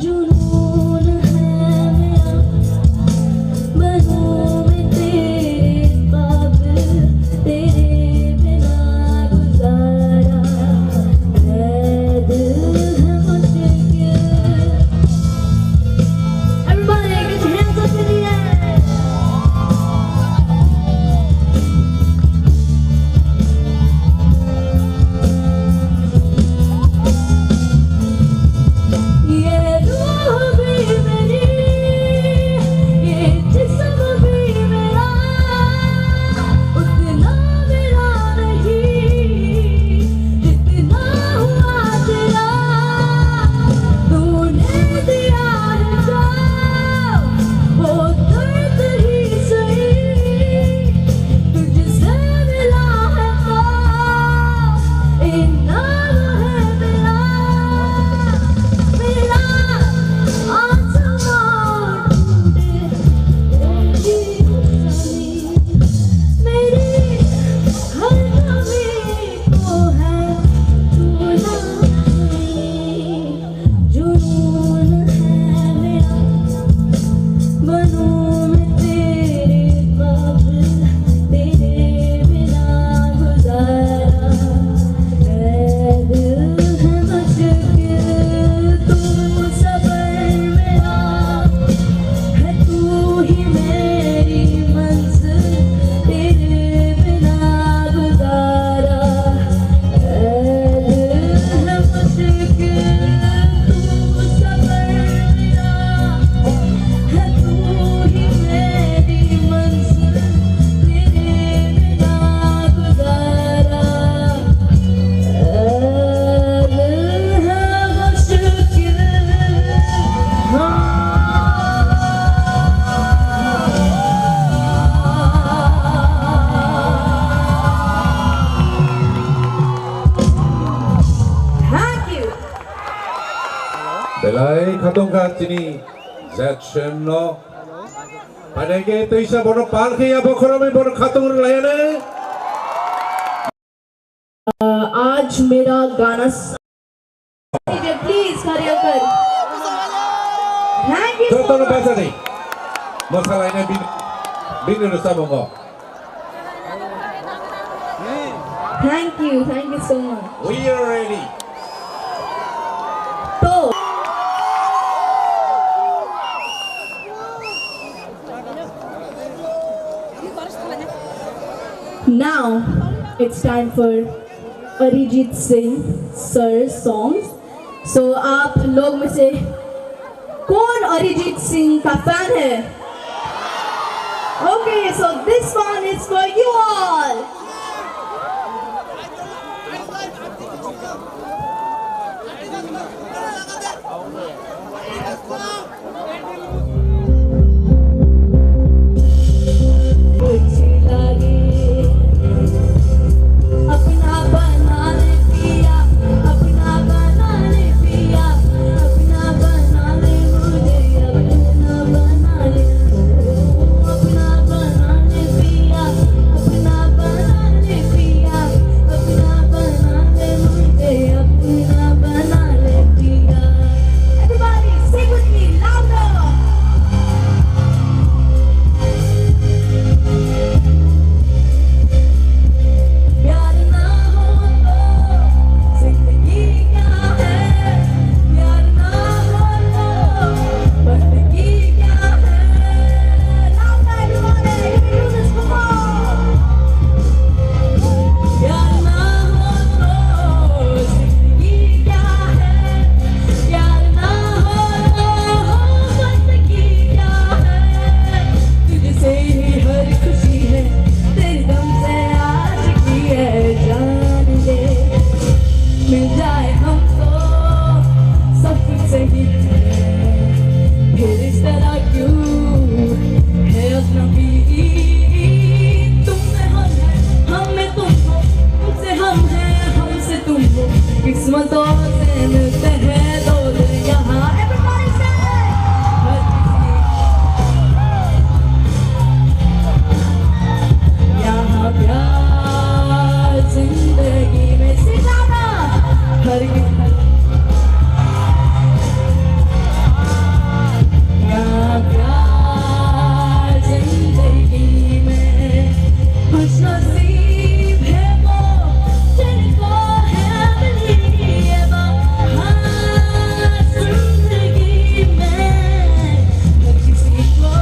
जुनून है मेरा बनूं खातोंगा चिनी जेशन no pada ke itu isa bono palki ya bokoro में बोनो खातों लाया ने आज मेरा गाना प्लीज कार्य कर थैंक यू तो तो bahasa nih masalah ini bin rusa bongo thank you so much we are ready तो now it's time for Arijit Singh sir songs. So आप लोग में से कौन अरिजीत सिंह का फैन है? Okay, so this one is for you all. अपना बना ले पिया अपना बना ले पिया अपना बना ले मुझे अपना बना ले अपना बना ले पिया अपना बना ले पिया अपना बना ले मुझे अपना बना ले पिया Everybody sing with me louder प्यार ना हो तो जिंदगी क्या है प्यार ना हो तो बंदगी क्या है louder everybody let me do this come on प्यार ना हो तो जिंदगी क्या है प्यार ना हो तो बंदगी क्या है तुझसे ही हर खुशी है तेरे दम से आशिकी है जान ले मिल जाए हमको सब कुछ सही फिर इस तरह क्यों है अजनबी तुम में हम है हम में तुम हो तुमसे हम हैं हमसे तुम हो किस्मतों से मिलते हैं दो दिल यहाँ Everybody say हर किसी यहाँ प्यार जिंदगी में सिखाना हर किसी यहाँ प्यार जिंदगी में खुश नसीब है वो जिनको है मिली ये बात जिंदगी में हर किसी को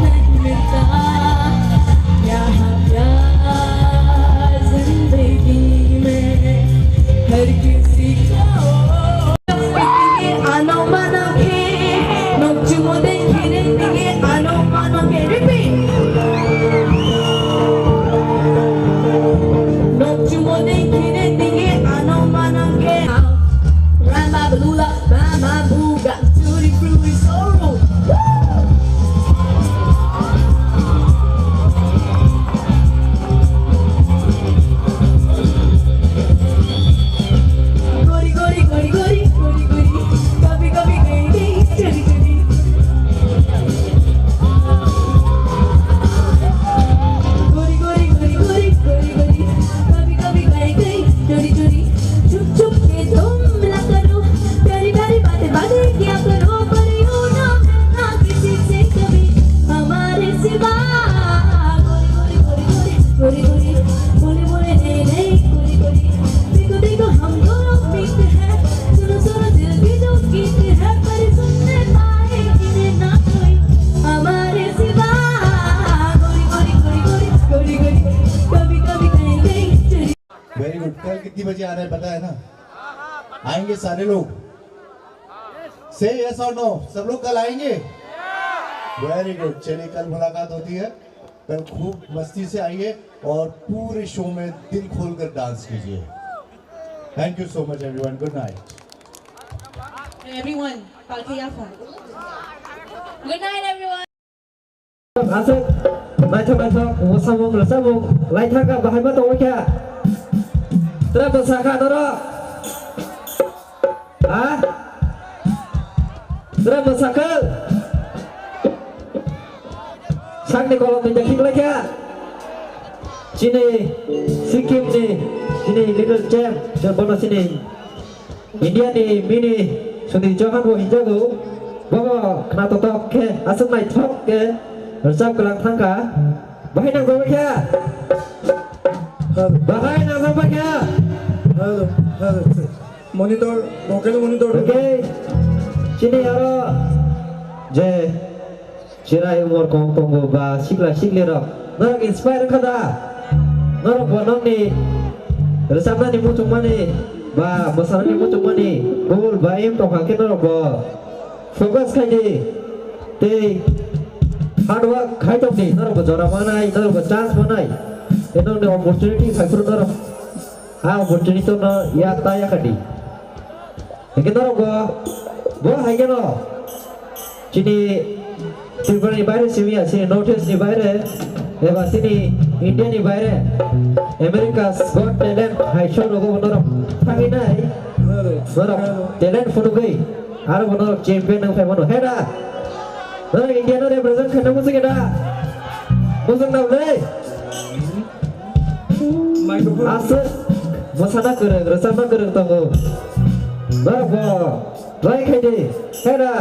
नहीं मिलता यहाँ प्यार जिंदगी में हर किसी को आनो मानो के नोचुमो देखिरे दिए आनो मानो के repeat नोचुमो देखिरे दिए आनो मानो के Rama Balula Mama Booga Tutti Frutti Sorrow Gori gori gori gori gori gori Kabi kabi gay gay chali chali Gori gori gori gori gori gori Kabi kabi gay gay chali chali Chup chup के तुम मिला करो प्यारी प्यारी बातें बातें किया करो पर यूं ना किसी से कभी हमारे सिवा गोरी गोरी गोरी गोरी गोरी बोले बोले नहीं नहीं गोरी गोरी देखो देखो हम दोनों मिलते हैं सुनो सुनो दिल की जो गीत है पर सुनने पाएंगे ना कोई हमारे सिवा गोरी गोरी गोरी गोरी गोरी गोरी कभी कभी कहीं कहीं चली वेरी गुड कल कितनी बजे आ रहे हैं पता है ना आएंगे सारे लोग से यस और नो सब लोग कल आएंगे वेरी गुड चलिए कल मुलाकात होती है कल खूब मस्ती से आइए और पूरे शो में दिल खोलकर डांस कीजिए thank you so much everyone good night everyone Palkiyafa good night everyone Masuk, macam-macam, wasabung, lasabung, lain thangka bahan mata oke. Terus bersaka doro. Ah, Serang masakan. Sang ni kolom ni jakim lagi ya. Sini Sikkim ni, sini Little Champ, coba sini. India ni mini, sini Johan wo hijau tu. Bawa kena totok ke, asal naik top ke, resap kelang tangka. Bahaya nak sampai ke? Bahaya nak sampai ke? Halo, halo. Monitor, vocal monitor. Okay. Sini ada. Je, cirai umur kong tunggu ba, sikla rok. Nak inspire kada. Nak bonong ni, resap ni muncul mana? Ba, besar ni muncul mana? Bul, baim tongkang kita nak ba. Fokus kaji. Te. Hard work khai tong ni naro bajara manai naro ba chance manai enong ni opportunity khai pur naro ha opportunity to na ya ta ya kadi ke naro bo hai ke no chini silver ni baire sivia sini notice ni baire e ba sini India ni baire America's Got Talent hai show logo naro thangi nai naro talent photo gai aro naro champion nang phai mano heda Nara India no represent करना मुझे क्या मुझे ना उधर आसर मसाला करें रसायन करें तो वो नरा वो ड्राई खाई है ना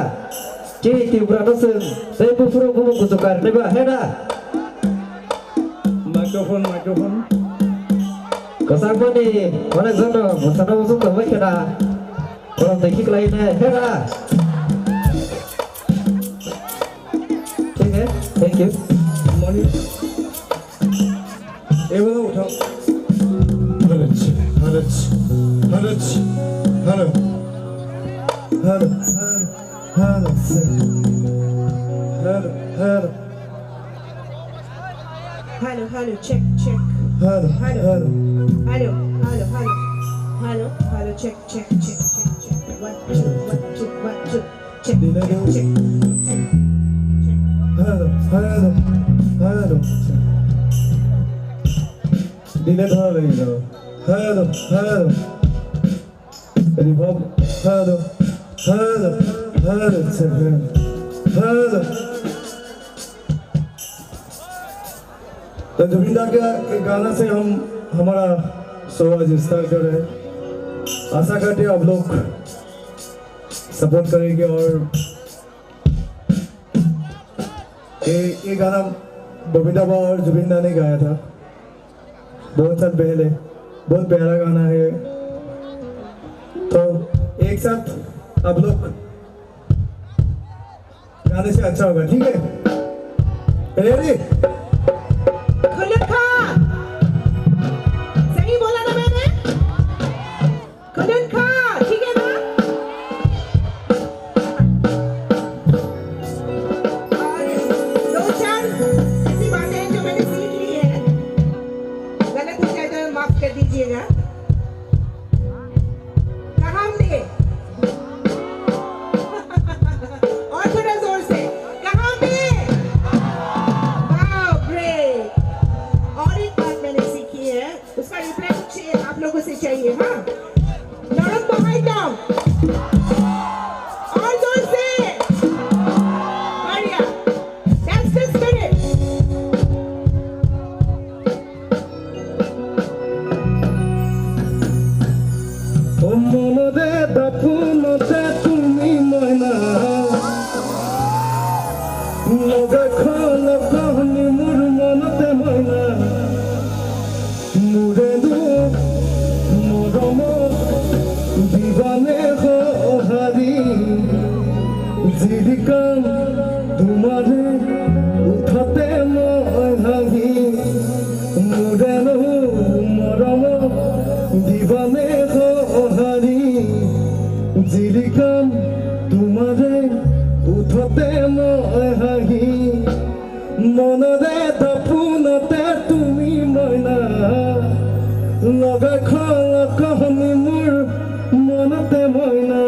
चीनी तीव्र नसं सही पुफुरो गुम गुजकार नहीं बा है ना माइक्रोफोन कसम बनी mana zona मसाला मुझे तो वही क्या orang देखी कलाई ना है ना Thank you. Money. Evo uthao. Hello, check. Hello, check. 1, 2, check. Hello. Delay thora rahi ho. Hello. Reverb. Hello. Hello. तो जुबिन दा के गाना से हम हमारा शो आज स्टार्ट कर रहे हैं आशा करते हैं आप लोग सपोर्ट करेंगे और ये गाना बबीता बा और जुबिन दा ने गाया था बहुत साल पहले बहुत प्यारा गाना है तो एक साथ आप लोग गाने से अच्छा होगा ठीक है रेडी सही बोला ना मैंने ठीक है ना दो चार ऐसी बातें जो मैंने सीख ली है गलत हो जाए तो माफ कर दीजिएगा कहाँ हमने और थोड़ा जोर से कहाँ पे वाओ ग्रेट और एक बात मैंने सीखी है उसका रिप्लाई मुझे आप लोगों से चाहिए हाँ लड़क behind down और जोर से बढ़िया that's the spirit ओ मन दे दफुन से तुमी मना लगे खान कहनी मुर मन ते मना मुरे दू मरम दीवाने हो हरी जिरिकाम तुम्हारे उठते मोहगी मुरे दू मरम दीवाने हो हरी जिरिकाम तुम्हारे उठते मोहगी मन दे दफुनते तुमी मना लगे खान कहनी मुर मनते मना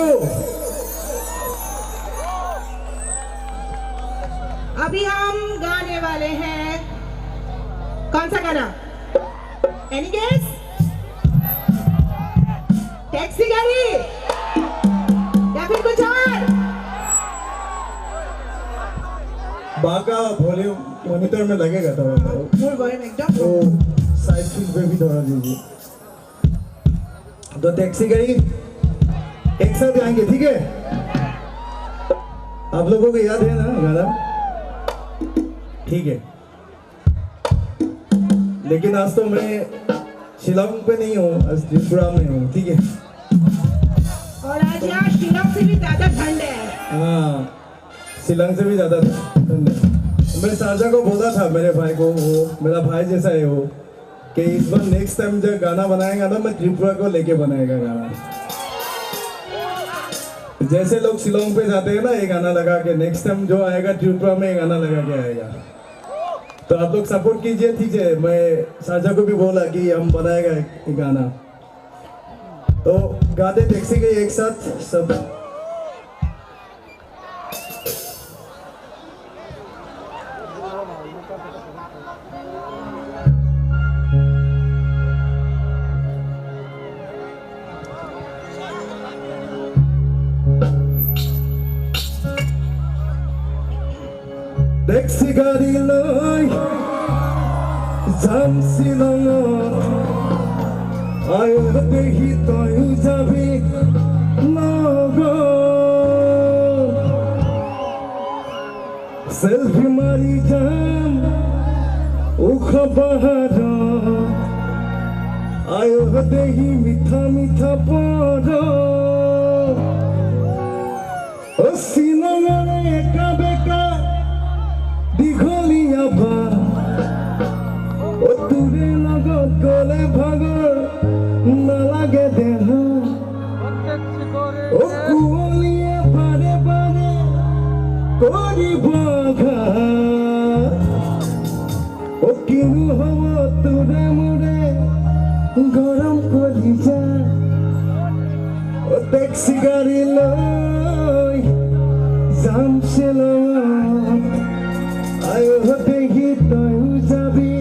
you. अभी हम गाने वाले हैं कौन सा गाना? Any guess? टैक्सी गाड़ी या फिर कुछ और? बाका वॉल्यूम मॉनिटर में लगेगा थोड़ा फुल वॉल्यूम एकदम। तो साइड फील पे भी थोड़ा दीजिए। तो टैक्सी गाड़ी एक साथ गाएंगे, ठीक है? आप लोगों को याद है ना गाना? ठीक है, लेकिन आज तो मैं शिलोंग पे नहीं हूँ, आज त्रिपुरा में हूँ, ठीक है? और आज यहाँ शिलोंग से भी ज्यादा ठंड है। हाँ, शिलोंग से भी ज्यादा ठंड है। मैं शारजा को बोला था, मेरे भाई को, वो मेरा भाई जैसा है वो, कि इस बार नेक्स्ट टाइम जब गाना बनाएगा ना, मैं त्रिपुरा को लेके बनाएगा गाना। जैसे लोग शिलोंग पे जाते हैं ना ये गाना लगा के, नेक्स्ट टाइम जो आएगा त्रिपुरा में ये गाना लगा के आएगा। तो आप लोग सपोर्ट कीजिए, ठीक है? मैं शारजा को भी बोला कि हम बनाएगा ये गाना। तो गाते टैक्सी के एक साथ सब। टैक्सी गाड़ी लई जाम शिलंगत, आयो देखि तयु जाबि লগত। सेल्फी मारी जाम उख पाहाৰত, आयो देखि मिठा मिठा পদ। শিলঙৰে একা বেকা দীঘলীয়া বাট, তোৰে লগত গলে ভাগৰ নালাগে দেহ। কুঁৱলীয়ে বাৰে বাৰে কৰিব আঘাত, কিনো হ'ব তোৰে মোৰে গৰম কলিজা। টেক্সি গাড়ী লৈ যাম শিলঙত, আয়ো দেখি তয়ো যাবি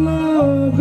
লগত।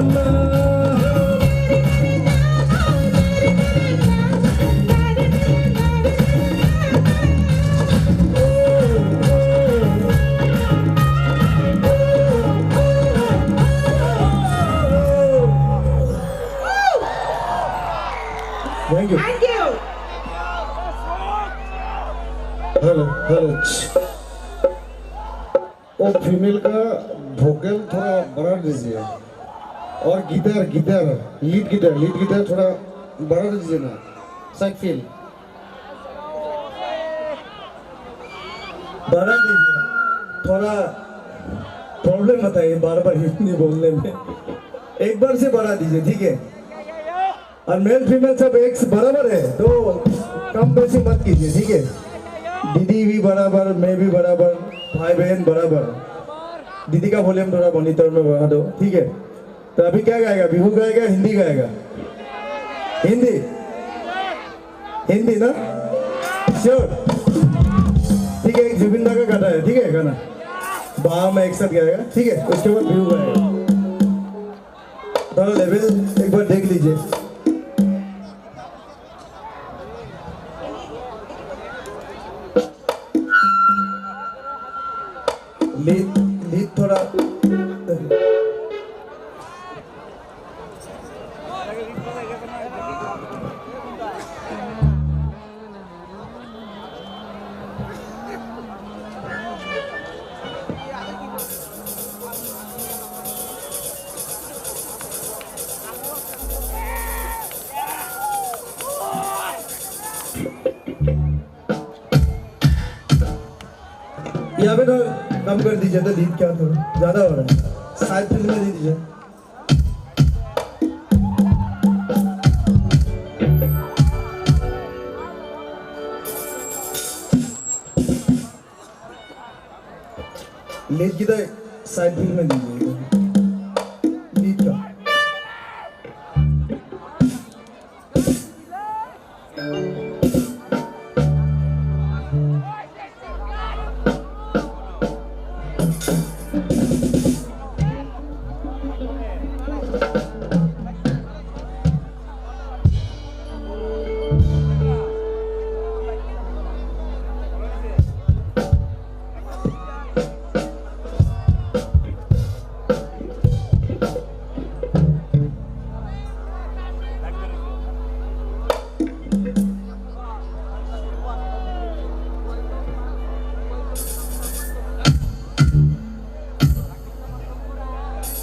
Thank you. Thank you. Hello hello वो फीमेल का वोकल थोड़ा बढ़ा दीजिए और गिटार लीड गिटार थोड़ा बढ़ा दीजिए ना साइड फील बढ़ा दीजिए थोड़ा प्रॉब्लम बताइए बार बार हिंदी बोलने में एक बार से बढ़ा दीजिए ठीक है और मेल फीमेल सब एक बराबर है तो कम बेसी मत कीजिए ठीक है दीदी भी बराबर मैं भी बराबर भाई बहन बराबर दीदी का वॉल्यूम थोड़ा मॉनिटर में बढ़ा दो ठीक है तो अभी क्या गाएगा बिहू गाएगा हिंदी गाएगा हिंदी ना श्योर ठीक है एक जुबिन दा का गाना है ठीक है गाना बाह में एक साथ गाएगा ठीक है उसके बाद बिहू गाएगा थोड़ा लेवल एक बार देख लीजिए लीड थोड़ा यहाँ पे तो कम कर दीजिए तो लीड क्या थोड़ा ज्यादा हो रहा है साइड फील्ड में दे दीजिए लीड की तो साइड फील्ड में दीजिए लीड का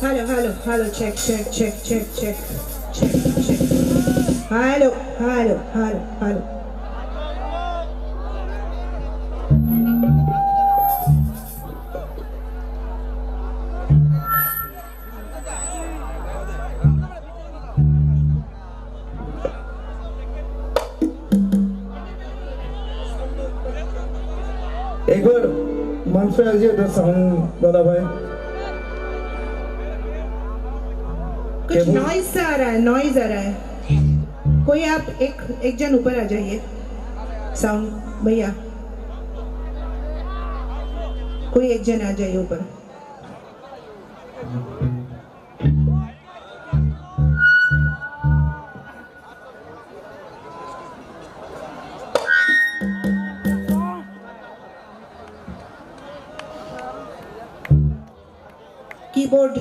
Hello, check. Hello. एक बार मंच पे आ जाइए तो साउंड वाला भाई कुछ नॉइज आ रहा है कोई आप एक जन ऊपर आ जाइए साउंड भैया कोई एक जन आ जाइए ऊपर कीबोर्ड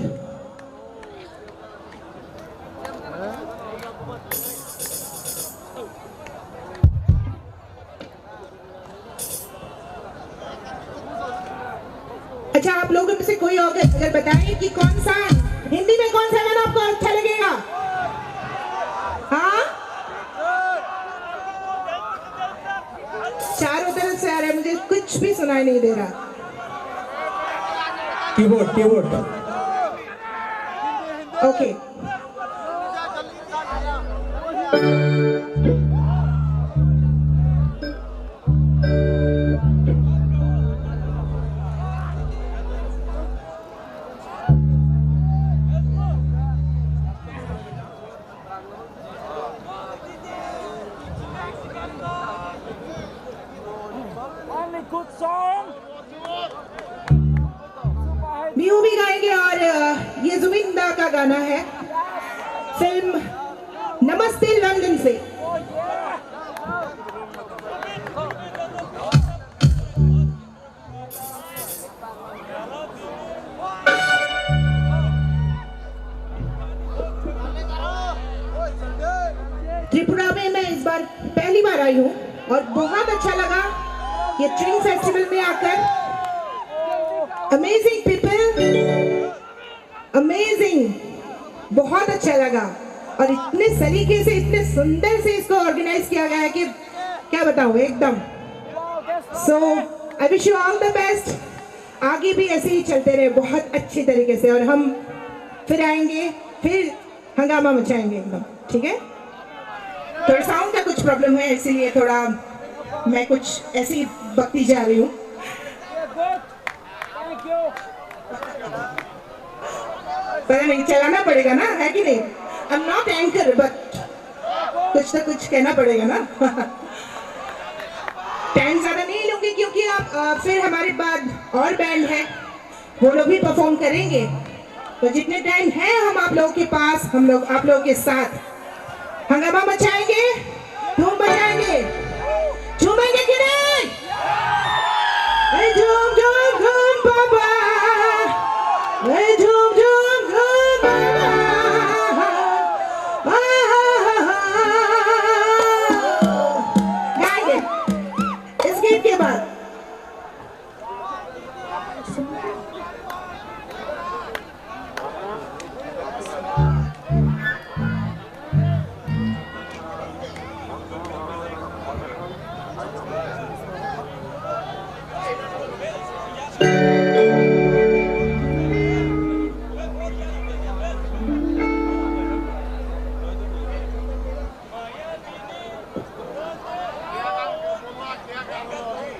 अच्छा आप लोगों में से कोई और अगर बताएं कि कौन सा हिंदी में कौन सा गाना आपको अच्छा लगेगा हाँ चारों तरफ से आ रहा है मुझे कुछ भी सुनाई नहीं दे रहा कीबोर्ड ओके बिहू भी गाएंगे और ये जुबिन दा का गाना है फिल्म नमस्ते लंदन से। त्रिपुरा में मैं इस बार पहली बार आई हूँ और बहुत अच्छा लगा ये स्ट्रिंग फेस्टिवल में आकर। अमेजिंग पीपल, अमेजिंग, बहुत अच्छा लगा और इतने सलीके से इतने सुंदर से इसको ऑर्गेनाइज किया गया है कि क्या बताऊँ एकदम। So I wish you all the best. आगे भी ऐसे ही चलते रहे बहुत अच्छी तरीके से और हम फिर आएंगे, फिर हंगामा मचाएंगे एकदम, ठीक है। थोड़ा साउंड का कुछ प्रॉब्लम है इसीलिए थोड़ा मैं कुछ ऐसी बकती जा रही हूँ। पता नहीं चलाना पड़ेगा ना, है कि नहीं। I am not anchor but कुछ तो कुछ कहना पड़ेगा ना। टाइम ज्यादा नहीं लूंगी क्योंकि आप फिर हमारे बाद और बैंड है, वो लोग भी परफॉर्म करेंगे। तो जितने टाइम है हम आप लोगों के पास, हम लोग आप लोगों के साथ हंगामा मचाएंगे, धूम मचाएंगे, झूमेंगे कि नहीं? झूम झूम झूम बाबा, झूम झूम झूम बाबा, गाएंगे इस गीत के बाद।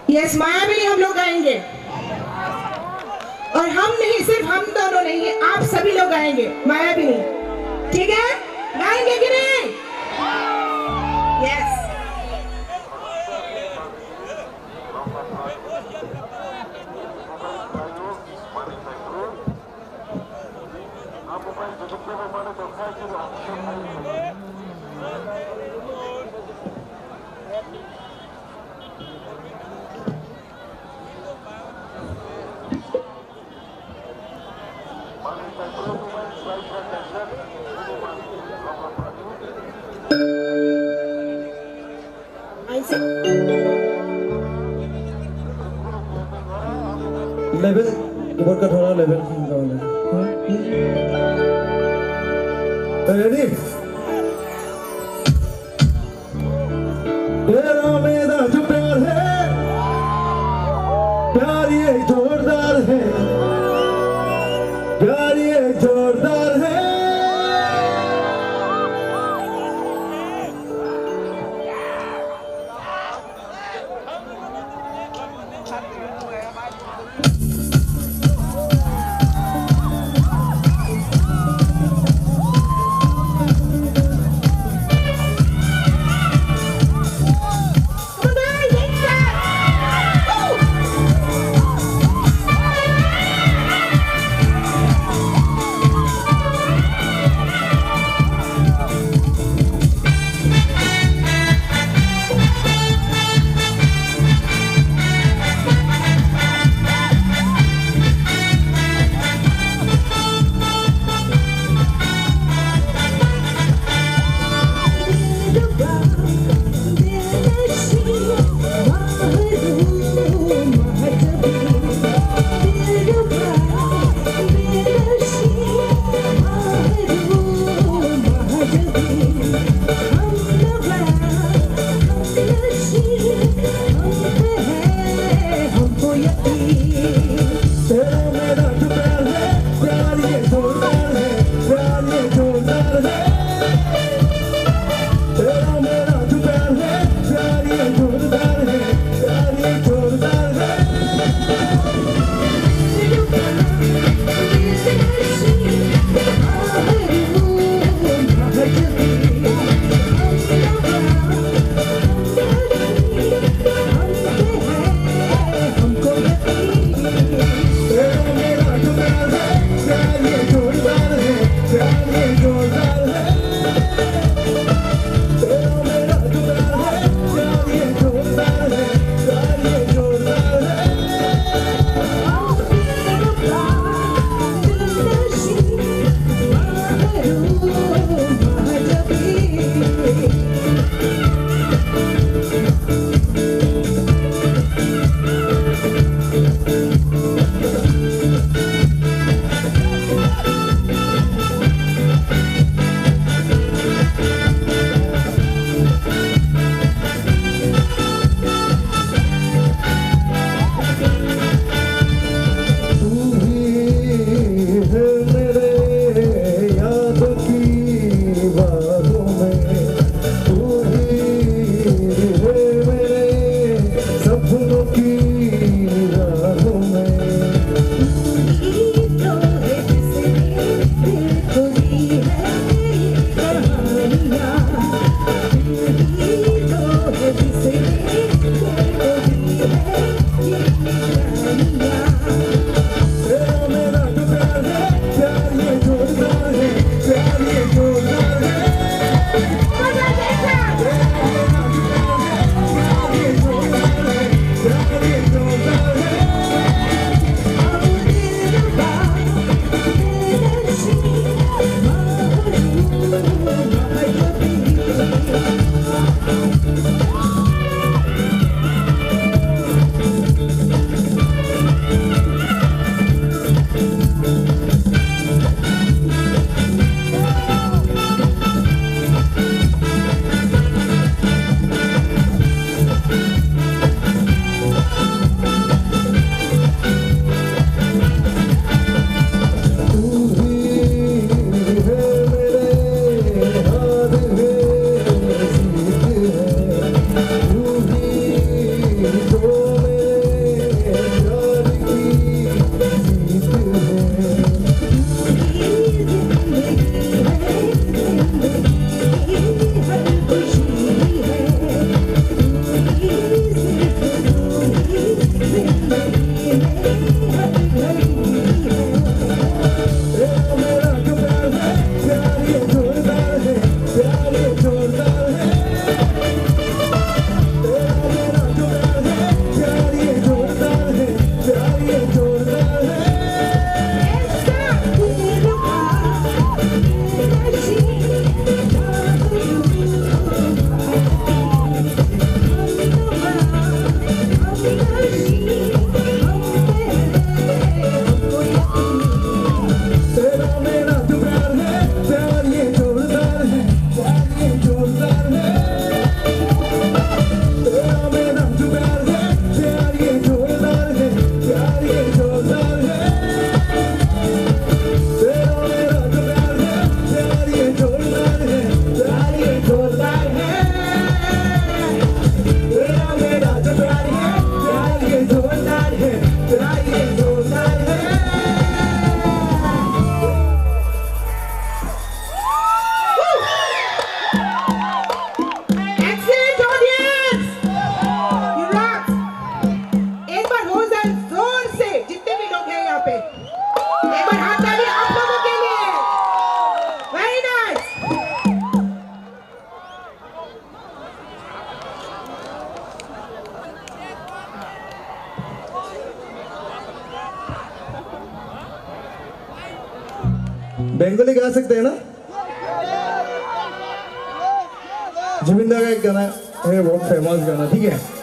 यस, मायाविनी हम लोग गाएंगे और हम नहीं, सिर्फ हम दोनों नहीं, आप सभी लोग गाएंगे मायाविनी, ठीक है? गाएंगे कि नहीं? यस। लेवल ऊपर का थोड़ा लेवल रेडी। तेरा मेरा जो प्यार है, प्यार ये जोरदार है, प्यार ये जोरदार है। जोरदार है, बातों में तू ही है मेरे सपनों की राहों में बंगाली गा सकते हैं ना? जुबिंदा का एक गाना है, बहुत फेमस गाना, ठीक है?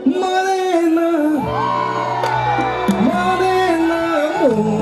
Morena, morena, morena.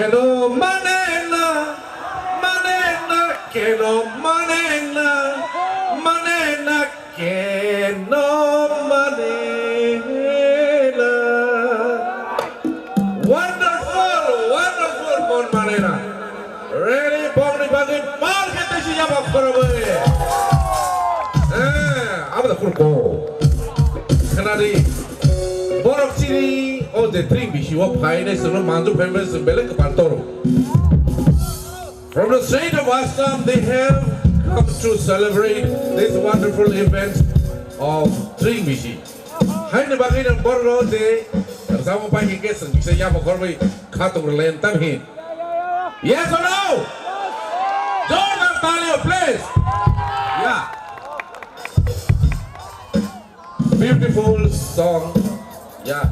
keno manena keno manena keno manena. Wonderful Mon Manena. Ready, Bogni Bagin, Ball get the Shiyama for away. I'm the full goal. Canadi. Borok Chini, oh, the three Bishiwa Pines, and Mandu Pembers and Belek Pantoro. From the state of Assam, they have come to celebrate this wonderful event of Tring Bishi. Haine Bagin and Borro, they some of my guests and say Yamakorbi, Katur Len Tamhin. Yes or no? Jordan Talio, please. Yeah. Beautiful song. Yeah.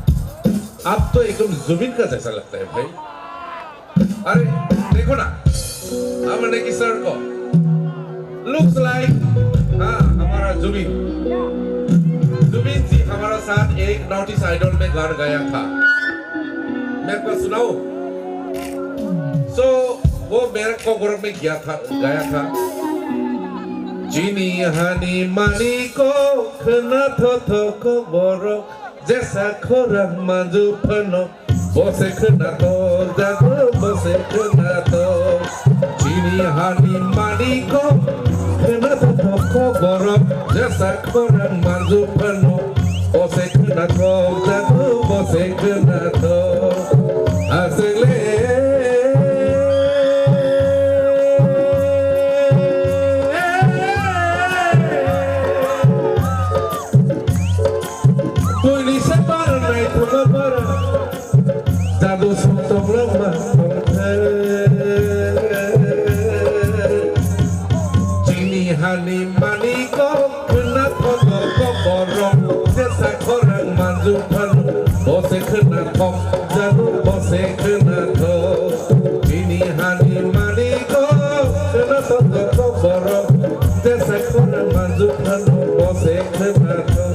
अब तो एकदम जुबिन का जैसा लगता है भाई. अरे देखो ना, हमने की सर को looks like हाँ हमारा जुबिन जी हमारा साथ एक नॉटिस आइडल में गाना गाया था. मेरे को सुनाओ. So वो मेरे को गोरख में गाया था. Jini hani mani ko kena toto ko borok jesa korang maju penuh bose kena to jago bose kena to. Jini hani mani ko kena toto ko borok jesa korang maju penuh bose kena to jago bose kena to. Asle Jini hani mani ko kena toto ko borok jesa korang maju penuh bose kena to jago bose kena to. Jini hani mani ko kena toto ko borok jesa korang maju penuh bose kena to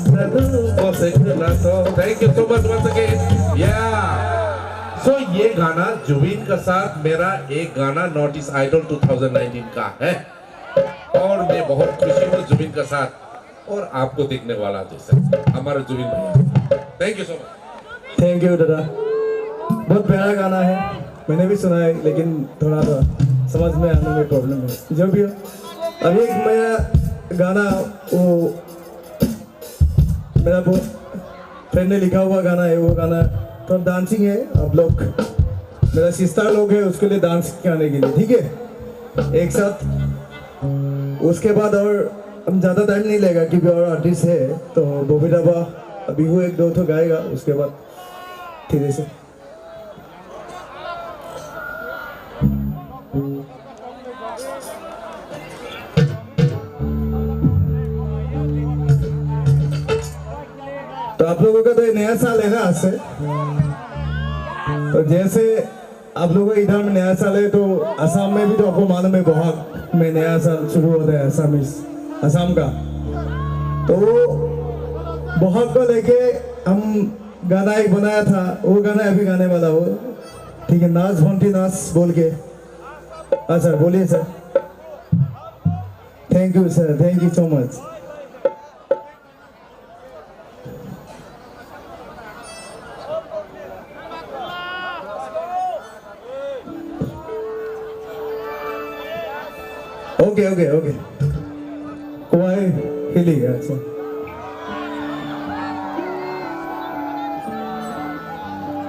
jago bose kena to. Thank you so much once again. Yeah. So ये गाना जुबिन का साथ मेरा एक गाना notice idol 2019 का है और मैं बहुत खुशी हूँ जुबिन का साथ और आपको देखने वाला जैसा हमारा जुबिन भैया. Thank you so much. Thank you दादा. बहुत प्यारा गाना है. मैंने भी सुना है लेकिन थोड़ा समझ में आने में प्रॉब्लम है. जो भी हो अभी एक मेरा गाना वो मेरा बहुत फ्रेंड ने लिखा हुआ गाना है. वो गाना तो डांसिंग है. आप लोग मेरा सिस्टर लोग है उसके लिए डांस करने के लिए ठीक है एक साथ. उसके बाद और हम ज़्यादा टाइम नहीं लेगा क्योंकि और आर्टिस्ट है तो बॉबी डाबा अभी वो एक दो तो गाएगा उसके बाद धीरे से. तो आप लोगों का तो ये नया साल है ना आज से. तो जैसे आप लोगों का इधर में नया साल है तो असम में भी तो आपको मालूम है बहुत में नया साल शुरू होता है असम का. तो बहुत को लेके हम गाना एक बनाया था. वो गाना अभी गाने वाला हो ठीक है. नाच भंटी नाच बोल के. हाँ सर बोलिए sir. Thank you sir. Thank you so much. Okay okay okay कोई हिली है. अच्छा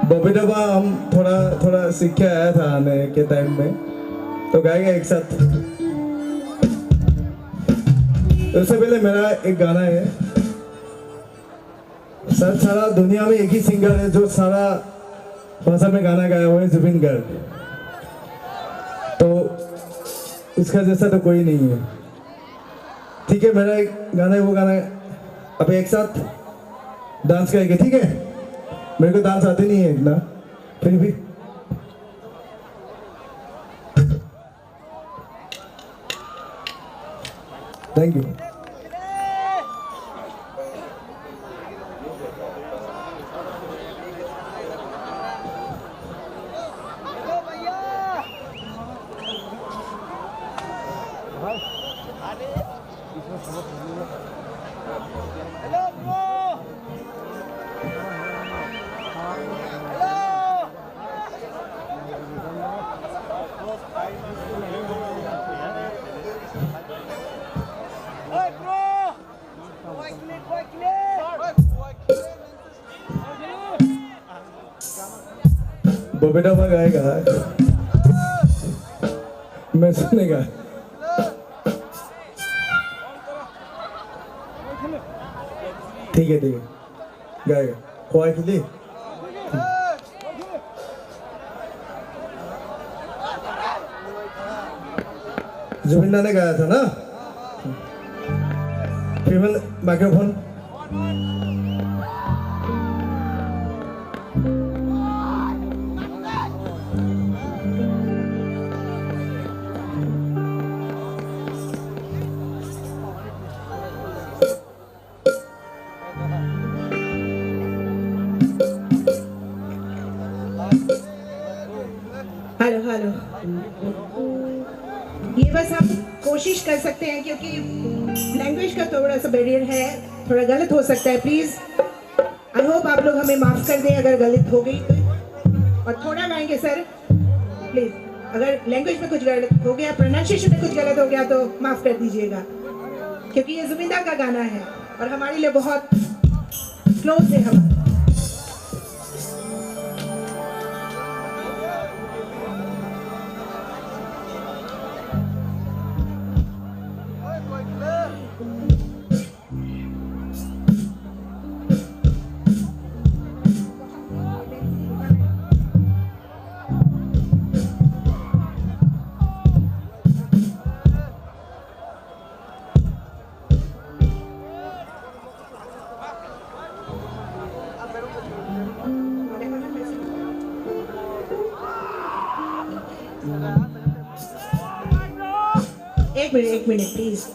बॉबी डब्बा हम थोड़ा सीख के आया था आने के टाइम में तो गाएंगे एक साथ. उससे पहले मेरा एक गाना है. सर सारा दुनिया में एक ही सिंगर है जो सारा भाषा में गाना गाया हुआ है जुबिन गर्ग. तो उसका जैसा तो कोई नहीं है ठीक है. मेरा एक गाना है वो गाना अब एक साथ डांस करेंगे ठीक है. मेरे को डांस आते नहीं है इतना फिर भी. Thank you. बबेटा में गाएगा मैं सुनेगा ठीक है गाएगा खोआ के लिए जुबिंदा ने गाया था ना फीमेल माइक्रोफोन हेलो हेलो ये बस हम कोशिश कर सकते हैं क्योंकि लैंग्वेज का थोड़ा सा बैरियर है थोड़ा गलत हो सकता है प्लीज आई होप आप लोग हमें माफ कर दें अगर गलत हो गई तो और थोड़ा गाएंगे सर प्लीज अगर लैंग्वेज में कुछ गलत हो गया प्रोनाउंसिएशन में कुछ गलत हो गया तो माफ कर दीजिएगा क्योंकि ये जुबिंदा का गाना है और हमारे लिए बहुत क्लोज है हम एक मिनट प्लीज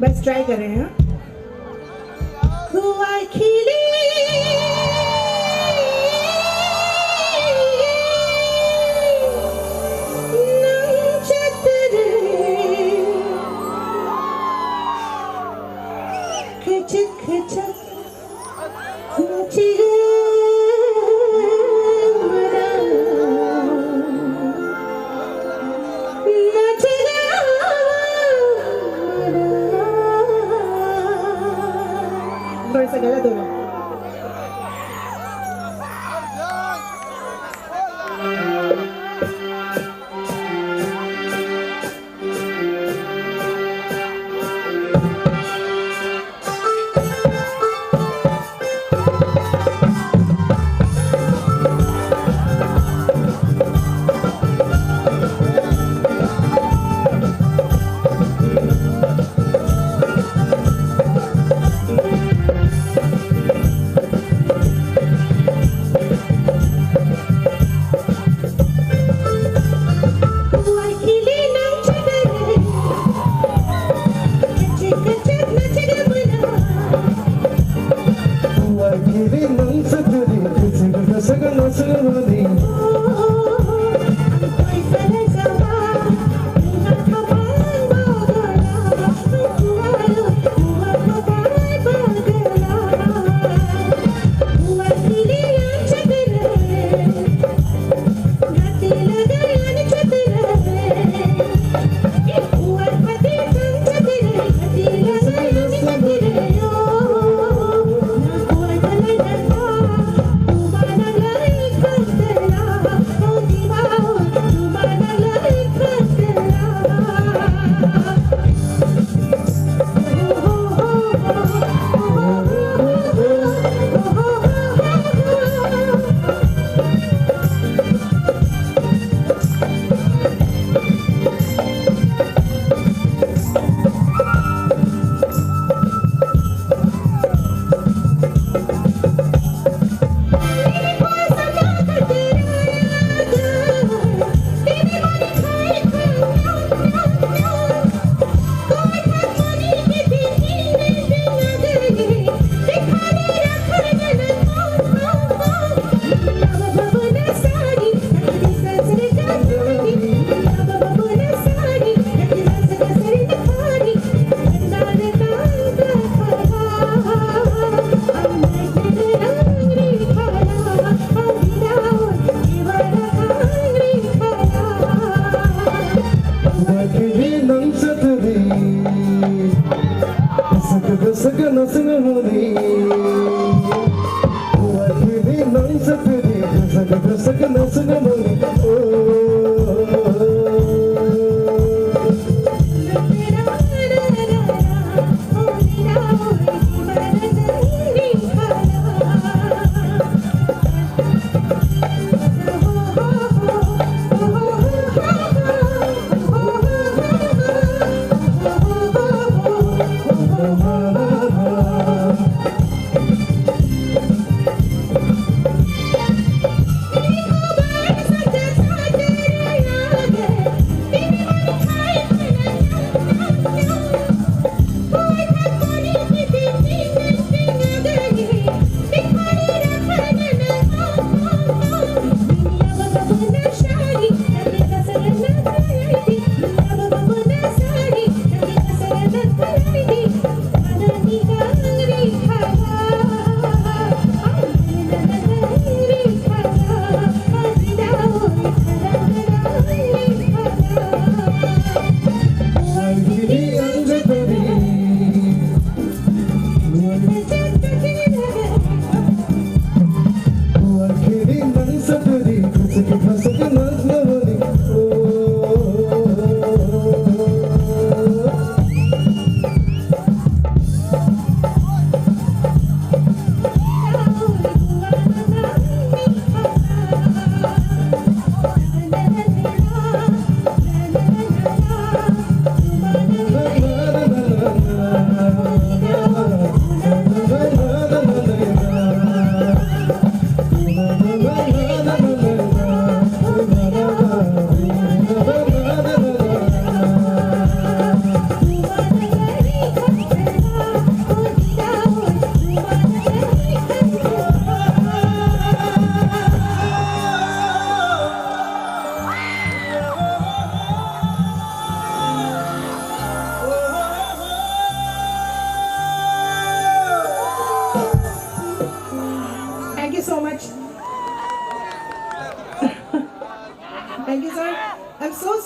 बस ट्राई कर रहे हैं हुआ खिली खचक खचक नची थोड़ा सा गलत हो रहा है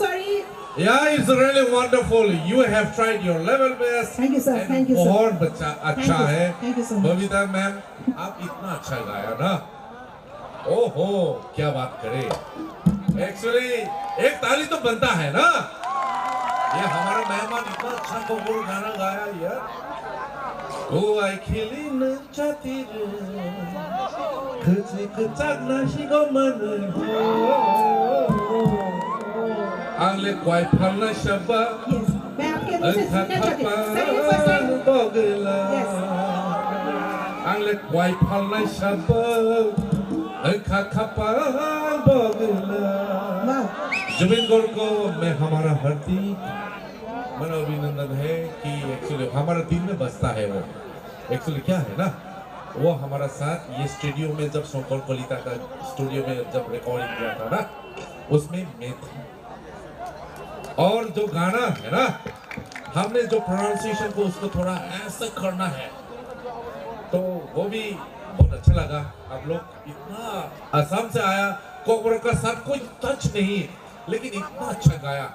sorry. Yeah, it's really wonderful. You have tried your level best. Thank you, sir. Thank you, sir. बहुत बच्चा अच्छा है. Thank you so much. Babita ma'am, आप इतना अच्छा गाया ना. ओहो, क्या बात करें. Actually, एक ताली तो बनता है ना. ये हमारा मेहमान इतना अच्छा कोकोर गाना गाया यार. ओ आई खिलिन चातिर, खची खचाक नाशिगो मन हो. आंगले क्वाई फलना शब्बा. मैं आपके मुंह से सुनना चाहती हूँ. आंगले क्वाई फलना शब्बा. अंखा खपा बगला. जुबिन गौर को मैं हमारा हार्दिक मन अभिनंदन है कि एक्चुअली हमारा दिल में बसता है वो. एक्चुअली क्या है ना, वो हमारा साथ ये स्टूडियो में जब शंकर कलिता का स्टूडियो में जब रिकॉर्डिंग किया था ना, उसमें मैं था. और जो गाना है ना, हमने जो प्रोनाउंसिएशन को उसको थोड़ा ऐसा करना है, तो वो भी बहुत अच्छा लगा. आप लोग इतना आसाम से आया, कोकोर का साथ कोई टच नहीं, लेकिन इतना अच्छा गाया.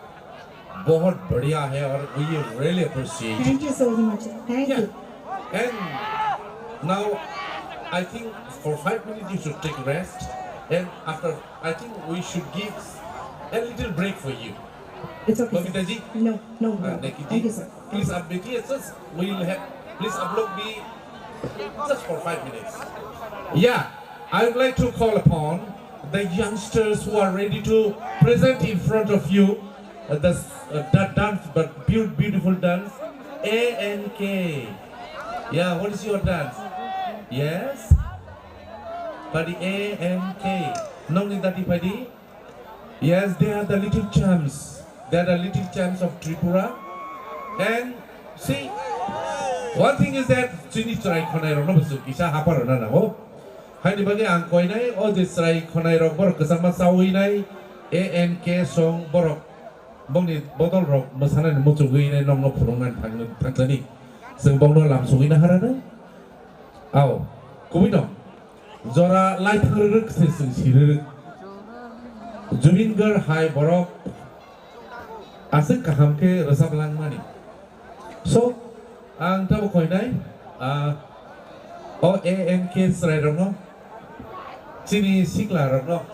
बहुत बढ़िया है और we really appreciate. Thank you so much. Thank you. And now I think for 5 minutes you should take rest, and after I think we should give a little break for you. It's okay. Babita ji? No. Neki ji? Thank you, sir. Please update us. We'll have. Please upload me just for 5 minutes. Yeah, I would like to call upon the youngsters who are ready to present in front of you that dance, but beautiful dance, ANK. Yeah, what is your dance? Yes? Padi ANK. Nong Dati Padi? Yes, they are the little champs. They are the little champs of Tripura. And see, one thing is that Chini Trai Konai Ronobusu, Isha Haparana, oh. Hani bagi ang koinai, oh, this Trai Konai Rock, Kasama Sawinai, ANK song Borok. Bongni botol rock, Masana and Motsuguin and Nomo Purungan Tanzani. Sing Bono Lam Suina Harana? Ow, Kubido. Zora Light Ruk Sissi. Jubinger High Borok. Asik Kahamke Rasablang money. So, ang tabo koinai, OANK Sraidono, Chini Sikla Rono,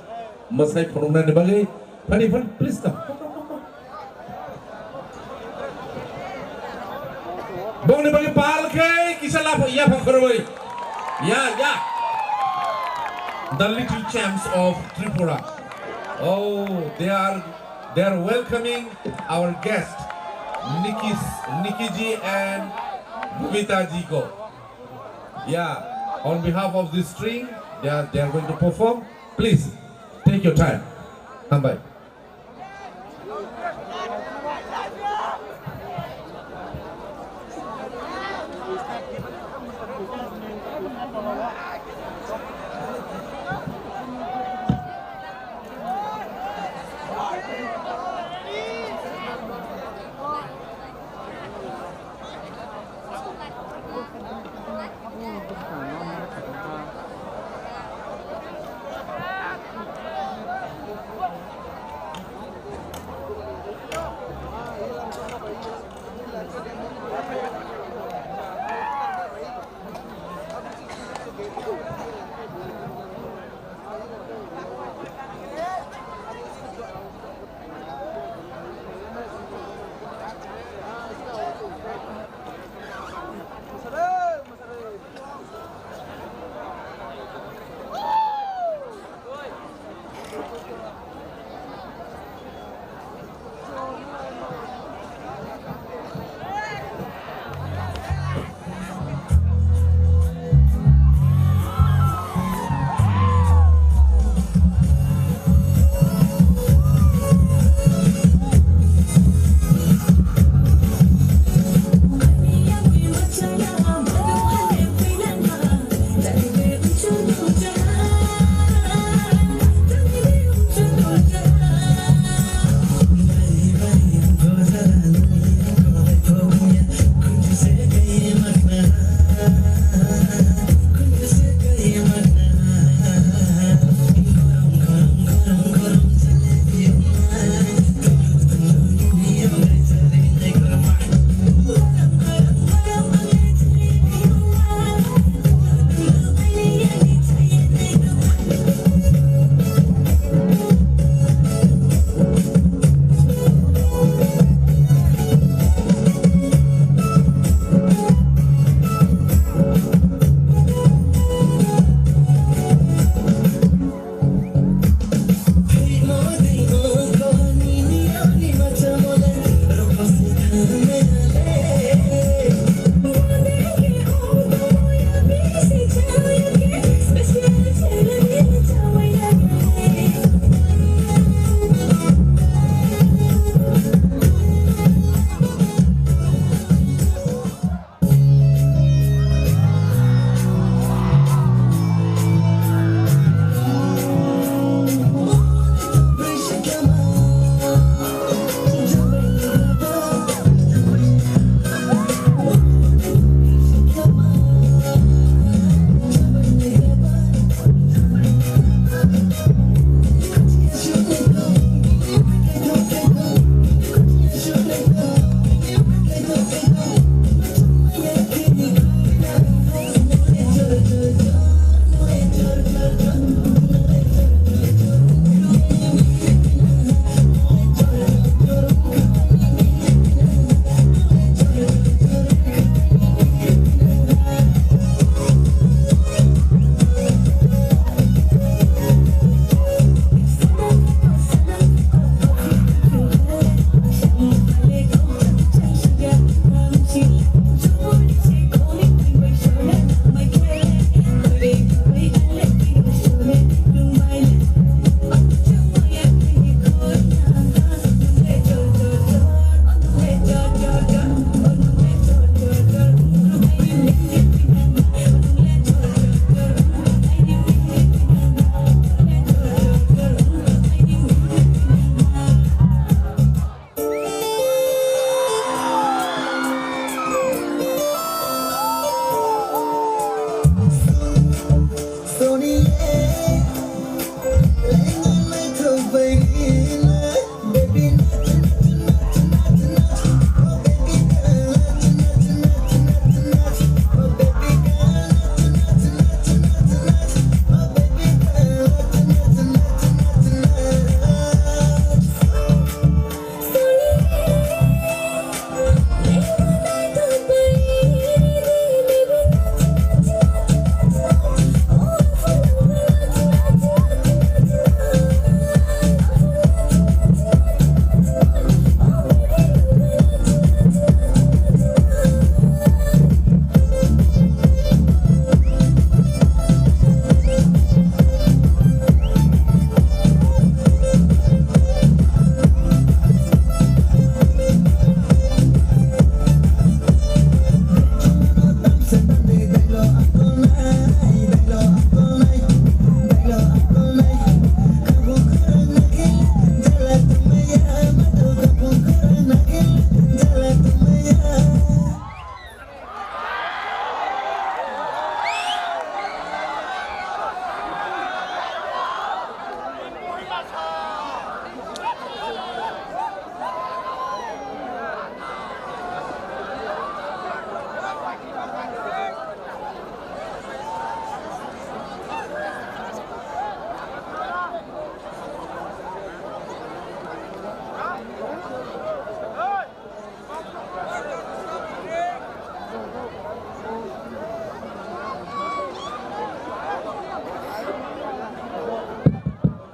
Masai Purungan de Bagay, Panifan, please come. Bong ni bagi palke kisah lah ya pakaroi. Ya. The little champs of Tripura. Oh, they are welcoming our guest Nikki ji and Bhumita ji ko. Yeah, on behalf of this string, they are going to perform. Please take your time. Hambai.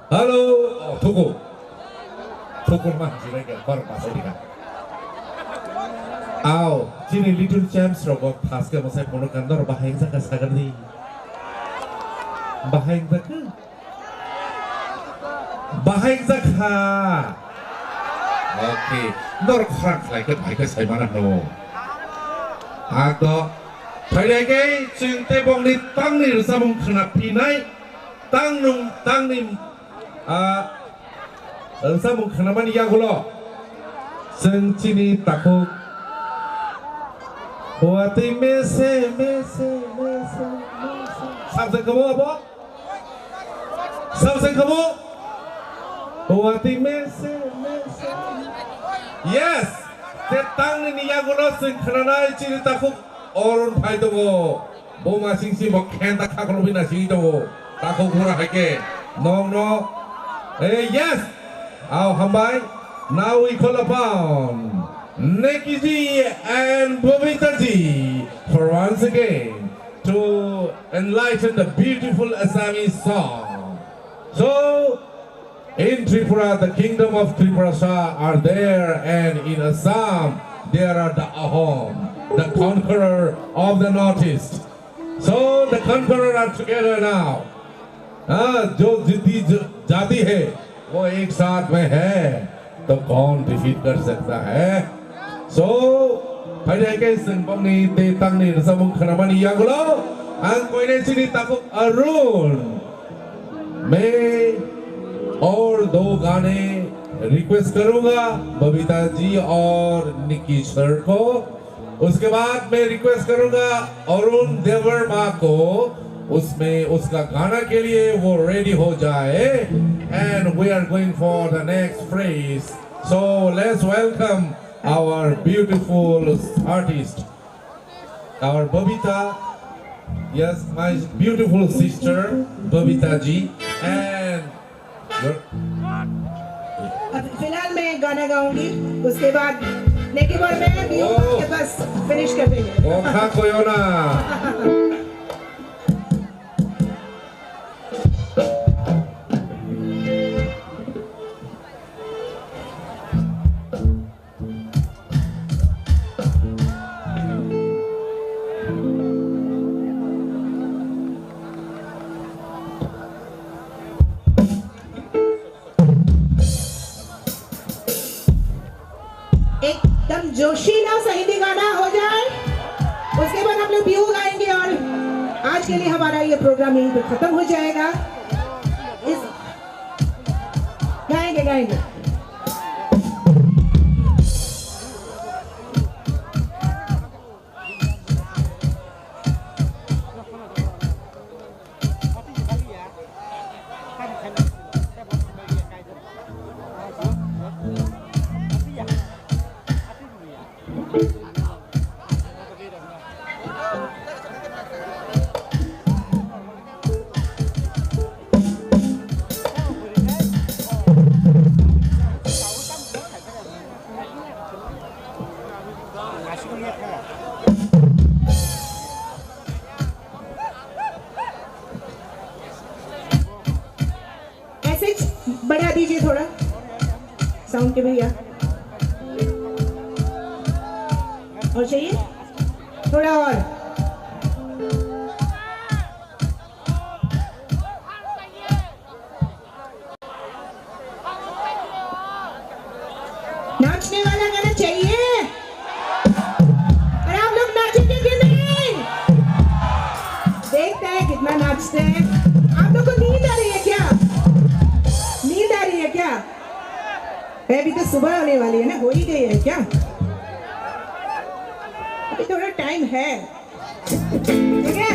Halo, oh tuku. Tuku mah sini ke kor pasai dika. Aw, sini Little Champs robot pas ke masai pono kantor bahayang sa kasagar di. Bahayang sa ka. Bahayang sa ka. Oke, nor khrak lai ke bahayang sa mana no. Agdo, thai ke sing te bong ni tang ni samung khna pinai, tang nim samung khna mani ya gulo. Sing chini takuk Wati mese Samsung kamu apa? Samsung kamu Wati mese Yes Tetang ni ya gulo sing kranai chini takuk Orun pai togo Boma sing si bok kenta kakolo bina sing togo Takuk hura hake Nong no Yes Aw hambai Now we call upon Nikki Ji and Bobita Ji for once again to enlighten the beautiful Assamese song. So, in Tripura, the kingdom of Tripura are there, and in Assam, there are the Ahom, the conqueror of the northeast. So, the conqueror are together now. जो जितनी जाति है वो एक साथ में है तो कौन डिफीट कर सकता है So, pada ke sembang ni tetang ni samung khanamani yang lo, ang koi ne sini takuk Arun. मैं और दो गाने रिक्वेस्ट करूंगा बबीता जी और निकी सर को उसके बाद मैं रिक्वेस्ट करूंगा अरुण देवर्मा को उसमें उसका गाना के लिए वो रेडी हो जाए and we are going for the next phrase so let's welcome our beautiful artist our Babita yes my beautiful sister Babita ji and फिलहाल मैं गाना गाऊंगी उसके बाद नेकी बॉल में भी के पास फिनिश कर देंगे ओखा कोयोना एकदम जोशीला सही गाना हो जाए उसके बाद हम लोग व्यू गाएंगे और आज के लिए हमारा ये प्रोग्राम यहीं पे खत्म हो जाएगा इस गाएंगे ऐसे बढ़ा दीजिए थोड़ा साउंड के भैया और चाहिए थोड़ा और नाचने वाला गाना चाहिए और आप लोग नाचेंगे कि नहीं देखते हैं कितना नाचते हैं आप लोग को नींद आ रही है क्या अभी तो सुबह होने वाली है ना हो ही गई है क्या अभी थोड़ा टाइम है ठीक है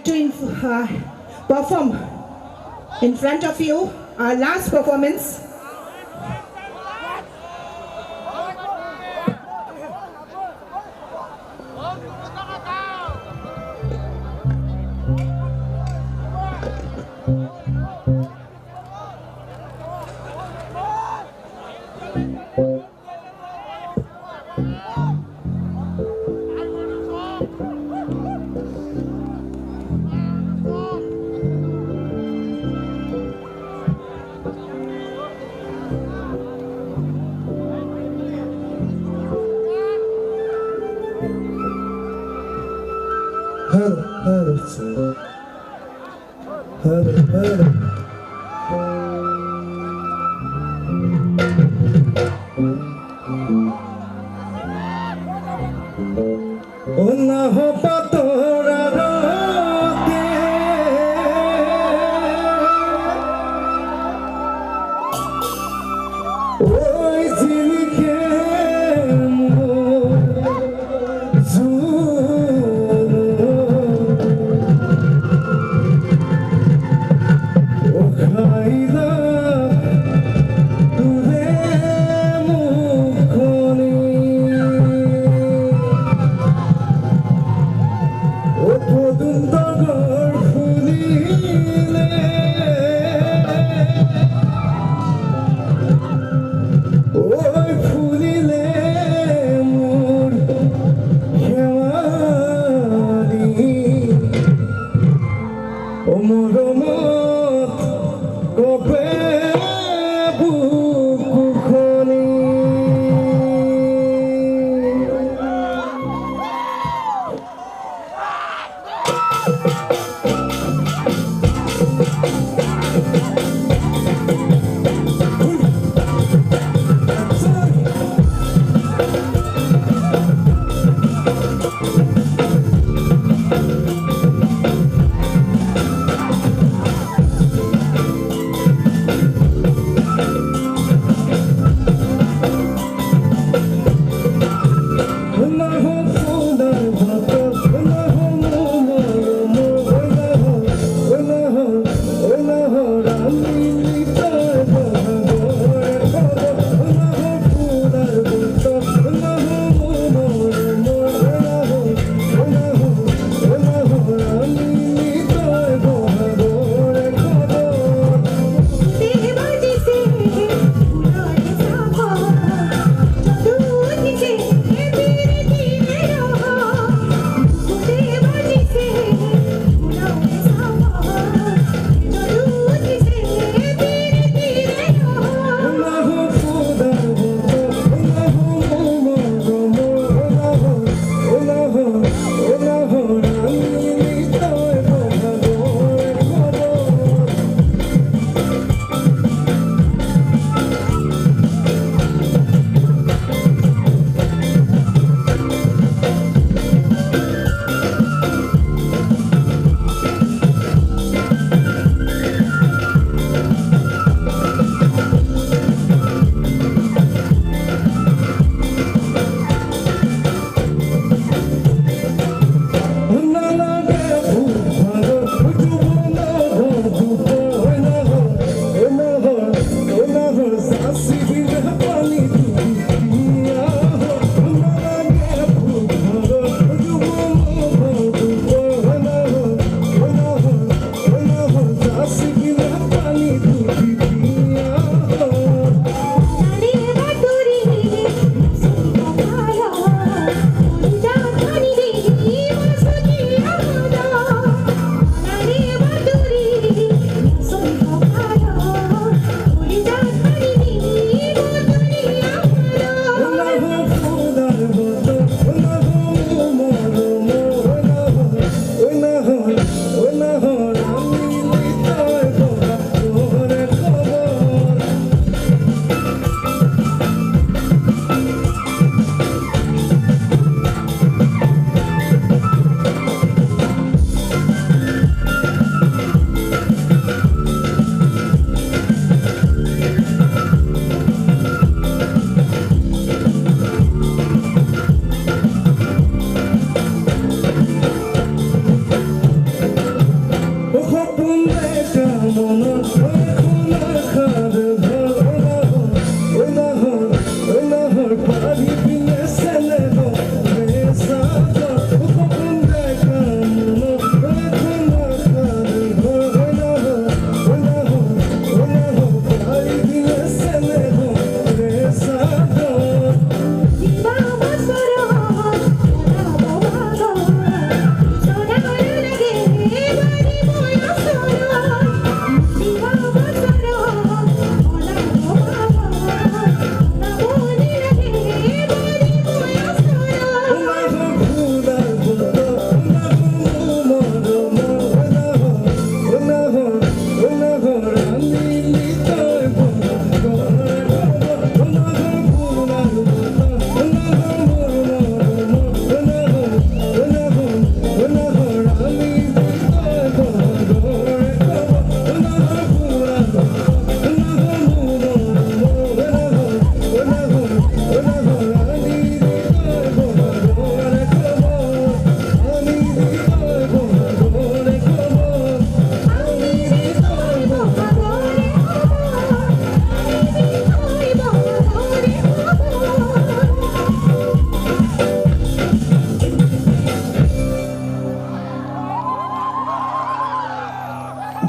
to perform in front of you our last performance.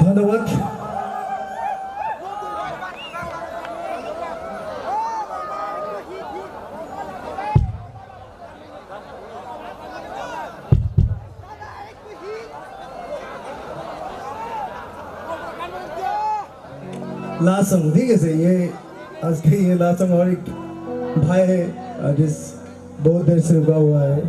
ধন্যবাদ। लास्ट सॉन्ग ठीक है ये आज के ये लास्ट सॉन्ग और एक भाई है जिस बहुत देर से रुका हुआ है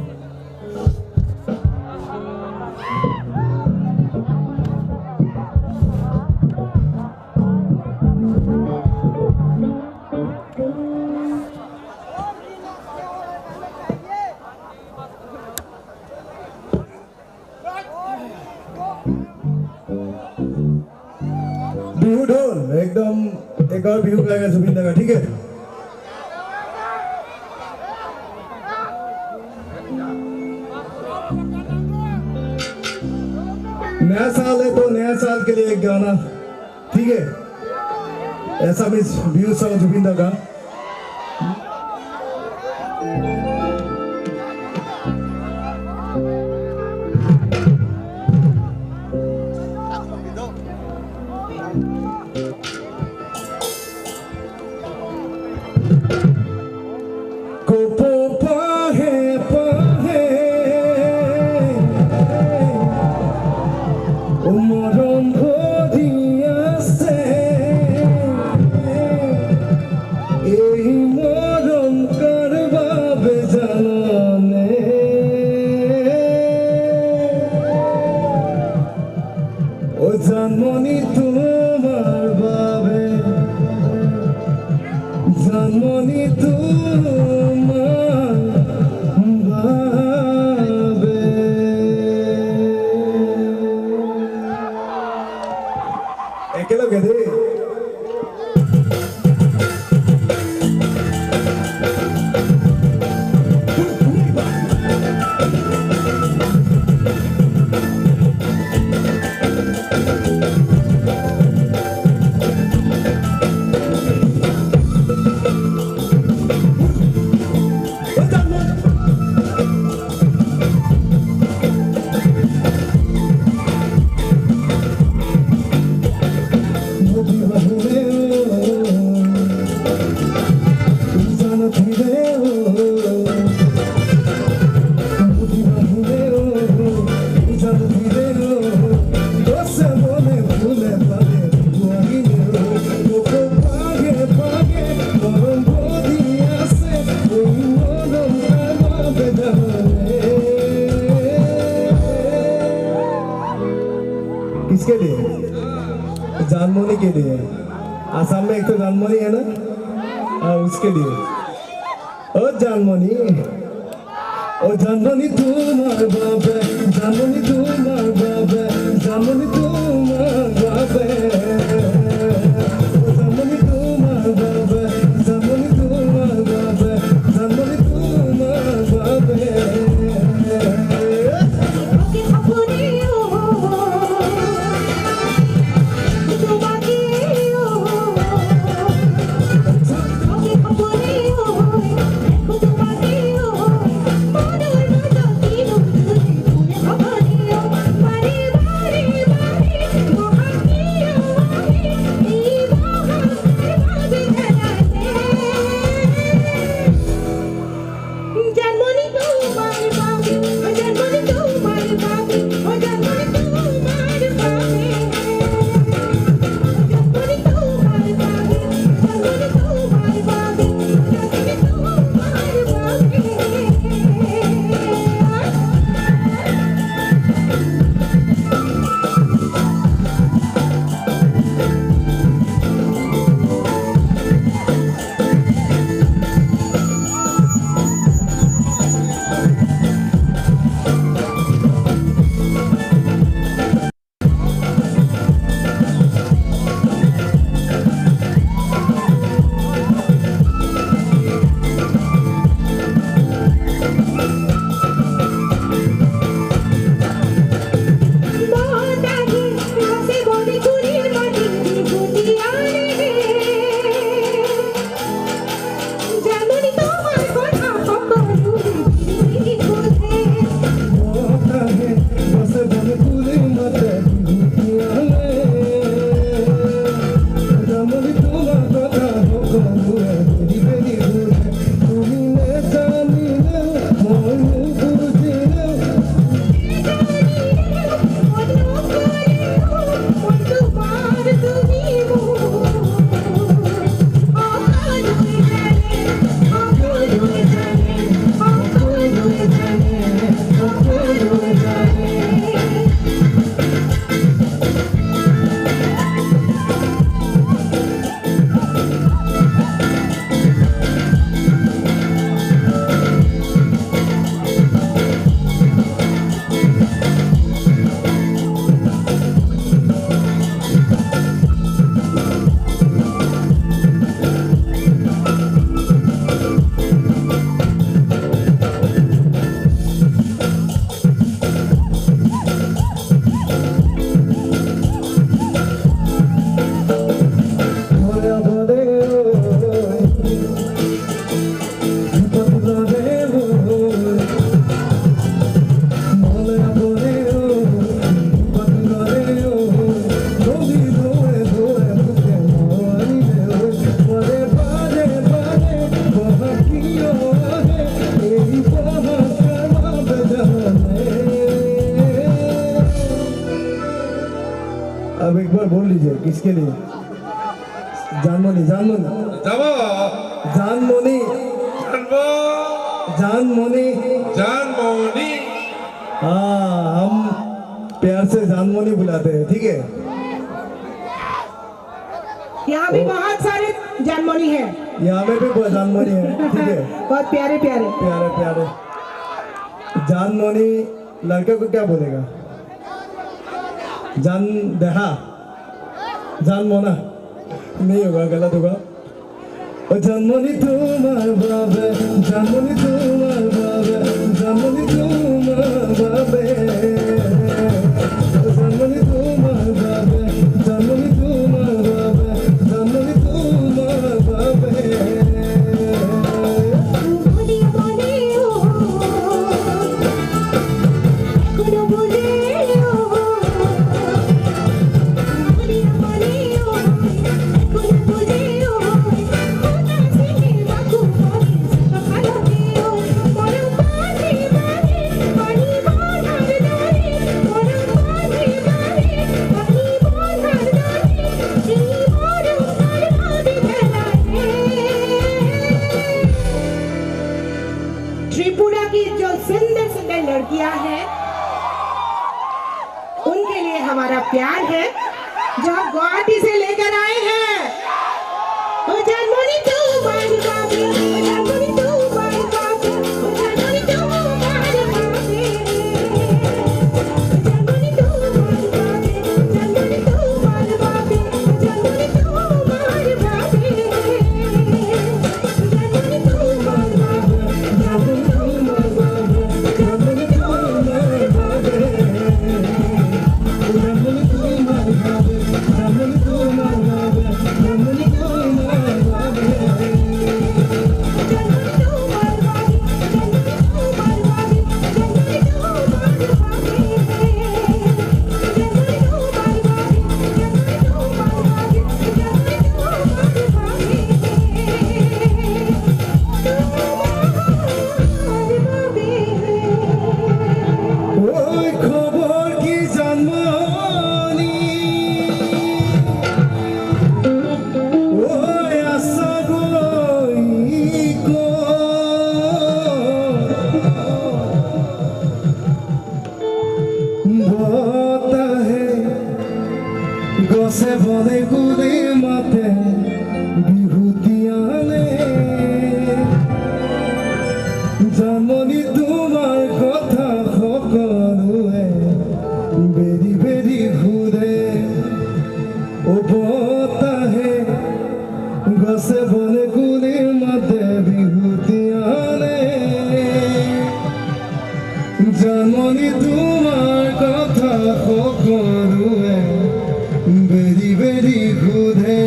बिहू ढोल एकदम एक और बिहू गाएगा जुबिन दा का ठीक है नया साल है तो नया साल के लिए एक गाना ठीक है ऐसा भी बिहू सॉन्ग जुबिन दा का জানমনি তোমার বাবে জানমনি তোমার বাবে একেলগে দেই किसके लिए जानमोनी के लिए आसाम में एक तो जानमोनी है ना उसके लिए ओ जानमोनी तुम्हार बाबे जानमोनी तुम्हार बाबे जानमोनी तुम्हार बाबे जानमोनी तुम्हार बाबे जानमोनी तुम्हार बाबे जानमोनी तुम्हार बाबे Bye. लीजिए किसके लिए जानमोनी जानमोनी जानमोनी जानमोनी जानमोनी हाँ हम प्यार से जानमोनी बुलाते हैं ठीक है यहाँ भी बहुत सारे जानमोनी है यहाँ में भी बहुत जानमोनी है ठीक है बहुत प्यारे प्यारे प्यारे प्यारे जानमोनी लड़के को क्या बोलेगा जान देहा जान मोना नहीं होगा गलत होगा ओ जानमोनी तुम्हार बाबे जानमोनी तुम्हार बाबे जानमोनी तुम्हार बाबे ओ जानमोनी तुम्हार बाबे जानमोनी तुम्हार बाबे जानमोनी तुम्हार बाबे त्रिपुरा की जो सुंदर सुंदर लड़कियां हैं उनके लिए हमारा प्यार है जो हम गुवाहाटी से लेकर आए हैं ओ जानमोनी तू बार बाबे ओ जानमोनी तू बार बाबे ओ जानमोनी तू बार बाबे जानमोनी तू बार बाबे जानमोनी तू बार बाबे जानमोनी तू बार बाबे जानमोनी तू बार बाबे গছে বনে কুলি মাতে বিহুতিয়ালে জানমনি তোমাৰ কথা সকলোৱে বেৰি বেৰি ঘূৰে ও বতাহে গছে বনে কুলি মাতে বিহুতিয়ালে জানমনি তোমাৰ কথা সকলোৱে বেরি বেরি ঘুরে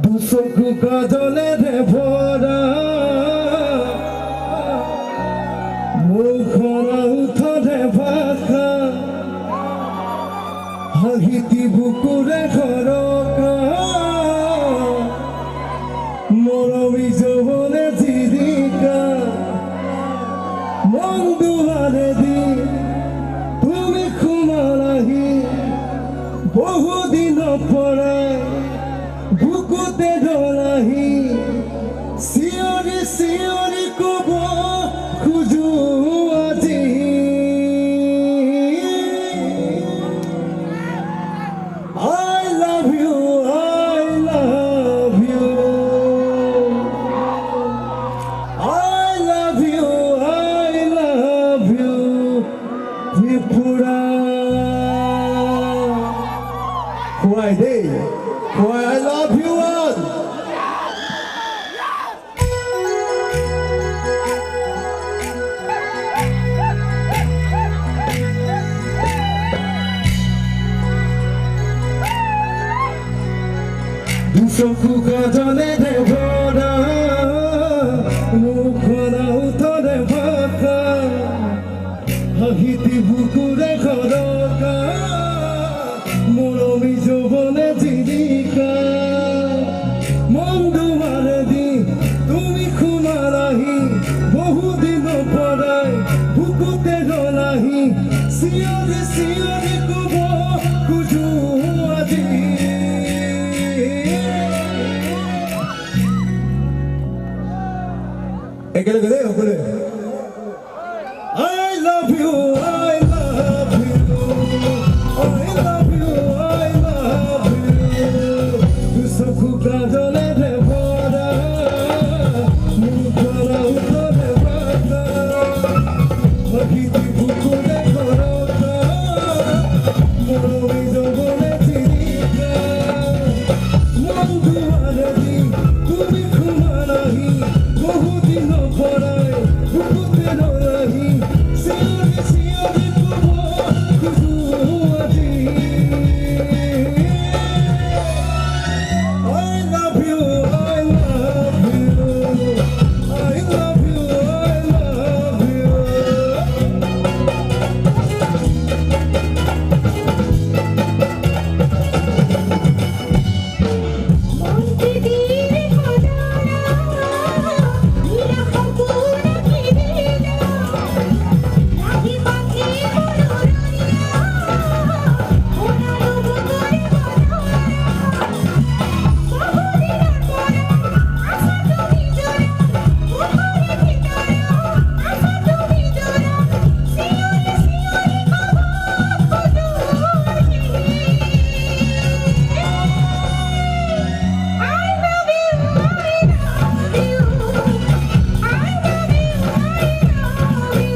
দুচকু কাজলেৰে ভৰা মুখৰ উঠৰে ভাষা হাঁহিতি বুকুৰে সৰকা মৰমী যৌৱনে জিৰিকা মন দুৱাৰে দি তুমি সোমালাহি বহুদিনৰ পৰাই বুকুতে ডলাহি চিঞৰি চিঞৰি কব খোজো আজি I love you, I love you, I love you, I love you, Tripura. Why day? Why I love you all. Dusoku kajane devora, mukhona uthore baka, hahiti bukure khoroka, moromi jobone jirika, mondu maradi, tumi khunarahi, bohu dino porai, bukute rolahi, siyore kubo kuju aji. I love you, I love you, I love you, I love you. Tu soku kajale devora, mukhona uthore baka, hahiti bukure khoroka, moromi jobone jirika, mondu maradi, tumi khunarahi, bohu dino porai, bukute rolahi, siyore kubo kuju aji. I love you, I love you, I love you, I love you. Monte dire kodara, mira khapura kidira, rahi baki kodoraya, ona logo kore kodara, bahudira kora, asa tumi jora, ukore bhitora, asa tumi jora, siyore kabo kuju aji. I love you, I love you, I love you, I love you.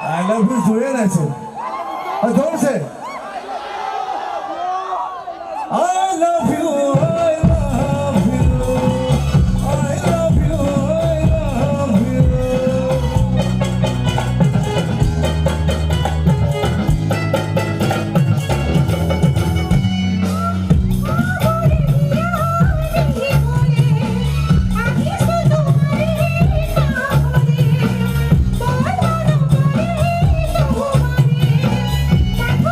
I love you, Zoya Nacho. Don't say. I love you, I love you, I love you, I love I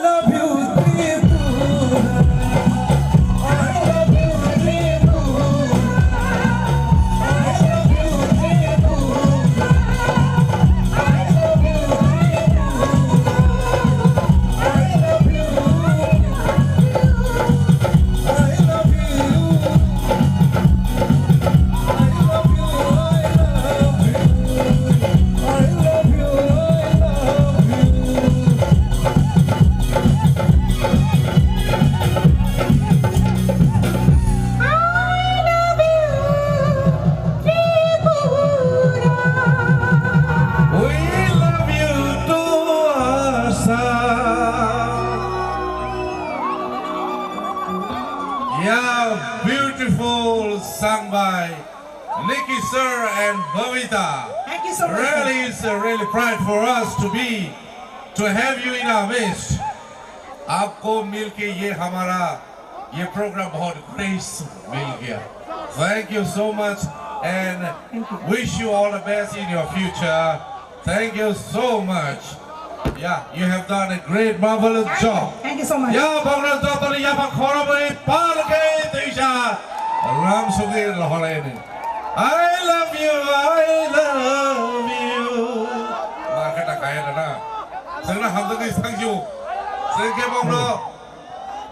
love you, Tripura. I love you, Tripura. I love you, Tripura. I love you, Tripura. I love you. I love you. Yeah, beautiful sung by Nikki Sir and Bhavita. Thank you so much. Really, it's a really pride for us to have you in our midst. आपको मिलके ये हमारा ये programme बहुत grace मिल गया. Thank you so much and wish you all the best in your future. Thank you so much. Yeah, you have done a great, marvelous job. Thank you so much. Yeah, marvelous job. तो यहाँ पर खड़ा हुए पाल के दिशा राम सुगीर लहरेने. I love you, I love you. Market का है ना. सेना हम तो किस तंग जो. सेके बोलो.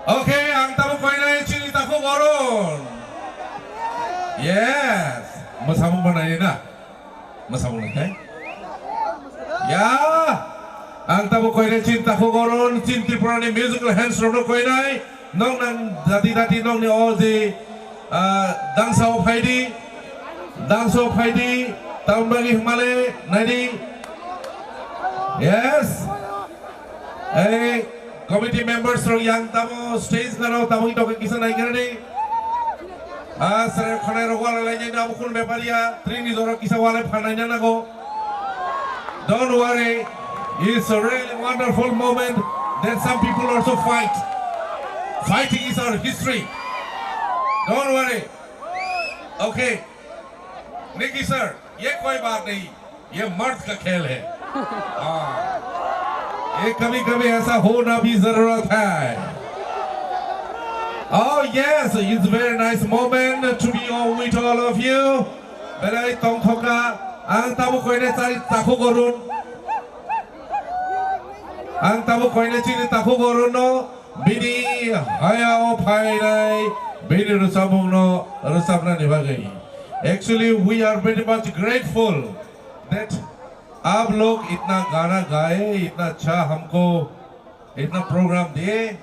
Okay, ang tamu kau ini ciri taku warun. Yes, masam mana na? Masam mana? Ya. Ang tamu kau ini cinta ko goron, cinti purani musical hands rono kau ini, nong nang dati nong ni all the dangsau Heidi, tahun bagi Himale, nadi, yes, committee members rong yang tamu stage naro tamu itu ke kisah naik ni, sering kena rogol lainnya tamu kun beparia, trini dorong kisah wale panainya nago, don't worry. It's a really wonderful moment that some people also fight. Fighting is our history. Don't worry. Okay. Nikki sir, ये कोई बात नहीं. ये मर्द का खेल है. ये कभी-कभी ऐसा होना भी जरूरत है. Oh yes, it's a very nice moment to be on with all of you. Berai tongkhoka, ang tamu koine cari taku gorun. Ang tamu koine ciri taku goruno bini hayao painai bini rusabungno rusabna nibagai. Actually, we are very much grateful that आप लोग इतना गाना गाए, इतना अच्छा हमको इतना programme दिए.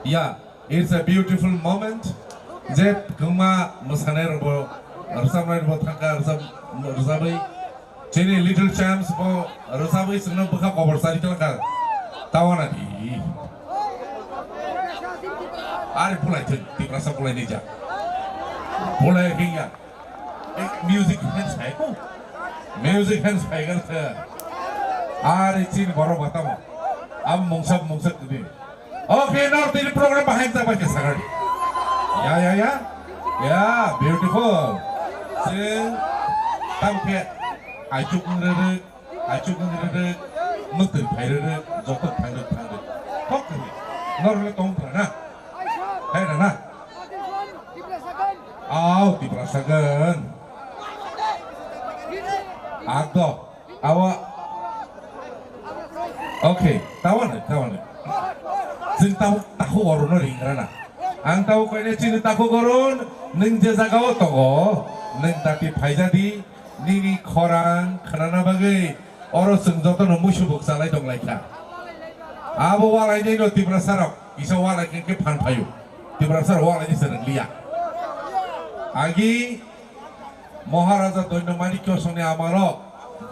Yeah, it's a beautiful moment. Jet kuma musane robo rusabna robo thangka rusabai. Cini little champs po rusabai senang buka cover sari kelakar. Tawana di. Are pulai tu, di rasa pulai ni ja. Pulai kaya. Music hands hai ko. Music hands hai kan? Are cini baru batamu. Ab mungsab ni. Okay, now the program behind the back sagari. Yeah, beautiful. Sing, tamke. Acuk ngerek, mungkin payah jotot payah. Kok ni? Normal tong pernah? Hai na? Aw, diperasakan. Agdo, awak. Okay, tawan. Sing tahu gorun ring kerana. Ang tahu kau ini cini tahu gorun, neng jasa kau togo, neng tapi payah di. Nini korang karena bagai orang senjata nomu subuk salai dong lainnya. Abu walai ni no tibrasarok, isa walai ke pan payu, tibrasar walai ni sering liat. Agi Maharaja Doino Manikyo sone amaro,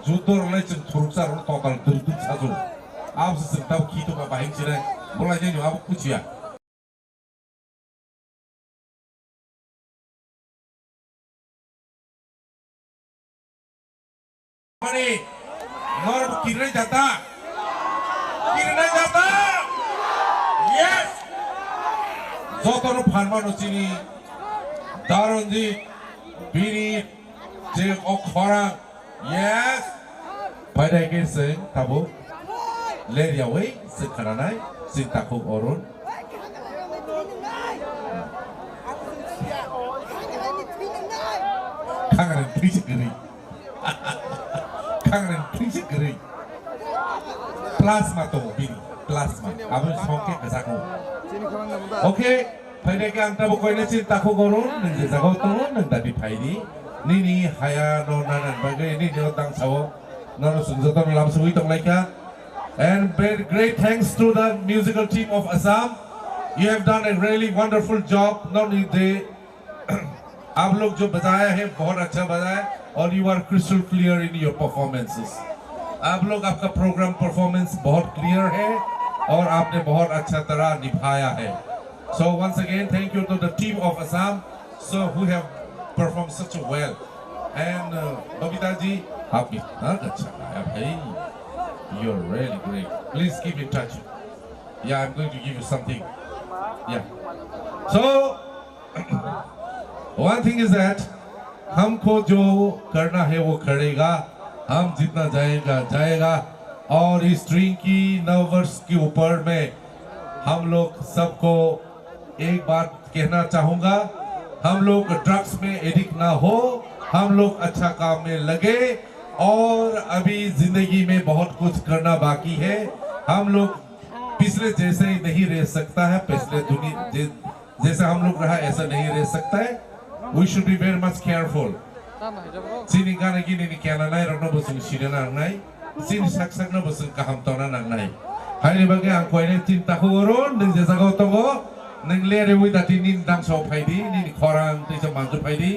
jutor leceng turuksar tokal durduk satu. Abu sentau kitu babaing sini, mulai ni abu kucia. Mani, nor kira jata, yes. Zotono farmano cini, daronji, bini, je okora, yes. Pada kese tabu, लेरियावै जों खानानाय जों ताखौ अरुन खांग्रें थैसे गोरै खांग्रें थैसे गोरै plasma दङ बिनि plasma आबो संके गोजाखौ okay फैनायखौ आं ताबो कयनो चिन्ताखौ गरुन नों जेजागाव दङ नों दाबि फायनि निनि हाया न नानान बागै नि न दांसाव न सुंजतन लामसुइ दंलायका and great thanks to the musical team of Assam. You have done a really wonderful job. Not only they आप लोग जो बजाया है बहुत अच्छा बजाया और you are crystal clear in your performances. आप लोग आपका प्रोग्राम परफॉर्मेंस बहुत क्लियर है और आपने बहुत अच्छा तरह निभाया है. So once again thank you to the team of Assam so who have performed such well. And Babita ji आप कितना अच्छा गाया भाई. You're really great. Please keep in touch. Yeah, I'm going to give you something. Yeah. So one thing is that हमको जो करना है वो करेगा हम जितना जाएगा जाएगा और इस स्ट्रिंग की 9 वर्ष के ऊपर में हम लोग सबको एक बात कहना चाहूँगा हम लोग ड्रग्स में एडिक्ट ना हो हम लोग अच्छा काम में लगे और अभी जिंदगी में बहुत कुछ करना बाकी है हम लोग पिछले जैसे नहीं रह सकता है पिछले दुनिया जैसे हम लोग रहा ऐसा नहीं रह सकता है we should be very much careful sini kana gini ni kana nai rokno busung sirena nai sini sak sak no busung kaham tona nang nai hari bagi ang koine cinta huron neng jasa kau tongo neng lere wi dati nin dang so phaidi ni khorang ti so manju phaidi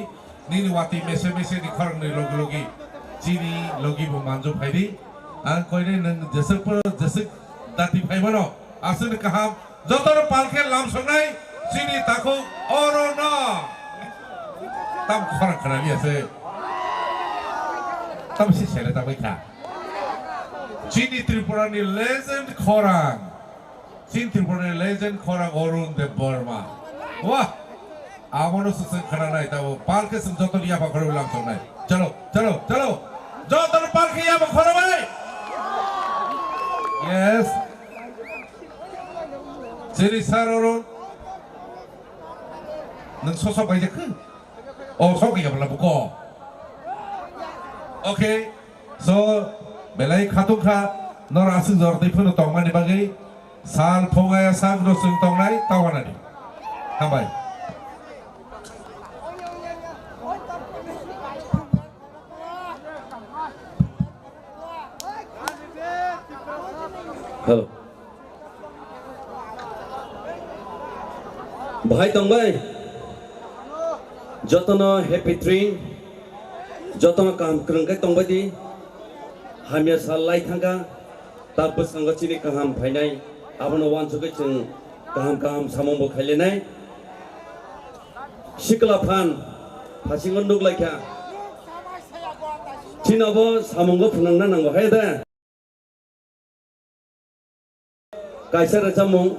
ni wati mese mese ni khorang ni logi logi sini logi bu manju phaidi ang koine neng jasa dati phaibano asun kaham jotor palke lam songnai sini taku orono tam khorang khana biase tam si sele tam ikha sini Tripura ni legend khorang sini Tripura ni legend khorang Arun Dev Burma wah amono susung khana nai tabo palke sum jotor ya pakhoro lam songnai chalo chalo chalo jotor palke ya pakhoro bhai yes sini sar Arun nang sosok bai jakhu oh sok ya bala buko okay so belai khatung kha nor asung jor dei phono tongmani bagai sal phogaya sang ro sung tongnai tawanani hambai hello bhai tongbai jotono happy train jotono kam krungkai tongbadi hamia salai thanga tarpo sanga chini kaham phainai abono wansukai chung kaham kaham samombo khailenai sikla phan phasingon duklaikha chinabo samombo phunangna nango haida kaisa rachamung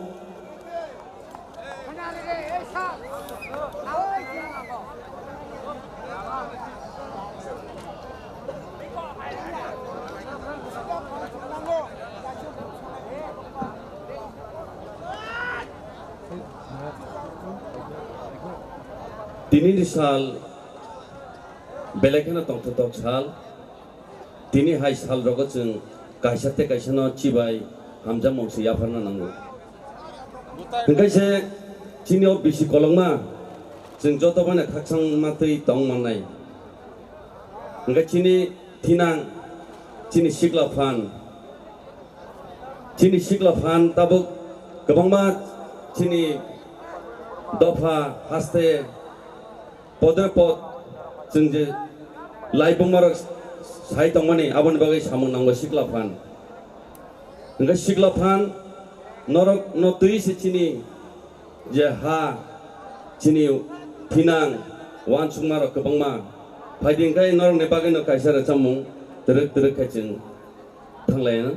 Tini sal belakena tong tok sal tini hai sal rogo chung kaisate kaisano chibai hamja mongsi yafarna nango kaise chini o bisi kolongma chung joto bane thaksang matui tong manai ngai chini tinang chini sikla fan tabuk gobangma chini dofa haste podre pod jengje laibong marok sai tongmani abon bagai samung nanggo sikla fan ngai sikla fan norok no tui se chini je ha chini tinang wan chung marok kobangma phaiding kai norok ne bagai no kaisa ra chamung terek terek kaching thanglai na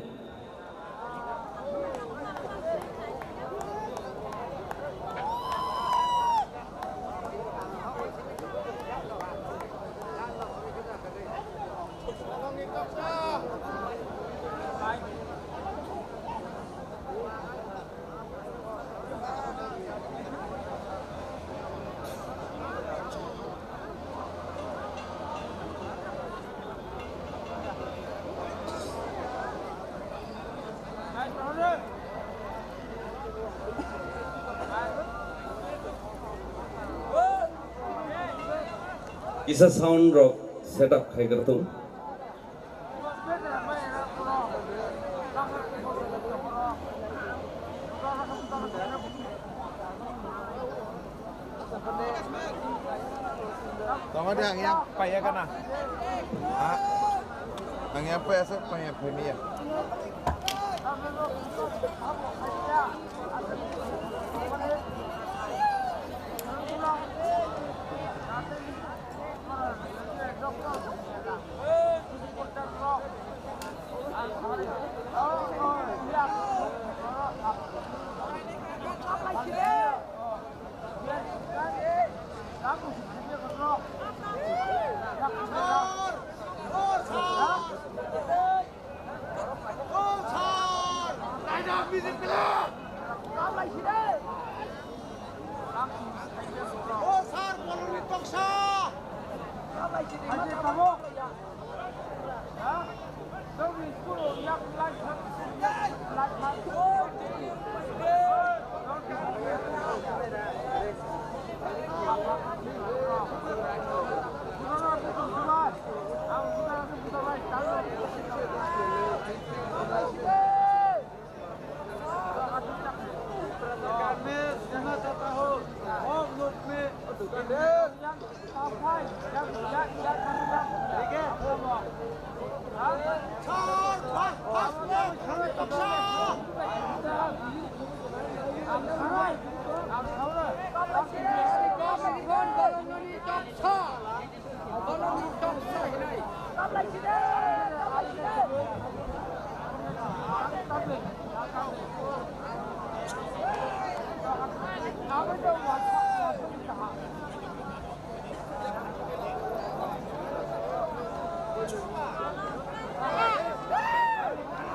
isa sound rock setup khai kartu Tama dia ang yang paya ka na. Ha? Ang yang paya sa paya premier.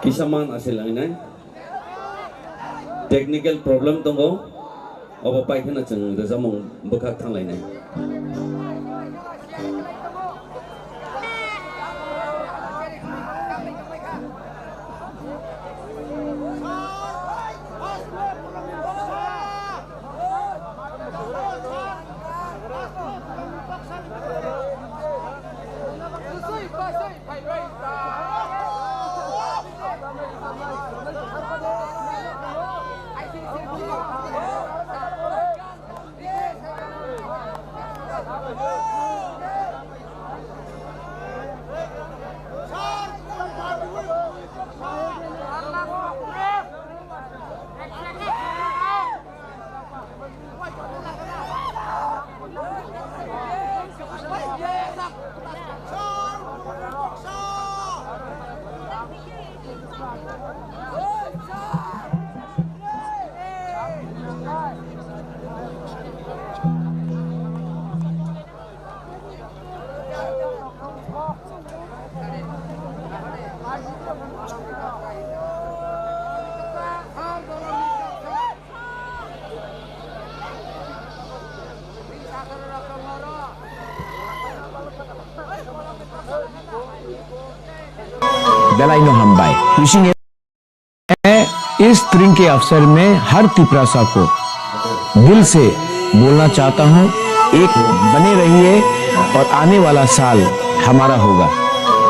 kisaman asil lainai technical problem tongo obo paikena jeng dezamong bekak thang lainai बेलाइनो हम्बाई wishing इस spring के अवसर में हर तिपरासा को दिल से बोलना चाहता हूं, एक बने रहिए और आने वाला साल हमारा होगा।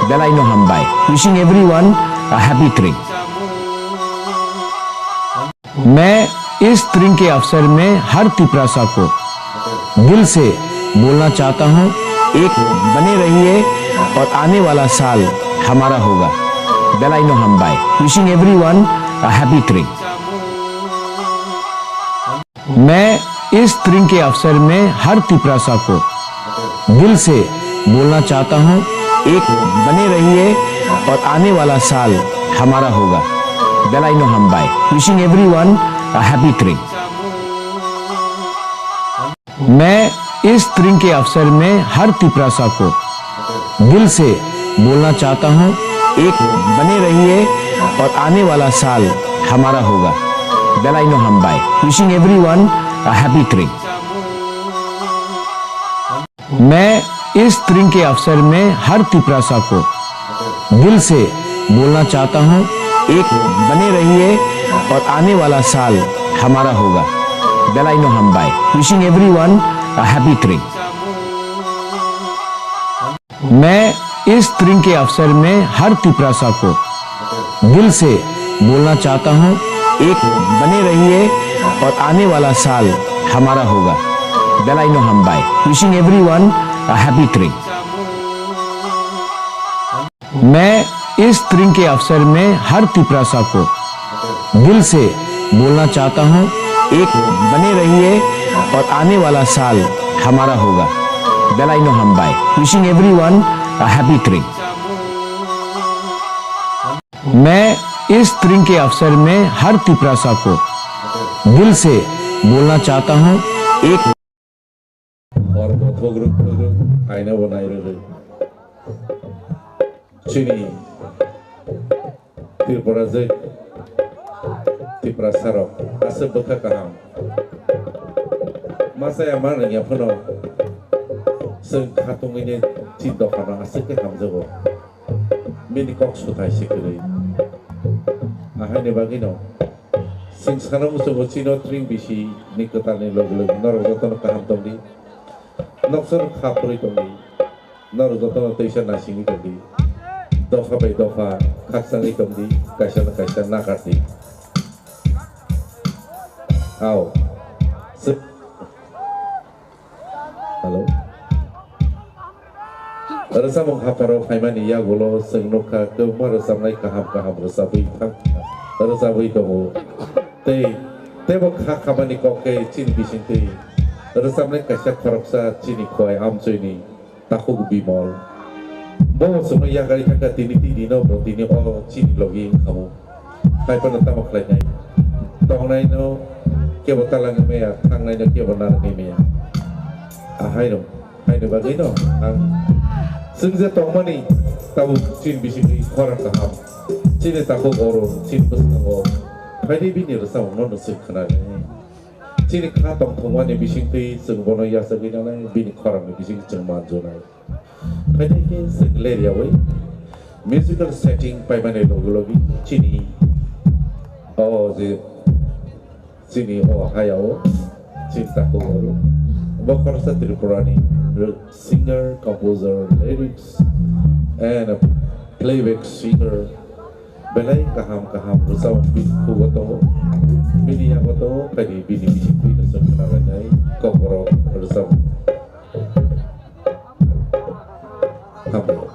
बेलाइनो हम्बाई विशिंग एवरीवन अ हैप्पी ट्रिंग। मैं इस स्प्रिंग के अवसर में हर तिपरासा को दिल से बोलना चाहता हूं, एक बने रहिए और आने वाला साल हमारा होगा। बेलाइनो हम्बाई विशिंग एवरीवन अ हैप्पी ट्रिंग। मैं इस स्प्रिंग के अवसर में हर तिपरासा को दिल से बोलना चाहता हूं, एक बने रहिए और आने वाला साल हमारा होगा। बेलाइनो हम्बाई विशिंग एवरीवन अ हैप्पी ट्रिंग। मैं इस स्प्रिंग के अवसर में हर तिपरासा को दिल से बोलना चाहता हूं, एक बने रहिए और आने वाला साल हमारा होगा। बेलाइनो हम्बाई विशिंग एवरीवन अ हैप्पी ट्रिंग। मैं इस स्प्रिंग के अवसर में हर तिपरासा को दिल से बोलना चाहता हूं, एक बने रहिए और आने वाला साल हमारा होगा। बेलाइनो हम्बाई विशिंग एवरीवन अ हैप्पी ट्रिंग। मैं इस स्प्रिंग के अवसर में हर तिपरासा को दिल से बोलना चाहता हूं, एक बने रहिए और आने वाला साल हमारा होगा। बेलाइनो हम्बाई, विशिंग एवरीवन अ हैप्पी ट्रिंग। मैं इस स्प्रिंग के अवसर में हर तिपरासा को दिल से बोलना चाहता हूं, एक बने रहिए और आने वाला साल हमारा होगा। बेलाइनो हम्बाई, विशिंग एवरीवन अ हैप्पी ट्रिंग। मैं इस स्प्रिंग के अवसर में हर तिपरासा को दिल से बोलना चाहता हूं, एक और ग्रुप आईना बनाए रहे चीनी त्रिपुरा से त्रिपुरा सारो आसे बखा कहां masa yang mana yang penuh sengkatung ini tidak karena asik ke hamzah mini kok sutai sekali ahai ne bagi no sing sekarang musuh bocino tring bisi nikotan ini logo norogotan kaham tongdi noksor khapuri tongdi norogotan teisha nasini tongdi dofa by dofa kaksangi tongdi kaisan nakarti aw halo rasa menghaparo faimani ya golo sengnoka ke marasa nai kaham rasa bintang rasa bintang te bokha khamani koke chin bisinti rasa nai kasak koroksa chini koi amchoi takuk bimol bo sono ya kali thaka tini no bo tini o chini logi kamu pai panata maklai nai tong nai no ke botalang me ya thang nai no ke bonar ni me hai no bagi no ang sengja tongmani tahu chin bisiki koran kaham chin takuk oro chin pesngo pai bini rasa no sing khana chin kha tong thongmani bisiki seng bono ya sagina nai bini koran bisiki chengman jonai pai ke seng leria wai musical setting pai mane logi chini o je chini o hayao chin takuk oro Bokarsa Tripurani, singer, composer, lyrics, and a playback singer. Belai kaham bersama binku goto, bini yang goto, kadi bini bini bersama nai koporo bersama. Kamu.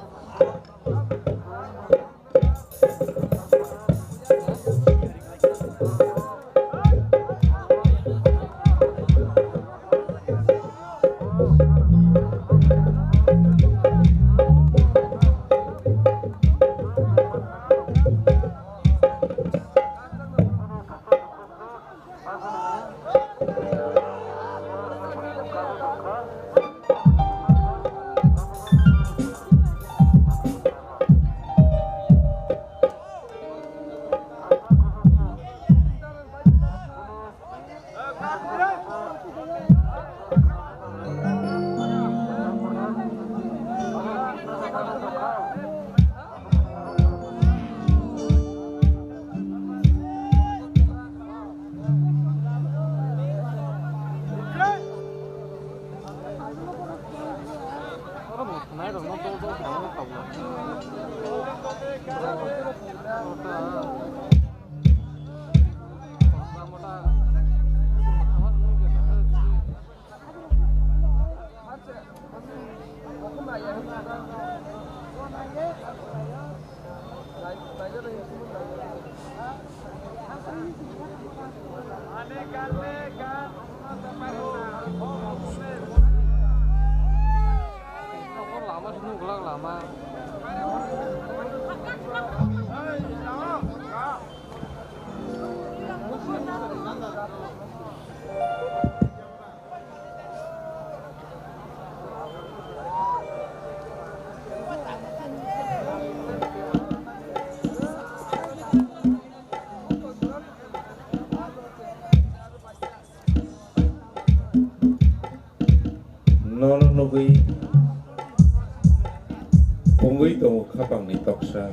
Pungui to kapang ni toksa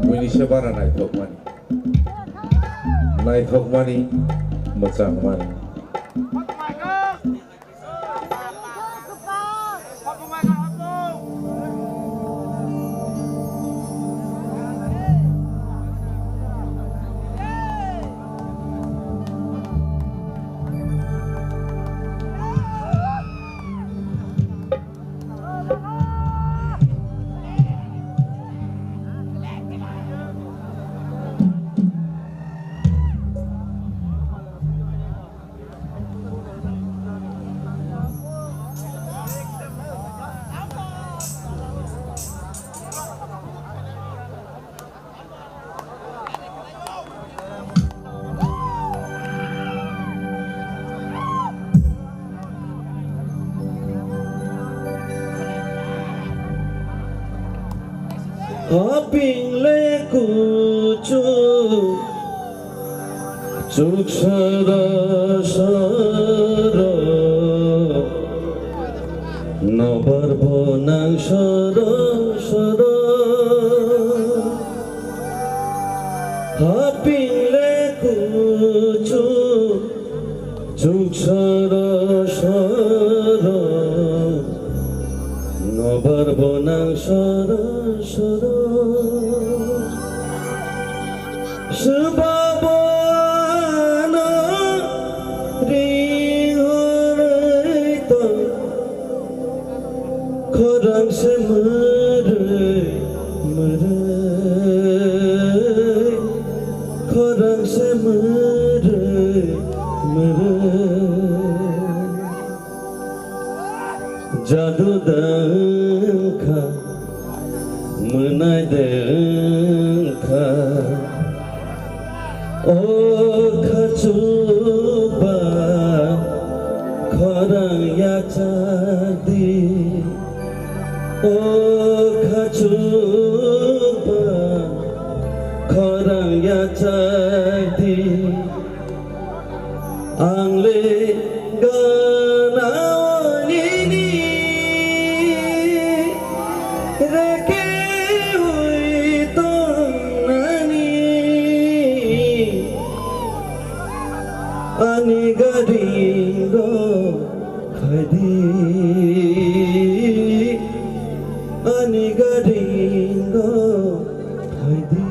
muni sebara nai thok mani macang mani hapingle kucu cuk sara sara nobar bonang sara sara hapingle kucu cuk sara sara nobar bonang sara sara sebabana ringoreita korang semerai merai korang semerai merai jadu dengka menai dengka oh kacuba korang ya jadi oh kacuba korang ya jadi angle ganawan ini reke ani garingo khadi ani garingo khadi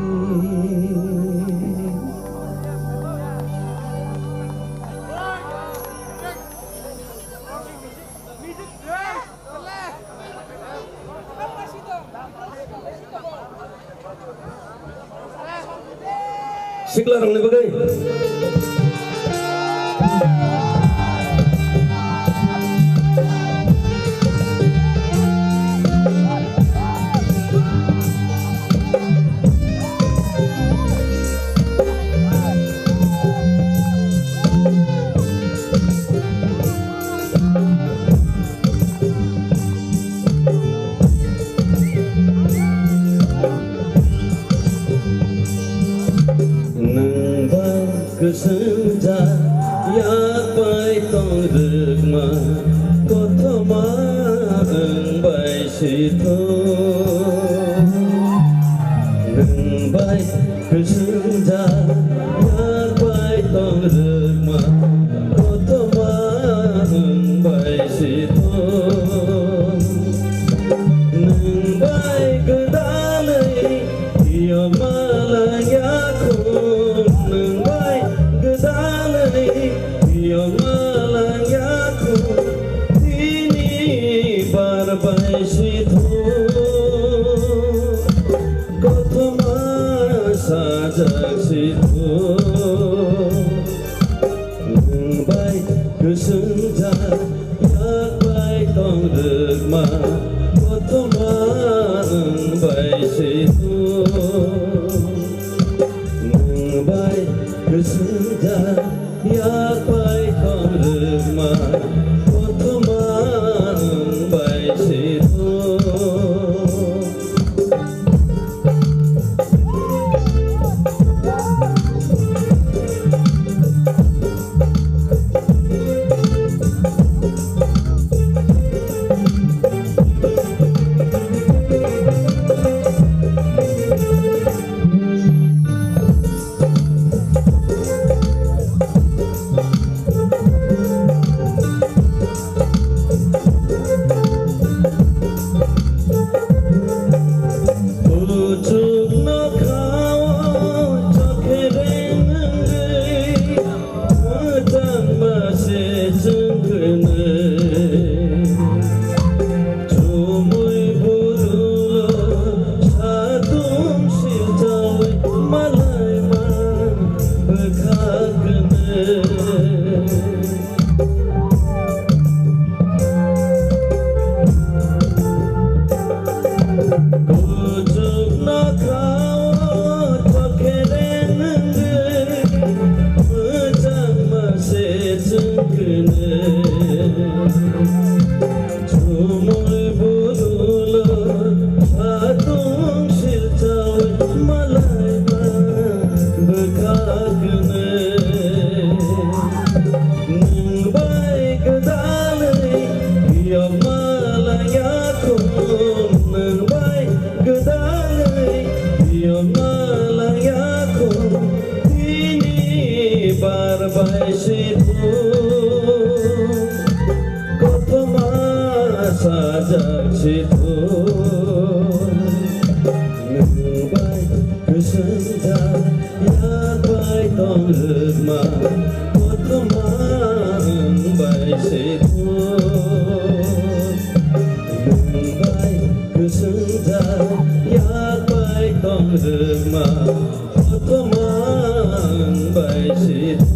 sikla rong ni bagai senja ya bai tong rikma kothoma ang bai sito nang bai senja ya bai tong rikma kothoma ang bai sito nang bai gedalai yo malaya khun nang bai yang malayakku ini barbai situ kothoma sajak situ bai kesenja yak bai tong rikma kothoma bai situ bai kesenja yak bai tong rikma kothoma bai situ बारबायसितु कथमा साजासितु नोंबाय गोसोंजा याबाय दंमा कथमा बायसितु नोंबाय गोसोंजा याबाय दंमा कथमा बायसितु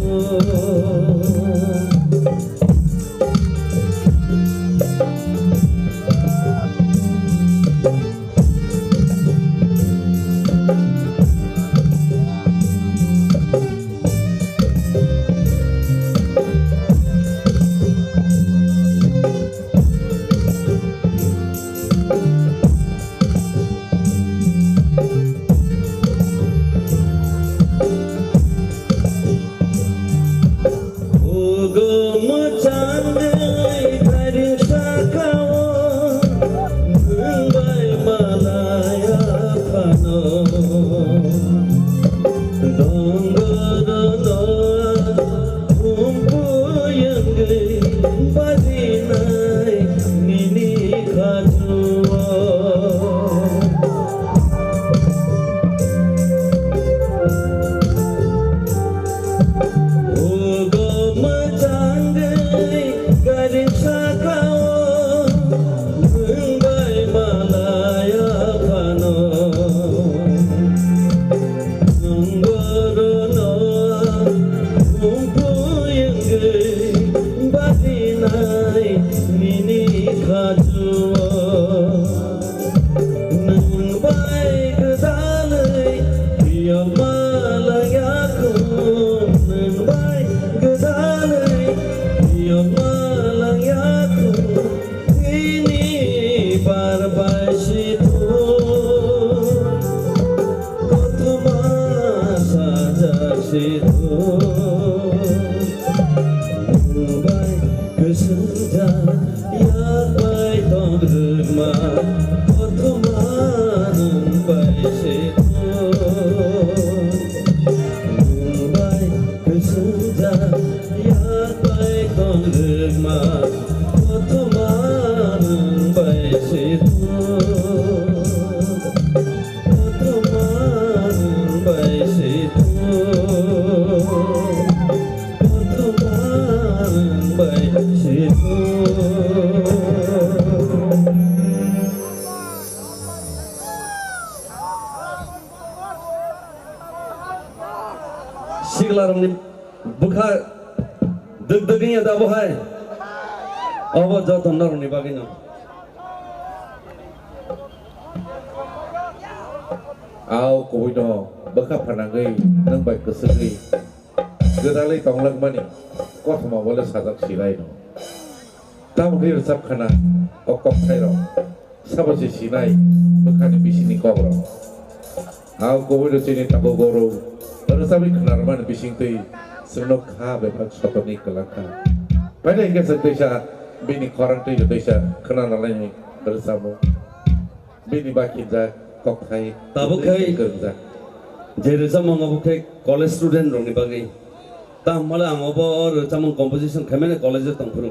सिगलारमनि बुखा दगदगिया दाबोहाय अब जतन नरनि बागिनो आव कोई दो बखा फनांगै नों bye गोसोगै गोदालै तंलांमानि कथमा बोले साजाक सिलाय no तामनि रसाब खाना अकप थाइर साबसे सिनाय बखानि बिसिनि कब्र आव कोई दो चिनि ताबो गरो रसाबि खनारमान बिसिंतै सुनो खा बेफाक सतनि कलाका बायदि के सदैसा बिनि खरंतै दैसा खना नालाय रसाबो बिनि बाकी जा कखै ताबुखै गरजा जेरैसा मंगबुखै कॉलेज स्टूडेंट रंनि बागै ता मला आंगबो रोचामं कंपोजिशन खमेने कॉलेज तंफुरु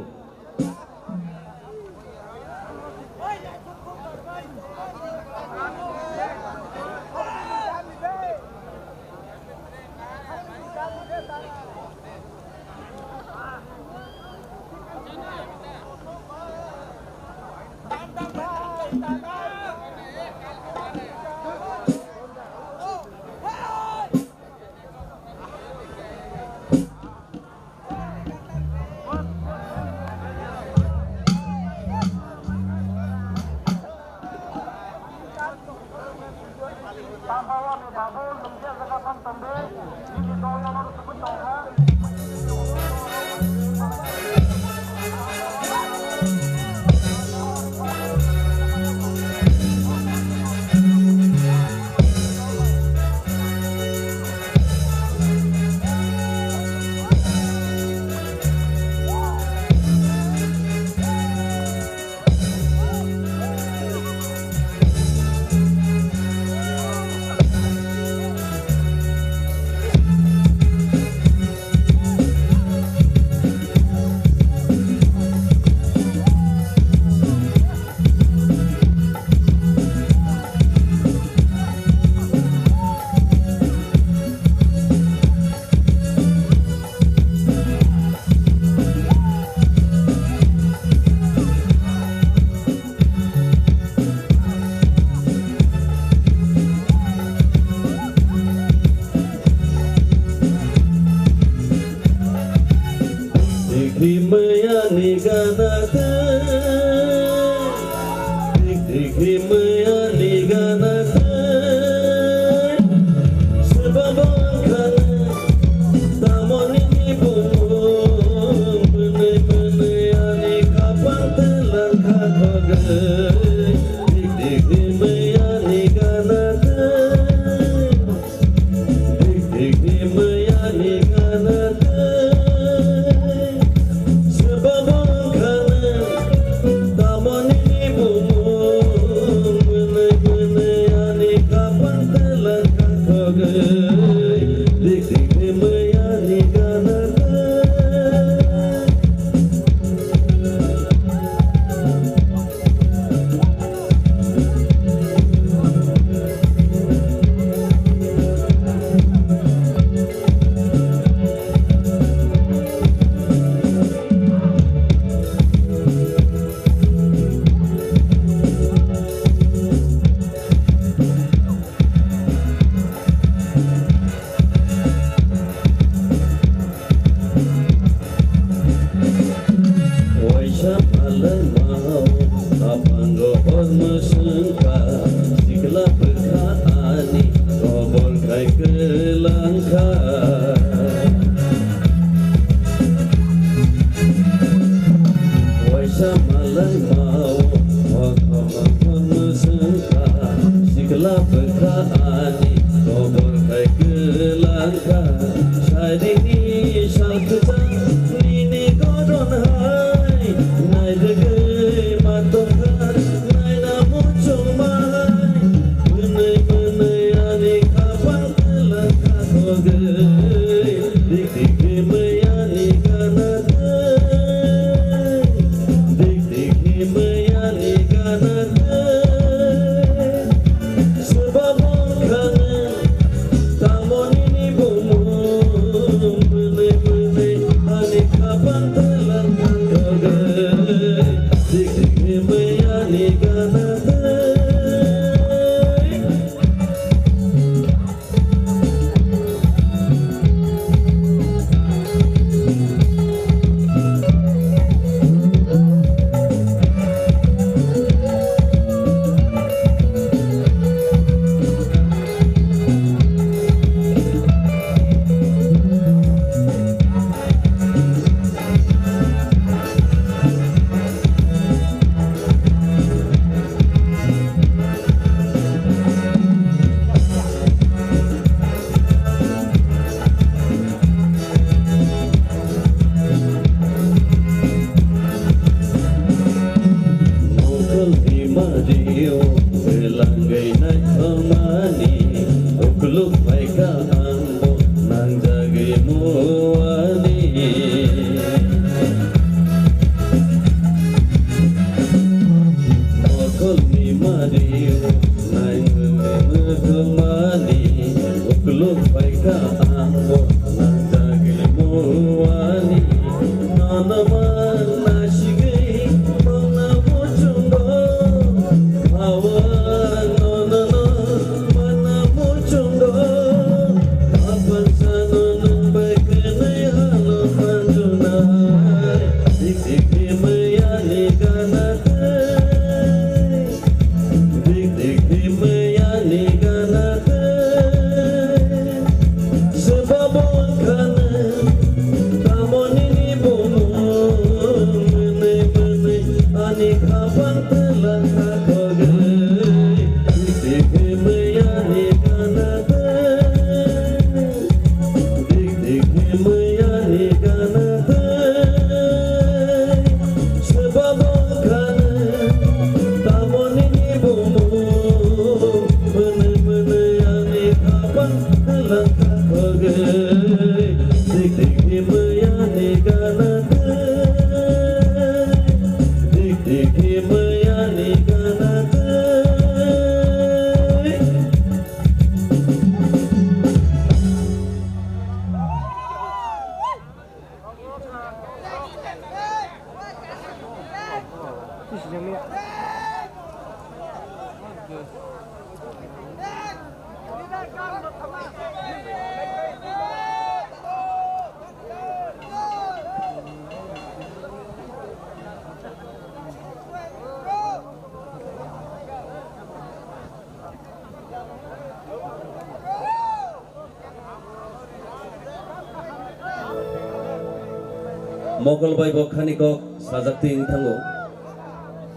Mogol bai bo khani ko sajak ting thango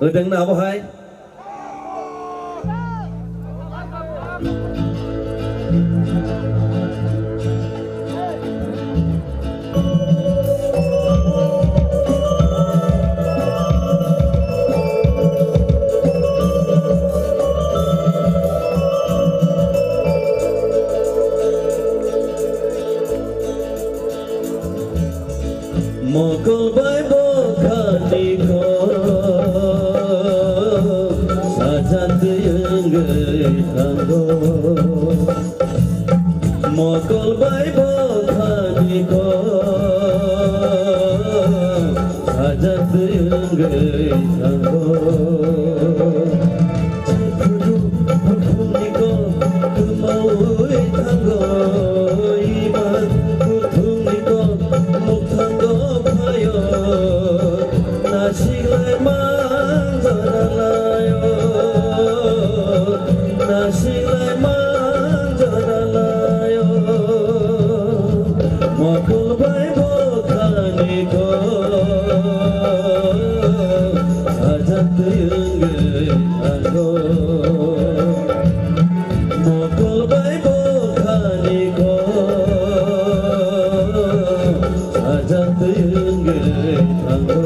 Udeng na abo hai Mogol bai bo khani ko sajak ting thango Mogol bai bo khani ko sajak ting thango Chepuru khuni ko kumau thango iman khuni ko mukhango phayo nasilai manjaralayo nasilai manjaralayo Mogol bai bo khani ko sajak ting thango Mogol bai bo khani ko sajak ting thango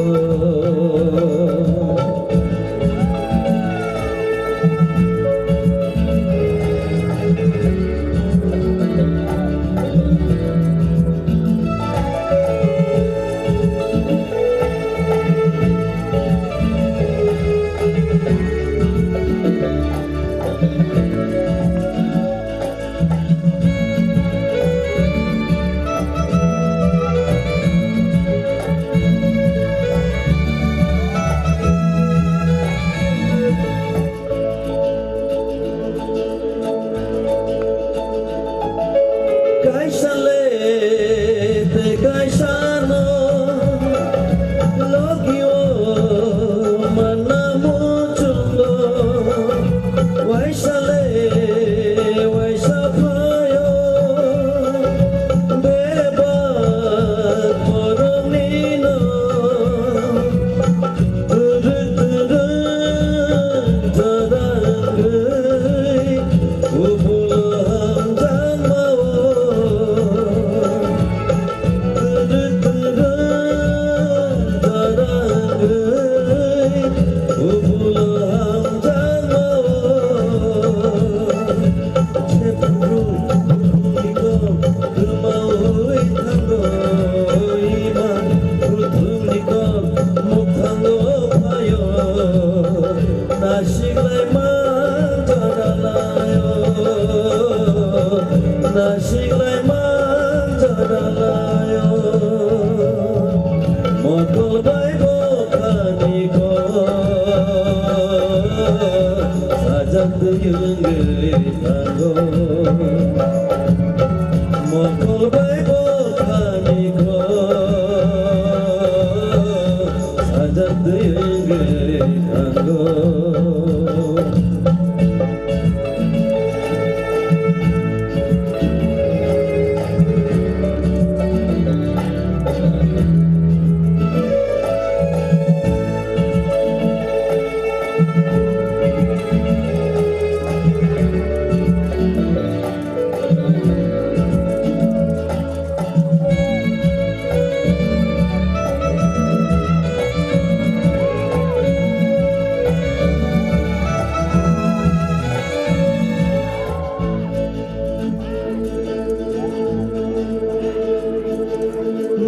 Kaisale te kaisano logio manamu chungo Waisale waisapayo beba koronino Ubulam janmao Nasilai manjaralayo Mogol bai bo khani ko sajak ting thango Mogol bai bo khani ko sajak ting thango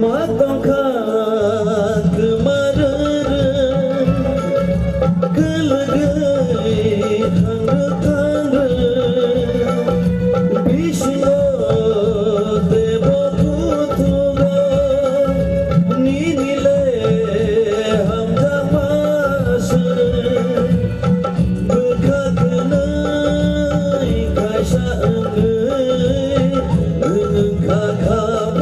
Matang khan kemarin kelagai tanda bisno debo kutuga ninile hamda mas berkatenai kaisa engai kakak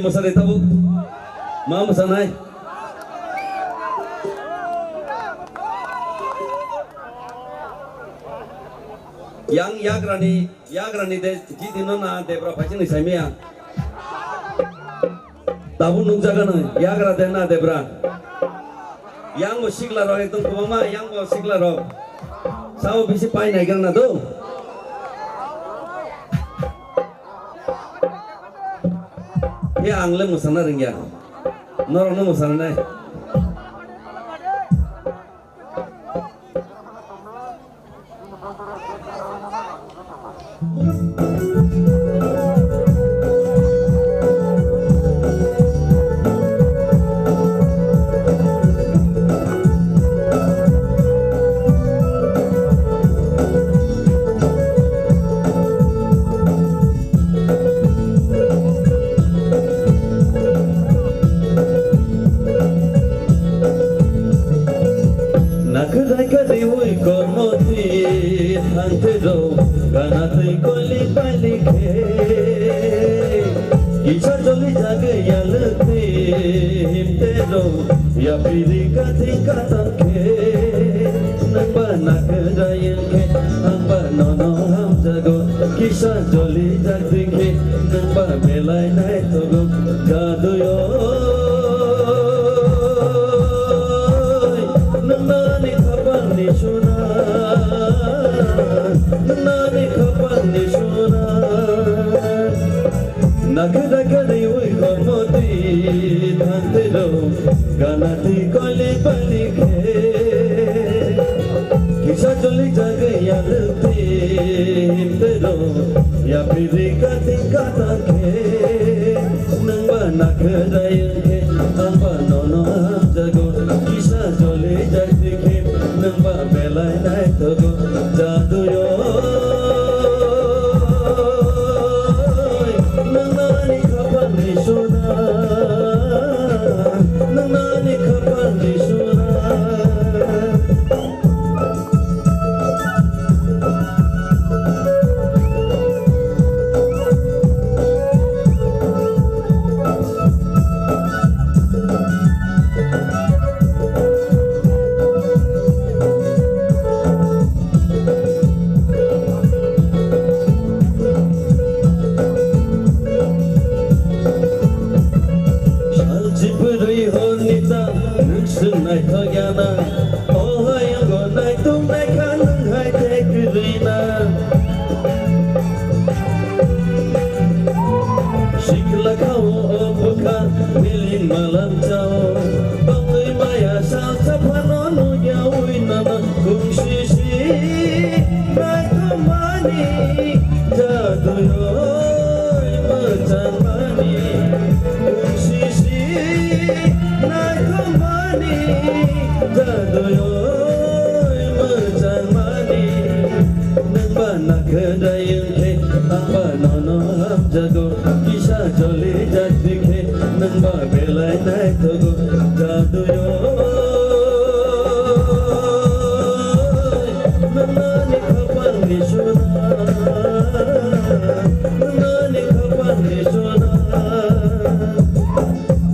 Musade tabu, ma musanai. Yang yagrani de jidino na debra pachin samia. Tabu nungjaga na yagra de na debra. Yang mo sigla ro ekdom kumama yang mo sigla ro. Sao bisi pai nai garna do. Ya angle musana ringya. Norong musana nai. Ya piri kati katake namba nakadayan ke amba nono ham jago kisah joli jagdi ke namba melai nai togo jadu yo nani kapan ni suna nani kapan ni suna nakadakadi oi kormoti dhante do ganati koli palike kisah joli jaga yalti himtero ya piri kati katake nangba nakadayanke amba nono ham jago kisah joli jagdike nangba belai nai togo jadu yo nangani kapan ni suna nangani kapan ni suna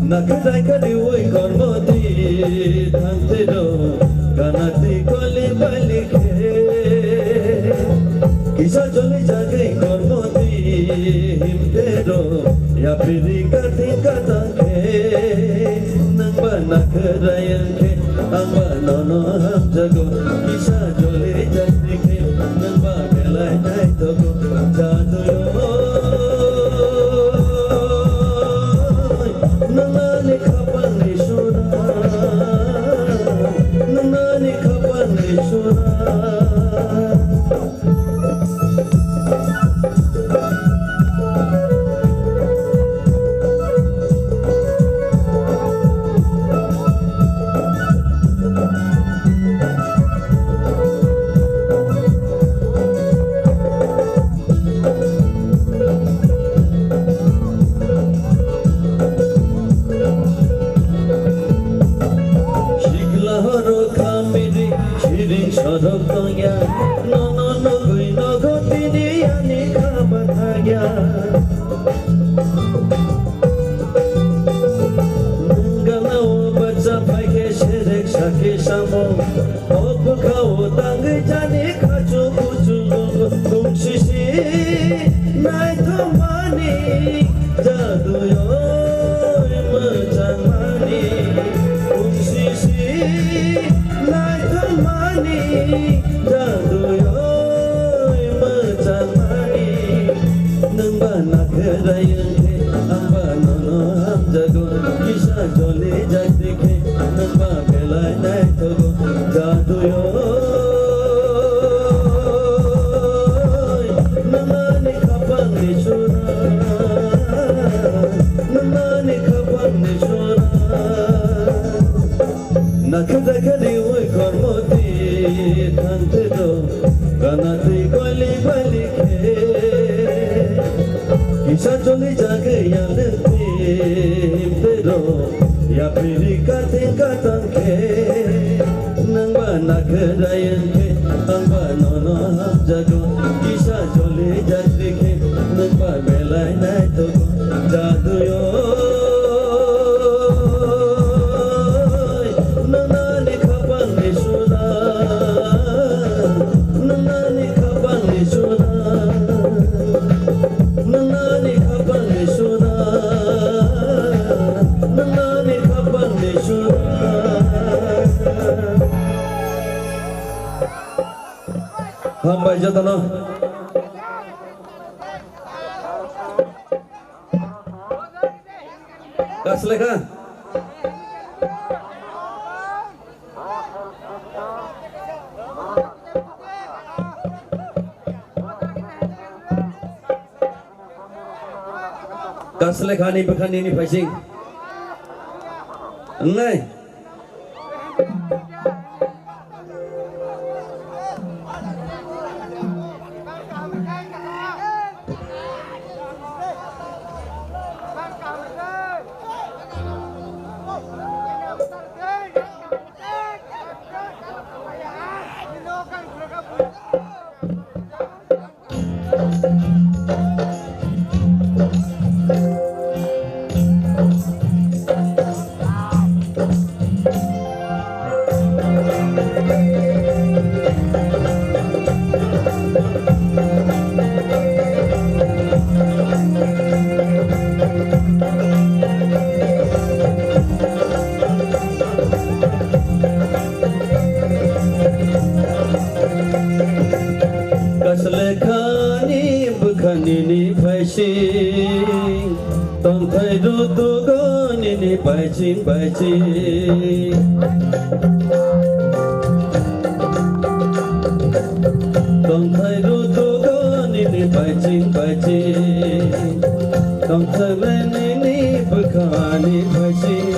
Nakadai kadi oi kormoti dhante do ganati koli palike kisah joli jagai kormoti himtero ya piri kati katake nangba nakadayanke amba nono ham jago kisah joli jagdike nangba belai nai togo jadu yo nangani kapan ni suna nangani kapan ni suna 서럽동야 너너 누구이 너고 뛰니 아니 가봐타야 능가나오 바자 파이게 세렉 사케 사모 오프카오 땅을 자니 가주 구주고 동시시 나이 더 많이 자두요 मचानी उसी नाय थमानी जादू यो मचानी नंबा नखरायंगे अंबा नोनो हम जगो किसा जोले जग देखे नंबा बेलाय नाय थगो जादू यो नमाने खपन निशुना नमाने खपन निशुना nakadakali oi kormoti thante do ganati koli bali ke kisa choli jage yalti pero ya piri kate katang ke nangba nakadayan ke angba nono ham jago kisa choli jage ke nangba belai nai to jadu yo Hamba jatana kas lekha kas lekha ni bekan ini passing nai Bajing Dong thai ru tu go ni bajing Dong thai le ni bukhani bajing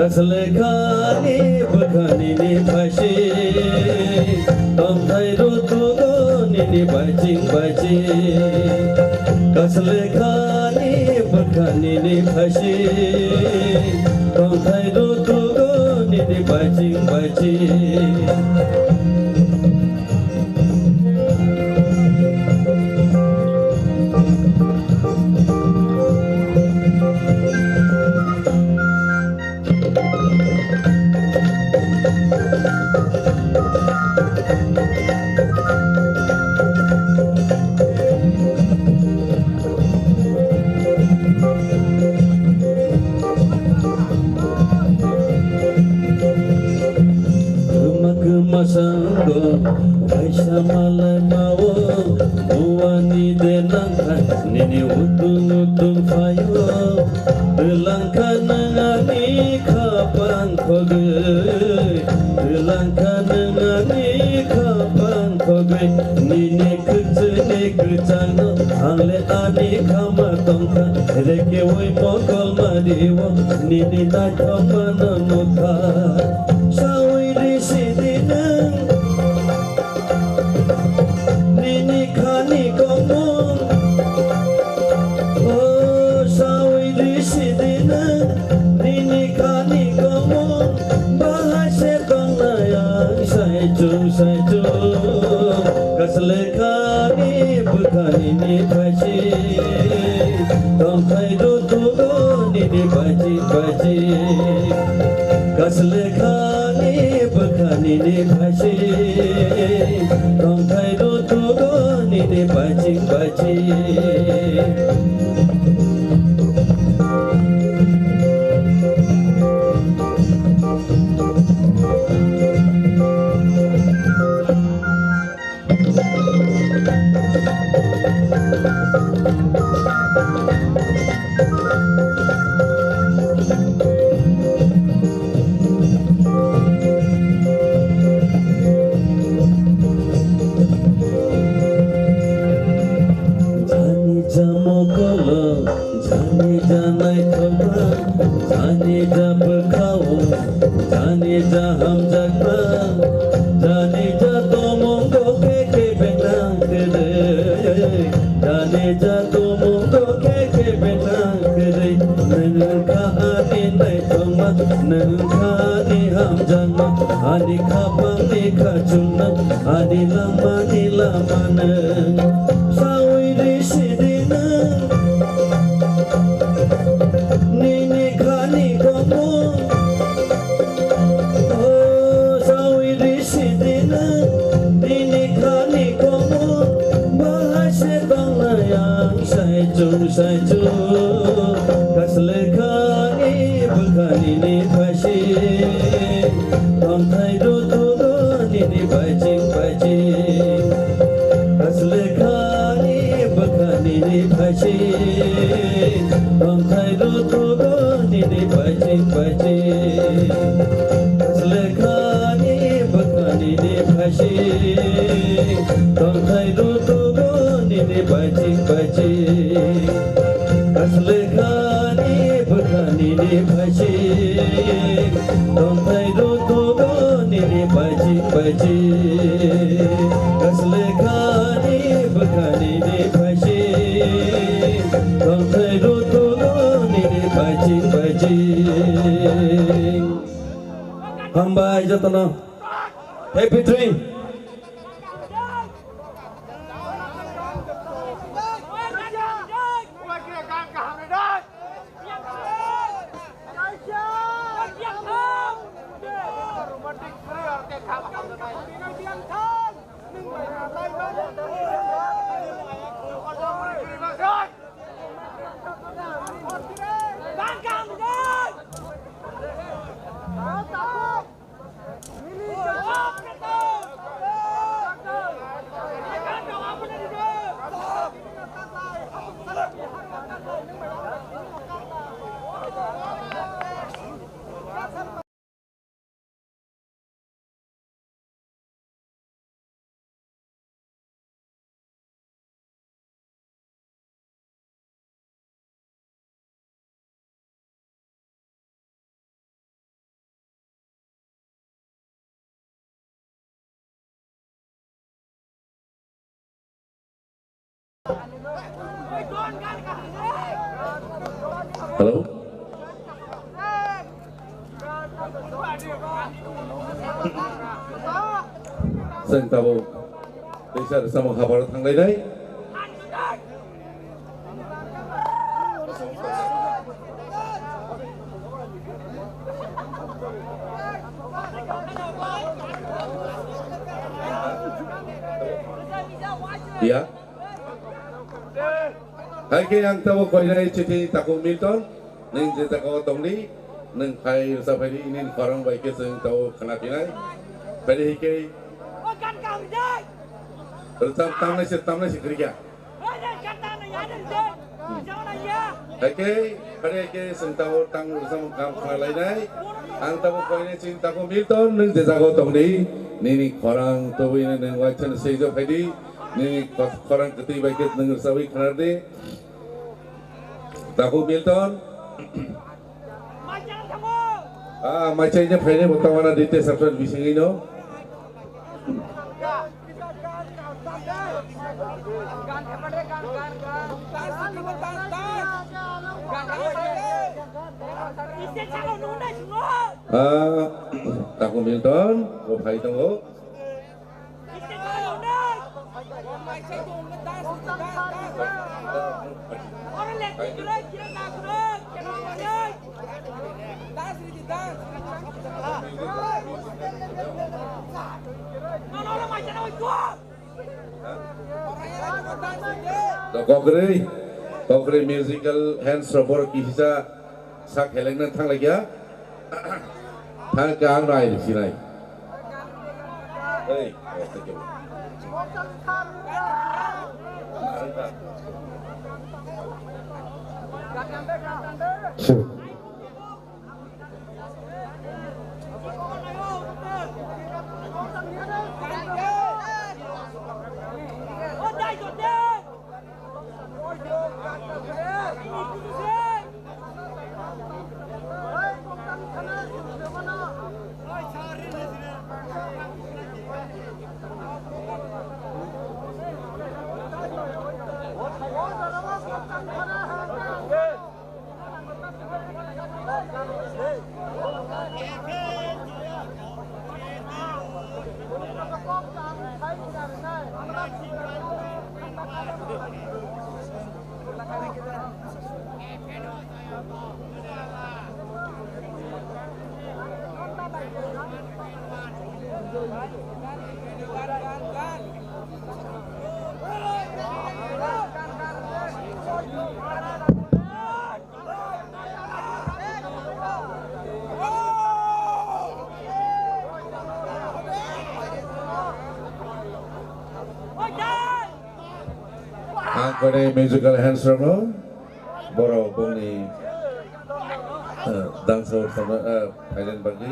Kasle khani bukhani ni bhashi Tom thai ru tu go ni bajing Kasle khani bukhani ni bhashi Tom thai ru tu go ni bajing Masango, Aisha malai mawo, Uwani de langka, Nini utung fayo, Langka nangani kapan koge, Langka nangani kapan koge, Nini kucang Angle ani kama tongka, Reke woi mokol mariwo, Nini na kama namuka, Sawi di sini saiju kaslekani bukani ni baji tongkai do ni baji kaslekani bukani ni baji tongkai do ni baji Hambai jatana happy dream. Halo. Saya tahu bisa sama kabar tanggal ini. Ya. Hai ke yang tahu kau ini citi takut Milton, neng citi takut Tongli, neng kai sampai ini orang baik ke seng tahu kenapa ini, pada hike. Tamna si kerja. Hai ke pada hike seng tahu tang bersama kamu kenal ini, ang tahu kau ini citi takut Milton, neng citi takut Tongli, nini orang tahu ini neng wajan sejo pada. Ni orang ketiga baik dengar sawi kenal deh. Tahu Milton? Macamnya pernah bertawaran di tes apa bising ini? Tahu Milton? Kau pahit tunggu. Kongre musical hands robor kisah sak helengna thang lagi ya. Thang kang rai di sini. Hei, Angkone musical hands rono boro boni dancer sama Thailand bagi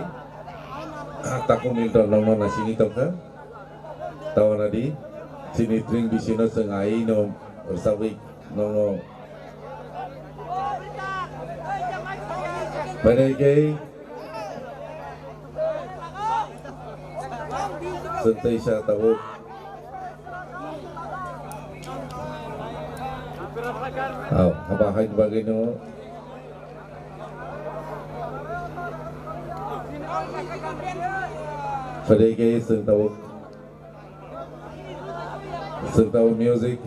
taku minta nono nasini toka tawanadi sini drink bisino sengai no ursawik nono Badai Senteisa tahu apa hain bagino Badai sentahu music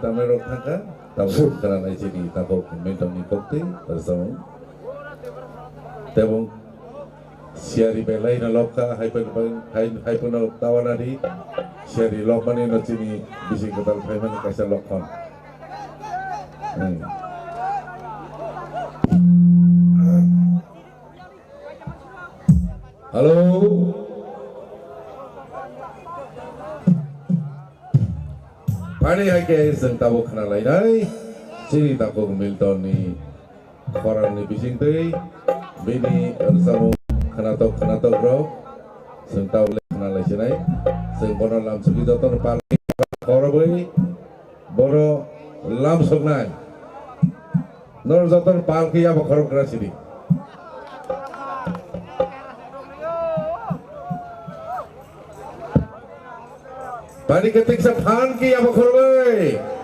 tamerok thangka tahu karena sini tahu mentong ni kokti bersama Tebong siari belai na loka haipun na tawanadi siari lokman ni sini bising ketal preman kasih lokon. Halo. Pani hake sentabu kena lainai sini takut Milton ni orang ni bising tei bini bersama kena bro sentau boleh kena lagi nai sengkono lam sugi doton paling koroboi boro lam sugnai nor doton palki apa korok kena sini Bani ketik sephan ki apa koroboi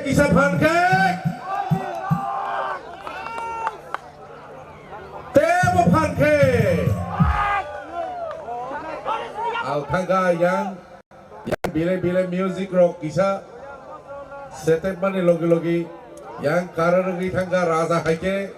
Isa pancake Temo pancake Al tangga yang bile music rock isa setep mani logi yang karena tangga raza haike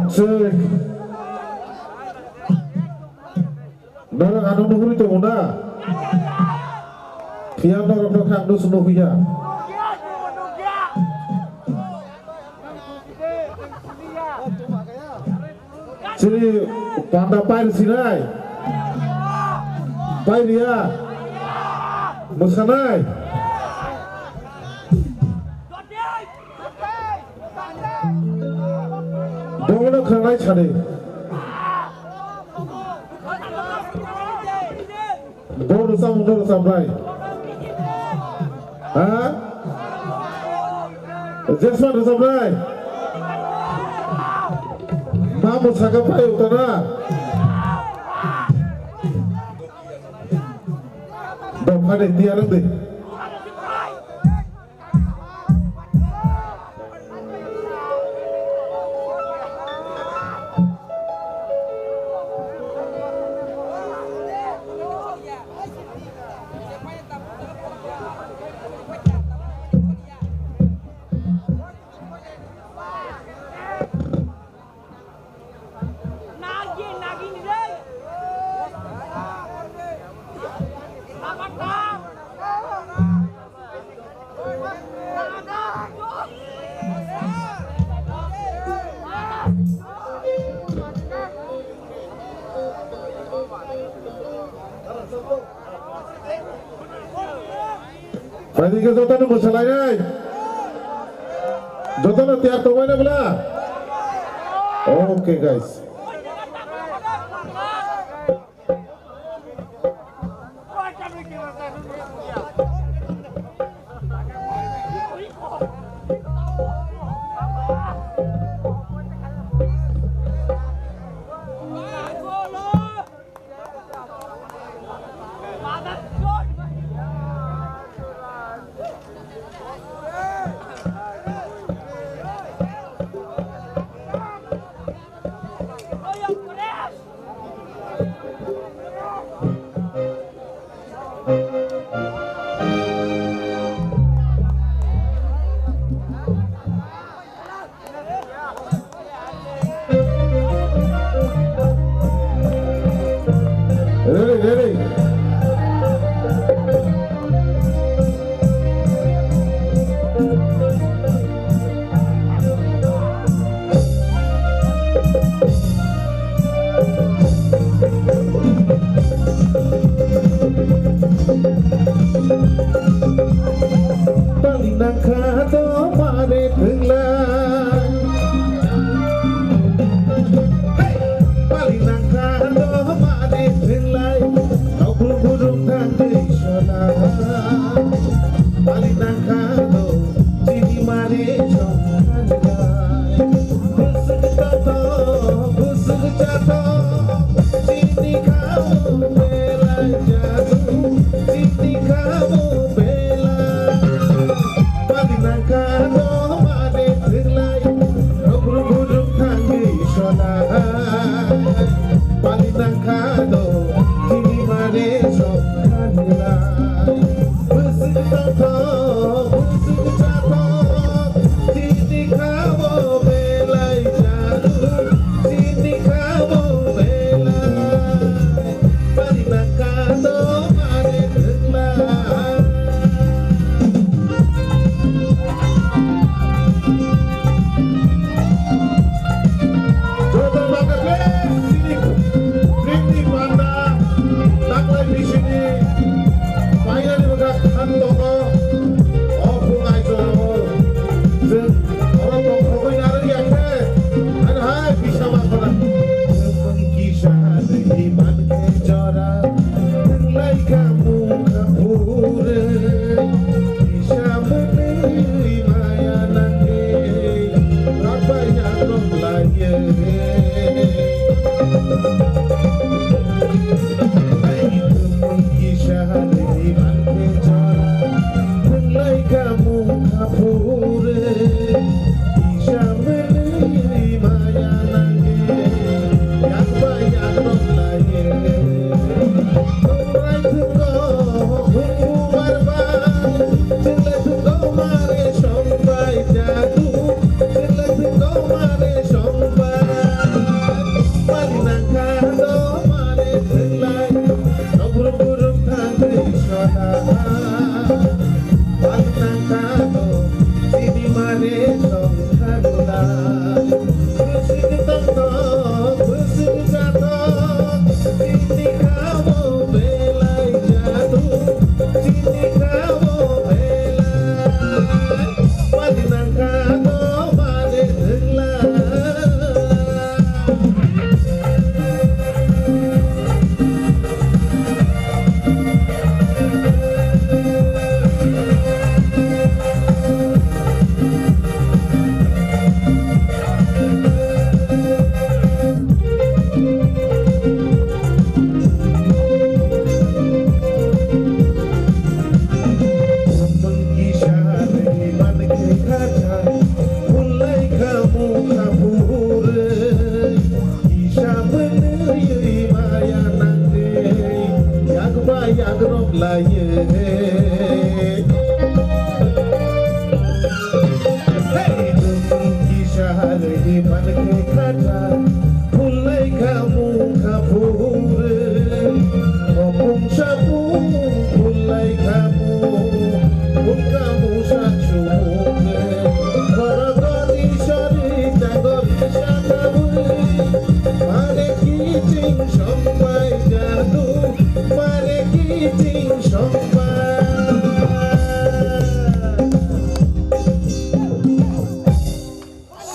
Cek. Nara anu nuhuri to muna. Kian nara nara anu sunuhia. Sini panda pair sinai. Pair dia. Musanai. Dongno khanai chane. Dongno samrai. Ha? Jesman samrai. Mamu sagapai utara. Dong kade tiarang deh. Pasti ke Jotan masalah ini. Jotan tiap tu mana bela? Okay guys. Ready. Paling kato mare tenglang. Paling kato mare tenglang. Kau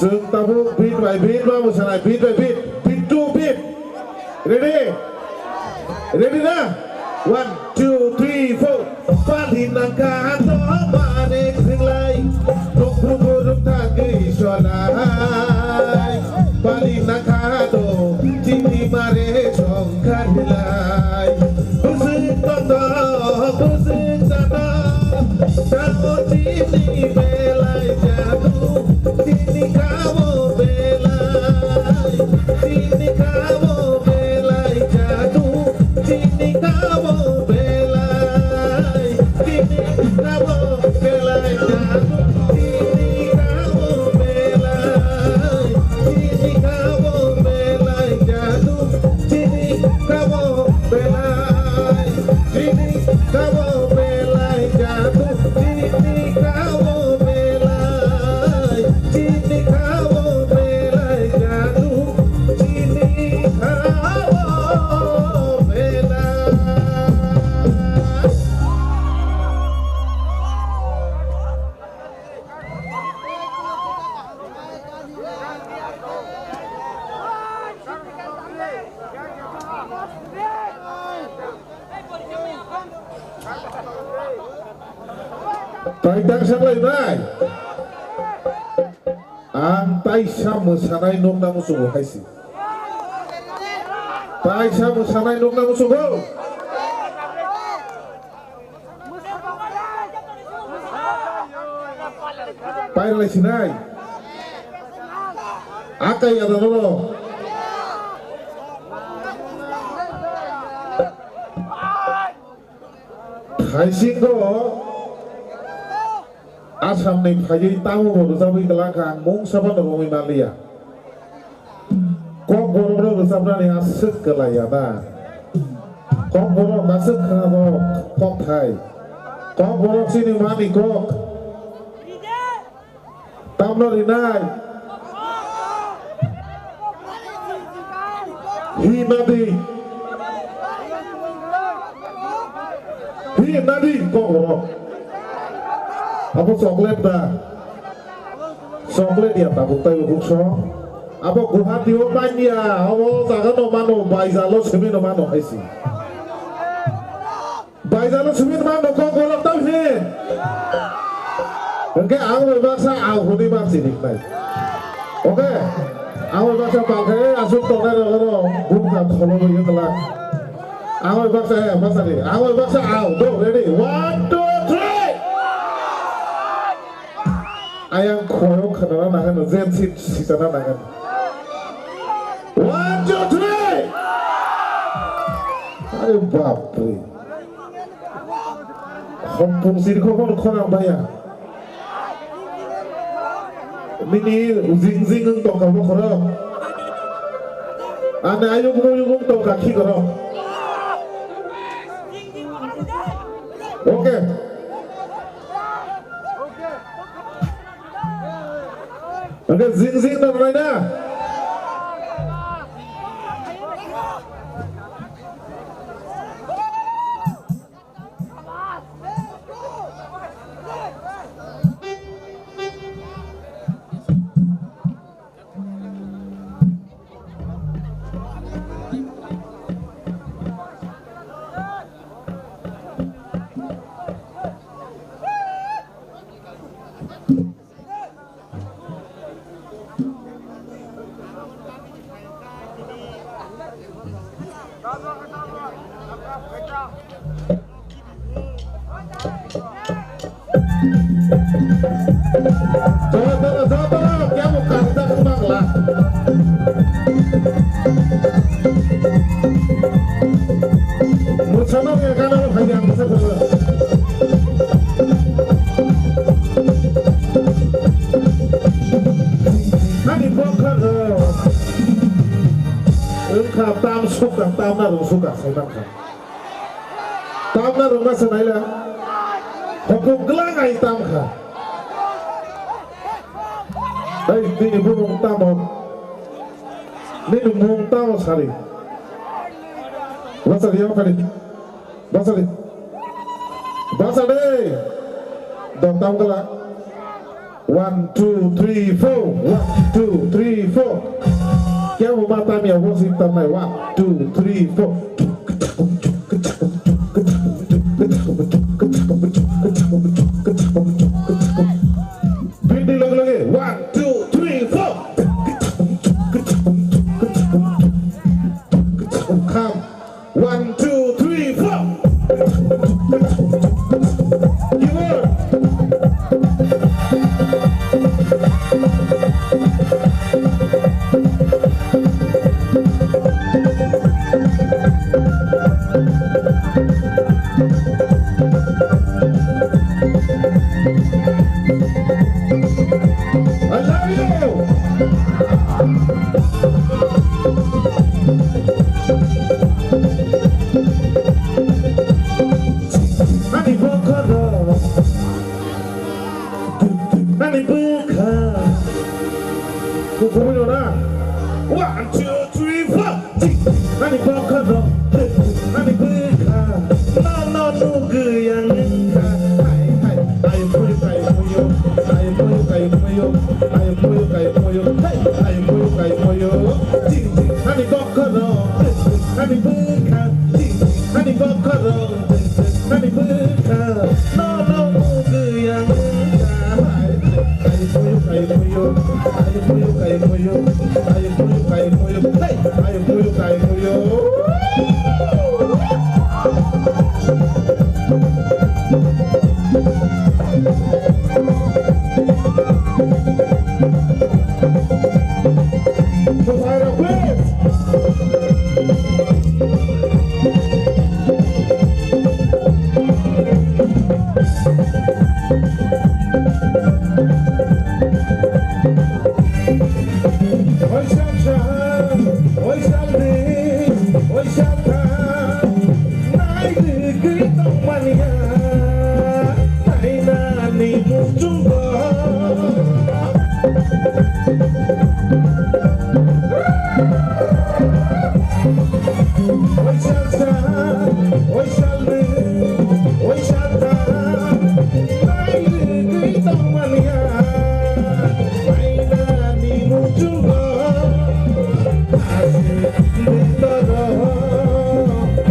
Sung tabuk beat by beat mau sana beat by beat, beat to beat. Ready? Ready na? 1, 2, 3, 4. Palinang kato manik singlay, nung burung tagi solay. Palinang kato tini mare chong kadilay. Busik tondo, busik tondo, tao tini belay jatuh. Tini kamu belai, tini kamu belai jatuh, tini kamu belai, tini kamu belai jatuh, tini kamu belai, tini kamu belai jatuh, tini kamu belai, tini kamu belai jatuh, tini kamu Taidang sanglay nay, ang taisa musanay nung namusugo haisi. Taisa musanay nung namusugo. Pairlay sinay. Akay ada lolo. Haising ko. Asam nih pagi tahu mau sampai ke langkang mung sama dong Italia. Kok boro-boro bersama nih asik ke layana. Kok boro masuk ke kok Thai. Kok boro sini mani kok. Tamno rinai. Hi nadi kok boro. Apa coklat dah? Coklat ya tabuk tayo bukso. Apa guhati o panya? Apa taga no mano baizalo semi no mano haisi. Baizalo semi no mano kok golok tau hin. Oke, aku berbaksa aku di baksi nih. Oke, aku berbaksa pakai asuk toner kalau buka kalau begitu telah. Aku berbaksa ya, bahasa nih. Aku berbaksa aku. Go ready. 1, 2, 3. Ayang koyok karena nangan zen sisa nangan. 1, 2, 3. Ayo bapri. Kompung sini kok orang bayar. Mini zing untuk kamu korok. Ane ayung untuk kaki korok. Oke. Oke, zing dan lainnya. Jangan, dia mau kandang kembang lah. Bersama dengan kanan hanya bisa bergerak. Nanti bongkar engkau tam suka, tam naruh suka, saya bangkar. Tam naruh masa naila, hukum gelangai tam kah. Baik, ini burung tamu. Ini burung tamu sekali. Bahasa dia apa nih? Bahasa nih. Bahasa deh. Dong tamu kelak. 1, 2, 3, 4. 1, 2, 3, 4. Kaya mo mata niya Washington na 1, 2, 3, 4. Bindi lagi. 1, 2, 3, 4. Come. 1, 2, 3, 4. Give up. I love you. Ani bokado, ani buka. Kukuyo na. 1, 2, 3, 4. Ani bokado, ani buka. No nugu yang engka. Hai, ayo puyo, ayo puyo, ayo puyo, ayo puyo, ayo puyo, ayo puyo, hey, ayo puyo, ayo puyo. Jing, ani bokado, ani buka. Jing, ani bokado, ani buka. No nugu yang engka. Ayo puyo, ayo puyo, ayo puyo, ayo puyo, ayo puyo, ayo puyo, hey, ayo puyo, ayo puyo.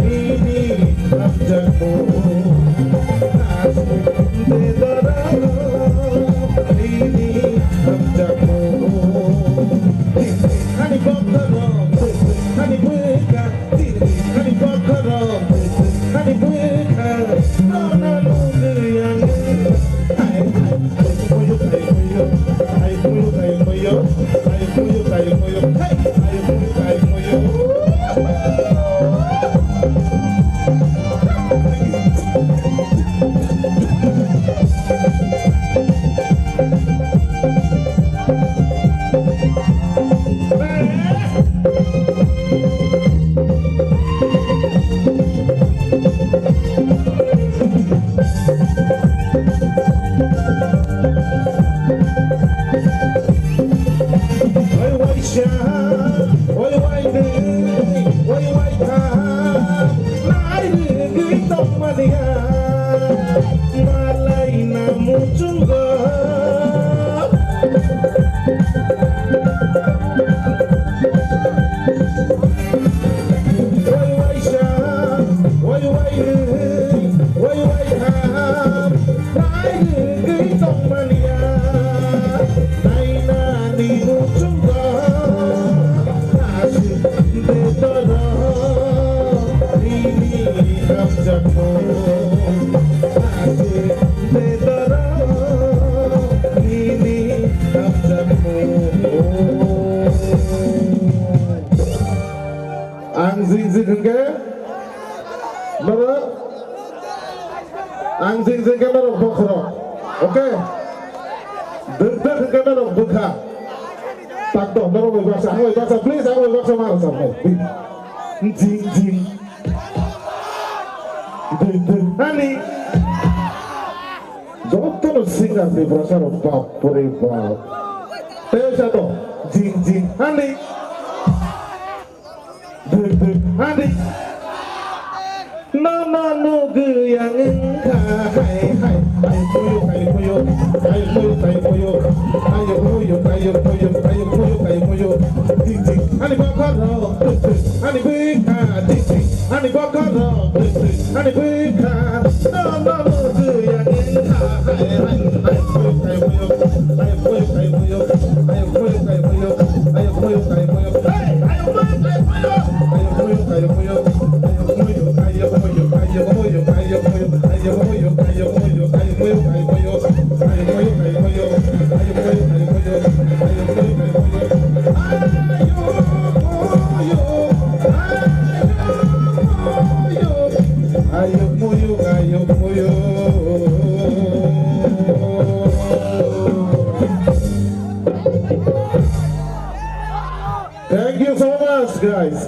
Ini Nora, anjing jengkel orang bokro, oke? Dendam jengkel orang bukha. Tak dong, Nora mau bahasa, please, aku mau bahasa marah sama. Jing. Dendam, Hani. Dokter singa di bahasa orang bapure bap. Teo satu, jing, Hani. Dendam, Hani. Nama nugu yang engkau hai puyo ding ani bakaro ani bika ding ani bakaro ani bika nama nugu yang engkau hai Thank you so much, guys.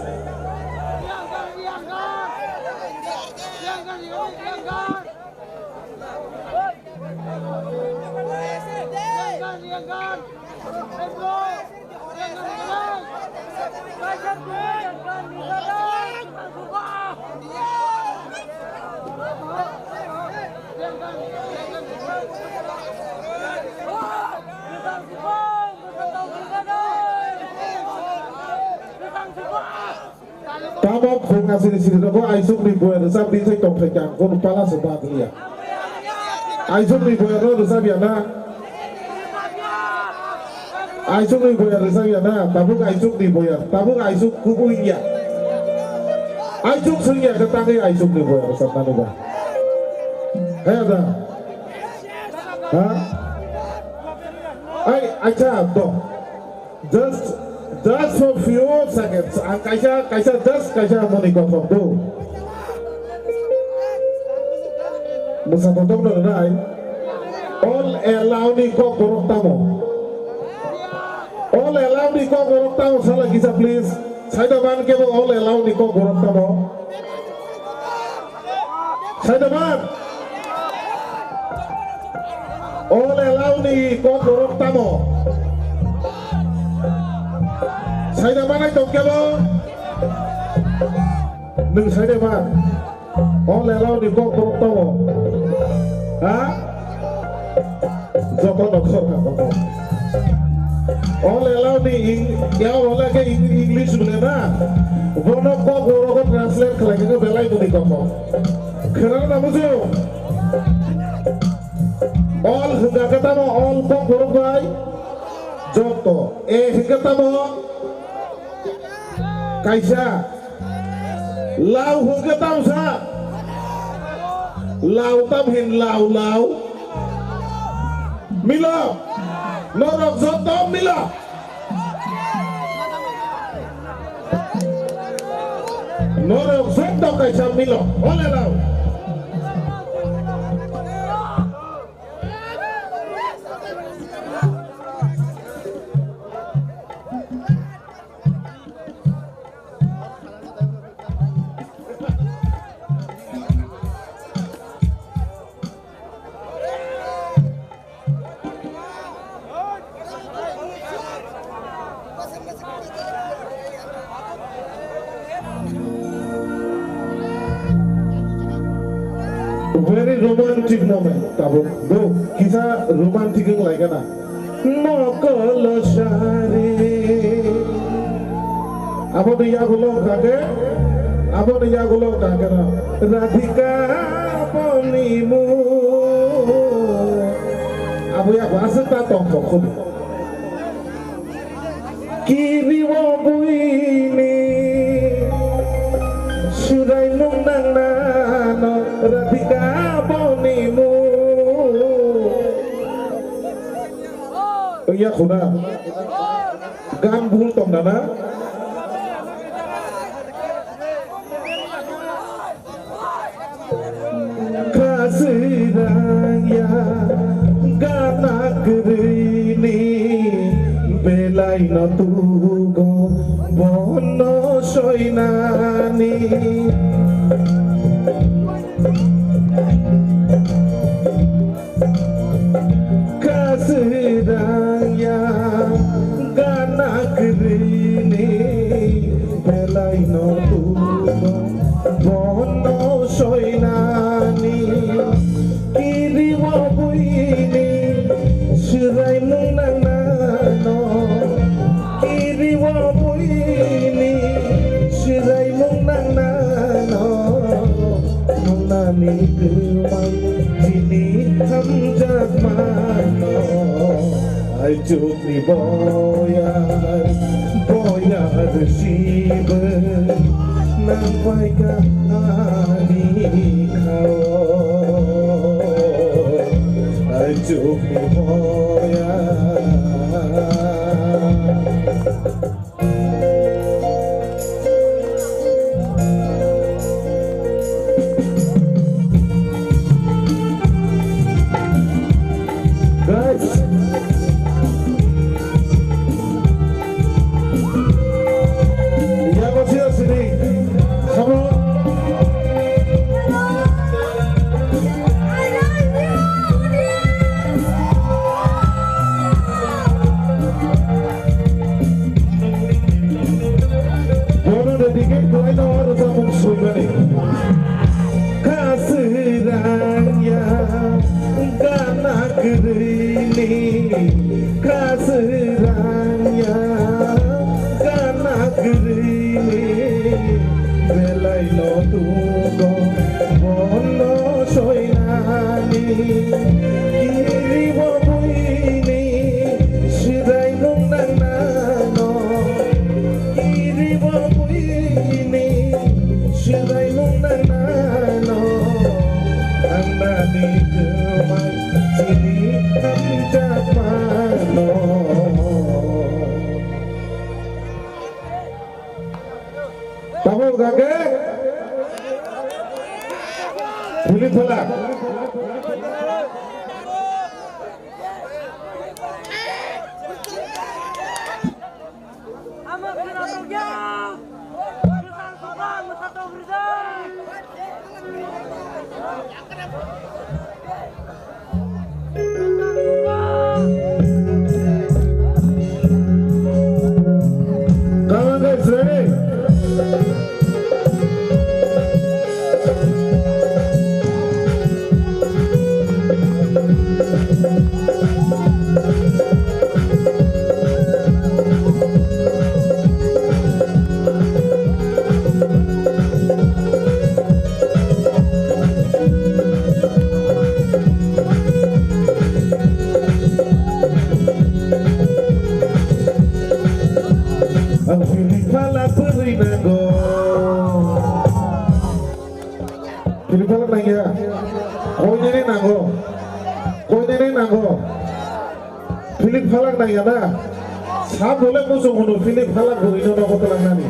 Kamu kena sini tu, Aisuk ni buat resap di saya tong kerja, kau lupa lah sebab dia. Aisuk ni buat resap ya na. Aisuk ni buat resap ya na, tabuk Aisuk ni buat, tabuk Aisuk kubu India. Aisuk sendiri ketangga Aisuk ni buat resap mana buat. Hei ada, acha dong, just for few seconds. Kaisa mau nikah tu. Musa potong dulu nai. All allow nikah korok tamu. All allow nikah korok tamu. Salah kisah please. Saya depan ke all allow nikah korok tamu. Saya depan. All allow nikah korok tamu. Saya depan ay tong kebo. Nung saya depan. All allow nikah korok tamu. Jokowi doktor. All allow ni yang orang ke English boleh na. Bono kok orang translate kalau kita belai tu nikah. Kerana nama tu. All hingga kata mo all kok orang baik. Joko. Hingga kata mo. Kaisa. Lau hingga tahu sa. Lau tamhin lau. Milo. Norok zoto Milo. Norok zoto kaisa Milo. Oleh lau. Very romantic moment, tahu? Do kisah romantic yang lain kan? Mokol shari. Apa dia gulung kage? Apa dia gulung kage na? Radhika ponimu. Apa ya bahasa tak tahu kok? Kiri wabuni. Surai nundang nano Radhika ponimu. Iya kuna gambul tong nana Kasiraya ganak rini belai no tugo bono soinani Kasiraya ganak rini belai no tugo bono soinani kiri wabuini sirai munang nano kiri wabuini sirai munang nano nunani gemai jini hamjat mano ajuk ni boyar boyar sibe nampai kahani kau ajuk ni boyar guys ya masih sini sama dedicate to all the Tamil Sumani Kasiraya ganak rini Kasiraya ganak rini belai no tugo bono soinani kiri wabuini sirai nunang nano kiri wabuini sirai nunang nano andani gemai sini hamjat mano tamu kakek pilih pelak Come on guys, ready? Ang piling pala perinago piling pala nanya kau ini nago piling pala nanya na sab boleh musuh hono piling pala berino nago telang nani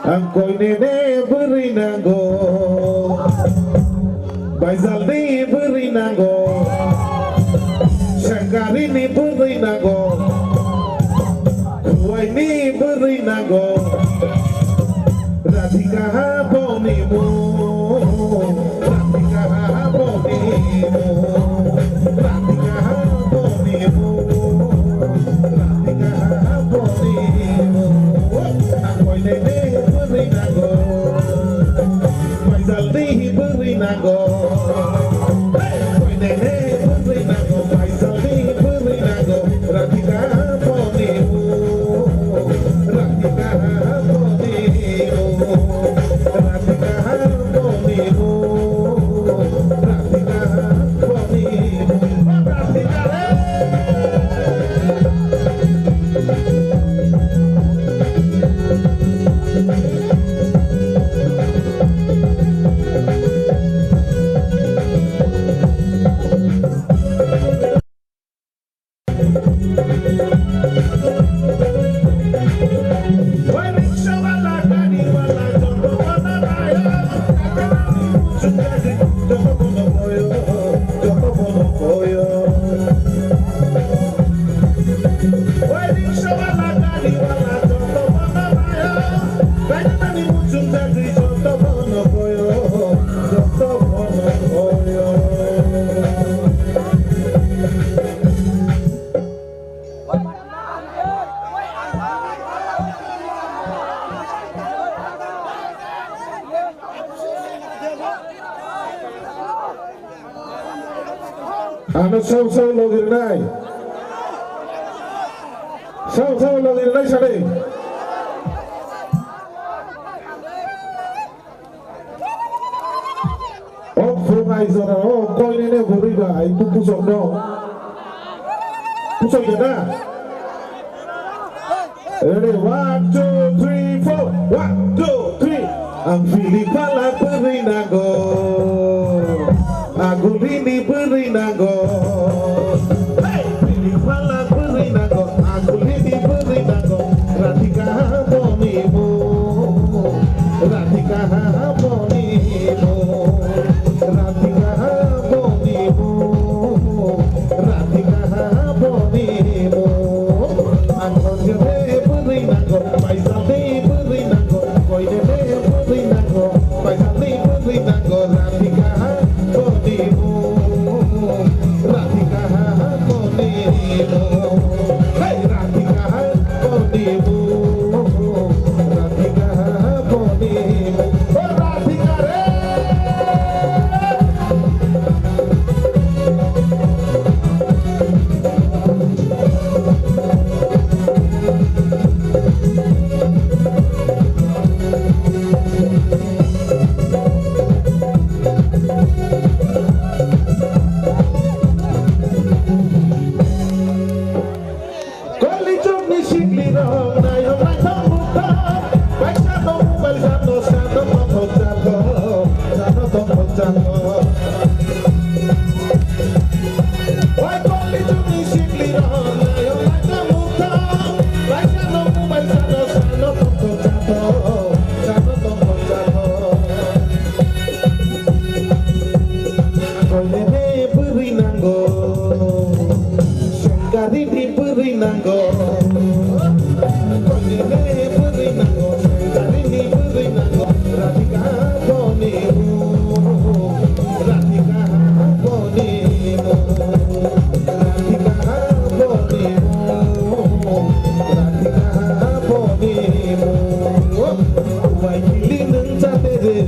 ang kau ini berinago Baizal ni berinago Syangkari ni berinago ini berinago Radhika bonimu Radhika bonimu Radhika bonimu Radhika bonimu Aku ini berinago Faisal ni berinago Aku ini berinago Faisal ni berinago Radhika bonimu Ano sao lo girnai. Sao lo girnai sare. Oh, from Aizora, oh, koi nene goriba, itu pusok no. Pusok jana. Ready, 1, 2, 3, 4. 1, 2, 3. Ang Filipala berinago. Aku ini berinago. Hey, Filipala berinago. Aku ini berinago. Ratika ponimu. Ratika ponimu. Ratika ponimu. Ratika ponimu. Aku ini berinago. Paisal ini berinago. Koi ini berinago. Paisal ini berinago. Ratika ponimu. Ratika ponimu. Hey, Ratika ponimu. Ratika ponimu. Oh, Ratika re. Kali jom ni sikli rong na yo na tamuka. Baisa no balsa no sano pamojako. Sano pamojako. Why kali jom ni sikli rong na yo na tamuka. Baisa no balsa no sano pamojako. Sano pamojako. Koi nene berinanggo. Sengkari di berinanggo. Koi nene berinanggo. Sengkari di berinanggo. Ratika ponimu. Ratika ponimu. Ratika ponimu. Ratika ponimu. Wai kilin catere.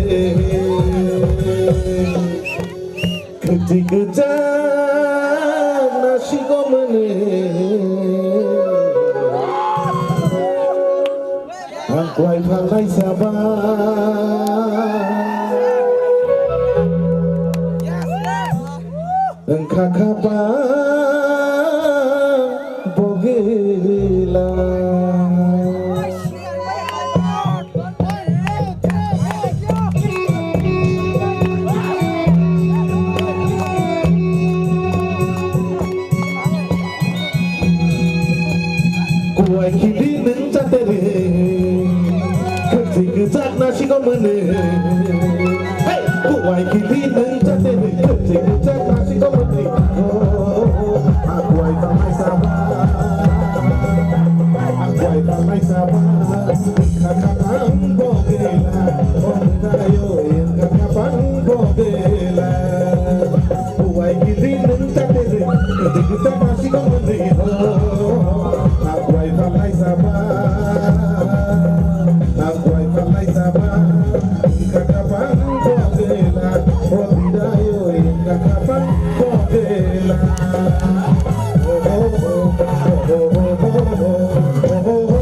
Kejar nasi komene. Aku ai palai sabar. Engkau kapan bogela. Kuai kilin catere. Kejar nasi komene. Hey, kuai kilin catere. Kejar nasi komene. Oh, aku ai palai sabar. Aku ai palai sabar. Kapan bogela. Oh, dayo kapan bogela. Kuai kilin catere. Kejar nasi komene. Oh, aku ai palai sabar. Aku ai palai sabar. Kapan bogela. Oh, dayo kapan bogela. Oh, oh, oh, oh, oh, oh, oh,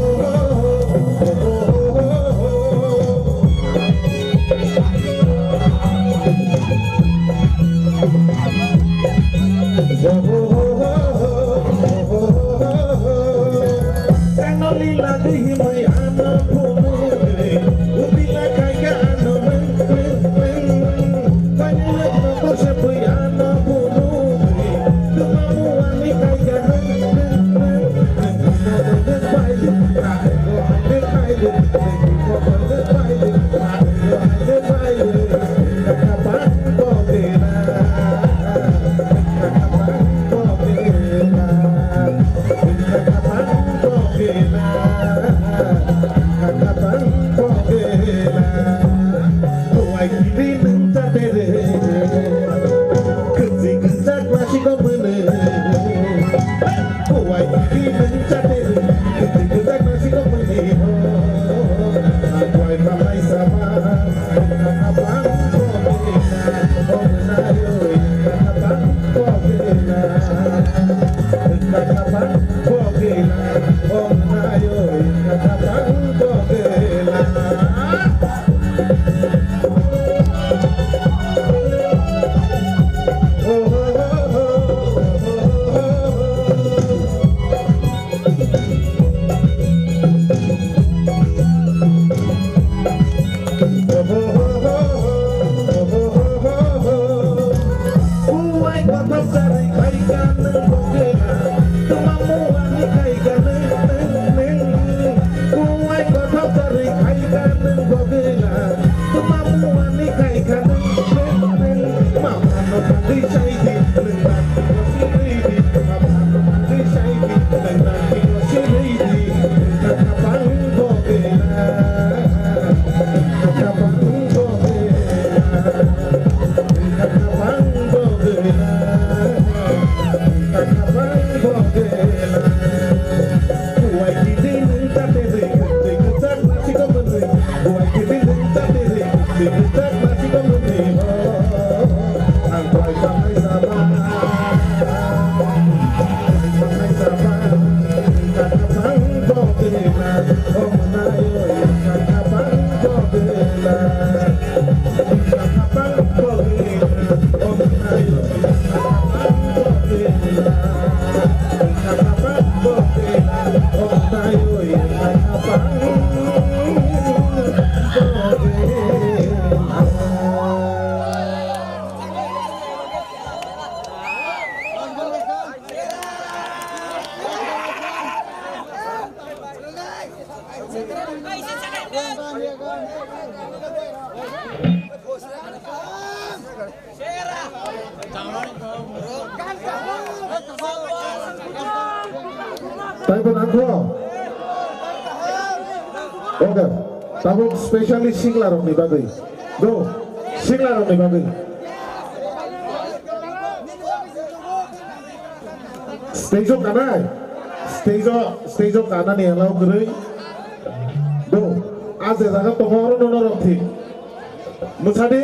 Aku Taipun angko. Oke, tabung spesialis singlarong di bagai. Go, singlarong di bagai. Stage kanan, stage kanan nih lalu kiri. Go, aja jangan pengaruh nonorok ti. Musadi